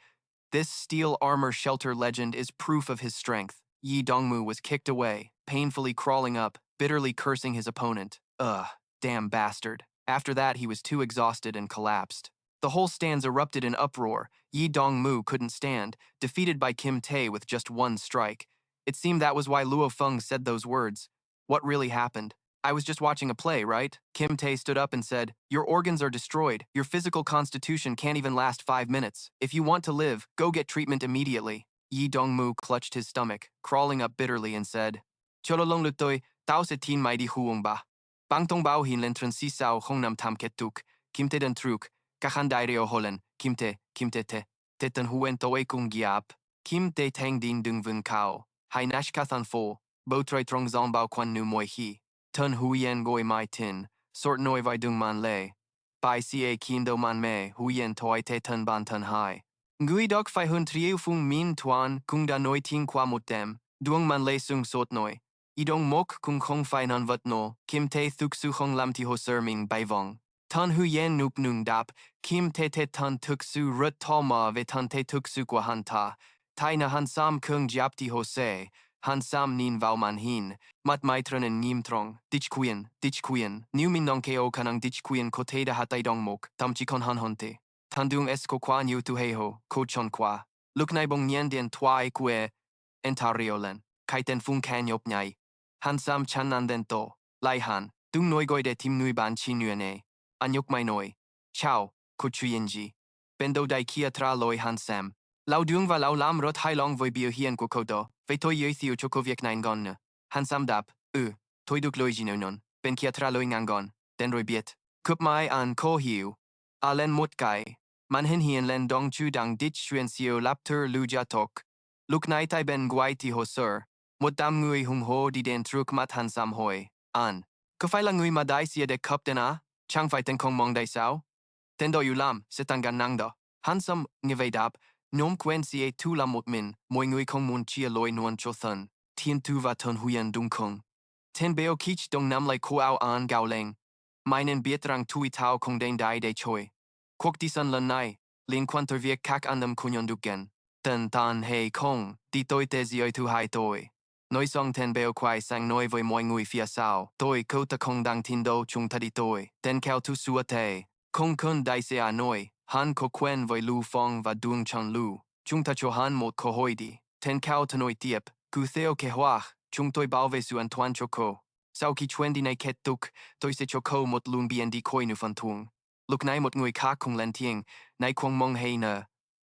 "This steel armor shelter legend is proof of his strength." Yi Dongmu was kicked away, painfully crawling up, bitterly cursing his opponent. Ugh, damn bastard. After that, he was too exhausted and collapsed. The whole stands erupted in uproar. Yi Dongmu couldn't stand, defeated by Kim Tae with just one strike. It seemed that was why Luo Feng said those words. What really happened? "I was just watching a play, right?" Kim Tae stood up and said, "Your organs are destroyed. Your physical constitution can't even last 5 minutes. If you want to live, go get treatment immediately." Yi Dongmu clutched his stomach, crawling up bitterly and said, "Chololong lutoy, tao se tin mai di huong ba. Bangtong bao hin len tron si sao hong nam tam ketuk, Kim Tae den truk, kahan daireo holen, Kim Tae te, ten huen toe kung giap, Kim Tae tang din dung vun kao, hai nash kathan fo, bo troy trong zong bao quan nu moi hi. Tun huyen goi mai tin, sort noi vai dung man le. Bai ca kindo man me, huyen toi te tun ban tun hai. Ngui dok fai hun trieu fung min tuan, kung da noi ting qua mot dem, duong man le sung sot noi. idong mok kung không phải non vật no, kim te thuk su không lam ti ho sir ming bai vong. Tan hu yen nup nung dap, kim te tan tuk su rut tol ma ve tan te tuk su kwa han ta, tai na han sam kung jap ti ho se, han sam nin vau man hin, mat maitran en nim trong, dich quien, new min non keo kanang dich quien ko te da hatai dong mok, tam chi kon han honte. Tandung es ko kwa niu tu heho, ko chon kwa. Luk nai bong nien den twai kwe, entariolen, kaiten fung kan yop nyai. Han sam chan nan den to, lai han, dung noi goi de tim nui ban chi nuene. Anyok mai noi. Ciao, ko chuyenji. Bendo dai kia tra loi han sam. Lau dung va lau lam rot hai long voi bio hien ko kodo, ve toi yei thiu choko viek nain gon. Han sam dap, toi duk loi jino non, ben kia tra loi ngangon, den roi biet. Kup mai an ko hiu. A len mut gai. Man hin hien len dong chu dang dit shuen sio laptur luja tok. Luk nai tai ben guai ti ho sir. Mut dam ngui hung ho di den truk mat han sam hoi. An. Ko fai la ngui madai sia de cup den a? Chang fai ten kong mong dai sao? Ten do yu lam, sitan gan nang do. Han sam nge dap, nom quen sie tu lam mut min, moi ngui kong mun chia loi nuan cho thun. Tien tu va ton huyen dung kong. Ten beo kich dong nam lai ko au an gao leng. Meinen bietrang tui tau kong den dai de choi. Kok di san lan nai, lin kwanter viek kak andam kunyon duken. Ten tan hei kong, di toi te zioi tu hai toi. Noi song ten beo kwai sang noi voi moi ngui fia sao, toi ko ta kong dang tin do chung tadi toi, ten kao tu sua te. Kong kun dai se a noi, han ko quen voi lu fong va dung chan lu, chung ta cho han mot ko hoi di, ten kao ta noi tiep, ku theo ke hoach, chung toi bao ve su an tuan cho ko. Sao ki chuen di nai ket tuk, toi se cho ko mot lun bien di koi nu fan tung. Luk nai mot ngui ka kong len tieng, nai kwong mong hei na.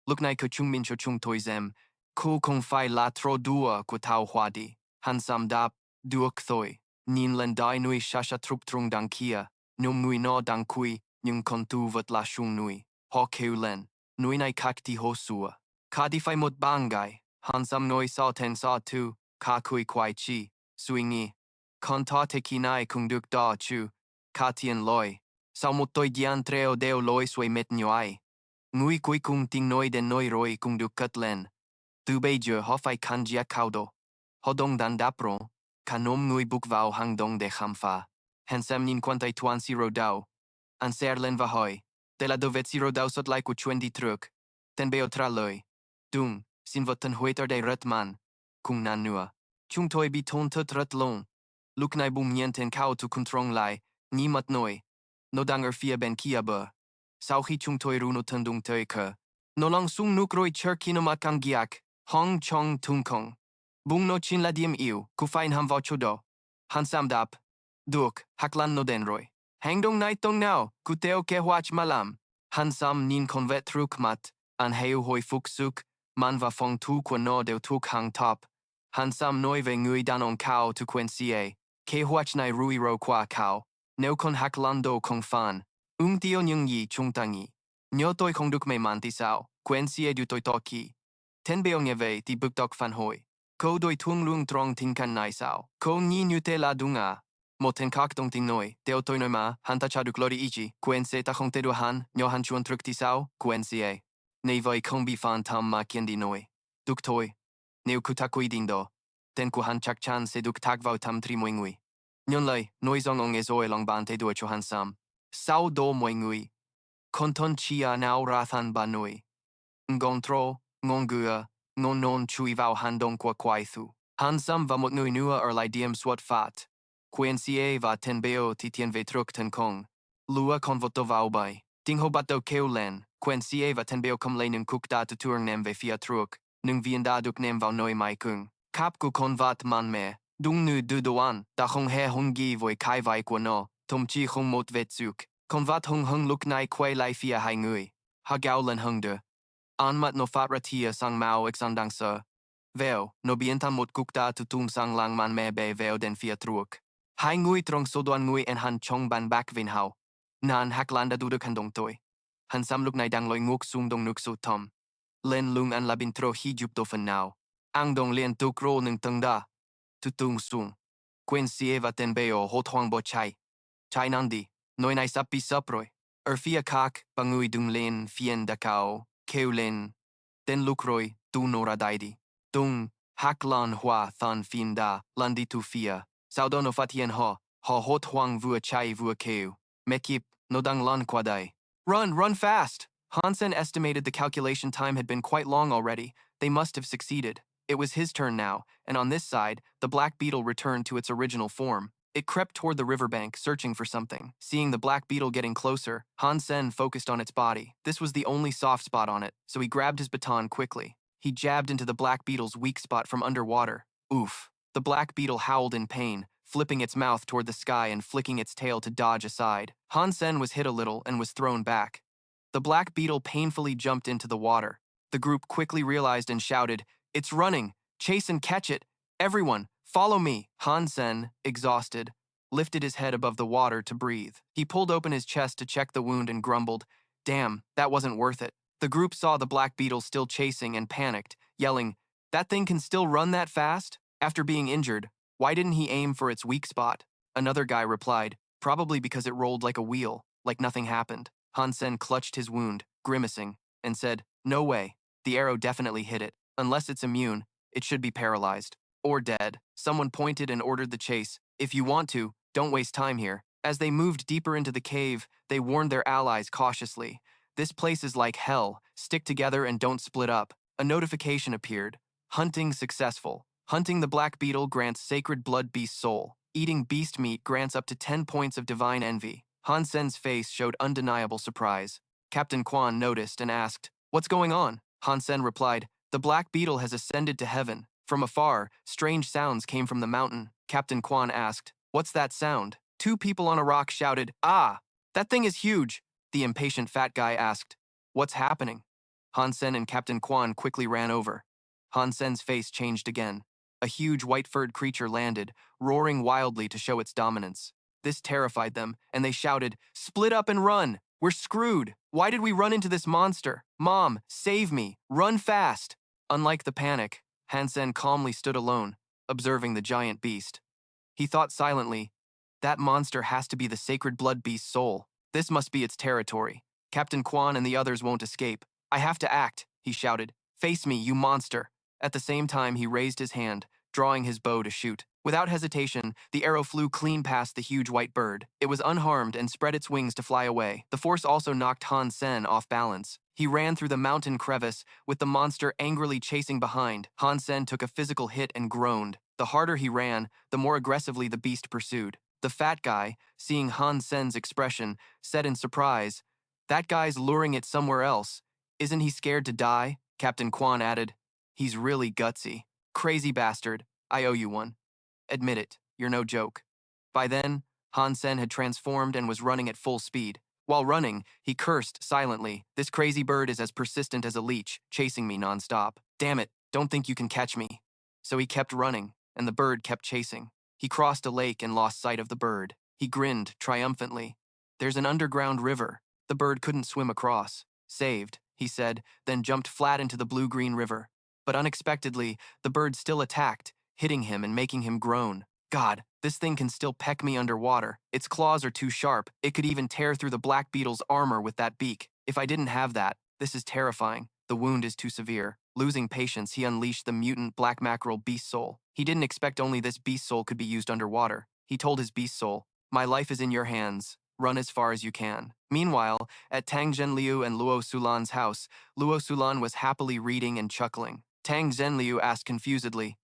Luk nai ko chung min cho chung toi zem, ko kong fai la tro dua ko tau hua di. Han sam dap, duok thoi, nin len dai nui shasha trup trung dang kia, num ngui no dang kui, nhưng kon tu vat la shung nui, ho keu len, nui nai kak ti ho sua. Ka di fai mot bangai, han sam noi sa ten sa tu, ka kui kwai chi, sui ngi. Kon ta te ki nai kung duk da chu, ka tien loi, sao mot toi gian treo deo loi sui met nyoai. Ngui kui kung ting noi den noi roi kung duk kat len. Tu bei je ho fai kan jia kaudo. Hodong dan dapro, kanom ngui buk vau hang dong de khamfa. Hensem nin kwantai tuan si rodau. An ser len va hoi. De la dovet si rodau sot lai ku chuen di truk. Ten beo tra loi. Dung, sin vot ten hueter de ret man. Kung nan nua. Chung toi bi ton tut ret long. Luk nai bum nien ten kao tu kuntrong lai. Ni mat noi. No danger fia ben kia ba. Sao hi chung toi runo ten dung toi ke. No lang sung nuk roi cher kino mat kang giak. Hong chong tung kong. Bung no chin la diem iu, ku fain ham vau chodo. Han sam dap. Duk, haklan no den roi. Hang dong nai tong nao, ku teo ke huach malam. Han sam nin konvet truk mat, an heu hoi fuk suk, man va fong tu kwa no deu tuk hang top. Han sam noi ve ngui dan on kao tu quen sie, ke huach nai rui ro kwa kao. Neo kon haklan do kong fan. Tio nyung yi chung tangi. Nyo toi kong duk me man ti sao, quen sie du toi toki. Ten beong ve ti buk dok fan hoi. Ko doi tung lung trong ting kan nai sao. Ko ni nu te la dunga. Mo ten kak dong ting noi. Deo toi noi ma. Han ta chadu glori ichi. Kuen se ta kong te du han. Nyo han chuan truk ti sao. Kuen si e. Nei voi kong bi fan tam ma kien di noi. Duk toi. Neu kutakui ding do. Ten ku han chak chan se duk tak vau tam tri moi ngui. Nyon lai. Noi zong ong e zoe long ban te du cho han sam. Sao do moi ngui. Konton chia nao rathan ba noi. Ngon tro. Ngon gua. Ngon non chui vau han dong kwa kwai thu. Han sam va mot ngui nua lai diem swat fat. Quien sie va ten beo ti tien ve truk ten kong. Lua kon voto vau bai. Ting ho bat do keo len. Quien sie va ten beo kom le nung kuk da tu tuang nem ve fia truk. Nung vien da duk nem vau noi mai kung. Kap ku kon vat man me. Dung nu du doan. Da hong he hong gi voi kai vai kwa no. Tom chi hong mot vet suk. Kon vat hong luk nai kwe lai fia hai ngui. Ha gao len hong de. An mat no fat ratia sang mao exandang sa. Veo, no bientan mot kukta tutum sang lang man me be veo den fia truok. Hai ngui trong sodoan ngui en han chong ban bak vin hao. Nan haklanda duduk han dong toi. Han sam luk nai dang loi nguk sung dong nuk so tom. Len lung an labin tro hi jup do fan now. Ang dong lien tuk ro nung tung da. Tutung sung. Quen sie va ten beo hot huang bo chai. Chai nandi, noi nai sapi saproi. Fia kak, bangui dung len fien da kao. Keulin, den lukroi, du nora daidi. Dung, Hak lan hua than fin da, lundi tu fia, saudo no fatien ha hot huang vua chai vua keu, mekip, nodang lan kwadai. Run, run fast! Han Sen estimated the calculation time had been quite long already. They must have succeeded. It was his turn now, and on this side, the Black Beetle returned to its original form. It crept toward the riverbank, searching for something. Seeing the Black Beetle getting closer, Han Sen focused on its body. This was the only soft spot on it, so he grabbed his baton quickly. He jabbed into the Black Beetle's weak spot from underwater. Oof. The Black Beetle howled in pain, flipping its mouth toward the sky and flicking its tail to dodge aside. Han Sen was hit a little and was thrown back. The Black Beetle painfully jumped into the water. The group quickly realized and shouted, "It's running! Chase and catch it! Everyone, follow me!" Han Sen, exhausted, lifted his head above the water to breathe. He pulled open his chest to check the wound and grumbled, "Damn, that wasn't worth it." The group saw the Black Beetle still chasing and panicked, yelling, "That thing can still run that fast?" After being injured, why didn't he aim for its weak spot? Another guy replied, "Probably because it rolled like a wheel, like nothing happened." Han Sen clutched his wound, grimacing, and said, "No way. The arrow definitely hit it. Unless it's immune, it should be paralyzed. Or dead." Someone pointed and ordered the chase. "If you want to, don't waste time here." As they moved deeper into the cave, they warned their allies cautiously. "This place is like hell. Stick together and don't split up." A notification appeared. Hunting successful. Hunting the Black Beetle grants sacred blood beast soul. Eating beast meat grants up to 10 points of divine envy. Han Sen's face showed undeniable surprise. Captain Quan noticed and asked, "What's going on?" Han Sen replied, "The Black Beetle has ascended to heaven." From afar, strange sounds came from the mountain. Captain Quan asked, "What's that sound?" Two people on a rock shouted, "Ah! That thing is huge!" The impatient fat guy asked, "What's happening?" Han Sen and Captain Quan quickly ran over. Han Sen's face changed again. A huge white-furred creature landed, roaring wildly to show its dominance. This terrified them, and they shouted, "Split up and run! We're screwed! Why did we run into this monster? Mom, save me! Run fast!" Unlike the panic, Han Sen calmly stood alone, observing the giant beast. He thought silently, "That monster has to be the sacred blood beast's soul. This must be its territory. Captain Quan and the others won't escape. I have to act," he shouted. "Face me, you monster!" At the same time, he raised his hand, drawing his bow to shoot. Without hesitation, the arrow flew clean past the huge white bird. It was unharmed and spread its wings to fly away. The force also knocked Han Sen off balance. He ran through the mountain crevice, with the monster angrily chasing behind. Han Sen took a physical hit and groaned. The harder he ran, the more aggressively the beast pursued. The fat guy, seeing Han Sen's expression, said in surprise, "That guy's luring it somewhere else. Isn't he scared to die?" Captain Quan added, "He's really gutsy. Crazy bastard. I owe you one. Admit it, you're no joke." By then, Han Sen had transformed and was running at full speed. While running, he cursed silently. "This crazy bird is as persistent as a leech, chasing me nonstop. Damn it, don't think you can catch me." So he kept running, and the bird kept chasing. He crossed a lake and lost sight of the bird. He grinned triumphantly. "There's an underground river." The bird couldn't swim across. "Saved," he said, then jumped flat into the blue-green river. But unexpectedly, the bird still attacked, hitting him and making him groan. "God, this thing can still peck me underwater. Its claws are too sharp. It could even tear through the Black Beetle's armor with that beak. If I didn't have that, this is terrifying. The wound is too severe." Losing patience, he unleashed the mutant black mackerel beast soul. He didn't expect only this beast soul could be used underwater. He told his beast soul, "My life is in your hands. Run as far as you can." Meanwhile, at Tang Zhenliu and Luo Sulan's house, Luo Sulan was happily reading and chuckling. Tang Zhenliu asked confusedly,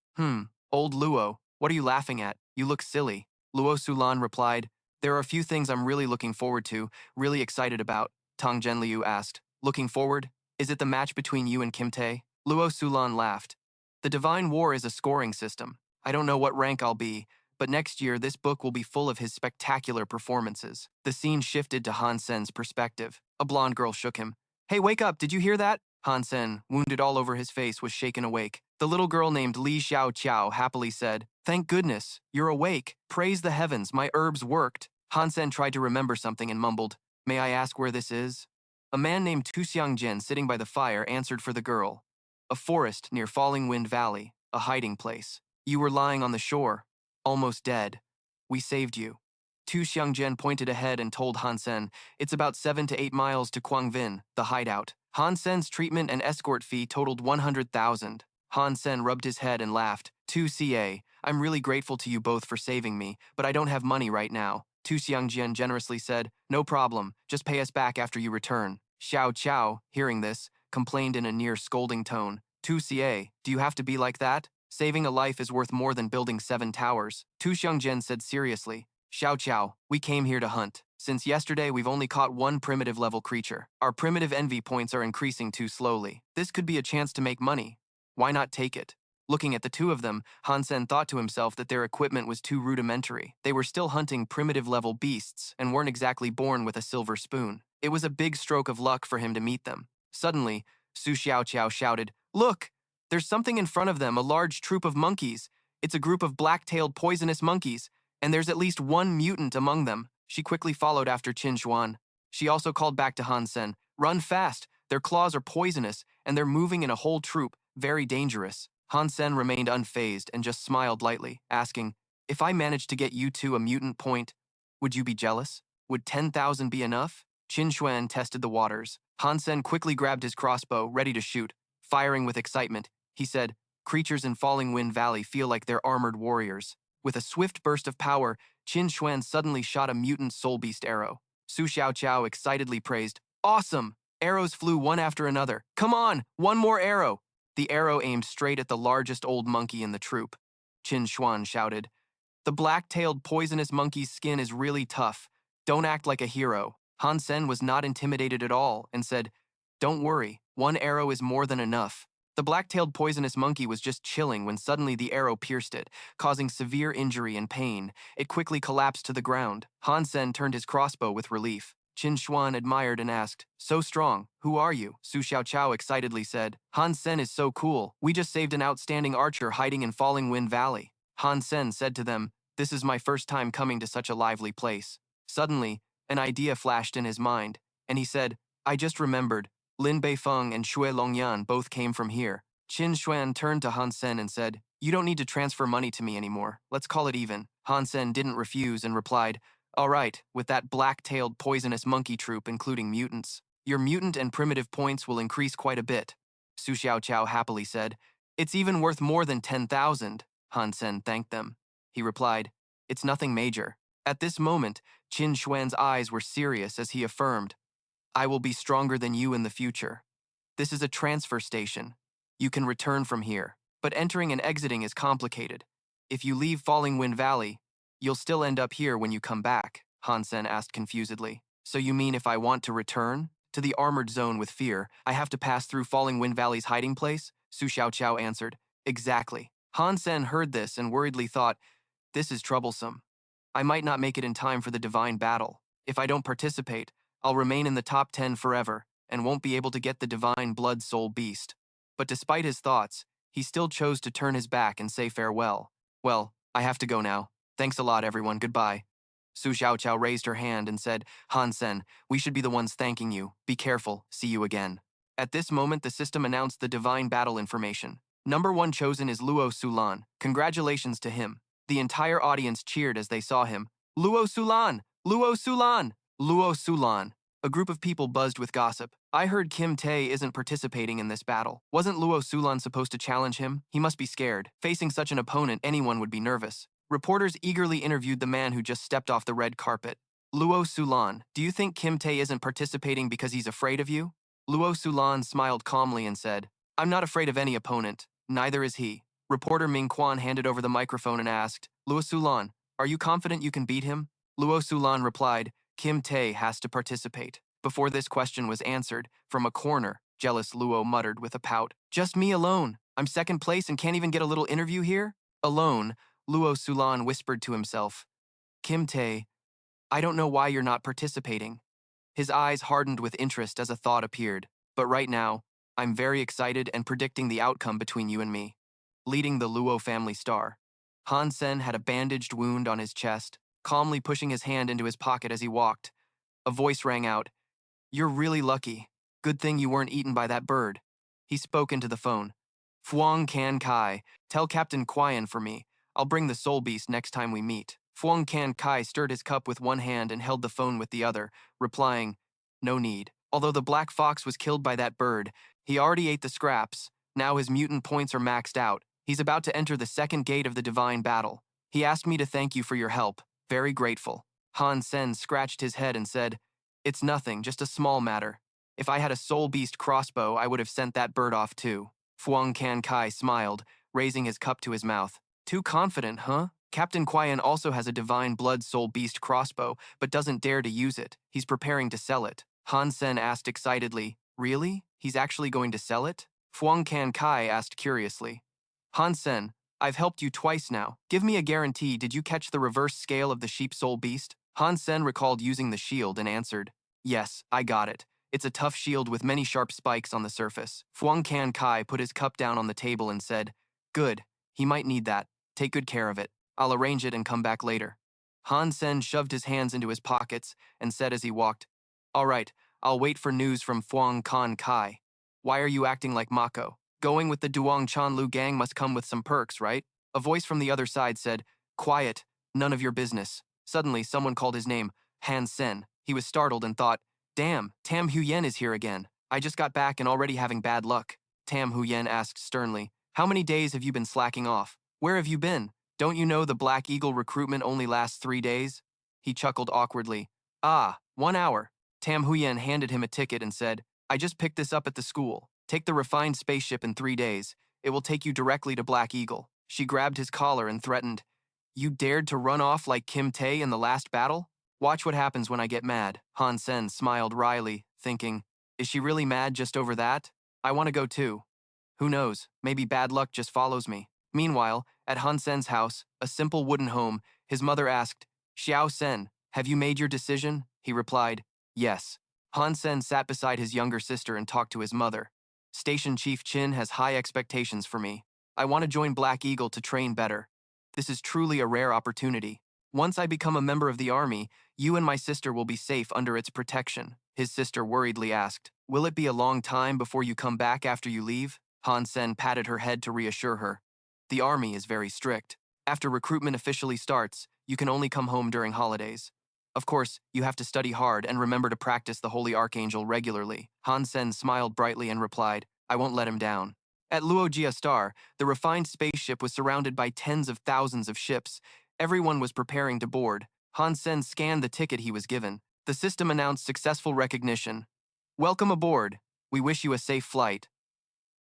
"Old Luo, what are you laughing at? You look silly." Luo Sulan replied, "There are a few things I'm really looking forward to, really excited about." Tang Zhenliu asked, "Looking forward? Is it the match between you and Kim Tae?" Luo Sulan laughed. "The Divine War is a scoring system. I don't know what rank I'll be, but next year this book will be full of his spectacular performances." The scene shifted to Han Sen's perspective. A blonde girl shook him. "Hey, wake up, did you hear that?" Han Sen, wounded all over his face, was shaken awake. The little girl named Li Xiao Qiao happily said, "Thank goodness, you're awake. Praise the heavens, my herbs worked." Han Sen tried to remember something and mumbled, "May I ask where this is?" A man named Tu Xiangjian sitting by the fire answered for the girl. "A forest near Falling Wind Valley, a hiding place. You were lying on the shore, almost dead. We saved you." Tu Xiangjian pointed ahead and told Han Sen, "It's about 7 to 8 miles to Quangvin, the hideout." Han Sen's treatment and escort fee totaled 100,000. Han Sen rubbed his head and laughed. 2CA, I'm really grateful to you both for saving me, but I don't have money right now. Tu Xiangjian generously said, no problem, just pay us back after you return. Xiao Qiao, hearing this, complained in a near scolding tone. 2CA, do you have to be like that? Saving a life is worth more than building 7 towers. Tu Xiangjian said seriously. Xiao Qiao, we came here to hunt. Since yesterday, we've only caught one primitive-level creature. Our primitive envy points are increasing too slowly. This could be a chance to make money. Why not take it? Looking at the two of them, Han Sen thought to himself that their equipment was too rudimentary. They were still hunting primitive-level beasts and weren't exactly born with a silver spoon. It was a big stroke of luck for him to meet them. Suddenly, Su Xiaoqiao shouted, "Look! There's something in front of them, a large troop of monkeys. It's a group of black-tailed poisonous monkeys, and there's at least one mutant among them." She quickly followed after Qin Xuan. She also called back to Han Sen, "Run fast! Their claws are poisonous, and they're moving in a whole troop, very dangerous." Han Sen remained unfazed and just smiled lightly, asking, "If I managed to get you two a mutant point, would you be jealous? Would 10,000 be enough?" Qin Xuan tested the waters. Han Sen quickly grabbed his crossbow, ready to shoot. Firing with excitement, he said, "Creatures in Falling Wind Valley feel like they're armored warriors." With a swift burst of power, Qin Xuan suddenly shot a mutant soul beast arrow. Su Xiaoqiao excitedly praised, "Awesome!" Arrows flew one after another. "Come on, one more arrow!" The arrow aimed straight at the largest old monkey in the troop. Qin Xuan shouted, "The black-tailed poisonous monkey's skin is really tough. Don't act like a hero." Han Sen was not intimidated at all and said, "Don't worry, one arrow is more than enough." The black-tailed poisonous monkey was just chilling when suddenly the arrow pierced it, causing severe injury and pain. It quickly collapsed to the ground. Han Sen turned his crossbow with relief. Qin Xuan admired and asked, "So strong, who are you?" Su Xiaoqiao excitedly said, "Han Sen is so cool. We just saved an outstanding archer hiding in Falling Wind Valley." Han Sen said to them, "This is my first time coming to such a lively place." Suddenly, an idea flashed in his mind, and he said, "I just remembered. Lin Beifeng and Shui Longyan both came from here." Qin Xuan turned to Han Sen and said, "You don't need to transfer money to me anymore. Let's call it even." Han Sen didn't refuse and replied, "All right, with that black-tailed poisonous monkey troop, including mutants. Your mutant and primitive points will increase quite a bit." Su Xiaoqiao happily said, "It's even worth more than 10,000. Han Sen thanked them. He replied, "It's nothing major." At this moment, Qin Xuan's eyes were serious as he affirmed, "I will be stronger than you in the future. This is a transfer station. You can return from here, but entering and exiting is complicated. If you leave Falling Wind Valley, you'll still end up here when you come back." Han Sen asked confusedly. "So you mean if I want to return to the armored zone with fear, I have to pass through Falling Wind Valley's hiding place?" Su Xiaoqiao answered. "Exactly." Han Sen heard this and worriedly thought, "This is troublesome. I might not make it in time for the divine battle. If I don't participate, I'll remain in the top 10 forever and won't be able to get the divine blood soul beast." But despite his thoughts, he still chose to turn his back and say farewell. "Well, I have to go now. Thanks a lot, everyone. Goodbye." Su Xiaoqiao raised her hand and said, "Han Sen, we should be the ones thanking you. Be careful. See you again." At this moment, the system announced the divine battle information. Number 1 chosen is Luo Sulan. Congratulations to him. The entire audience cheered as they saw him. "Luo Sulan! Luo Sulan! Luo Sulan!" A group of people buzzed with gossip. "I heard Kim Tae isn't participating in this battle. Wasn't Luo Sulan supposed to challenge him? He must be scared. Facing such an opponent, anyone would be nervous." Reporters eagerly interviewed the man who just stepped off the red carpet. "Luo Sulan, do you think Kim Tae isn't participating because he's afraid of you?" Luo Sulan smiled calmly and said, "I'm not afraid of any opponent. Neither is he." Reporter Ming Quan handed over the microphone and asked, "Luo Sulan, are you confident you can beat him?" Luo Sulan replied, "Kim Tae has to participate." Before this question was answered, from a corner, jealous Luo muttered with a pout, "Just me alone. I'm second place and can't even get a little interview here?" Alone, Luo Sulan whispered to himself, "Kim Tae, I don't know why you're not participating." His eyes hardened with interest as a thought appeared. "But right now, I'm very excited and predicting the outcome between you and me." Leading the Luo family star, Han Sen had a bandaged wound on his chest, calmly pushing his hand into his pocket as he walked. A voice rang out, "You're really lucky. Good thing you weren't eaten by that bird." He spoke into the phone. "Fuang Can Kai, tell Captain Quian for me. I'll bring the soul beast next time we meet." Fuang Can Kai stirred his cup with one hand and held the phone with the other, replying, "No need. Although the black fox was killed by that bird, he already ate the scraps. Now his mutant points are maxed out. He's about to enter the second gate of the divine battle. He asked me to thank you for your help. Very grateful. Han Sen scratched his head and said, It's nothing, just a small matter. If I had a soul beast crossbow, I would have sent that bird off too. Fuang Kan Kai smiled, raising his cup to his mouth. Too confident, huh? Captain Qian also has a divine blood soul beast crossbow, but doesn't dare to use it. He's preparing to sell it. Han Sen asked excitedly, Really? He's actually going to sell it? Fuang Kan Kai asked curiously. Han Sen, I've helped you twice now. Give me a guarantee, did you catch the reverse scale of the sheep soul beast? Han Sen recalled using the shield and answered, Yes, I got it. It's a tough shield with many sharp spikes on the surface. Fuang Kan Kai put his cup down on the table and said, Good, he might need that. Take good care of it. I'll arrange it and come back later. Han Sen shoved his hands into his pockets and said as he walked, All right, I'll wait for news from Fuang Kan Kai. Why are you acting like Mako? Going with the Duong Chanlu gang must come with some perks, right? A voice from the other side said, Quiet, none of your business. Suddenly, someone called his name, Han Sen. He was startled and thought, Damn, Tam Huyen is here again. I just got back and already having bad luck. Tam Huyen asked sternly, How many days have you been slacking off? Where have you been? Don't you know the Black Eagle recruitment only lasts 3 days? He chuckled awkwardly. 1 hour. Tam Huyen handed him a ticket and said, I just picked this up at the school. Take the refined spaceship in 3 days. It will take you directly to Black Eagle. She grabbed his collar and threatened, You dared to run off like Kim Tae in the last battle? Watch what happens when I get mad. Han Sen smiled wryly, thinking, Is she really mad just over that? I want to go too. Who knows, maybe bad luck just follows me. Meanwhile, at Han Sen's house, a simple wooden home, his mother asked, Xiao Sen, have you made your decision? He replied, Yes. Han Sen sat beside his younger sister and talked to his mother. Station Chief Qin has high expectations for me. I want to join Black Eagle to train better. This is truly a rare opportunity. Once I become a member of the army, you and my sister will be safe under its protection. His sister worriedly asked, Will it be a long time before you come back after you leave? Han Sen patted her head to reassure her. The army is very strict. After recruitment officially starts, you can only come home during holidays. Of course, you have to study hard and remember to practice the Holy Archangel regularly. Han Sen smiled brightly and replied, I won't let him down. At Luojia Star, the refined spaceship was surrounded by tens of thousands of ships. Everyone was preparing to board. Han Sen scanned the ticket he was given. The system announced successful recognition. Welcome aboard. We wish you a safe flight.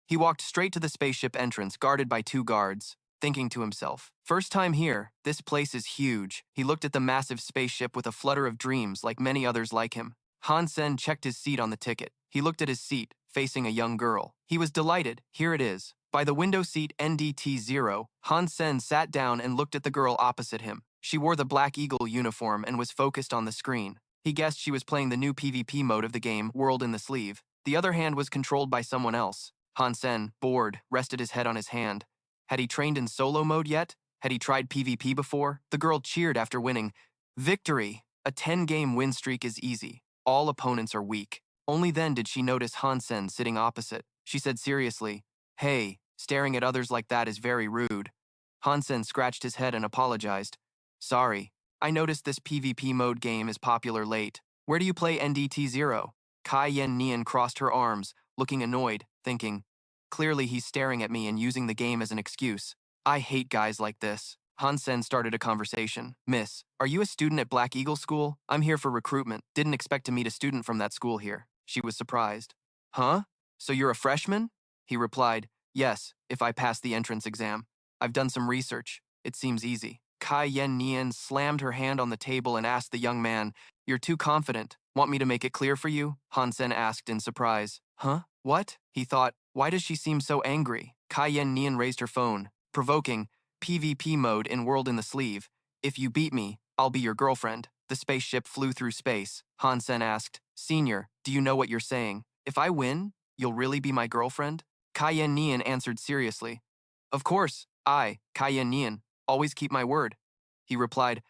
He walked straight to the spaceship entrance, guarded by 2 guards, thinking to himself, First time here, this place is huge. He looked at the massive spaceship with a flutter of dreams like many others like him. Han Sen checked his seat on the ticket. He looked at his seat, facing a young girl. He was delighted. Here it is. By the window seat NDT-0, Han Sen sat down and looked at the girl opposite him. She wore the Black Eagle uniform and was focused on the screen. He guessed she was playing the new PvP mode of the game, World in the Sleeve. The other hand was controlled by someone else. Han Sen, bored, rested his head on his hand. Had he trained in solo mode yet? Had he tried PvP before? The girl cheered after winning. Victory! A 10-game win streak is easy. All opponents are weak. Only then did she notice Han Sen sitting opposite. She said seriously, Hey, staring at others like that is very rude. Han Sen scratched his head and apologized. Sorry, I noticed this PvP mode game is popular late. Where do you play NDT-0? Kai Yen Nian crossed her arms, looking annoyed, thinking, Clearly he's staring at me and using the game as an excuse. I hate guys like this. Han Sen started a conversation. Miss, are you a student at Black Eagle School? I'm here for recruitment. Didn't expect to meet a student from that school here. She was surprised. Huh? So you're a freshman? He replied, Yes, if I pass the entrance exam. I've done some research. It seems easy. Kai Yen Nian slammed her hand on the table and asked the young man, You're too confident. Want me to make it clear for you? Han Sen asked in surprise. Huh? What? He thought, Why does she seem so angry? Kai Yen Nian raised her phone, provoking, PvP mode in World in the Sleeve. If you beat me, I'll be your girlfriend. The spaceship flew through space. Han Sen asked, Senior, do you know what you're saying? If I win, you'll really be my girlfriend? Kai Yen Nian answered seriously. Of course, I, Kai Yen Nian, always keep my word. He replied,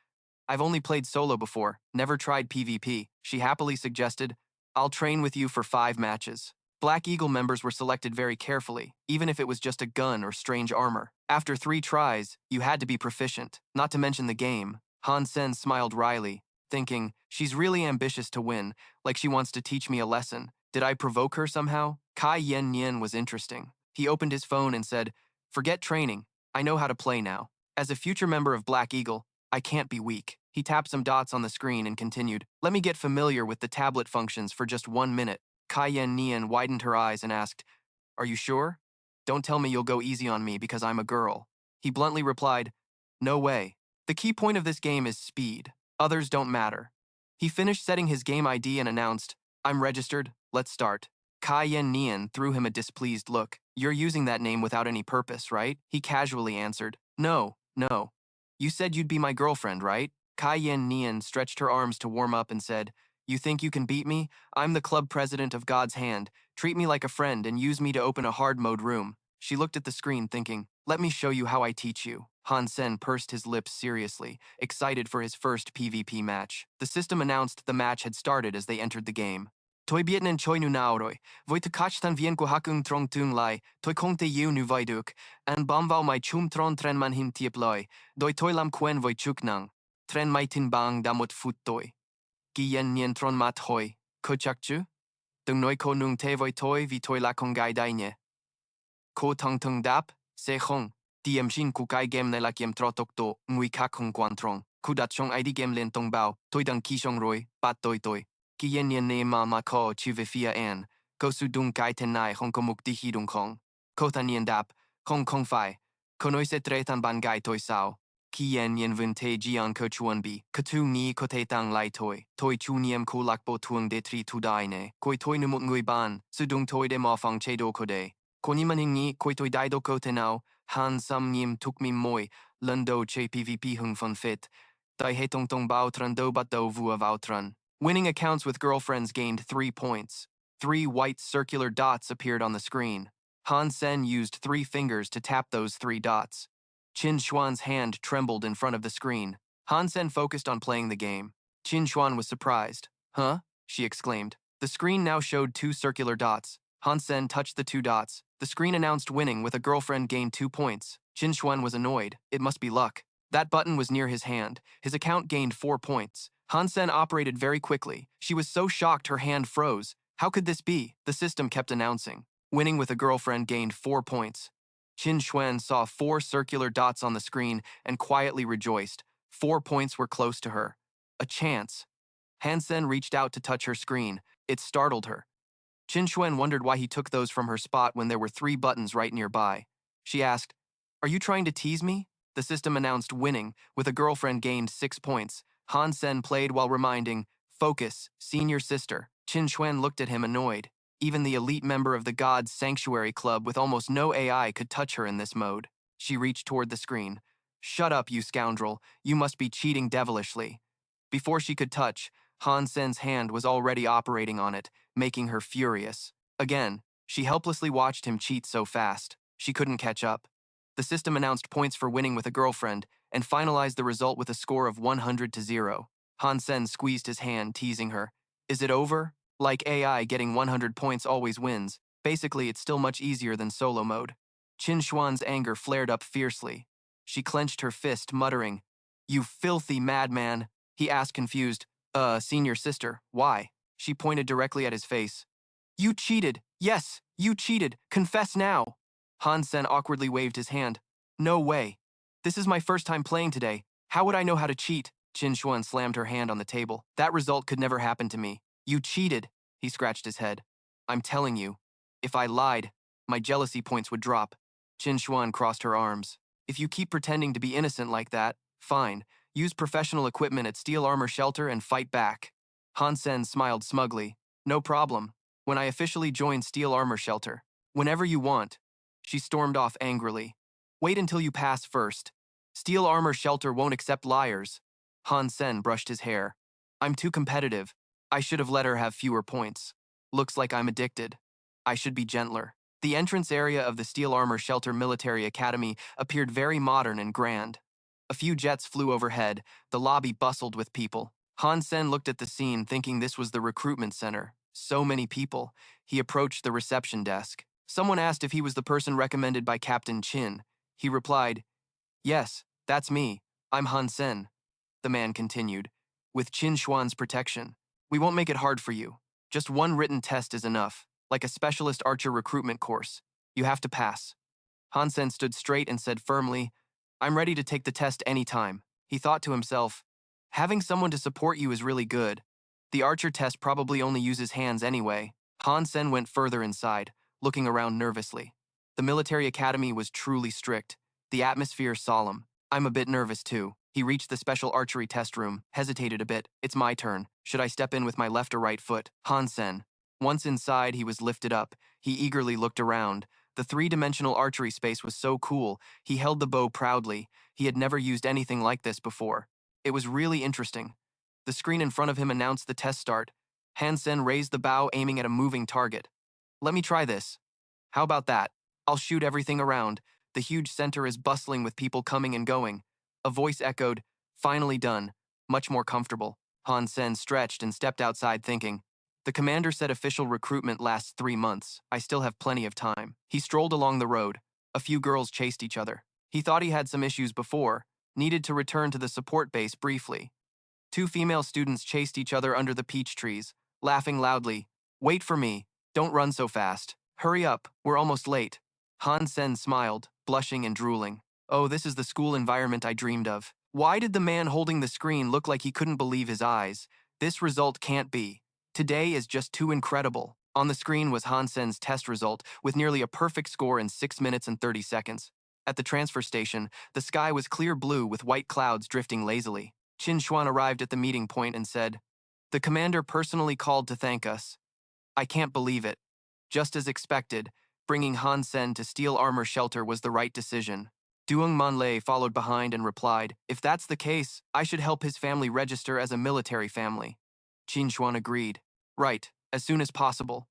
I've only played solo before, never tried PvP. She happily suggested, I'll train with you for 5 matches. Black Eagle members were selected very carefully, even if it was just a gun or strange armor. After 3 tries, you had to be proficient, not to mention the game. Han Sen smiled wryly, thinking, she's really ambitious to win, like she wants to teach me a lesson. Did I provoke her somehow? Kai Yen Nian was interesting. He opened his phone and said, "Forget training. I know how to play now. As a future member of Black Eagle, I can't be weak." He tapped some dots on the screen and continued, "Let me get familiar with the tablet functions for just 1 minute." Kai-Yen Nian widened her eyes and asked, "Are you sure? Don't tell me you'll go easy on me because I'm a girl." He bluntly replied, "No way. The key point of this game is speed. Others don't matter." He finished setting his game ID and announced, "I'm registered. Let's start." Kai-Yen Nian threw him a displeased look. "You're using that name without any purpose, right?" He casually answered, "No, no. You said you'd be my girlfriend, right?" Kai-Yen Nian stretched her arms to warm up and said, "You think you can beat me? I'm the club president of God's Hand. Treat me like a friend and use me to open a hard mode room." She looked at the screen thinking, "Let me show you how I teach you." Han Sen pursed his lips seriously, excited for his first PvP match. The system announced the match had started as they entered the game. Toi bieten en choi nu nauroi, voi te kach tan vien ko hakung trong tung lai, toi kong te yu nu vaiduk, an bomvao mai chum tron tren man him tiep loi, doi toi lam quen voi chuk nang, tren mai tin bang damot fut toi. Gi yen nien tron mat hoi, ko chak chu? Dung noi ko nung te voi toi vi toi la kong gai dai nye. Ko tang tung dap, se khong, diem shin ku kai gem ne la kiem trotok to, ngui kak hong quan trong, ku dat chong id gem len tong bao, toi dang ki shong roi, bat toi toi. Ki yen yen ne ma ko chu ve fia an, ko su dung kai ten nai hong ko muk di hi dung kong. Ko tan yen dap, kong kong fai, ko noi se tre tan ban gai toi sao. Ki yen yen vun te jian ko chuan bi, ka tu ni ko te tang lai toi chu niem ko lak bo tuang de tri tu dai ne, koi toi numut ngui ban, su dung toi de ma fang che do ko de. Ko ni maning ni koi toi dai do ko te nao, han sam nim tuk mi moi, lundo che PvP hung fun fit, dai he tong tong bao tran do bat do vu av tran. Winning accounts with girlfriends gained 3 points. 3 white circular dots appeared on the screen. Han Sen used 3 fingers to tap those 3 dots. Qin Xuan's hand trembled in front of the screen. Han Sen focused on playing the game. Qin Xuan was surprised. "Huh?" she exclaimed. The screen now showed 2 circular dots. Han Sen touched the 2 dots. The screen announced winning with a girlfriend gained 2 points. Qin Xuan was annoyed. It must be luck. That button was near his hand. His account gained 4 points. Han Sen operated very quickly. She was so shocked her hand froze. How could this be? The system kept announcing. Winning with a girlfriend gained 4 points. Qin Xuan saw 4 circular dots on the screen and quietly rejoiced. 4 points were close to her. A chance. Han Sen reached out to touch her screen. It startled her. Qin Xuan wondered why he took those from her spot when there were 3 buttons right nearby. She asked, "Are you trying to tease me?" The system announced winning with a girlfriend gained 6 points. Han Sen played while reminding, "Focus, senior sister." Qin Xuan looked at him annoyed. Even the elite member of the God's Sanctuary Club with almost no AI could touch her in this mode. She reached toward the screen. "Shut up, you scoundrel. You must be cheating devilishly." Before she could touch, Han Sen's hand was already operating on it, making her furious. Again, she helplessly watched him cheat so fast. She couldn't catch up. The system announced points for winning with a girlfriend and finalized the result with a score of 100-0. Han Sen squeezed his hand, teasing her. "Is it over? Like AI, getting 100 points always wins. Basically, it's still much easier than solo mode." Qin Xuan's anger flared up fiercely. She clenched her fist, muttering, "You filthy madman." He asked confused, "Senior sister, why?" She pointed directly at his face. "You cheated. Yes, you cheated. Confess now." Han Sen awkwardly waved his hand. "No way. This is my first time playing today. How would I know how to cheat?" Qin Xuan slammed her hand on the table. "That result could never happen to me. You cheated." He scratched his head. "I'm telling you, if I lied, my jealousy points would drop." Qin Xuan crossed her arms. "If you keep pretending to be innocent like that, fine. Use professional equipment at Steel Armor Shelter and fight back." Han Sen smiled smugly. "No problem. When I officially join Steel Armor Shelter. Whenever you want." She stormed off angrily. "Wait until you pass first. Steel Armor Shelter won't accept liars." Han Sen brushed his hair. "I'm too competitive. I should have let her have fewer points. Looks like I'm addicted. I should be gentler." The entrance area of the Steel Armor Shelter Military Academy appeared very modern and grand. A few jets flew overhead. The lobby bustled with people. Han Sen looked at the scene, thinking this was the recruitment center. So many people. He approached the reception desk. Someone asked if he was the person recommended by Captain Qin. He replied, "Yes, that's me. I'm Han Sen." The man continued, "With Qin Xuan's protection, we won't make it hard for you. Just one written test is enough, like a specialist archer recruitment course. You have to pass. Han Sen stood straight and said firmly, I'm ready to take the test anytime. He thought to himself, having someone to support you is really good. The archer test probably only uses hands anyway. Han Sen went further inside, looking around nervously. The military academy was truly strict, the atmosphere solemn. I'm a bit nervous too. He reached the special archery test room, hesitated a bit. It's my turn. Should I step in with my left or right foot? Han Sen. Once inside, he was lifted up. He eagerly looked around. The three-dimensional archery space was so cool. He held the bow proudly. He had never used anything like this before. It was really interesting. The screen in front of him announced the test start. Han Sen raised the bow, aiming at a moving target. Let me try this. How about that? I'll shoot everything around. The huge center is bustling with people coming and going. A voice echoed, finally done. Much more comfortable. Han Sen stretched and stepped outside thinking. The commander said official recruitment lasts 3 months. I still have plenty of time. He strolled along the road. A few girls chased each other. He thought he had some issues before, needed to return to the support base briefly. 2 female students chased each other under the peach trees, laughing loudly. Wait for me. Don't run so fast. Hurry up. We're almost late. Han Sen smiled, blushing and drooling. Oh, this is the school environment I dreamed of. Why did the man holding the screen look like he couldn't believe his eyes? This result can't be. Today is just too incredible. On the screen was Han Sen's test result, with nearly a perfect score in 6 minutes and 30 seconds. At the transfer station, the sky was clear blue with white clouds drifting lazily. Qin Xuan arrived at the meeting point and said, The commander personally called to thank us. I can't believe it. Just as expected, bringing Han Sen to steel armor shelter was the right decision. Duong Manlei followed behind and replied, If that's the case, I should help his family register as a military family. Qin Xuan agreed. Right, as soon as possible.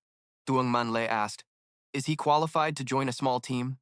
Duong Manlei asked, Is he qualified to join a small team?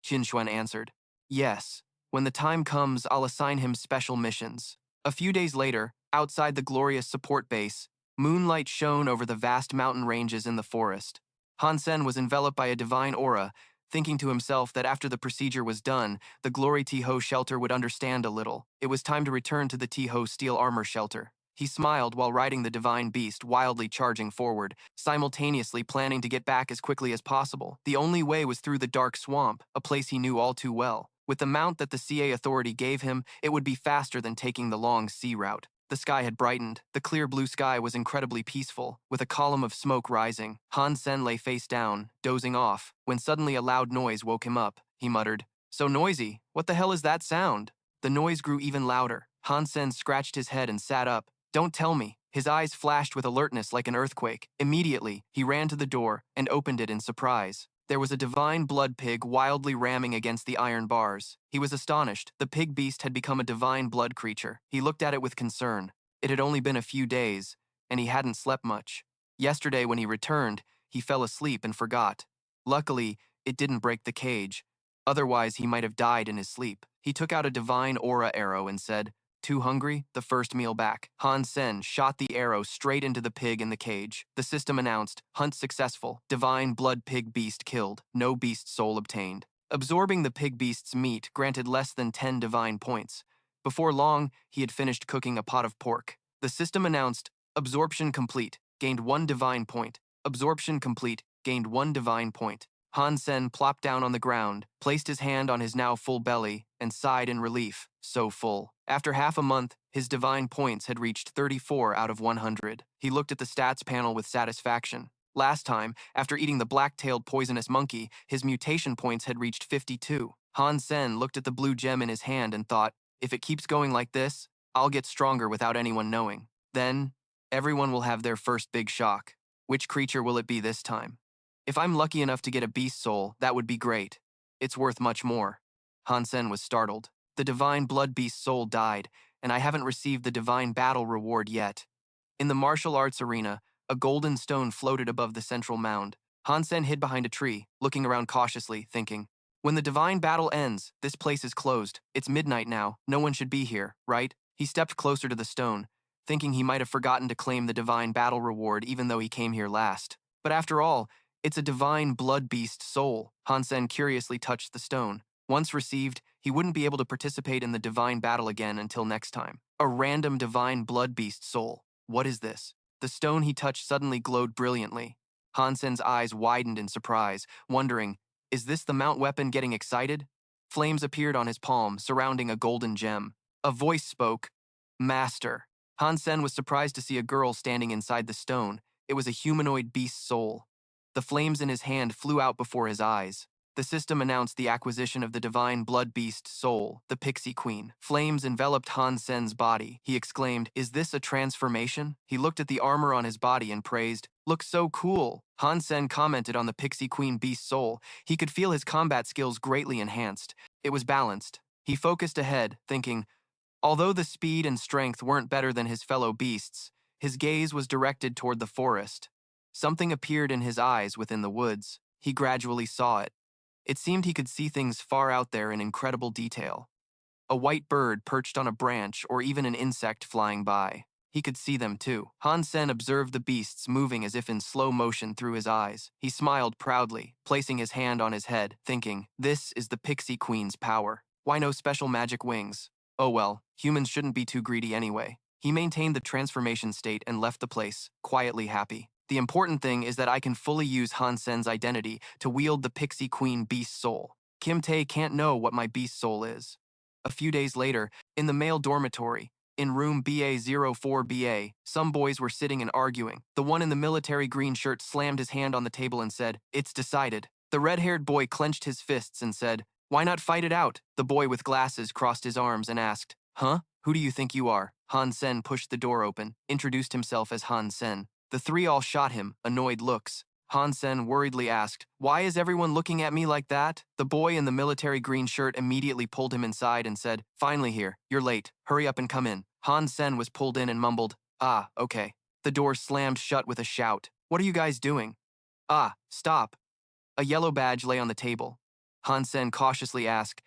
Qin Xuan answered, Yes. When the time comes, I'll assign him special missions. A few days later, outside the glorious support base, moonlight shone over the vast mountain ranges in the forest. Han Sen was enveloped by a divine aura, thinking to himself that after the procedure was done, the Glory T-Ho shelter would understand a little. It was time to return to the T-Ho steel armor shelter. He smiled while riding the divine beast, wildly charging forward, simultaneously planning to get back as quickly as possible. The only way was through the dark swamp, a place he knew all too well. With the mount that the CA authority gave him, it would be faster than taking the long sea route. The sky had brightened. The clear blue sky was incredibly peaceful, with a column of smoke rising. Han Sen lay face down, dozing off, when suddenly a loud noise woke him up. He muttered, So noisy. What the hell is that sound? The noise grew even louder. Han Sen scratched his head and sat up. Don't tell me. His eyes flashed with alertness like an earthquake. Immediately, he ran to the door and opened it in surprise. There was a divine blood pig wildly ramming against the iron bars. He was astonished. The pig beast had become a divine blood creature. He looked at it with concern. It had only been a few days, and he hadn't slept much. Yesterday, when he returned, he fell asleep and forgot. Luckily, it didn't break the cage. Otherwise, he might have died in his sleep. He took out a divine aura arrow and said, Too hungry? The first meal back. Han Sen shot the arrow straight into the pig in the cage. The system announced, Hunt successful. Divine blood pig beast killed. No beast soul obtained. Absorbing the pig beast's meat granted less than 10 divine points. Before long, he had finished cooking a pot of pork. The system announced, Absorption complete. Gained 1 divine point. Absorption complete. Gained 1 divine point. Han Sen plopped down on the ground, placed his hand on his now full belly, and sighed in relief. So full. After half a month, his divine points had reached 34 out of 100. He looked at the stats panel with satisfaction. Last time, after eating the black-tailed poisonous monkey, his mutation points had reached 52. Han Sen looked at the blue gem in his hand and thought, if it keeps going like this, I'll get stronger without anyone knowing. Then, everyone will have their first big shock. Which creature will it be this time? If I'm lucky enough to get a beast soul, that would be great. It's worth much more. Han Sen was startled. The divine blood beast soul died, and I haven't received the divine battle reward yet. In the martial arts arena, a golden stone floated above the central mound. Han Sen hid behind a tree, looking around cautiously, thinking, when the divine battle ends, this place is closed. It's midnight now. No one should be here, right? He stepped closer to the stone, thinking he might have forgotten to claim the divine battle reward even though he came here last. But after all, it's a divine blood beast soul. Han Sen curiously touched the stone. Once received, he wouldn't be able to participate in the divine battle again until next time. A random divine blood beast soul. What is this? The stone he touched suddenly glowed brilliantly. Han Sen's eyes widened in surprise, wondering, Is this the mount weapon getting excited? Flames appeared on his palm, surrounding a golden gem. A voice spoke, Master. Han Sen was surprised to see a girl standing inside the stone. It was a humanoid beast soul. The flames in his hand flew out before his eyes. The system announced the acquisition of the divine blood beast soul, the Pixie Queen. Flames enveloped Han Sen's body. He exclaimed, Is this a transformation? He looked at the armor on his body and praised, Looks so cool. Han Sen commented on the Pixie Queen beast soul. He could feel his combat skills greatly enhanced. It was balanced. He focused ahead, thinking, although the speed and strength weren't better than his fellow beasts, his gaze was directed toward the forest. Something appeared in his eyes within the woods. He gradually saw it. It seemed he could see things far out there in incredible detail. A white bird perched on a branch or even an insect flying by. He could see them too. Han Sen observed the beasts moving as if in slow motion through his eyes. He smiled proudly, placing his hand on his head, thinking, This is the Pixie Queen's power. Why no special magic wings? Oh well, humans shouldn't be too greedy anyway. He maintained the transformation state and left the place, quietly happy. The important thing is that I can fully use Han Sen's identity to wield the Pixie Queen beast soul. Kim Tae can't know what my beast soul is. A few days later, in the male dormitory, in room BA04BA, some boys were sitting and arguing. The one in the military green shirt slammed his hand on the table and said, It's decided. The red-haired boy clenched his fists and said, Why not fight it out? The boy with glasses crossed his arms and asked, Huh? Who do you think you are? Han Sen pushed the door open, introduced himself as Han Sen. The three all shot him, annoyed looks. Han Sen worriedly asked, Why is everyone looking at me like that? The boy in the military green shirt immediately pulled him inside and said, Finally here, you're late, hurry up and come in. Han Sen was pulled in and mumbled, Ah, okay. The door slammed shut with a shout. What are you guys doing? Ah, stop. A yellow badge lay on the table. Han Sen cautiously asked,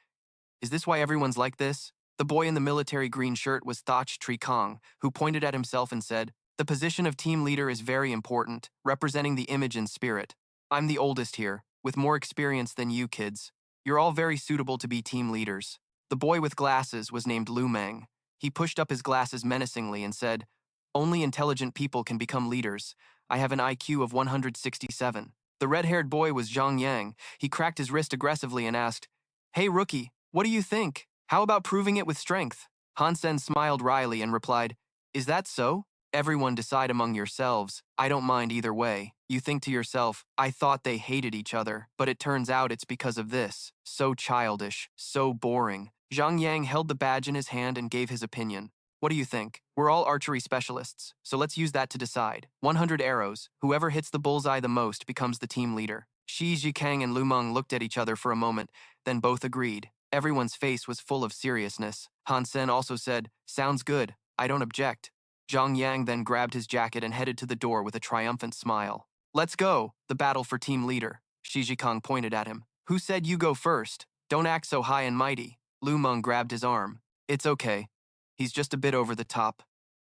Is this why everyone's like this? The boy in the military green shirt was Thach Tri Kong, who pointed at himself and said, The position of team leader is very important, representing the image and spirit. I'm the oldest here, with more experience than you kids. You're all very suitable to be team leaders. The boy with glasses was named Lu Meng. He pushed up his glasses menacingly and said, Only intelligent people can become leaders. I have an IQ of 167. The red-haired boy was Zhang Yang. He cracked his wrist aggressively and asked, Hey, rookie, what do you think? How about proving it with strength? Han Sen smiled wryly and replied, Is that so? Everyone decide among yourselves. I don't mind either way. You think to yourself, I thought they hated each other, but it turns out it's because of this. So childish, so boring. Zhang Yang held the badge in his hand and gave his opinion. What do you think? We're all archery specialists, so let's use that to decide. 100 arrows. Whoever hits the bullseye the most becomes the team leader. Shi Jikang and Lu Meng looked at each other for a moment, then both agreed. Everyone's face was full of seriousness. Han Sen also said, Sounds good. I don't object. Zhang Yang then grabbed his jacket and headed to the door with a triumphant smile. Let's go, the battle for team leader. Shi Jikang pointed at him. Who said you go first? Don't act so high and mighty. Lu Meng grabbed his arm. It's okay. He's just a bit over the top.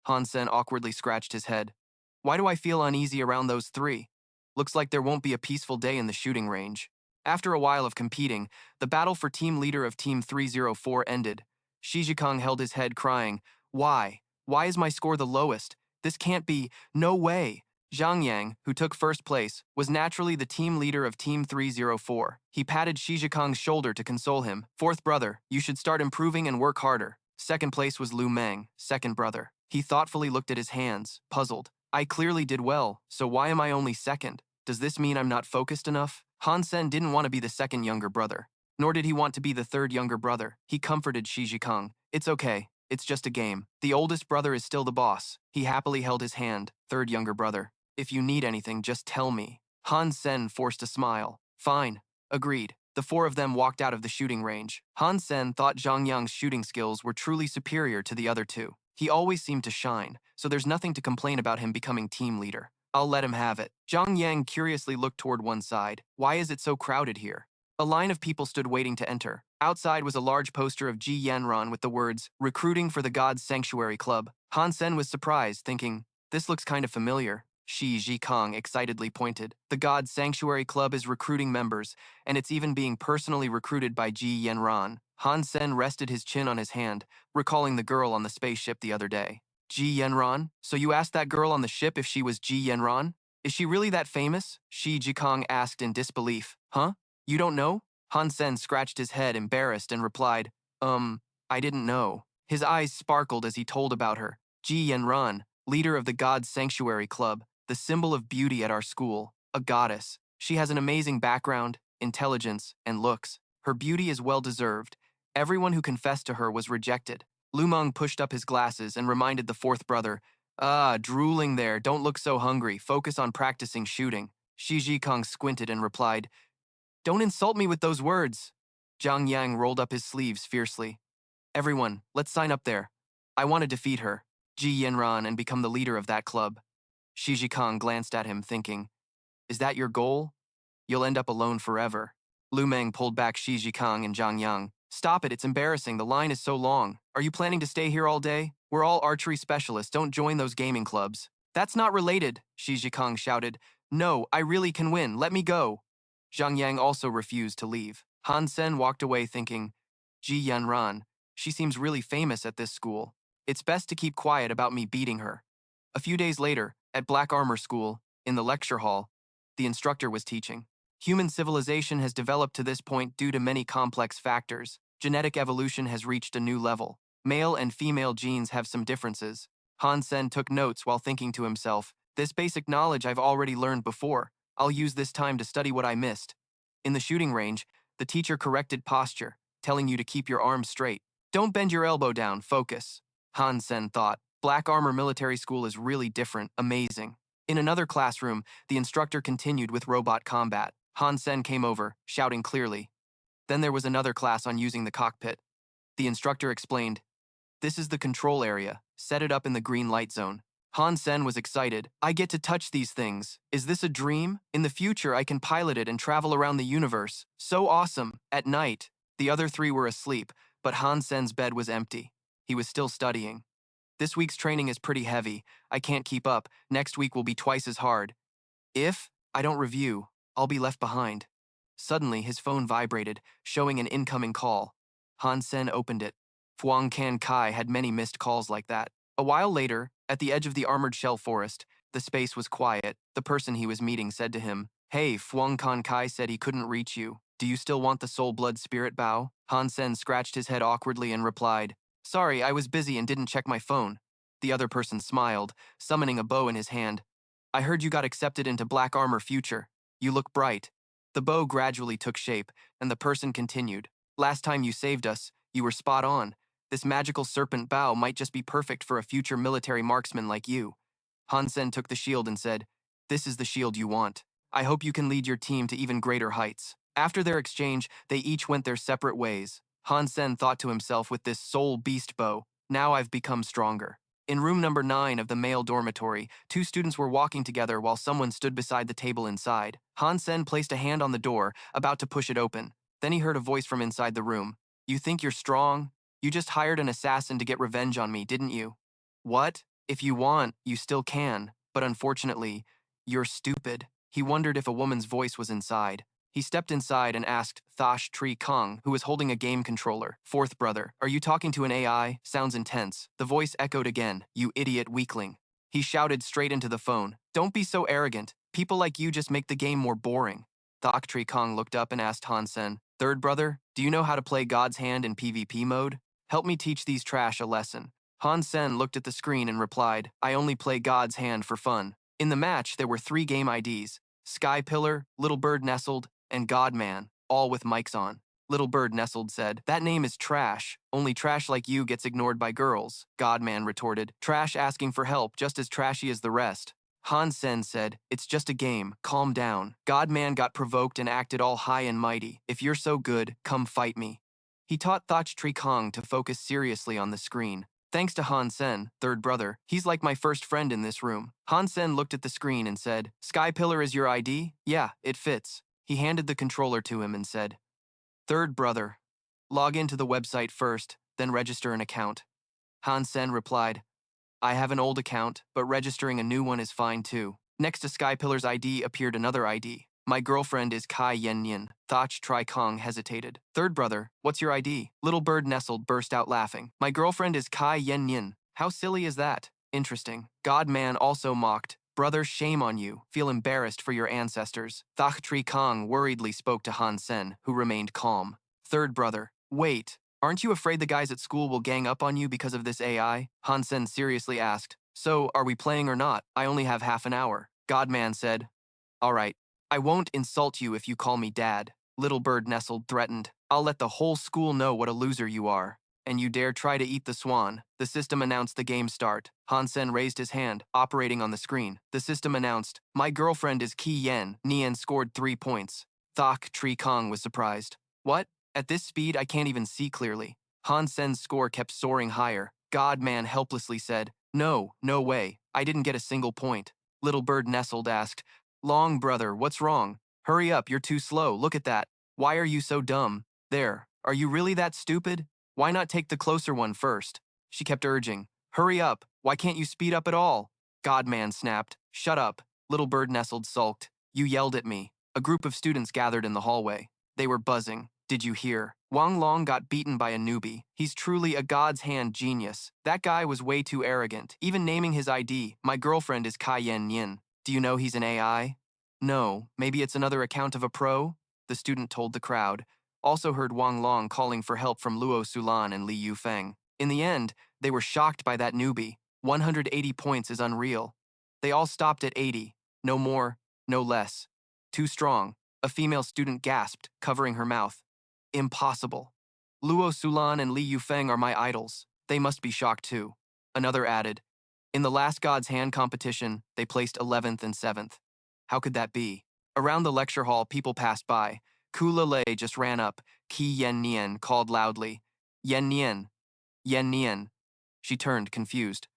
Han Sen awkwardly scratched his head. Why do I feel uneasy around those three? Looks like there won't be a peaceful day in the shooting range. After a while of competing, the battle for team leader of Team 304 ended. Shi Jikang held his head crying, Why? Why is my score the lowest? This can't be. No way. Zhang Yang, who took first place, was naturally the team leader of Team 304. He patted Shi Jikang's shoulder to console him. Fourth brother, you should start improving and work harder. Second place was Lu Meng, second brother. He thoughtfully looked at his hands, puzzled. I clearly did well, so why am I only second? Does this mean I'm not focused enough? Han Sen didn't want to be the second younger brother, nor did he want to be the third younger brother. He comforted Shi Jikang. It's okay. It's just a game. The oldest brother is still the boss. He happily held his hand. Third younger brother. If you need anything, just tell me. Han Sen forced a smile. Fine. Agreed. The four of them walked out of the shooting range. Han Sen thought Zhang Yang's shooting skills were truly superior to the other two. He always seemed to shine, so there's nothing to complain about him becoming team leader. I'll let him have it. Zhang Yang curiously looked toward one side. Why is it so crowded here? A line of people stood waiting to enter. Outside was a large poster of Ji Yanran with the words, Recruiting for the God's Sanctuary Club. Han Sen was surprised, thinking, This looks kind of familiar. Shi Jikang excitedly pointed. The God's Sanctuary Club is recruiting members, and it's even being personally recruited by Ji Yanran. Han Sen rested his chin on his hand, recalling the girl on the spaceship the other day. Ji Yanran? So you asked that girl on the ship if she was Ji Yanran? Is she really that famous? Shi Jikang asked in disbelief. Huh? You don't know? Han Sen scratched his head, embarrassed, and replied, I didn't know. His eyes sparkled as he told about her. Ji Yanran, leader of the God's Sanctuary Club, the symbol of beauty at our school, a goddess. She has an amazing background, intelligence, and looks. Her beauty is well-deserved. Everyone who confessed to her was rejected. Lu Meng pushed up his glasses and reminded the fourth brother, drooling there, don't look so hungry, focus on practicing shooting. Shi Jikong squinted and replied, don't insult me with those words. Zhang Yang rolled up his sleeves fiercely. Everyone, let's sign up there. I want to defeat her, Ji Yanran, and become the leader of that club. Shi Jikong glanced at him, thinking, is that your goal? You'll end up alone forever. Lu Meng pulled back Shi Jikong and Zhang Yang. Stop it, it's embarrassing, the line is so long. Are you planning to stay here all day? We're all archery specialists, don't join those gaming clubs. That's not related, Shi Jikong shouted. No, I really can win, let me go. Zhang Yang also refused to leave. Han Sen walked away thinking, Ji Yanran, she seems really famous at this school. It's best to keep quiet about me beating her. A few days later, at Black Armor School, in the lecture hall, the instructor was teaching. Human civilization has developed to this point due to many complex factors. Genetic evolution has reached a new level. Male and female genes have some differences. Han Sen took notes while thinking to himself, this basic knowledge I've already learned before. I'll use this time to study what I missed. In the shooting range, the teacher corrected posture, telling you to keep your arms straight. Don't bend your elbow down, focus. Han Sen thought, Black Armor Military School is really different, amazing. In another classroom, the instructor continued with robot combat. Han Sen came over, shouting clearly. Then there was another class on using the cockpit. The instructor explained, this is the control area, set it up in the green light zone. Han Sen was excited. I get to touch these things. Is this a dream? In the future, I can pilot it and travel around the universe. So awesome. At night, the other three were asleep, but Han Sen's bed was empty. He was still studying. This week's training is pretty heavy. I can't keep up. Next week will be twice as hard. If I don't review, I'll be left behind. Suddenly, his phone vibrated, showing an incoming call. Han Sen opened it. Fuang Kan Kai had many missed calls like that. A while later, at the edge of the armored shell forest, the space was quiet. The person he was meeting said to him, Hey, Fuang Kan Kai said he couldn't reach you. Do you still want the soul blood spirit bow? Han Sen scratched his head awkwardly and replied, Sorry, I was busy and didn't check my phone. The other person smiled, summoning a bow in his hand. I heard you got accepted into Black Armor Future. You look bright. The bow gradually took shape, and the person continued. Last time you saved us, you were spot on. This magical serpent bow might just be perfect for a future military marksman like you. Han Sen took the shield and said, This is the shield you want. I hope you can lead your team to even greater heights. After their exchange, they each went their separate ways. Han Sen thought to himself, with this soul beast bow, now I've become stronger. In room number 9 of the male dormitory, 2 students were walking together while someone stood beside the table inside. Han Sen placed a hand on the door, about to push it open. Then he heard a voice from inside the room. You think you're strong? You just hired an assassin to get revenge on me, didn't you? What? If you want, you still can, but unfortunately, you're stupid. He wondered if a woman's voice was inside. He stepped inside and asked Thosh Tri Kong, who was holding a game controller. Fourth brother, are you talking to an AI? Sounds intense. The voice echoed again, you idiot weakling. He shouted straight into the phone. Don't be so arrogant. People like you just make the game more boring. Thosh Tri Kong looked up and asked Han Sen, Third brother, do you know how to play God's Hand in PvP mode? Help me teach these trash a lesson. Han Sen looked at the screen and replied, I only play God's Hand for fun. In the match, there were 3 game IDs, Sky Pillar, Little Bird Nestled, and Godman, all with mics on. Little Bird Nestled said, That name is trash. Only trash like you gets ignored by girls. Godman retorted, Trash asking for help, just as trashy as the rest. Han Sen said, It's just a game, calm down. Godman got provoked and acted all high and mighty. If you're so good, come fight me. He taught Thoch Tri Kong to focus seriously on the screen. Thanks to Han Sen, third brother, he's like my first friend in this room. Han Sen looked at the screen and said, Sky Pillar is your ID? Yeah, it fits. He handed the controller to him and said, Third brother, log into the website first, then register an account. Han Sen replied, I have an old account, but registering a new one is fine too. Next to Sky Pillar's ID appeared another ID. My girlfriend is Kai Yen Yin. Thoch Tri Kong hesitated. Third brother, what's your ID? Little Bird Nestled burst out laughing. My girlfriend is Kai Yen Yin. How silly is that? Interesting. Godman also mocked. Brother, shame on you. Feel embarrassed for your ancestors. Thach Tri Kong worriedly spoke to Han Sen, who remained calm. Third brother, wait. Aren't you afraid the guys at school will gang up on you because of this AI? Han Sen seriously asked. So, are we playing or not? I only have half an hour. Godman said. All right. I won't insult you if you call me Dad. Little Bird nestled, threatened. I'll let the whole school know what a loser you are. And you dare try to eat the swan. The system announced the game start. Han Sen raised his hand, operating on the screen. The system announced, my girlfriend is Qi Yen. Nian scored 3 points. Thok Tri Kong was surprised. What? At this speed, I can't even see clearly. Han Sen's score kept soaring higher. Godman helplessly said, no way. I didn't get a single point. Little Bird nestled asked, Long brother, what's wrong? Hurry up, you're too slow, look at that. Why are you so dumb? There, are you really that stupid? Why not take the closer one first? She kept urging. Hurry up, why can't you speed up at all? Godman snapped. Shut up. Little Bird nestled sulked. You yelled at me. A group of students gathered in the hallway. They were buzzing. Did you hear? Wang Long got beaten by a newbie. He's truly a God's hand genius. That guy was way too arrogant, even naming his ID. My girlfriend is Kai Yen Yin. Do you know he's an AI? No, maybe it's another account of a pro? The student told the crowd. Also heard Wang Long calling for help from Luo Sulan and Li Yufeng. In the end, they were shocked by that newbie. 180 points is unreal. They all stopped at 80. No more, no less. Too strong. A female student gasped, covering her mouth. Impossible. Luo Sulan and Li Yufeng are my idols. They must be shocked too. Another added. In the last God's Hand competition, they placed 11th and 7th. How could that be? Around the lecture hall, people passed by. Kula Lei just ran up. Qi Yen Nian called loudly. Yen Nian. Yen Nian. She turned, confused.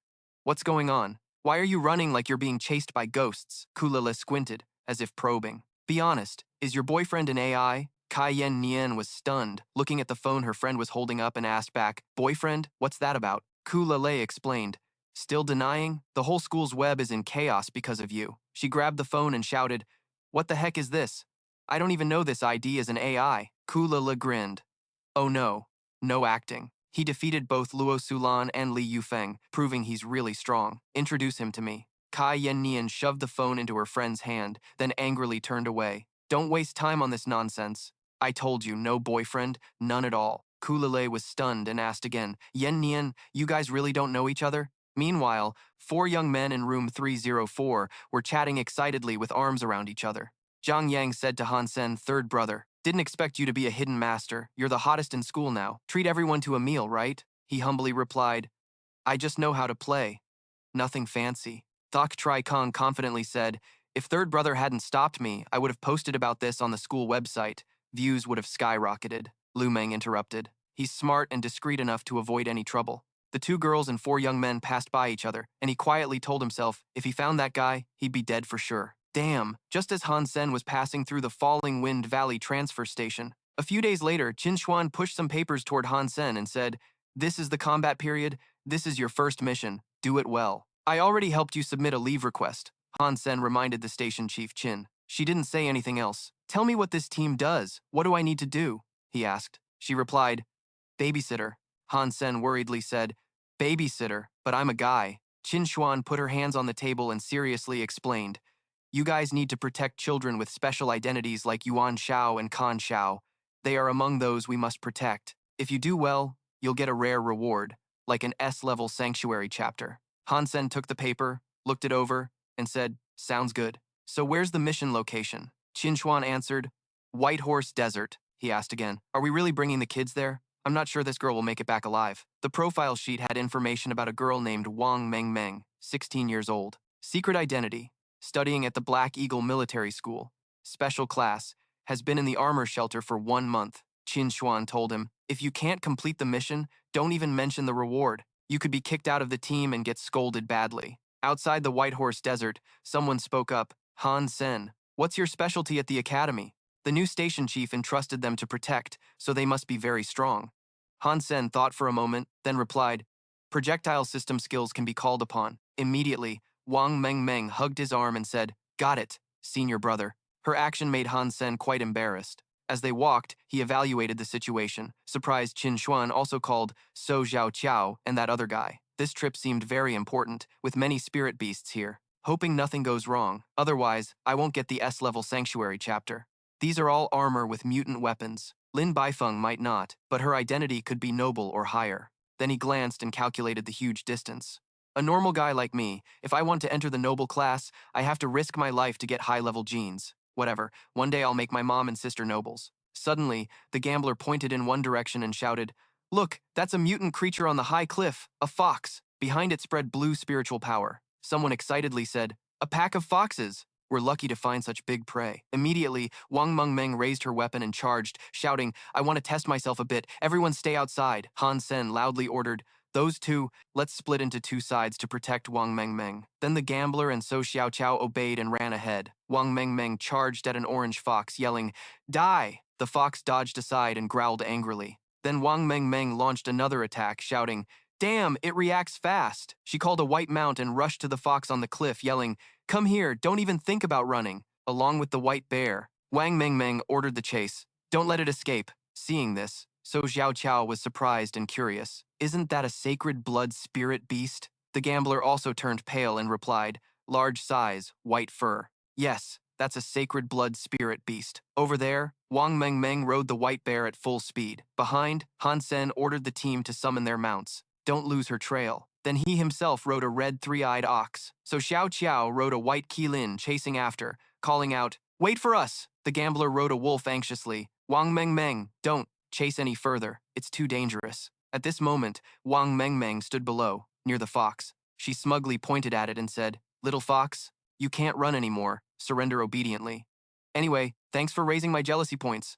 What's going on? Why are you running like you're being chased by ghosts? Kula Le squinted, as if probing. Be honest, is your boyfriend an AI? Kai Yen Nian was stunned, looking at the phone her friend was holding up and asked back, Boyfriend? What's that about? Kula Le explained. Still denying? The whole school's web is in chaos because of you. She grabbed the phone and shouted, What the heck is this? I don't even know this ID is an AI. Kula Le grinned. Oh no. No acting. He defeated both Luo Sulan and Li Yufeng, proving he's really strong. Introduce him to me. Kai Yen Nian shoved the phone into her friend's hand, then angrily turned away. Don't waste time on this nonsense. I told you, no boyfriend, none at all. Kula Le was stunned and asked again, Yen Nian, you guys really don't know each other? Meanwhile, 4 young men in room 304 were chatting excitedly with arms around each other. Zhang Yang said to Han Sen, third brother, Didn't expect you to be a hidden master. You're the hottest in school now. Treat everyone to a meal, right? He humbly replied, I just know how to play. Nothing fancy. Thok Tri Kong confidently said, If third brother hadn't stopped me, I would have posted about this on the school website. Views would have skyrocketed. Lu Meng interrupted. He's smart and discreet enough to avoid any trouble. The 2 girls and 4 young men passed by each other, and he quietly told himself if he found that guy, he'd be dead for sure. Damn, just as Han Sen was passing through the Falling Wind Valley transfer station. A few days later, Qin Xuan pushed some papers toward Han Sen and said, This is the combat period. This is your first mission. Do it well. I already helped you submit a leave request. Han Sen reminded the station chief Qin. She didn't say anything else. Tell me what this team does. What do I need to do? He asked. She replied, Babysitter. Han Sen worriedly said, Babysitter, but I'm a guy. Qin Xuan put her hands on the table and seriously explained, You guys need to protect children with special identities like Yuan Shao and Kan Shao. They are among those we must protect. If you do well, you'll get a rare reward, like an S-level sanctuary chapter. Han Sen took the paper, looked it over, and said, Sounds good. So where's the mission location? Qin Xuan answered, White Horse Desert. He asked again, Are we really bringing the kids there? I'm not sure this girl will make it back alive. The profile sheet had information about a girl named Wang Meng, 16 years old. Secret identity, studying at the Black Eagle Military School. Special class, has been in the armor shelter for 1 month. Qin Xuan told him, If you can't complete the mission, don't even mention the reward. You could be kicked out of the team and get scolded badly. Outside the White Horse Desert, someone spoke up, Han Sen, what's your specialty at the academy? The new station chief entrusted them to protect, so they must be very strong. Han Sen thought for a moment, then replied, Projectile system skills can be called upon. Immediately, Wang Meng hugged his arm and said, Got it, senior brother. Her action made Han Sen quite embarrassed. As they walked, he evaluated the situation. Surprised Qin Xuan also called So Zhao Qiao and that other guy. This trip seemed very important, with many spirit beasts here. hoping nothing goes wrong. Otherwise, I won't get the S-level Sanctuary chapter. These are all armor with mutant weapons. Lin Baifeng might not, but her identity could be noble or higher. Then he glanced and calculated the huge distance. A normal guy like me, if I want to enter the noble class, I have to risk my life to get high-level genes. Whatever, one day I'll make my mom and sister nobles. Suddenly, the gambler pointed in one direction and shouted, "Look, that's a mutant creature on the high cliff, a fox." Behind it spread blue spiritual power. Someone excitedly said, "A pack of foxes. We're lucky to find such big prey." Immediately, Wang Mengmeng raised her weapon and charged, shouting, "I want to test myself a bit. Everyone stay outside." Han Sen loudly ordered, "Those two, let's split into two sides to protect Wang Mengmeng." Then the gambler and So Xiaoqiao obeyed and ran ahead. Wang Mengmeng charged at an orange fox, yelling, "Die!" The fox dodged aside and growled angrily. Then Wang Mengmeng launched another attack, shouting, "Damn, it reacts fast." She called a white mount and rushed to the fox on the cliff, yelling, "Come here, don't even think about running." Along with the white bear, Wang Mengmeng ordered the chase. "Don't let it escape." Seeing this, So Xiaoqiao was surprised and curious. "Isn't that a sacred blood spirit beast?" The gambler also turned pale and replied, "Large size, white fur." "Yes, that's a sacred blood spirit beast." Over there, Wang Mengmeng rode the white bear at full speed. Behind, Han Sen ordered the team to summon their mounts. Don't lose her trail. Then he himself rode a red three-eyed ox. So Xiao Qiao rode a white Qilin chasing after, calling out, "Wait for us!" The gambler rode a wolf anxiously. "Wang Mengmeng, don't chase any further. It's too dangerous." At this moment, Wang Mengmeng stood below, near the fox. She smugly pointed at it and said, "Little fox, you can't run anymore. Surrender obediently." "Anyway, thanks for raising my jealousy points."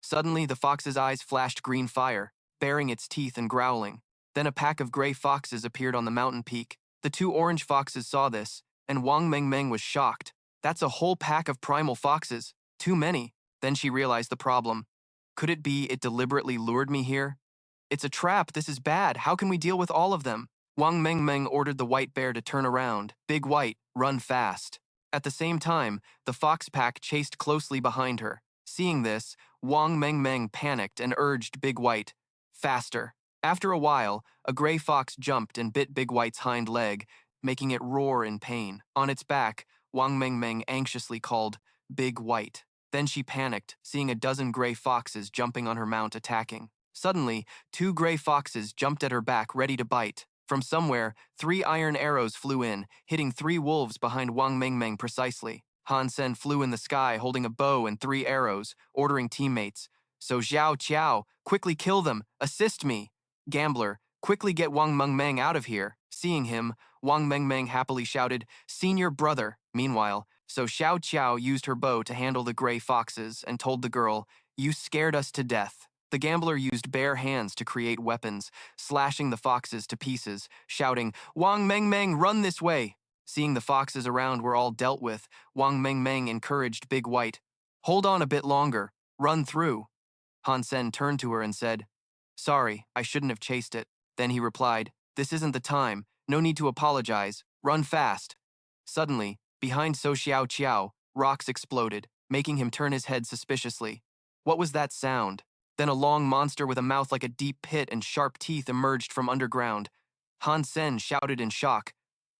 Suddenly, the fox's eyes flashed green fire, baring its teeth and growling. Then a pack of gray foxes appeared on the mountain peak. The two orange foxes saw this, and Wang Mengmeng was shocked. "That's a whole pack of primal foxes. Too many." Then she realized the problem. Could it be it deliberately lured me here? "It's a trap, this is bad. How can we deal with all of them?" Wang Mengmeng ordered the white bear to turn around. "Big White, run fast." At the same time, the fox pack chased closely behind her. Seeing this, Wang Mengmeng panicked and urged Big White, "Faster." After a while, a gray fox jumped and bit Big White's hind leg, making it roar in pain. On its back, Wang Mengmeng anxiously called, "Big White." Then she panicked, seeing a dozen gray foxes jumping on her mount attacking. Suddenly, two gray foxes jumped at her back ready to bite. From somewhere, 3 iron arrows flew in, hitting 3 wolves behind Wang Mengmeng precisely. Han Sen flew in the sky holding a bow and 3 arrows, ordering teammates, "So Xiao Qiao, quickly kill them, assist me." "Gambler, quickly get Wang Mengmeng out of here." Seeing him, Wang Mengmeng happily shouted, "Senior brother." Meanwhile, So Xiao Qiao used her bow to handle the gray foxes and told the girl, "You scared us to death." The gambler used bare hands to create weapons, slashing the foxes to pieces, shouting, "Wang Mengmeng, run this way." Seeing the foxes around were all dealt with, Wang Mengmeng encouraged Big White, "Hold on a bit longer, run through." Han Sen turned to her and said, "Sorry, I shouldn't have chased it." Then he replied, "This isn't the time, no need to apologize, run fast." Suddenly, behind So Xiao Qiao, rocks exploded, making him turn his head suspiciously. What was that sound? Then a long monster with a mouth like a deep pit and sharp teeth emerged from underground. Han Sen shouted in shock,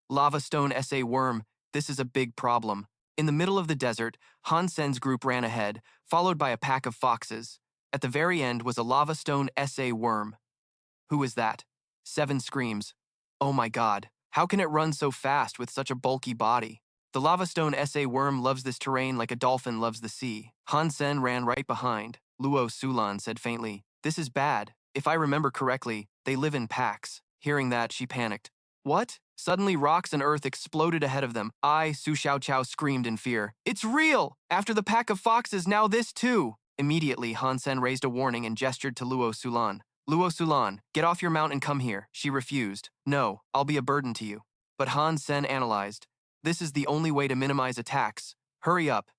"Lava Stone SA Worm, this is a big problem." In the middle of the desert, Han Sen's group ran ahead, followed by a pack of foxes. At the very end was a Lava Stone SA Worm. "Who is that?" 7 screams. "Oh my god, how can it run so fast with such a bulky body?" The Lava Stone SA Worm loves this terrain like a dolphin loves the sea. Han Sen ran right behind. Luo Sulan said faintly, "This is bad. If I remember correctly, they live in packs." Hearing that, she panicked. "What?" Suddenly, rocks and earth exploded ahead of them. Su Xiaoqiao screamed in fear. "It's real! After the pack of foxes, now this too!" Immediately, Han Sen raised a warning and gestured to Luo Sulan. "Luo Sulan, get off your mount and come here." She refused. "No, I'll be a burden to you." But Han Sen analyzed. "This is the only way to minimize attacks. Hurry up."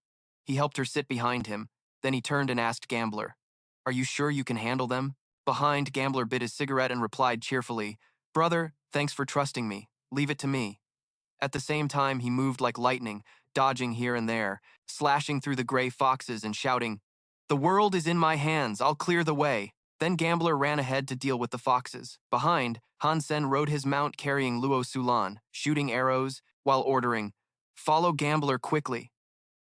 He helped her sit behind him. Then he turned and asked Gambler, "Are you sure you can handle them?" Behind, Gambler bit his cigarette and replied cheerfully, "Brother, thanks for trusting me. Leave it to me." At the same time, he moved like lightning, dodging here and there, slashing through the gray foxes and shouting, "The world is in my hands, I'll clear the way." Then Gambler ran ahead to deal with the foxes. Behind, Han Sen rode his mount carrying Luo Sulan, shooting arrows, while ordering, Follow Gambler quickly.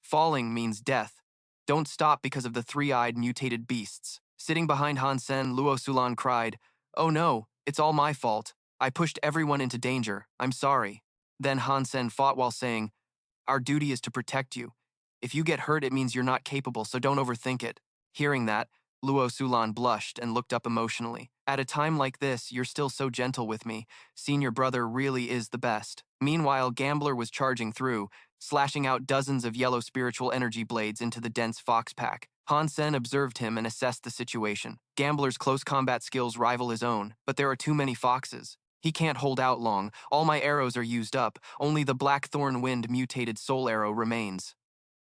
Falling means death. Don't stop because of the three-eyed mutated beasts. Sitting behind Han Sen, Luo Sulan cried, "Oh no, it's all my fault. I pushed everyone into danger. I'm sorry." Then Han Sen fought while saying, "Our duty is to protect you. If you get hurt, it means you're not capable, so don't overthink it." Hearing that, Luo Sulan blushed and looked up emotionally. "At a time like this, you're still so gentle with me. Senior brother really is the best." Meanwhile, Gambler was charging through, slashing out dozens of yellow spiritual energy blades into the dense fox pack. Han Sen observed him and assessed the situation. Gambler's close combat skills rival his own, but there are too many foxes. He can't hold out long. All my arrows are used up. Only the Blackthorn Wind mutated soul arrow remains.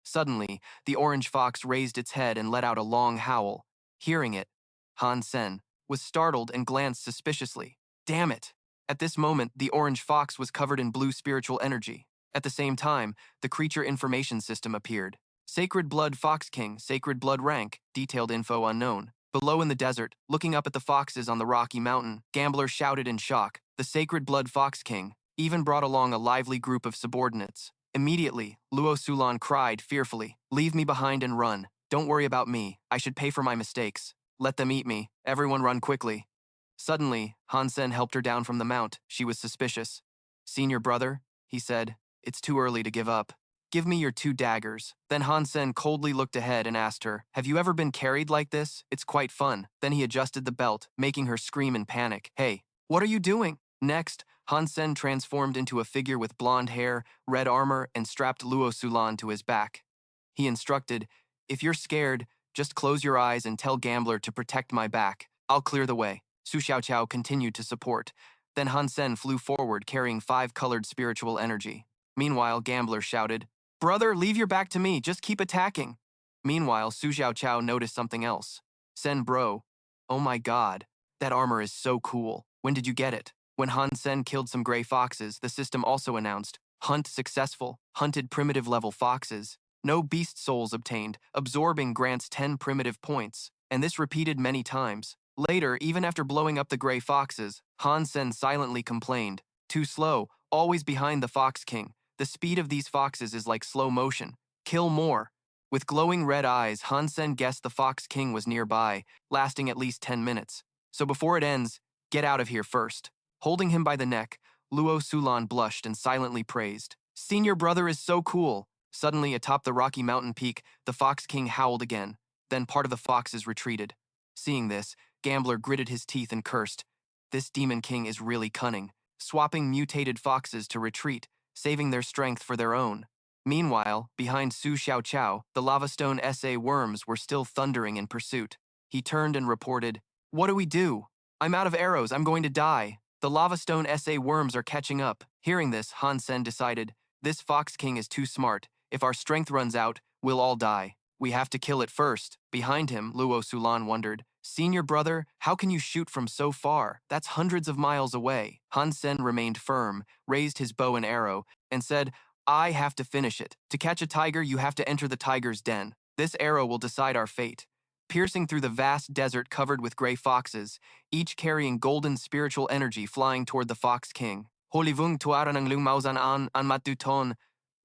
Suddenly, the orange fox raised its head and let out a long howl. Hearing it, Han Sen was startled and glanced suspiciously. Damn it! At this moment, the orange fox was covered in blue spiritual energy. At the same time, the creature information system appeared. Sacred Blood Fox King, Sacred Blood Rank, detailed info unknown. Below in the desert, looking up at the foxes on the rocky mountain, Gambler shouted in shock. The Sacred Blood Fox King even brought along a lively group of subordinates. Immediately, Luo Sulan cried fearfully, "Leave me behind and run. Don't worry about me. I should pay for my mistakes. Let them eat me. Everyone run quickly." Suddenly, Han Sen helped her down from the mount. She was suspicious. "Senior brother," he said, "it's too early to give up. Give me your 2 daggers." Then Han Sen coldly looked ahead and asked her, "Have you ever been carried like this? It's quite fun." Then he adjusted the belt, making her scream in panic. "Hey, what are you doing?" Next, Han Sen transformed into a figure with blonde hair, red armor, and strapped Luo Sulan to his back. He instructed, "If you're scared, just close your eyes and tell Gambler to protect my back. I'll clear the way." Su Xiaoqiao continued to support. Then Han Sen flew forward carrying 5 colored spiritual energy. Meanwhile, Gambler shouted, "Brother, leave your back to me. Just keep attacking." Meanwhile, Su Xiaoqiao noticed something else. "Sen bro, oh my god, that armor is so cool. When did you get it?" When Han Sen killed some gray foxes, the system also announced, "Hunt successful. Hunted primitive level foxes. No beast souls obtained. Absorbing grants 10 primitive points." And this repeated many times. Later, even after blowing up the gray foxes, Han Sen silently complained, "Too slow, always behind the Fox King. The speed of these foxes is like slow motion. Kill more." With glowing red eyes, Han Sen guessed the Fox King was nearby, lasting at least 10 minutes. "So before it ends, get out of here first." Holding him by the neck, Luo Sulan blushed and silently praised, "Senior brother is so cool." Suddenly, atop the rocky mountain peak, the Fox King howled again. Then part of the foxes retreated. Seeing this, Gambler gritted his teeth and cursed. This Demon King is really cunning, swapping mutated foxes to retreat, saving their strength for their own. Meanwhile, behind Su Xiaoqiao, the Lavastone SA worms were still thundering in pursuit. He turned and reported, "What do we do? I'm out of arrows, I'm going to die. The Lavastone SA worms are catching up." Hearing this, Han Sen decided, "This Fox King is too smart. If our strength runs out, we'll all die. We have to kill it first." Behind him, Luo Sulan wondered, "Senior brother, how can you shoot from so far? That's hundreds of miles away." Han Sen remained firm, raised his bow and arrow, and said, "I have to finish it. To catch a tiger, you have to enter the tiger's den. This arrow will decide our fate." Piercing through the vast desert covered with gray foxes, each carrying golden spiritual energy flying toward the Fox King. "Holivung tuaran ang lung mauzan an matuton,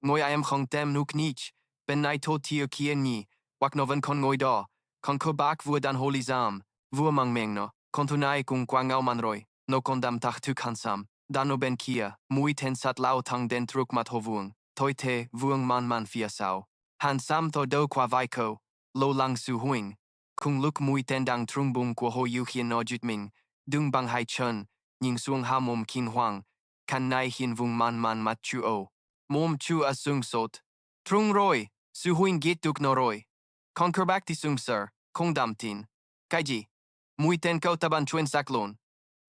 ngoy ayam khong tem nuk nich, ben nai to tio kien ni, wak novan kon ngoy da, kon kobak vuadan holizam, vuamang mengno, kontunai kung kwangau manroy, no kondam tak tu kansam, dano ben kia, mui ten sat lao tang den truk mat hovung, toite vuang man fiasau. Han sam tho do kwa vaiko, lo lang su huing, kung luk mui tendang trung bung kwa ho yu hien no jutming, dung bang hai chun, nying suang ha mom kin huang, kan nai hien vung man mat chu o. Mom chu asung sot. Trung roy, su huing git duk no roy. Kon kerbak ti sung sir, kong damtin. Kaiji, mui ten kau taban chuen saklon.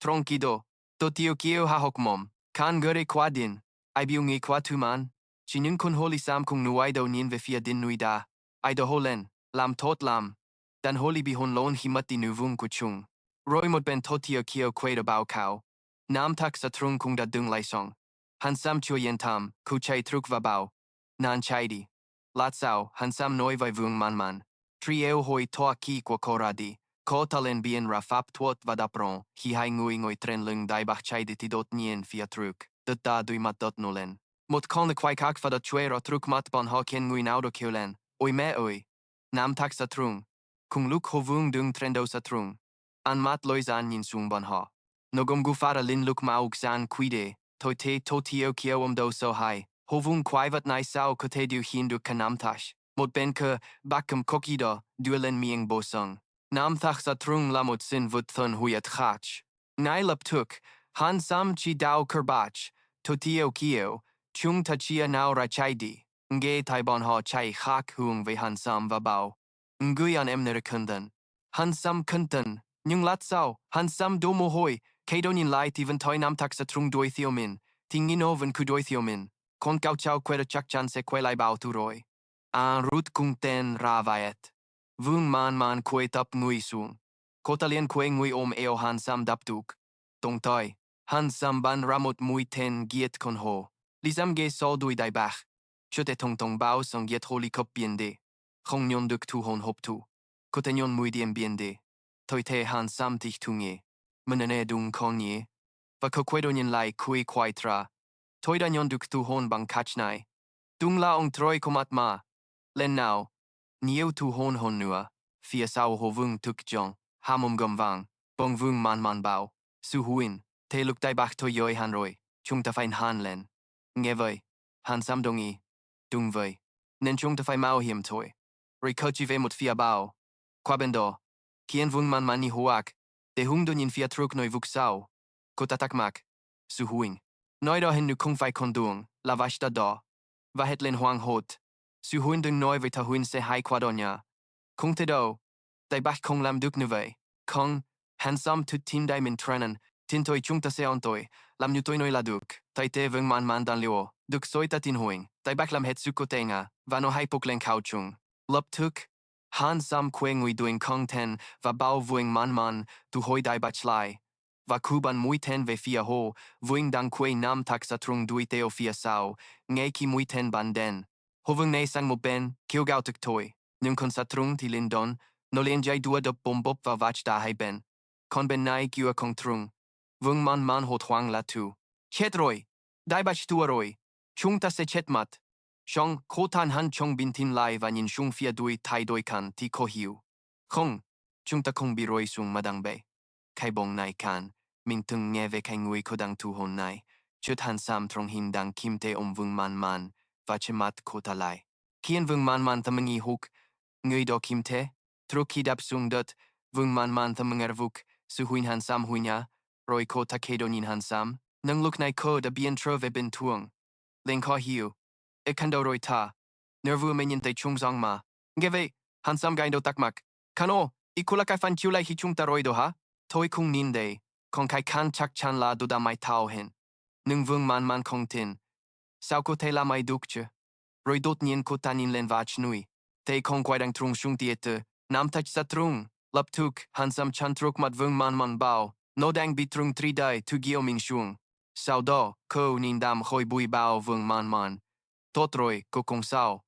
Trong kido, to tio kio ha hok mom, kan gure kwa din, ai biungi kwa tuman. Chinyun kun holi sam kung nuai do nien vifia din nui da. Ai do holen, lam tot lam. Dan holi bihon lon himat di nuvung kuchung. Roy mod ben totio kio kweda bao kao. Nam tak sa trung kung da dung lai song. Hansam chua yen tam, kuchay truk va bao. Nan chai di. Latsao, hansam noi vai vung man. Trieo hoi toa ki kwa koradi. Ko talen bien rafap tuot vadapron. Hi hai ngui ngoi tren lung dai bach chai di tidot nien fia truk. Dut da dui mat dot nolen. Mot kon kwai kak fada chuero truk mat bon ha kien ngui naudo kiolen. Oi me oi. Nam tak sa trung. Kung luk hovung dung trendo sa trung. An mat lois an yin sung bon ha. Nogum gufara lin luk mauk san quide. Toi te to tio kio do so hai. Hovung kwaivat nai sao kote du hindu kanamtash. Mot ben ke bakum kokida duelen miing bosung. Nam thach sa trung lamot sin vut thun huyat khach. Nai lap tuk. Han sam chi dao kerbach. Totio kio. Chung ta chia nao rachaidi. Nge tai bon ha chai khak huang ve han sam va bao. Ngui an emner kundan. Han sam kundan. Nyung lat sao. Han sam do mo hoi. Kadonin light even toi nam tak sa trung doi thiomin. Tingin oven ku doi thiomin. Kon kau chao kwera chak chan se kwelai bao tu roi. An rut kung ten ravayet. Vung man kwe tap ngui sung. Kotalien kwe ngui eo han sam daptuk. Tong toi. Han sam ban ramot mui ten giet kon ho. Lisam ge so dui dai bach. Chute tong bao song giet holi kop biende. Khong nyon duk tu hon hop tu. Kotenyon mui diem biende. Toi te han sam tich tunge. Menene dung konye. Va kokwedo lai kui kwai tra. Toi da nyon duk tu hon bang kachnai. Dung la ong troi komat ma. Len now. Nieu tu hon nua. Fia sao ho vung tuk jong. Hamum gum vang. Bong vung man bao. Su huin. Te luk dai bach to yoi han roi. Chung ta fain han len. Nghe vơi. Han sam dongi. Dung vơi. Nen chung ta fai mau him toi. Roi kochi ve mot fia bao. Qua bendo. Kien vung man ni huak. De hung donin fia truk noi vuk sao. Kotatak mak. Su huing. Noi da hin nu kung fai kondung. La vashta da. Va het len huang hot. Su huin dung noi ve ta huin se hai quadonya. Kung te do. Dai bach kong lam duk nu vei. Kong. Han sam tut tim dai min trennen. Tin toi chung ta se on toi. Lam nu toi noi la duk. Tai te vung man dan leo. Duk soi ta tin huing. Dai bach lam het suko tenga. Va no hai pok len kau chung. Lup tuk. Han sam kwe ngui duing kong ten. Va bao vuing man. Tu hoi dai bach lai. Va kuban mui ten ve fia ho. Vuing dang kwe nam tak sa trung dui teo fia sao. Nge ki mui ten ban den. Hovung ne sang mo ben. Kio gau tuk toi. Nyung kon sa trung ti lin don. No lien jai dua dop bom bop va vach da hai ben. Kon ben nai kiua kong trung. Vung man hot huang la tu. Chet roi. Dai bach tua roi. Chung ta se chet mat. Shong kotan han chong bin tin lai van yin shung fia dui tai doi kan ti ko hiu. Khong. Chung ta kong bi roi sung madang be. Kai bong nai kan. Min tung nghe ve kai ngui kodang tu hon nai. Chut han sam trong hin dang kim te vung man. Va che mat kota lai. Kien vung man thamangi huk. Ngui do kim te. Truk hidap sung dot. Vung man thamangar vuk. Su huin han sam huinya. Roi ko takedonin han sam. Nung luk nai ko da bien trove bin tuong. Ling ko hiu. Ikando roi ta. Nervu minyan te chung zong ma. Ngeve. Han sam gaindo takmak. Kano. Ikula kai fan chulai hi chung ta roi do ha. Toi kung ninde. Kong kai kan chak chan la do da mai tao hin. Nung vung man kong tin. Sao ko te la mai dukche. Roi dot nien ko tanin len vach nui. Te kong kwai dang trung shung tiete. Nam tach sa trung. Lap tuk. Han sam chan truk mat vung man bao. No dang bi trung tri dai tu gio min shung. Sao do. Ko nin dam hoi bui bao vung man. Tot roi ko kong sao.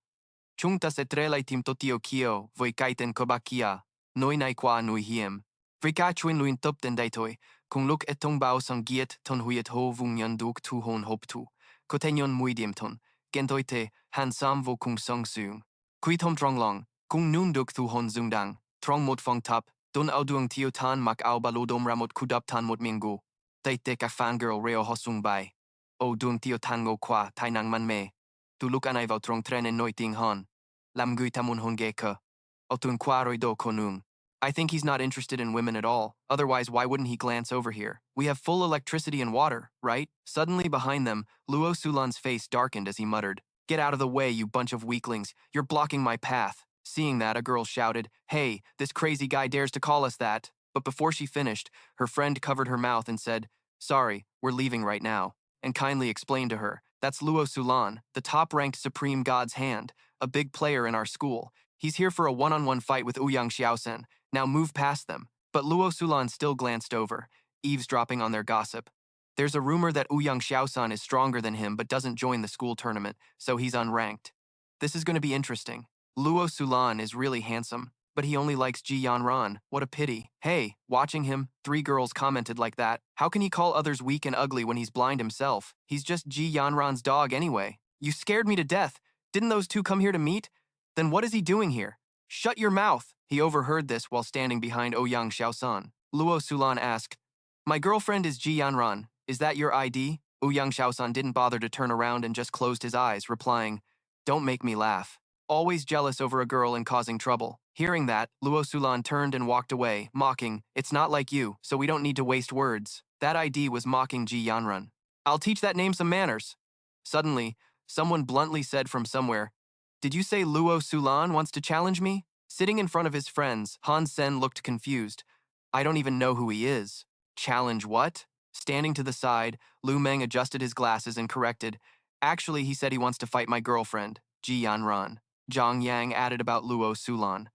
Chung ta se trelai tim totio kio. Voi kaiten ko bakia. Noi nai kwa nui hiem. Vrika chwin luin top den daitoi. Kung luk etong bao sang giet ton huyet ho vung yan duk tu hon hop tu. Kotenyon mui diem ton. Gentoi te. Han sam vo kung song sung. Kui tom trong long. Kung nun duk tu hon zung dang. Trong mot fong tap. Don au duang tio tan mak au balodom ramot kudap tan mot mingo. Te ka fangirl reo hosung bai. O duang tio tango kwa tai nang man me. Tu luk anai vào trong trenen noi ting hon. Lam gui tamun hon geka. O tun kwa roi do konung. I think he's not interested in women at all. Otherwise, why wouldn't he glance over here? We have full electricity and water, right? Suddenly behind them, Luo Sulan's face darkened as he muttered, "Get out of the way, you bunch of weaklings. You're blocking my path." Seeing that, a girl shouted, "Hey, this crazy guy dares to call us that." But before she finished, her friend covered her mouth and said, "Sorry, we're leaving right now," and kindly explained to her, "That's Luo Sulan, the top-ranked Supreme God's Hand, a big player in our school. He's here for a one-on-one fight with Ouyang Xiaosen. Now move past them." But Luo Sulan still glanced over, eavesdropping on their gossip. There's a rumor that Ouyang Xiaosan is stronger than him but doesn't join the school tournament, so he's unranked. This is going to be interesting. Luo Sulan is really handsome. But he only likes Ji Yanran. What a pity. Hey, watching him, 3 girls commented like that. How can he call others weak and ugly when he's blind himself? He's just Ji Yanran's dog anyway. You scared me to death. Didn't those two come here to meet? Then what is he doing here? Shut your mouth! He overheard this while standing behind Ouyang Xiaosan. Luo Sulan asked, My girlfriend is Ji Yanran. Is that your ID? Ouyang Xiaosan didn't bother to turn around and just closed his eyes, replying, Don't make me laugh. Always jealous over a girl and causing trouble. Hearing that, Luo Sulan turned and walked away, mocking, It's not like you, so we don't need to waste words. That ID was mocking Ji Yanran. I'll teach that name some manners. Suddenly, someone bluntly said from somewhere, Did you say Luo Sulan wants to challenge me? Sitting in front of his friends, Han Sen looked confused. I don't even know who he is. Challenge what? Standing to the side, Lu Meng adjusted his glasses and corrected, Actually, he said he wants to fight my girlfriend, Ji Yanran. Zhang Yang added about Luo Sulan.